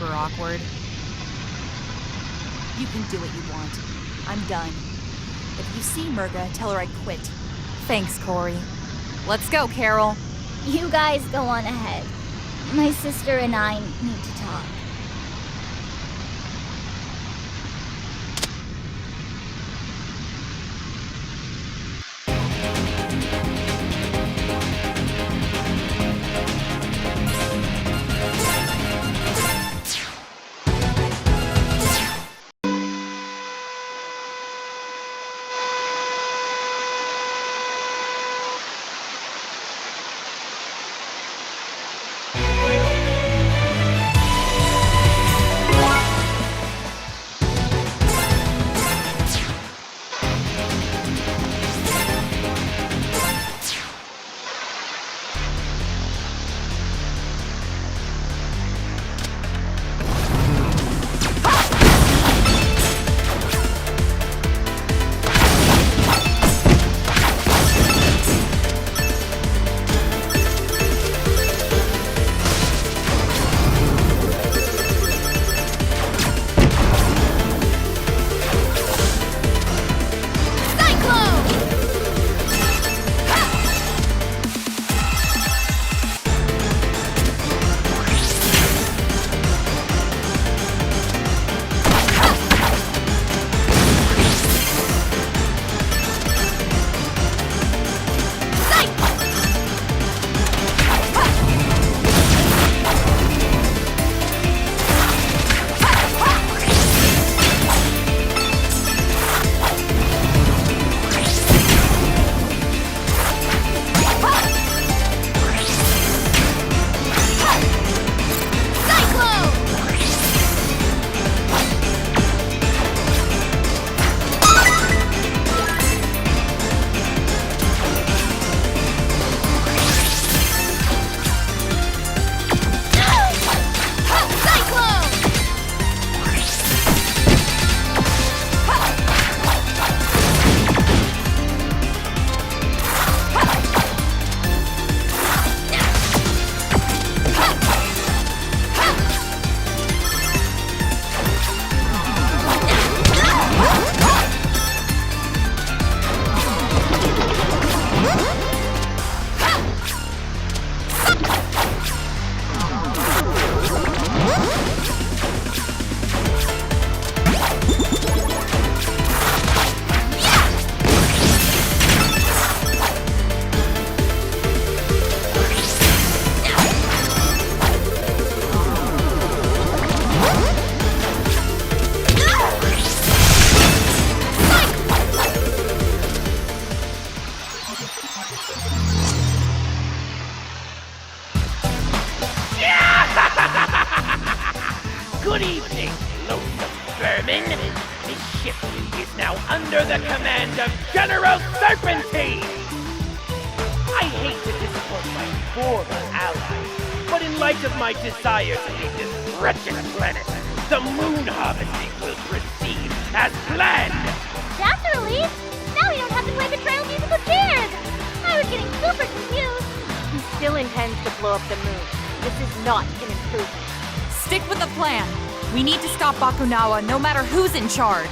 super awkward. You can do what you want. I'm done. If you see Murga, tell her I quit. Thanks, Corey. Let's go, Carol. You guys go on ahead. My sister and I need to talk. Good evening, loathsome vermin. This ship is now under the command of General Serpentine. I hate to disappoint my former allies, but in light of my desire to leave this wretched planet, the moon harvesting will proceed as planned. That's a relief. Now we don't have to play betrayal musical chairs. I was getting super confused. He still intends to blow up the moon. This is not an improvement. Stick with the plan. We need to stop Bakunawa no matter who's in charge.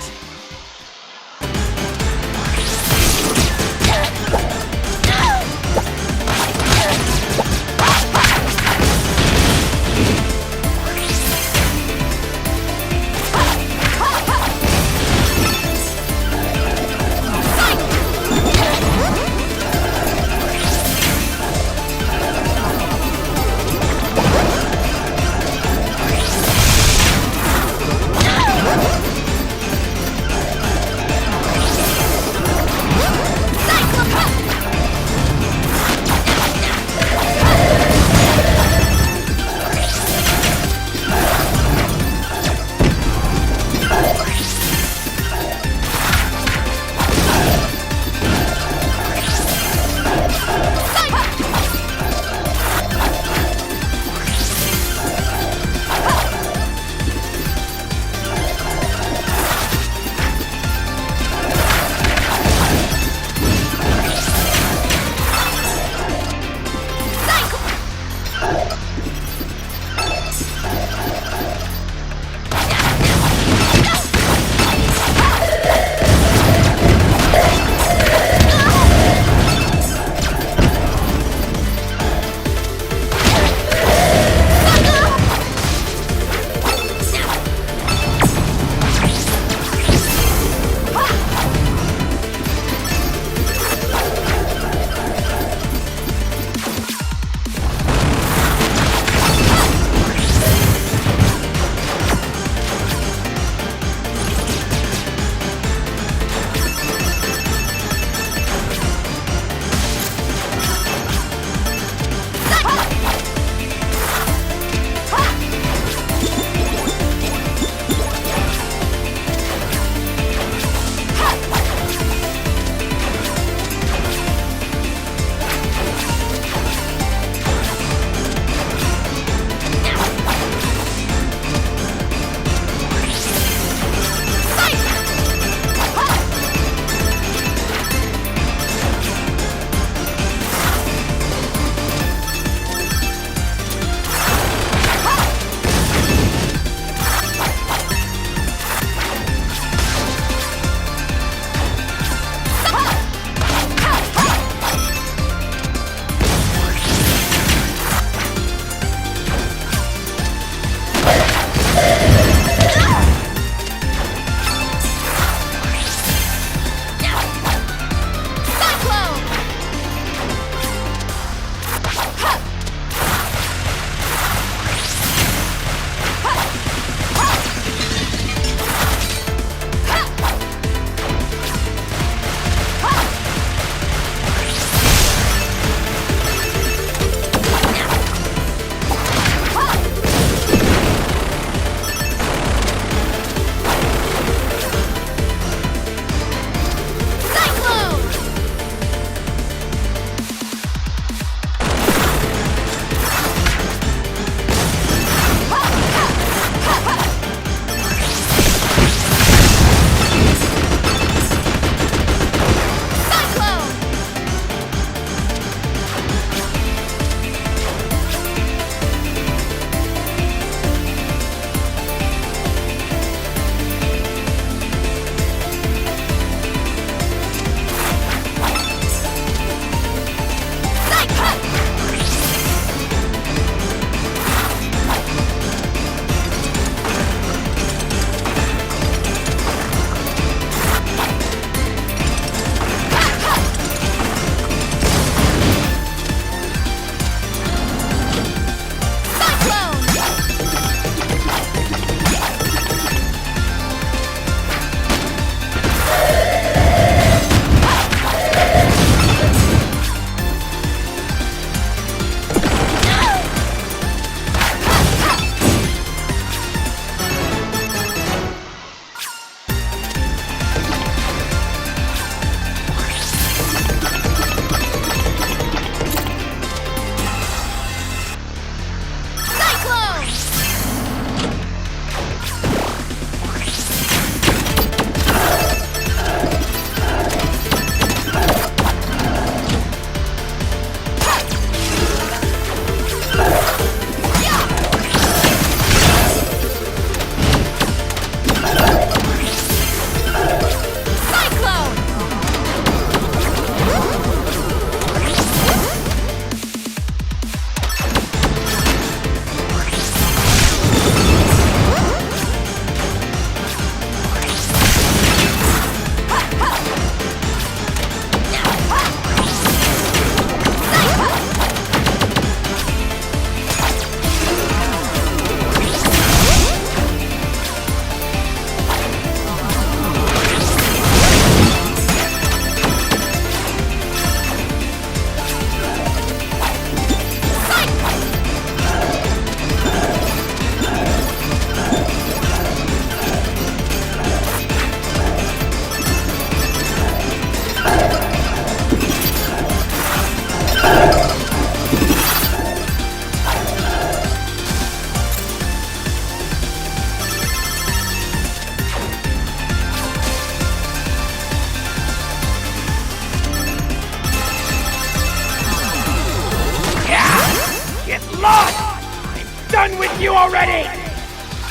done with you already!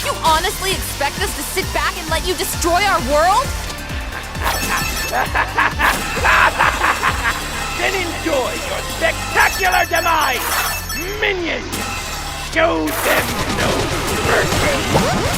You honestly expect us to sit back and let you destroy our world? Then enjoy your spectacular demise! Minions! Show them no mercy!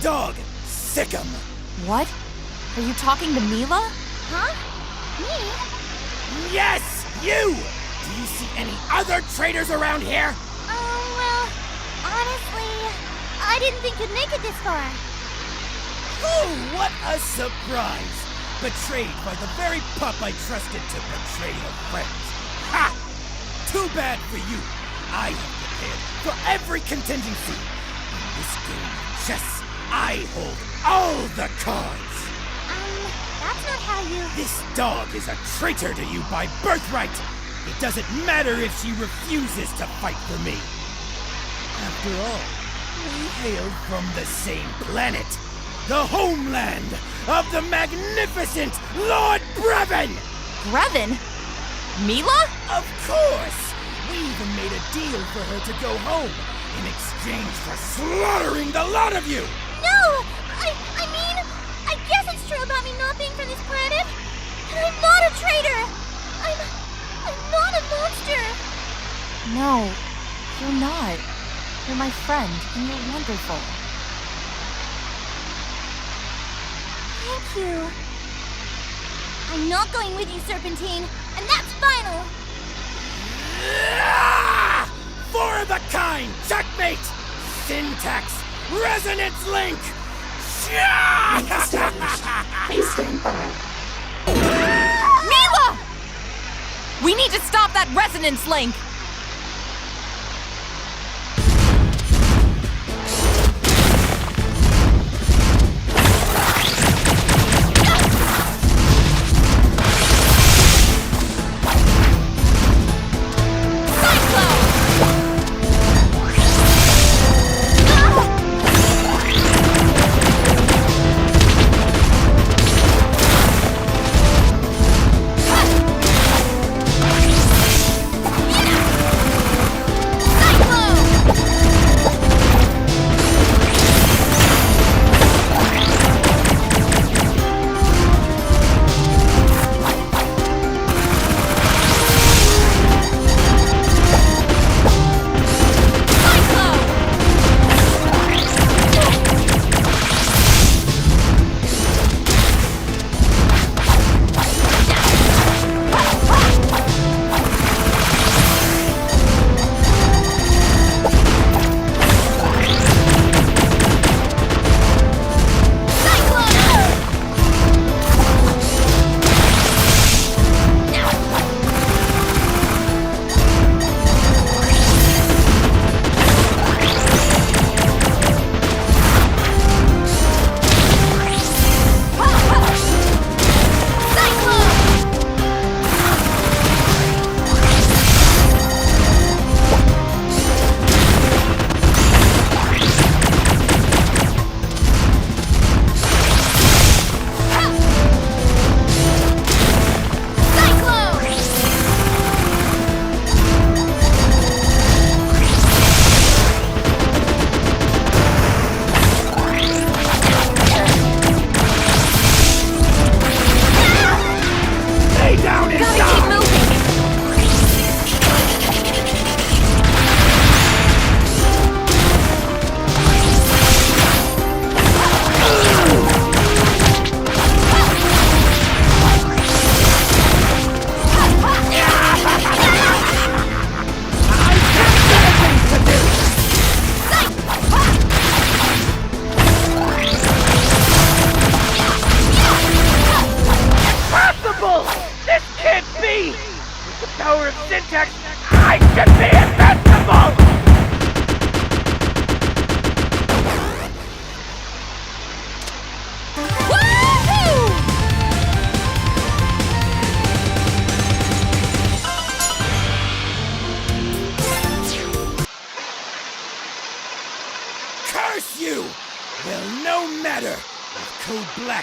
Dog! Sick 'em! What? Are you talking to Mila? Huh? Me? Yes! You! Do you see any other traitors around here? Well, honestly, I didn't think you'd make it this far. Oh, what a surprise! Betrayed by the very pup I trusted to betray your friends. Ha! Too bad for you. I have prepared for every contingency. In this game of chess, I hold all the cards. That's not how you... This dog is a traitor to you by birthright. It doesn't matter if she refuses to fight for me. After all, we hail from the same planet, the homeland of the magnificent Lord Brevin! Brevin? Mila? Of course! We even made a deal for her to go home in exchange for slaughtering the lot of you! No! I mean, I guess it's true about me not being from this planet. And I'm not a traitor! I'm not a monster! No, you're not. You're my friend, and you're wonderful. Thank you. I'm not going with you, Serpentine, and that's final! Ah! Four of a kind! Checkmate! Syntax! Resonance link! Please stand by. Mila! We need to stop that resonance link!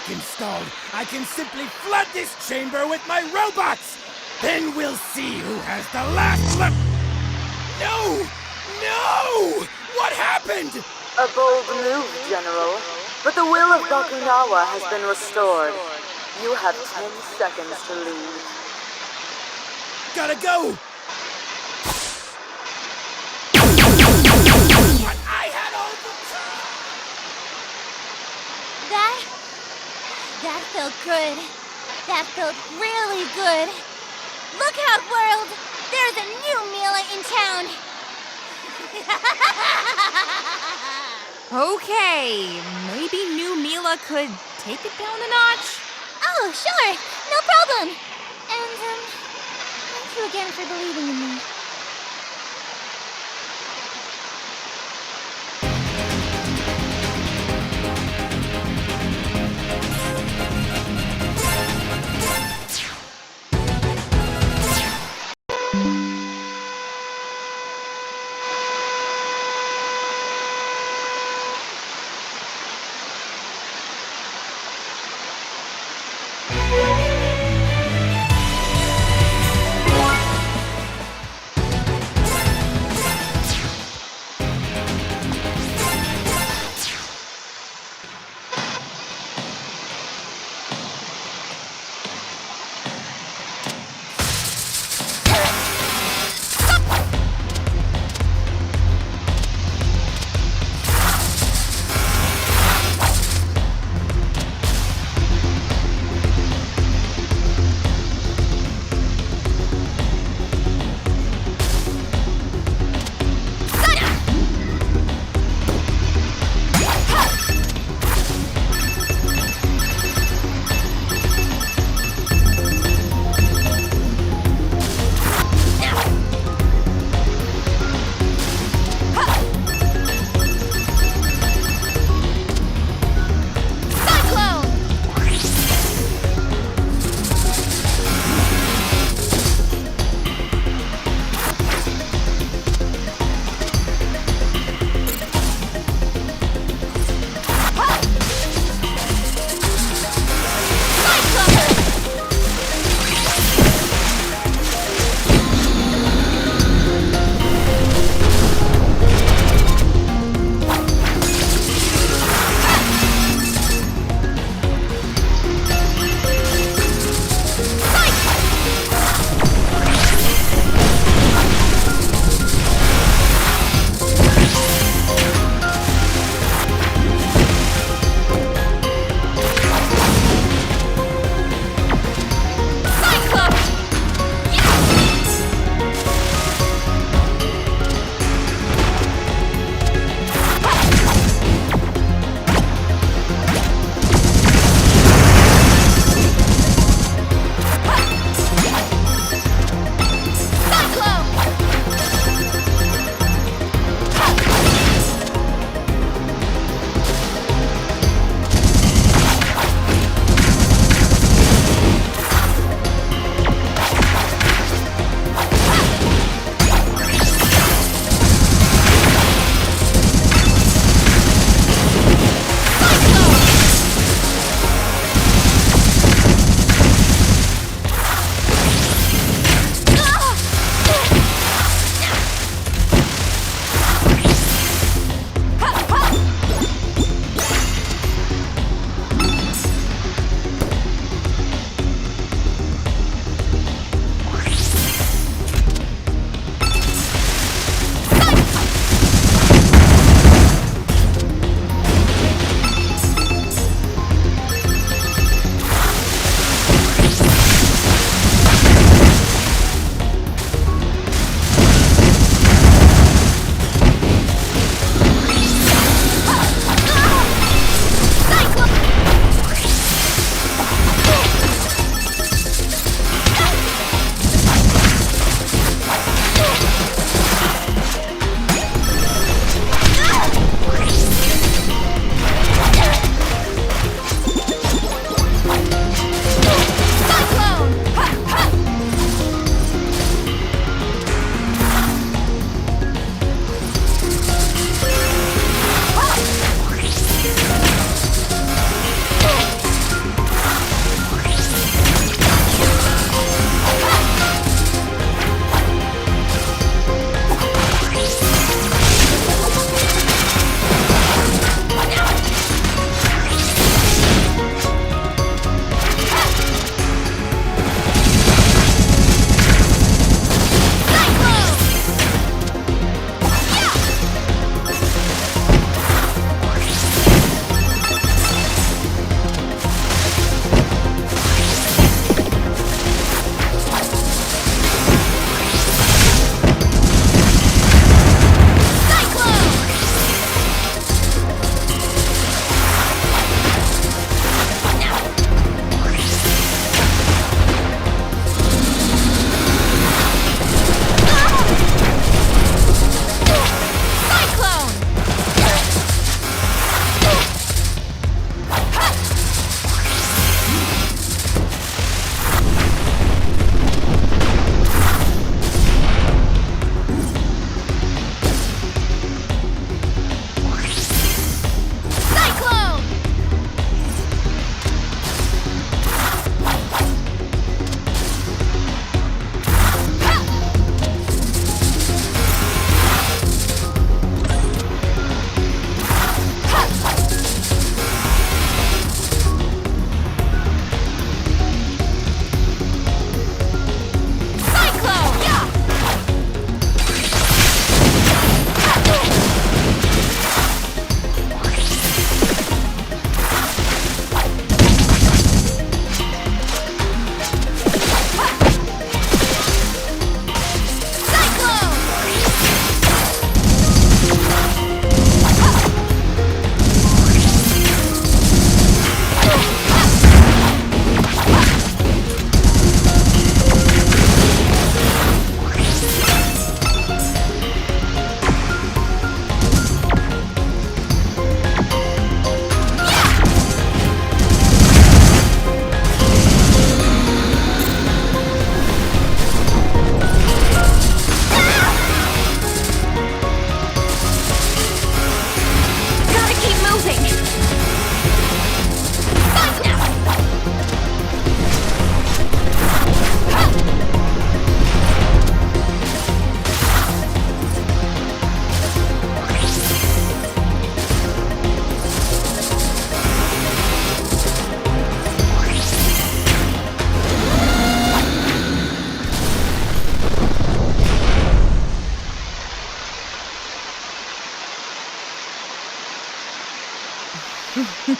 Installed, I can simply flood this chamber with my robots! Then we'll see who has the last look. No! No! What happened? A bold move, General. But the will of Bakunawa has been restored. You have 10 seconds to leave. Gotta go! But I had all the time! That felt good. That felt really good. Look out, world! There's a new Mila in town! Okay, maybe new Mila could take it down a notch? Oh, sure! No problem! And, thank you again for believing in me.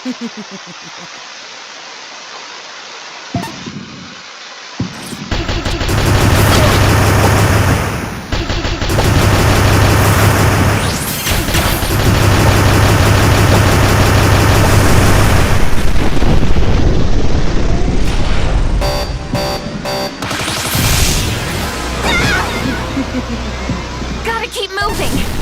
Gotta keep moving!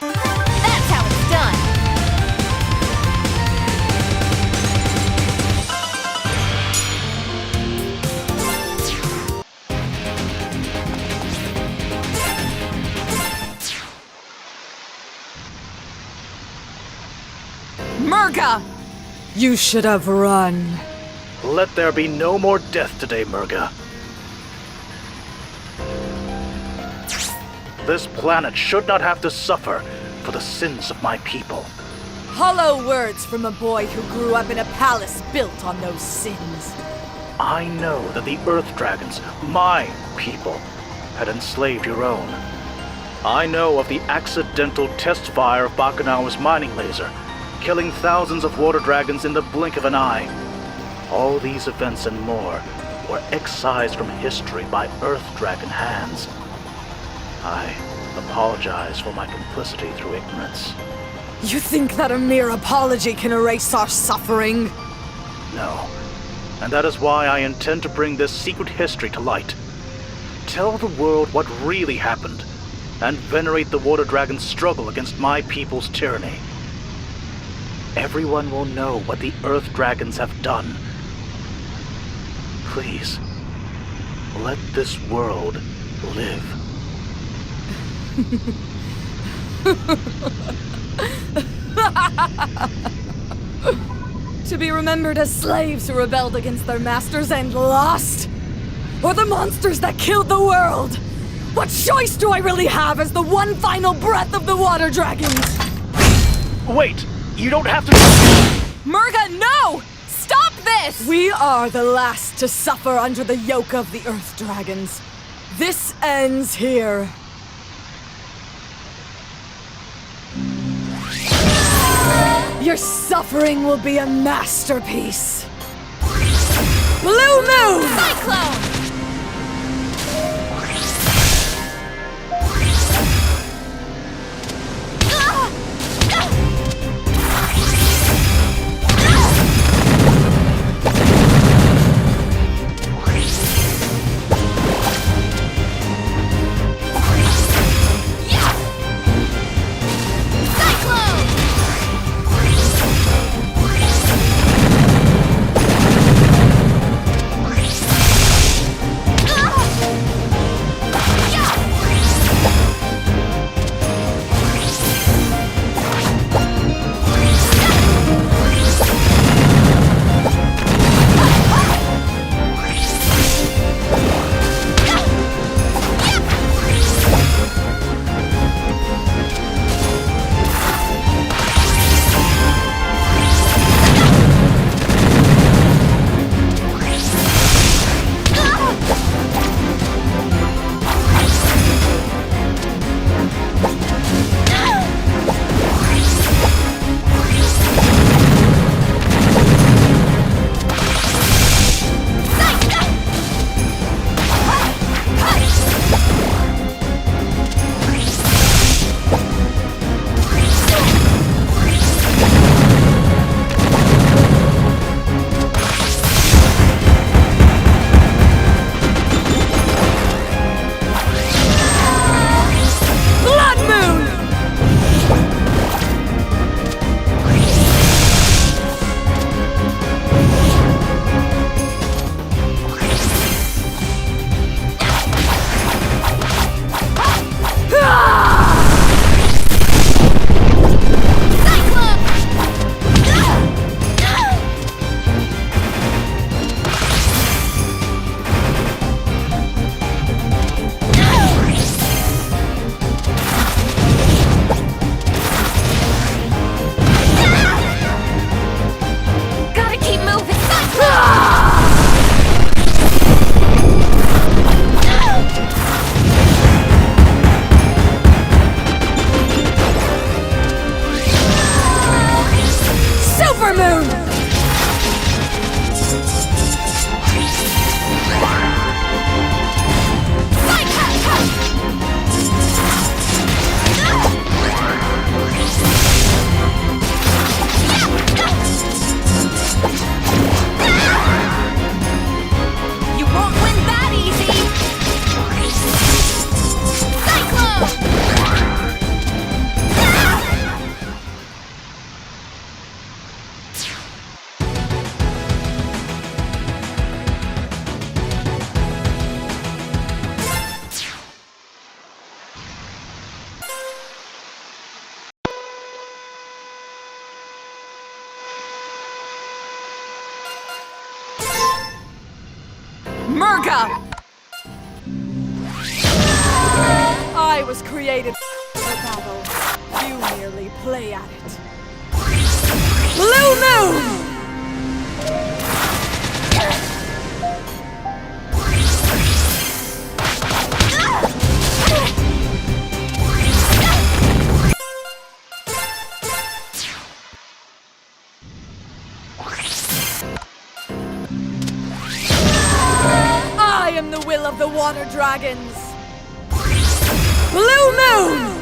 That's how it's done. Murga! You should have run. Let there be no more death today, Murga. This planet should not have to suffer for the sins of my people. Hollow words from a boy who grew up in a palace built on those sins. I know that the Earth Dragons, my people, had enslaved your own. I know of the accidental test fire of Bakunawa's mining laser, killing thousands of water dragons in the blink of an eye. All these events and more were excised from history by Earth Dragon hands. I apologize for my complicity through ignorance. You think that a mere apology can erase our suffering? No. And that is why I intend to bring this secret history to light. Tell the world what really happened, and venerate the Water Dragon's struggle against my people's tyranny. Everyone will know what the Earth Dragons have done. Please, let this world live. To be remembered as slaves who rebelled against their masters and lost? Or the monsters that killed the world? What choice do I really have as the one final breath of the Water Dragons? Wait! You don't have to— Murga, no! Stop this! We are the last to suffer under the yoke of the Earth Dragons. This ends here. Your suffering will be a masterpiece. Blue Moon! Cyclone! Murga! I was created for battle. You merely play at it. Blue Moon! I am the will of the water dragons. Blue Moon!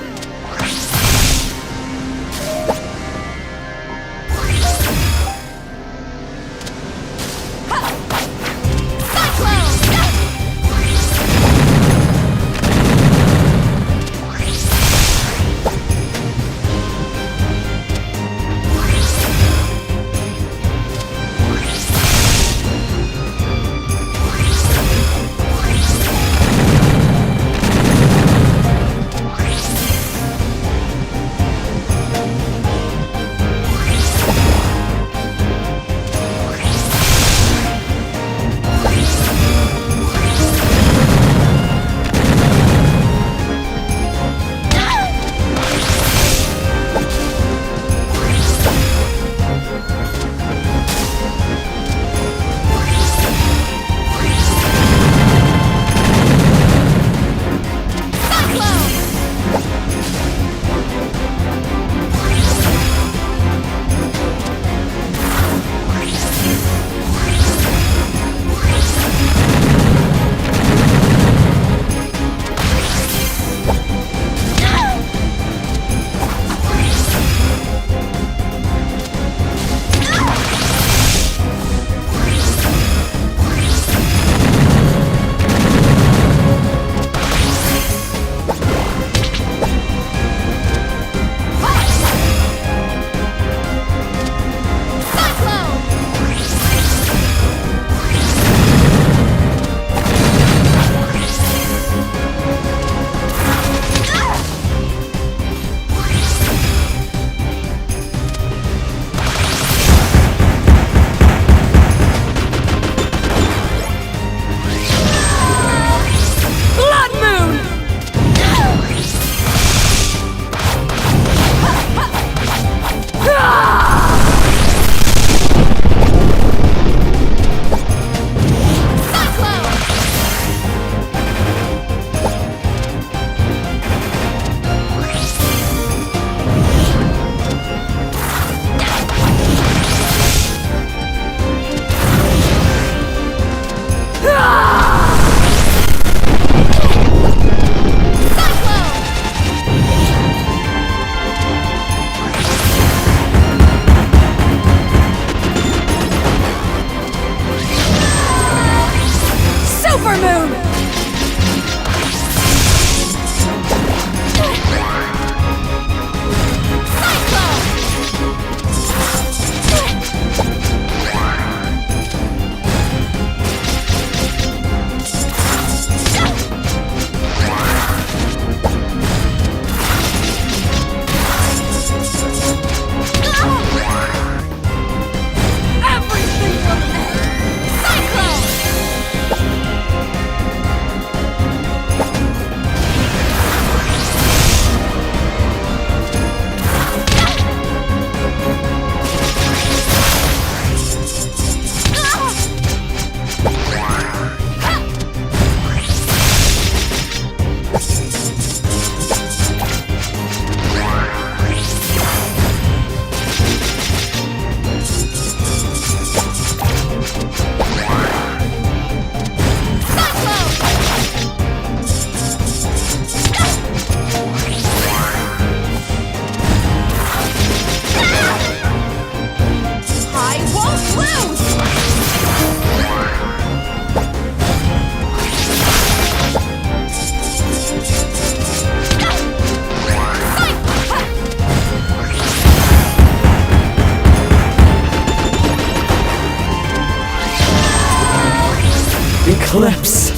Eclipse.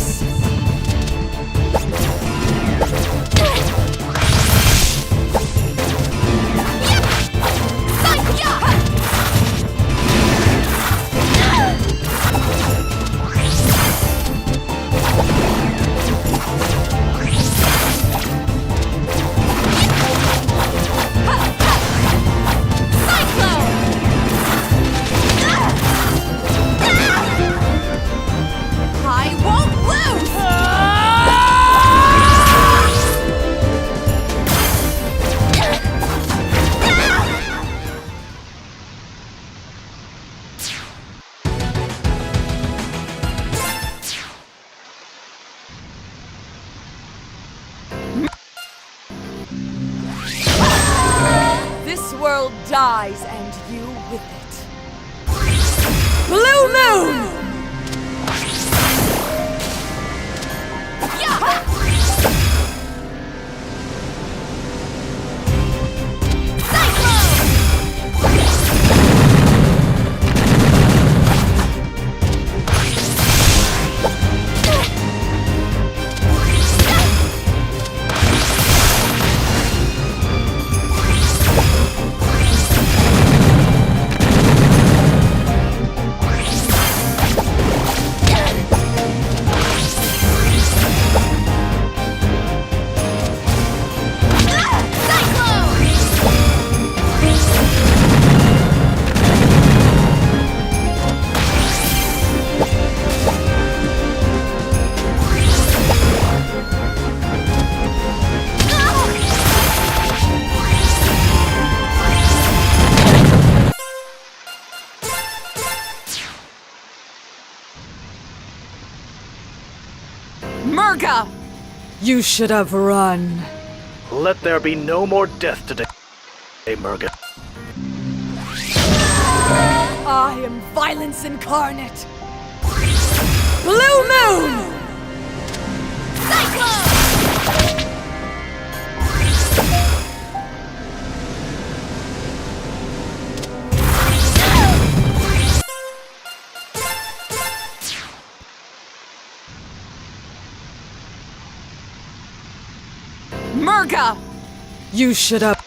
world dies and you with it. Blue Moon! Murga! You should have run. Let there be no more death today, Murga. I am violence incarnate. Blue Moon! Murga! You should have.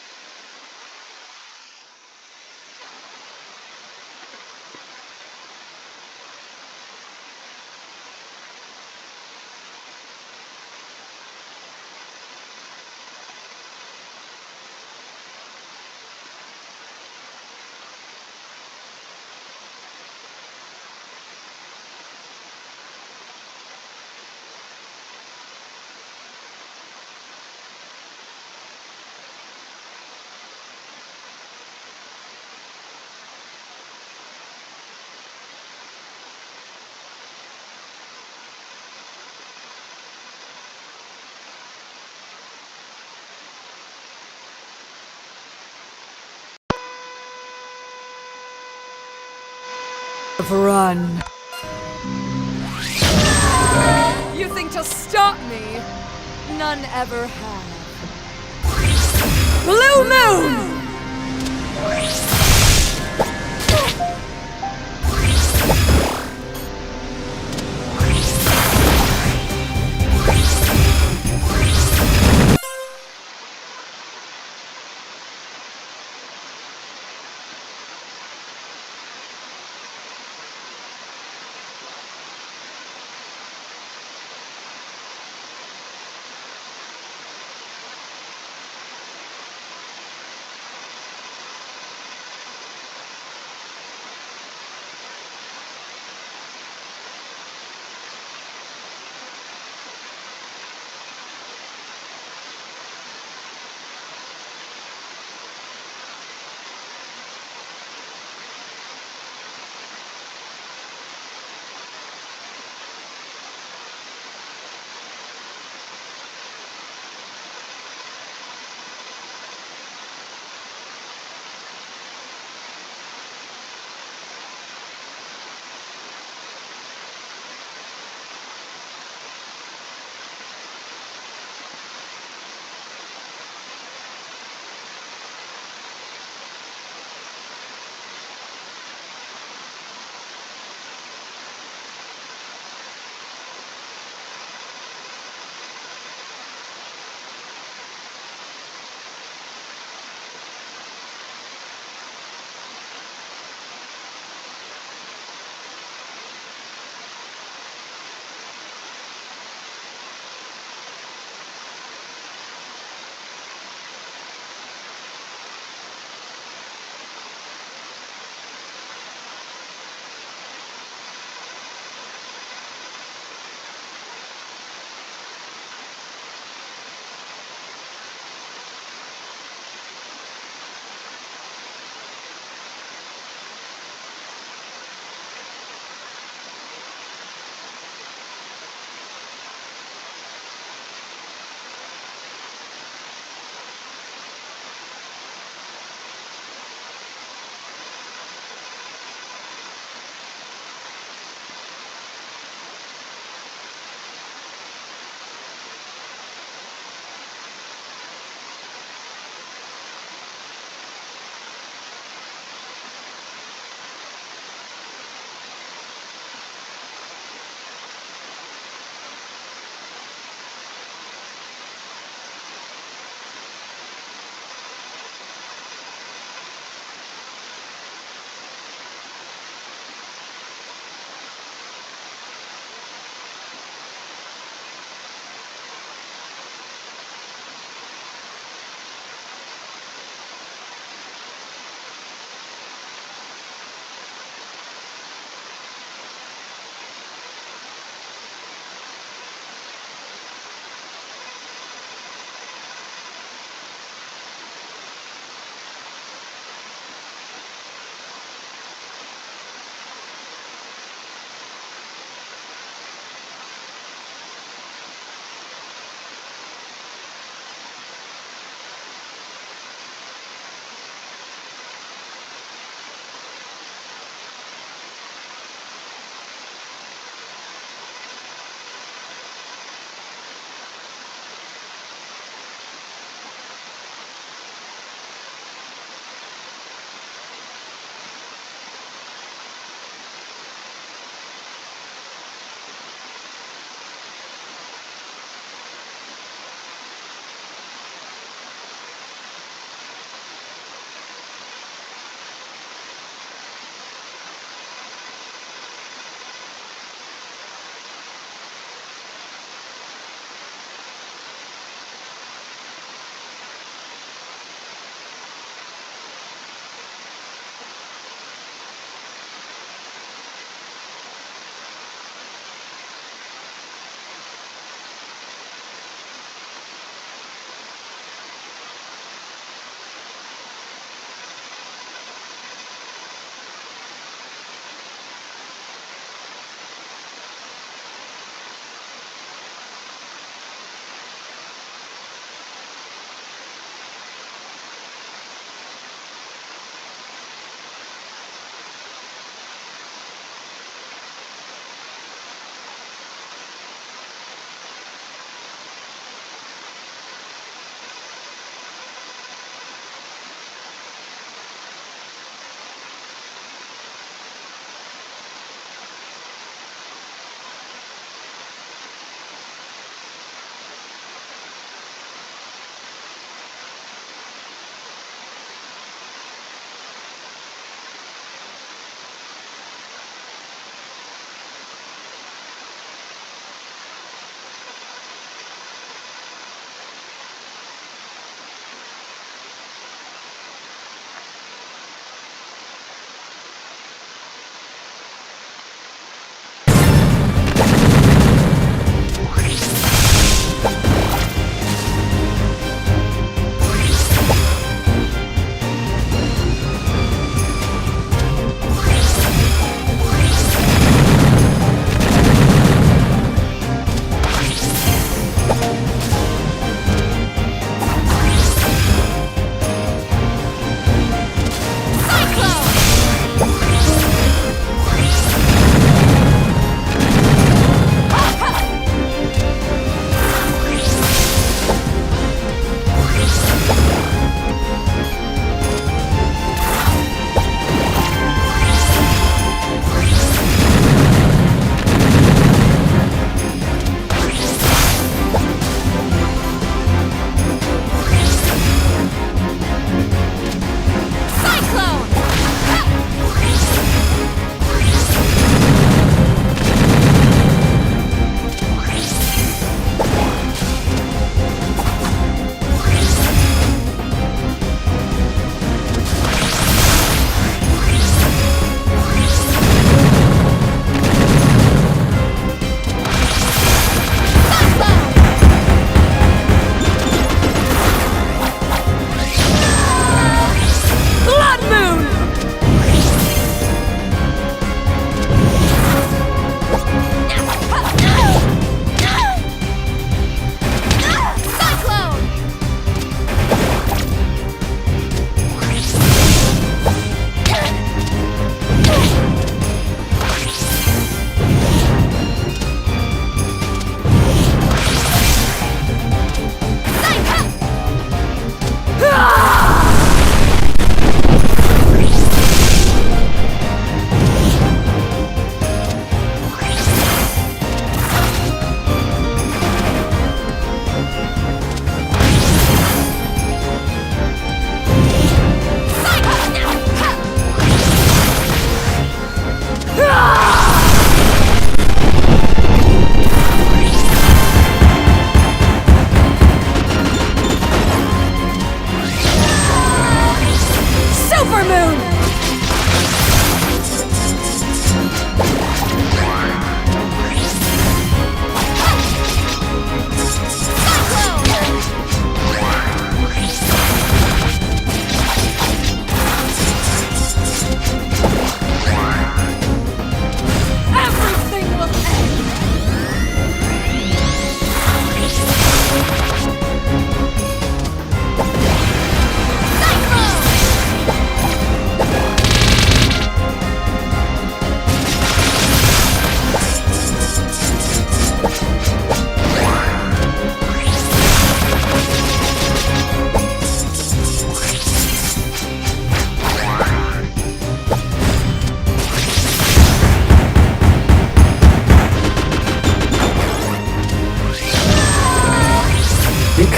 Run. You think to stop me? None ever have. Blue Moon!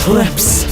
eclipse.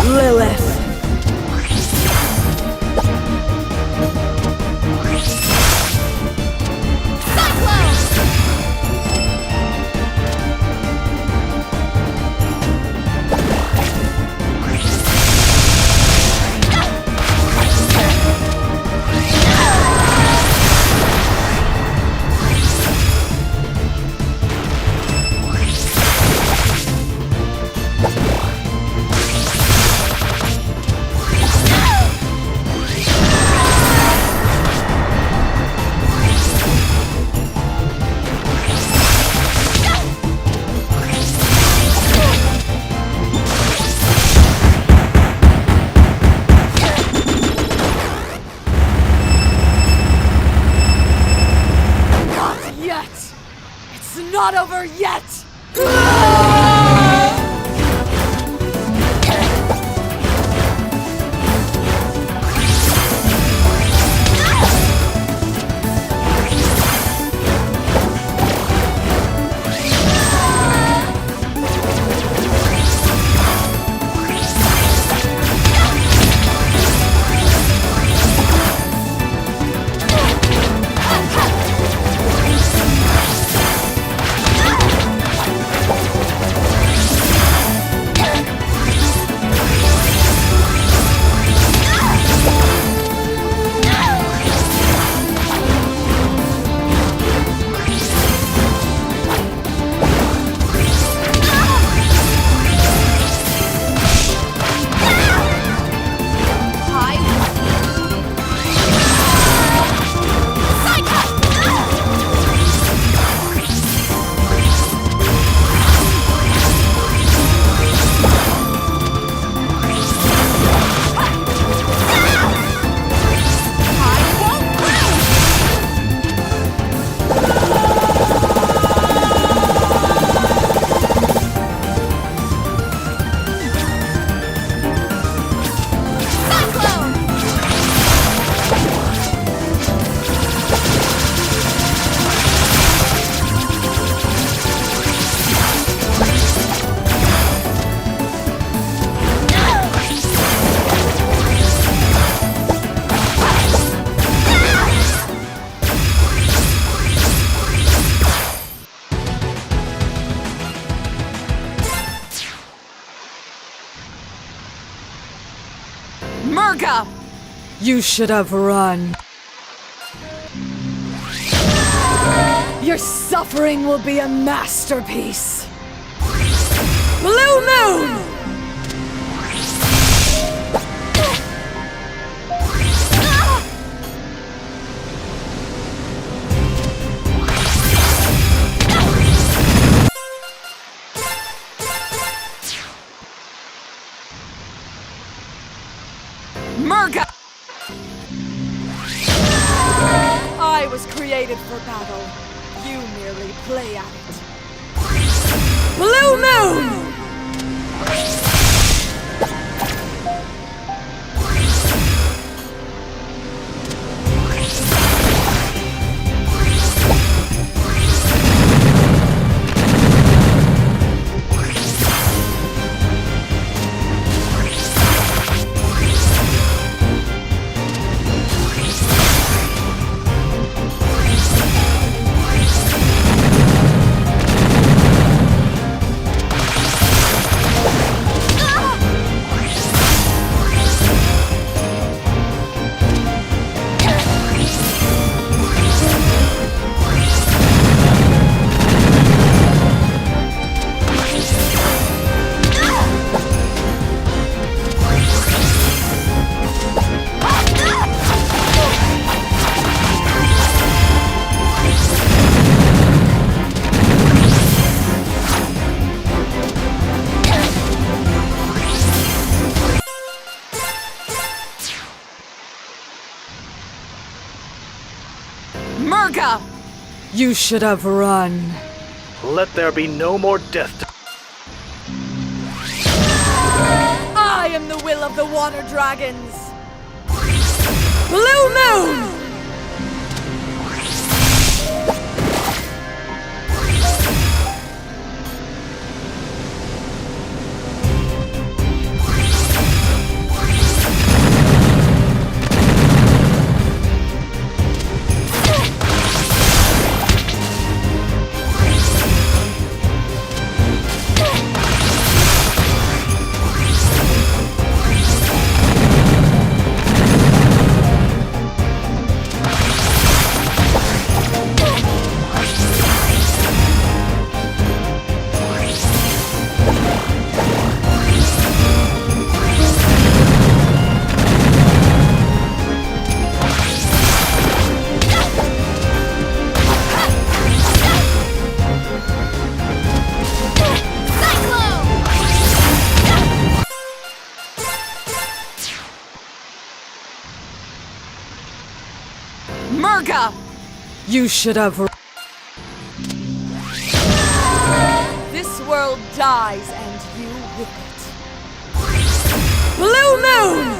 Lilith. Not over yet! Murga! You should have run. Your suffering will be a masterpiece. Blue Moon! Murga! I was created for battle. You merely play at it. Blue Moon! Murga! You should have run. Let there be no more death. I am the will of the water dragons! Blue Moon! Murga! You should have. This world dies and you with it. Blue Moon!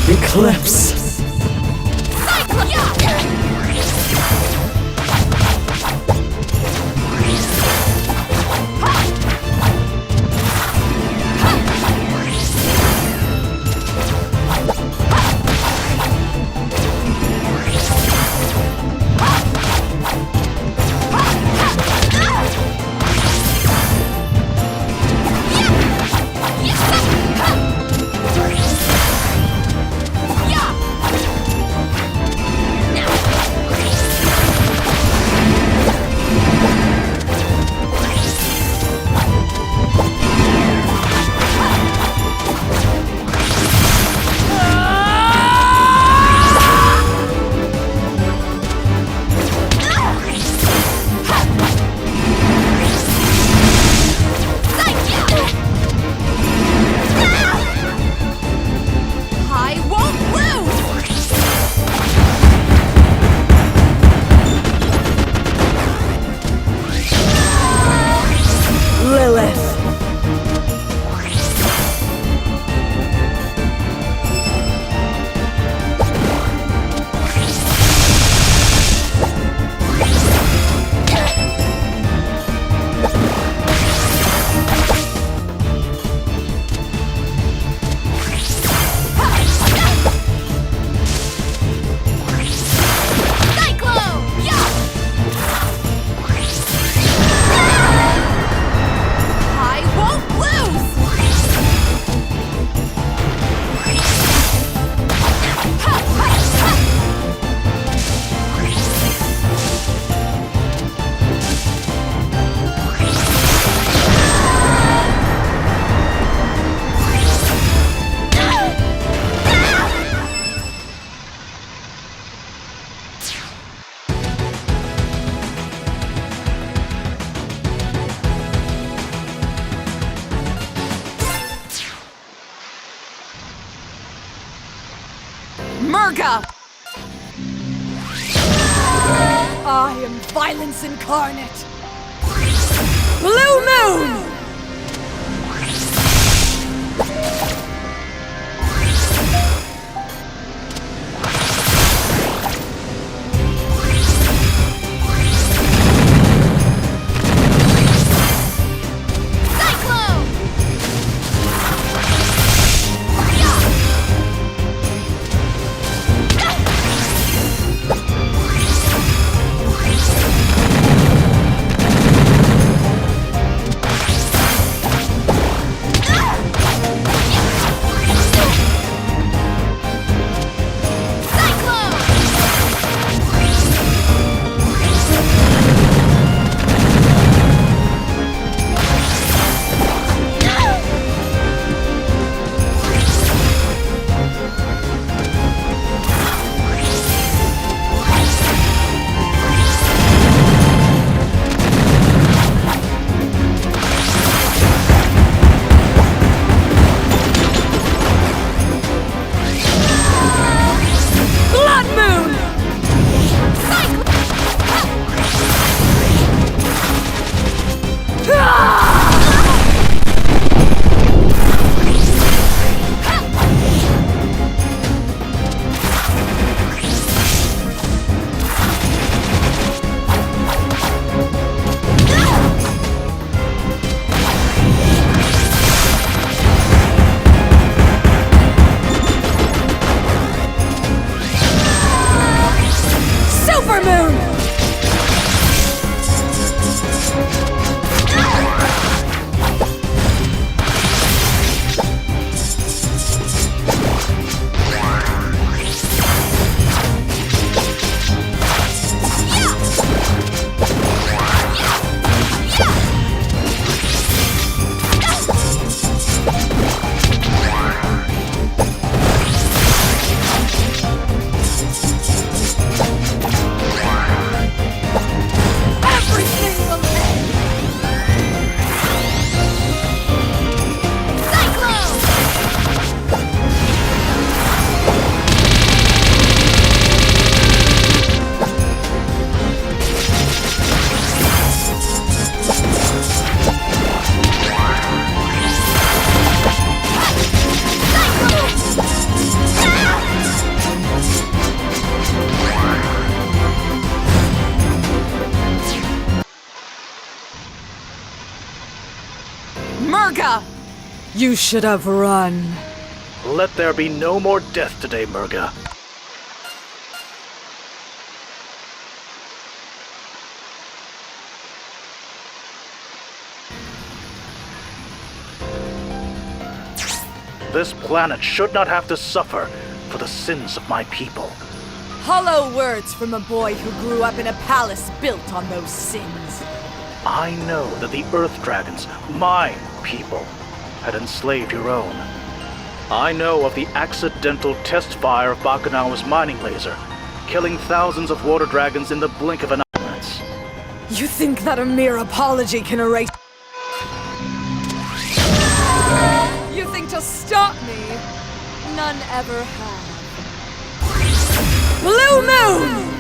Eclipse. Murga! I am violence incarnate. Blue Moon! Murga! You should have run. Let there be no more death today, Murga. This planet should not have to suffer for the sins of my people. Hollow words from a boy who grew up in a palace built on those sins. I know that the Earth Dragons, my people, had enslaved your own. I know of the accidental test fire of Bakunawa's mining laser, killing thousands of water dragons in the blink of an eye. You think that a mere apology can erase... You think to stop me? None ever have. Blue Moon!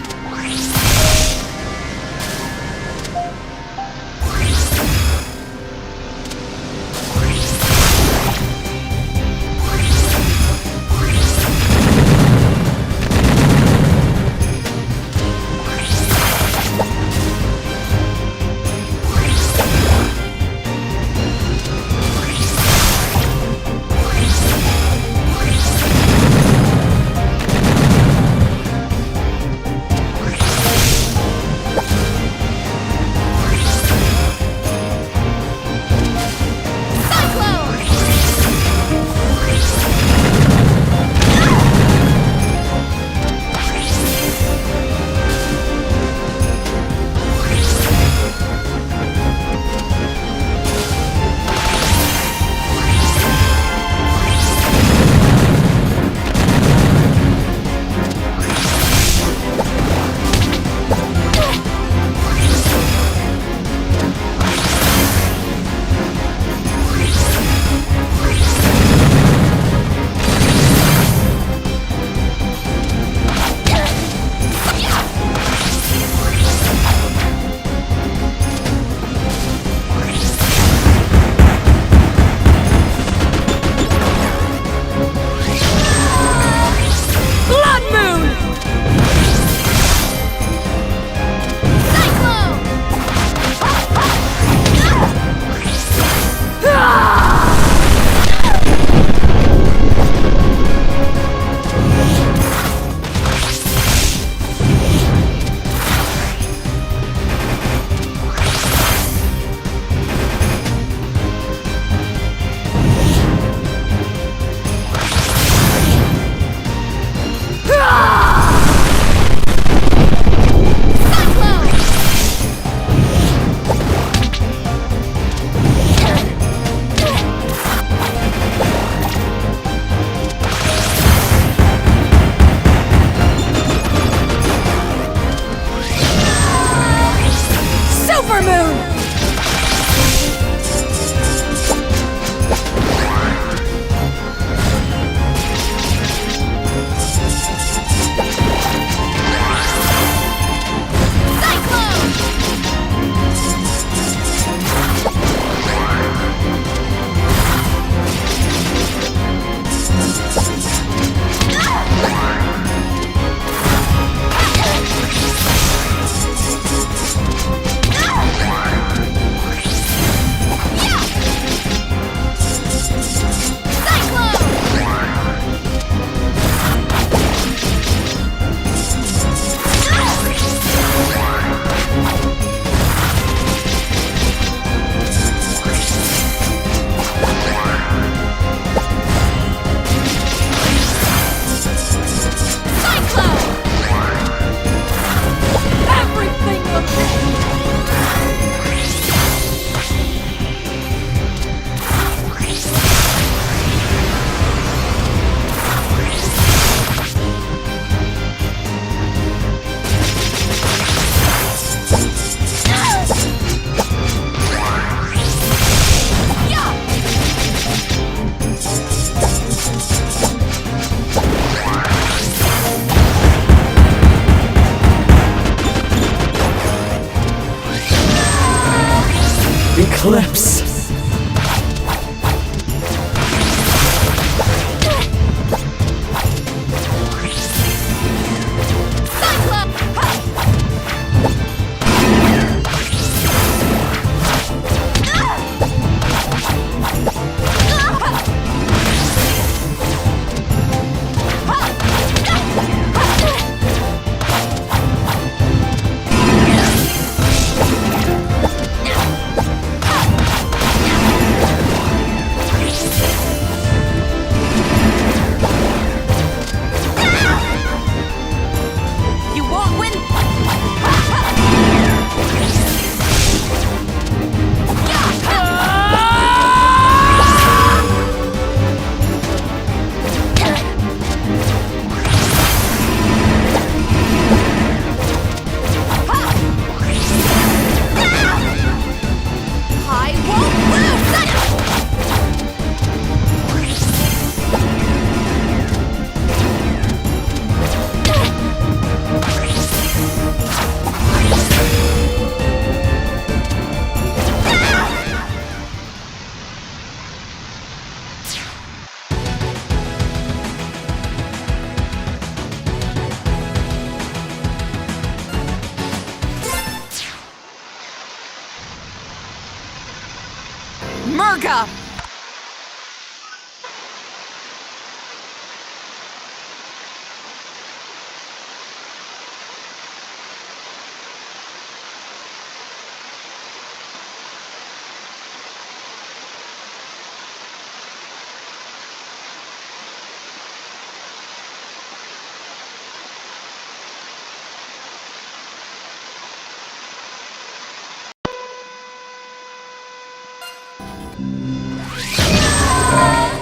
Bazooka!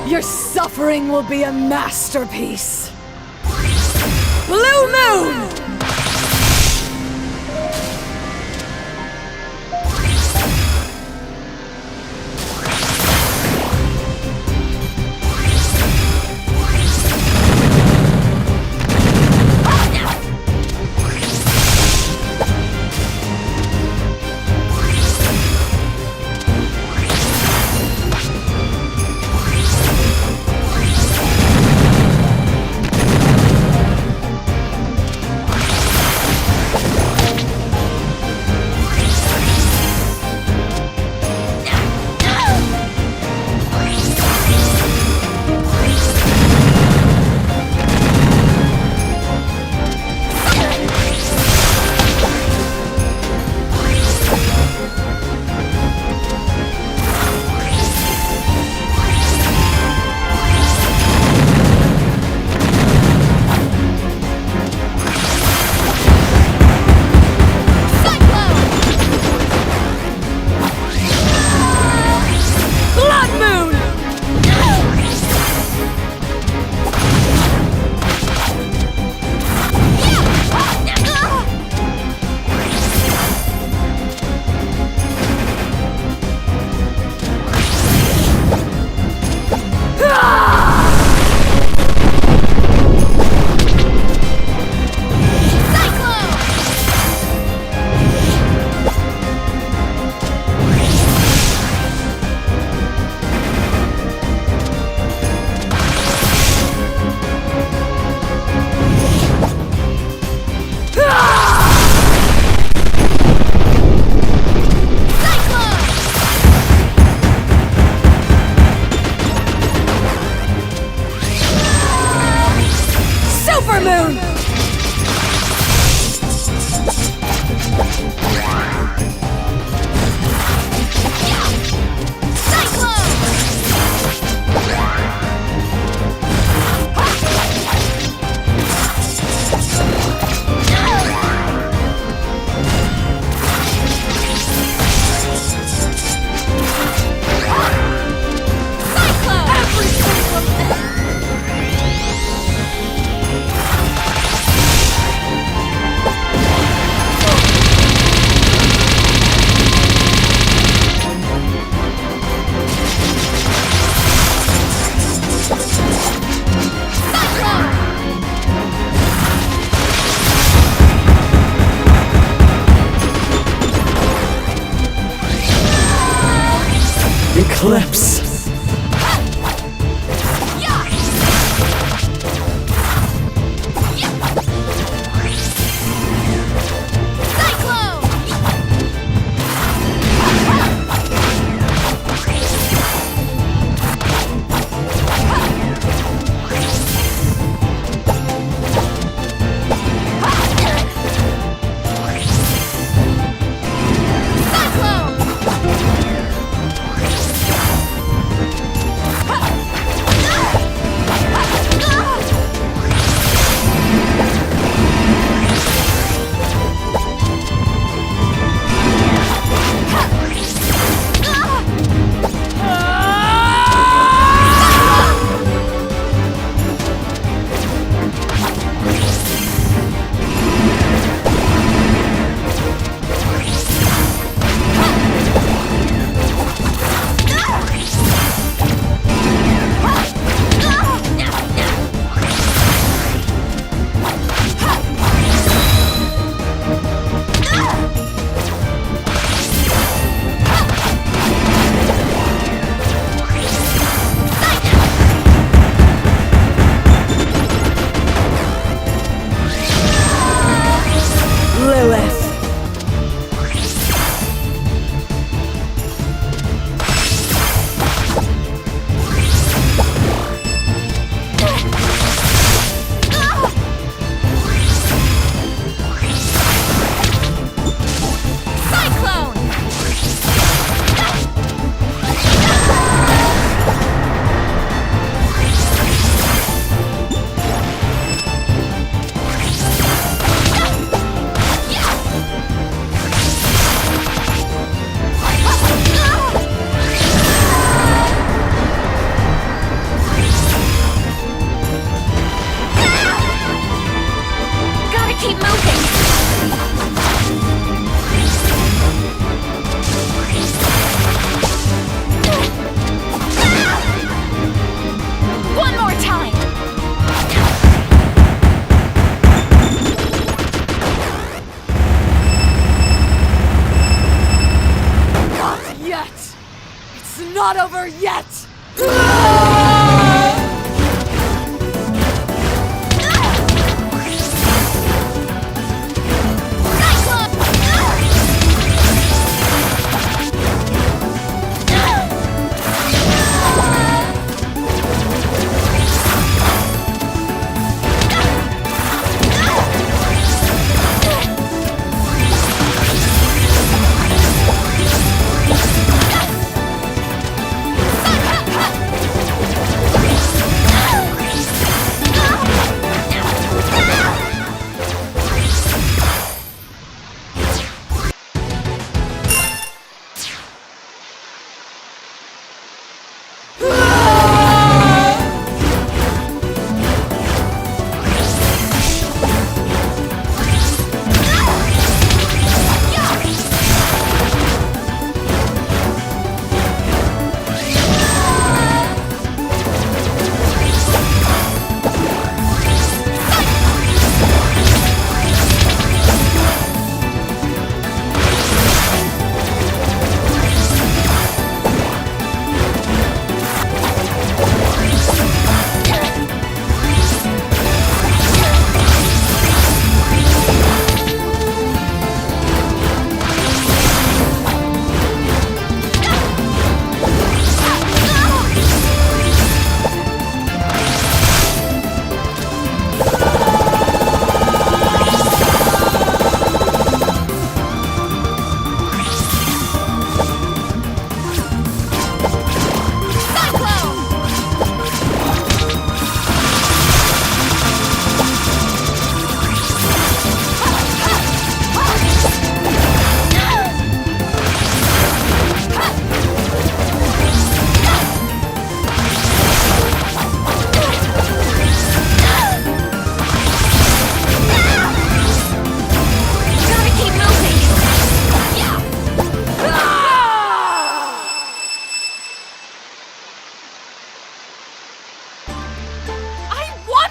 Your suffering will be a masterpiece. Blue Moon! Eclipse.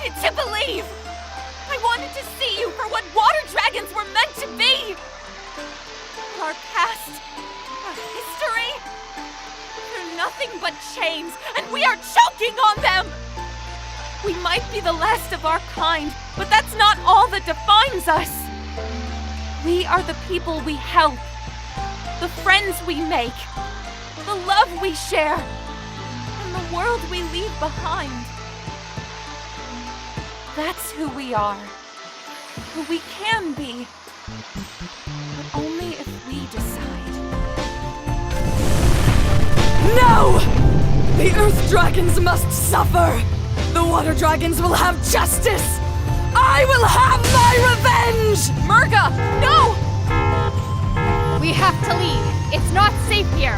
wanted to believe! I wanted to see you for what water dragons were meant to be! Our past, our history, they're nothing but chains, and we are choking on them! We might be the last of our kind, but that's not all that defines us. We are the people we help, the friends we make, the love we share, and the world we leave behind. That's who we are, who we can be, but only if we decide. No! The Earth Dragons must suffer! The Water Dragons will have justice! I will have my revenge! Murga, no! We have to leave. It's not safe here.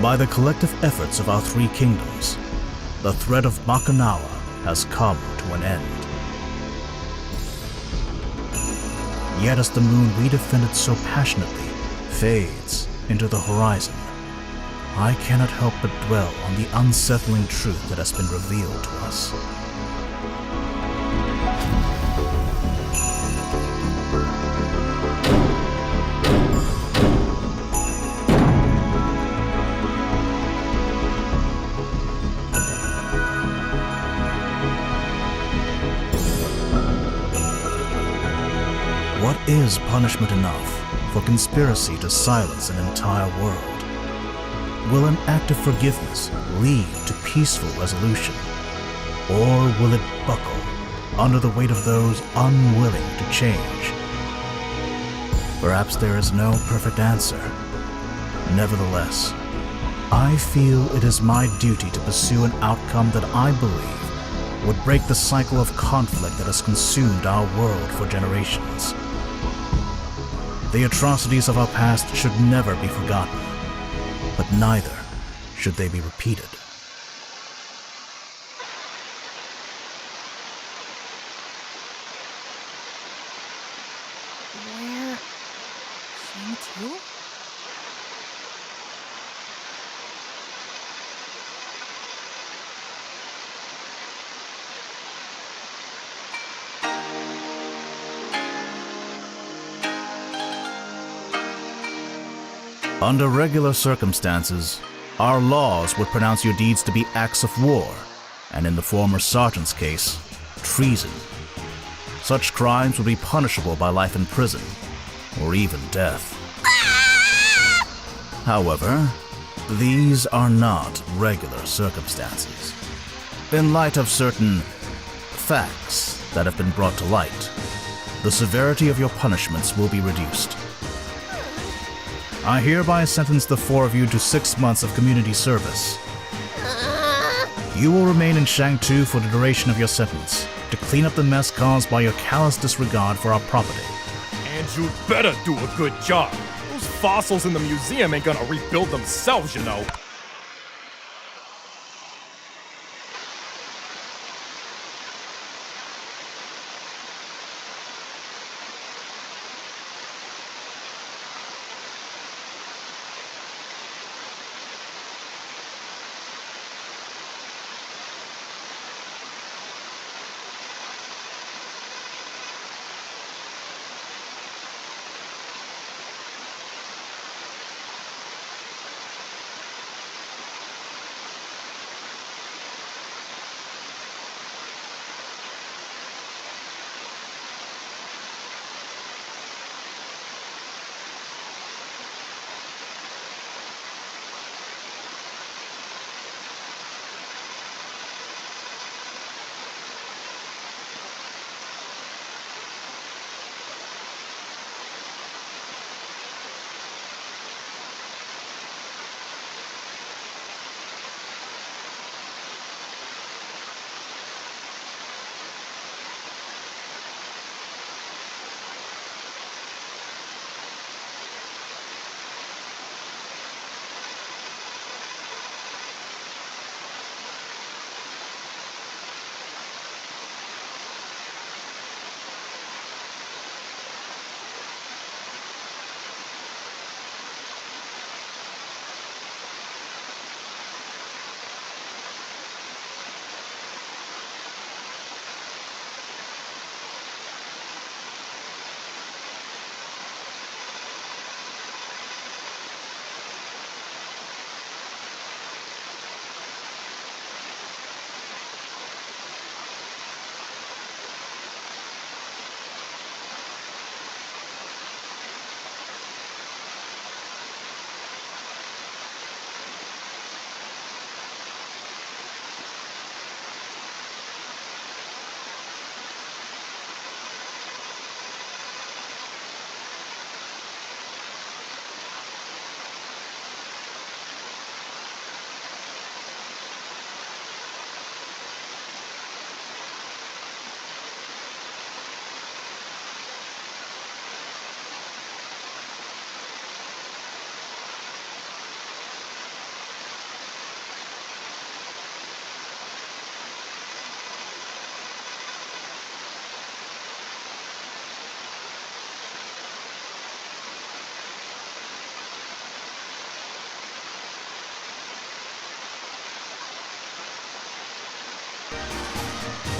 By the collective efforts of our three kingdoms, the threat of Bakunawa has come to an end. Yet as the moon we defended so passionately fades into the horizon, I cannot help but dwell on the unsettling truth that has been revealed to us. What is punishment enough for conspiracy to silence an entire world? Will an act of forgiveness lead to peaceful resolution? Or will it buckle under the weight of those unwilling to change? Perhaps there is no perfect answer. Nevertheless, I feel it is my duty to pursue an outcome that I believe would break the cycle of conflict that has consumed our world for generations. The atrocities of our past should never be forgotten, but neither should they be repeated. Where? Shang-Tu? Under regular circumstances, our laws would pronounce your deeds to be acts of war, and in the former sergeant's case, treason. Such crimes would be punishable by life in prison, or even death. However, these are not regular circumstances. In light of certain facts that have been brought to light, the severity of your punishments will be reduced. I hereby sentence the four of you to 6 months of community service. You will remain in Shang-Tu for the duration of your sentence, to clean up the mess caused by your callous disregard for our property. And you better do a good job. Those fossils in the museum ain't gonna rebuild themselves, you know.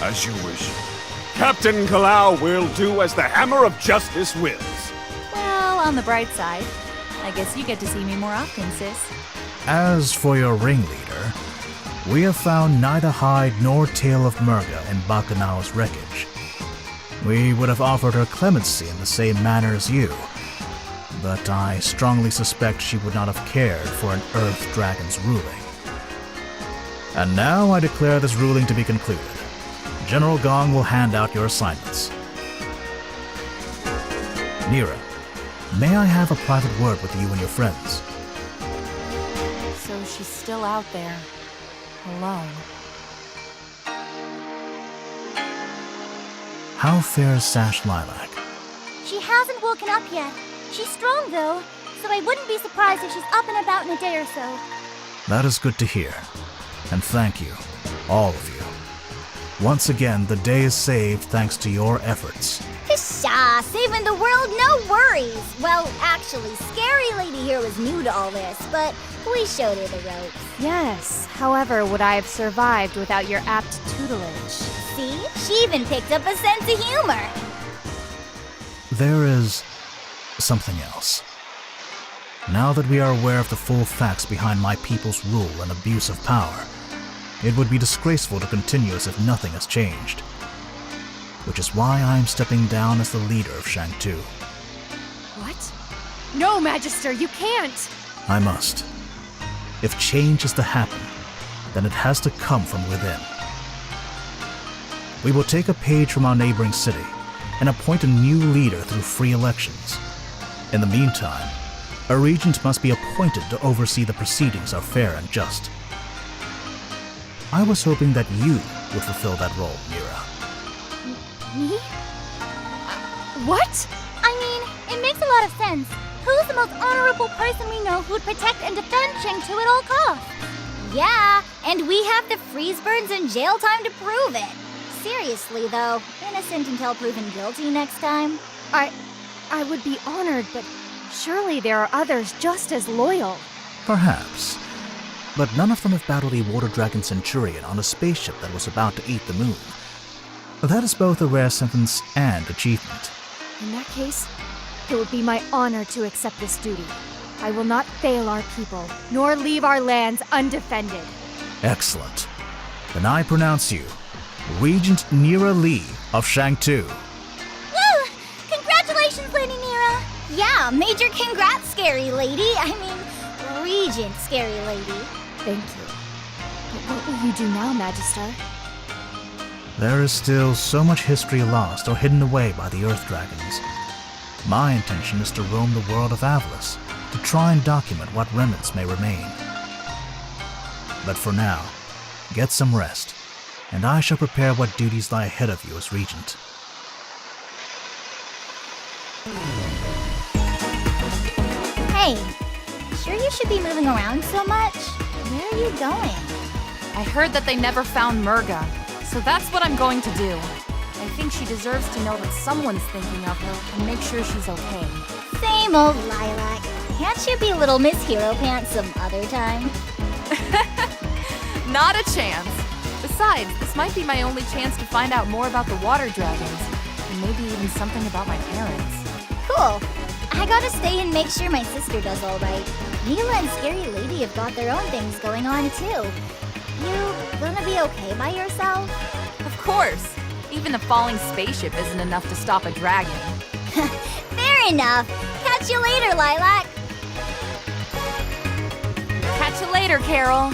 As you wish. Captain Kalau will do as the Hammer of Justice wills. Well, on the bright side, I guess you get to see me more often, sis. As for your ringleader, we have found neither hide nor tail of Murga in Bakunawa's wreckage. We would have offered her clemency in the same manner as you, but I strongly suspect she would not have cared for an Earth Dragon's ruling. And now I declare this ruling to be concluded. General Gong will hand out your assignments. Nira, may I have a private word with you and your friends? So she's still out there, alone. How fares Sash Lilac? She hasn't woken up yet. She's strong, though, so I wouldn't be surprised if she's up and about in a day or so. That is good to hear. And thank you, all of you. Once again, the day is saved thanks to your efforts. Pshaw, saving the world, no worries. Well, actually, Scary Lady here was new to all this, but we showed her the ropes. Yes, however, would I have survived without your apt tutelage? See? She even picked up a sense of humor. There is something else. Now that we are aware of the full facts behind my people's rule and abuse of power, it would be disgraceful to continue as if nothing has changed. Which is why I am stepping down as the leader of Shang-Tu. What? No, Magister, you can't! I must. If change is to happen, then it has to come from within. We will take a page from our neighboring city and appoint a new leader through free elections. In the meantime, a regent must be appointed to oversee the proceedings are fair and just. I was hoping that you would fulfill that role, Mira. Me? What? I mean, it makes a lot of sense. Who's the most honorable person we know who would protect and defend Shang-Tu at all costs? Yeah, and we have the freeze burns and jail time to prove it. Seriously, though, innocent until proven guilty next time. I would be honored, but surely there are others just as loyal. Perhaps. But none of them have battled a Water Dragon Centurion on a spaceship that was about to eat the moon. That is both a rare sentence and achievement. In that case, it would be my honor to accept this duty. I will not fail our people, nor leave our lands undefended. Excellent. Then I pronounce you Regent Nira Lee of Shang-Tu. Woo! Congratulations, Lady Nira! Yeah, major congrats, Scary Lady. I mean, Regent Scary Lady. Thank you. But what will you do now, Magister? There is still so much history lost or hidden away by the Earth Dragons. My intention is to roam the world of Avalis, to try and document what remnants may remain. But for now, get some rest, and I shall prepare what duties lie ahead of you as Regent. Hey, sure you should be moving around so much? Where are you going? I heard that they never found Murga, so that's what I'm going to do. I think she deserves to know that someone's thinking of her and make sure she's okay. Same old Lilac. Can't you be Little Miss Hero Pants some other time? Not a chance. Besides, this might be my only chance to find out more about the water dragons, and maybe even something about my parents. Cool. I gotta stay and make sure my sister does all right. Mila and Scary Lady have got their own things going on, too. You gonna be okay by yourself? Of course. Even a falling spaceship isn't enough to stop a dragon. Fair enough. Catch you later, Lilac. Catch you later, Carol.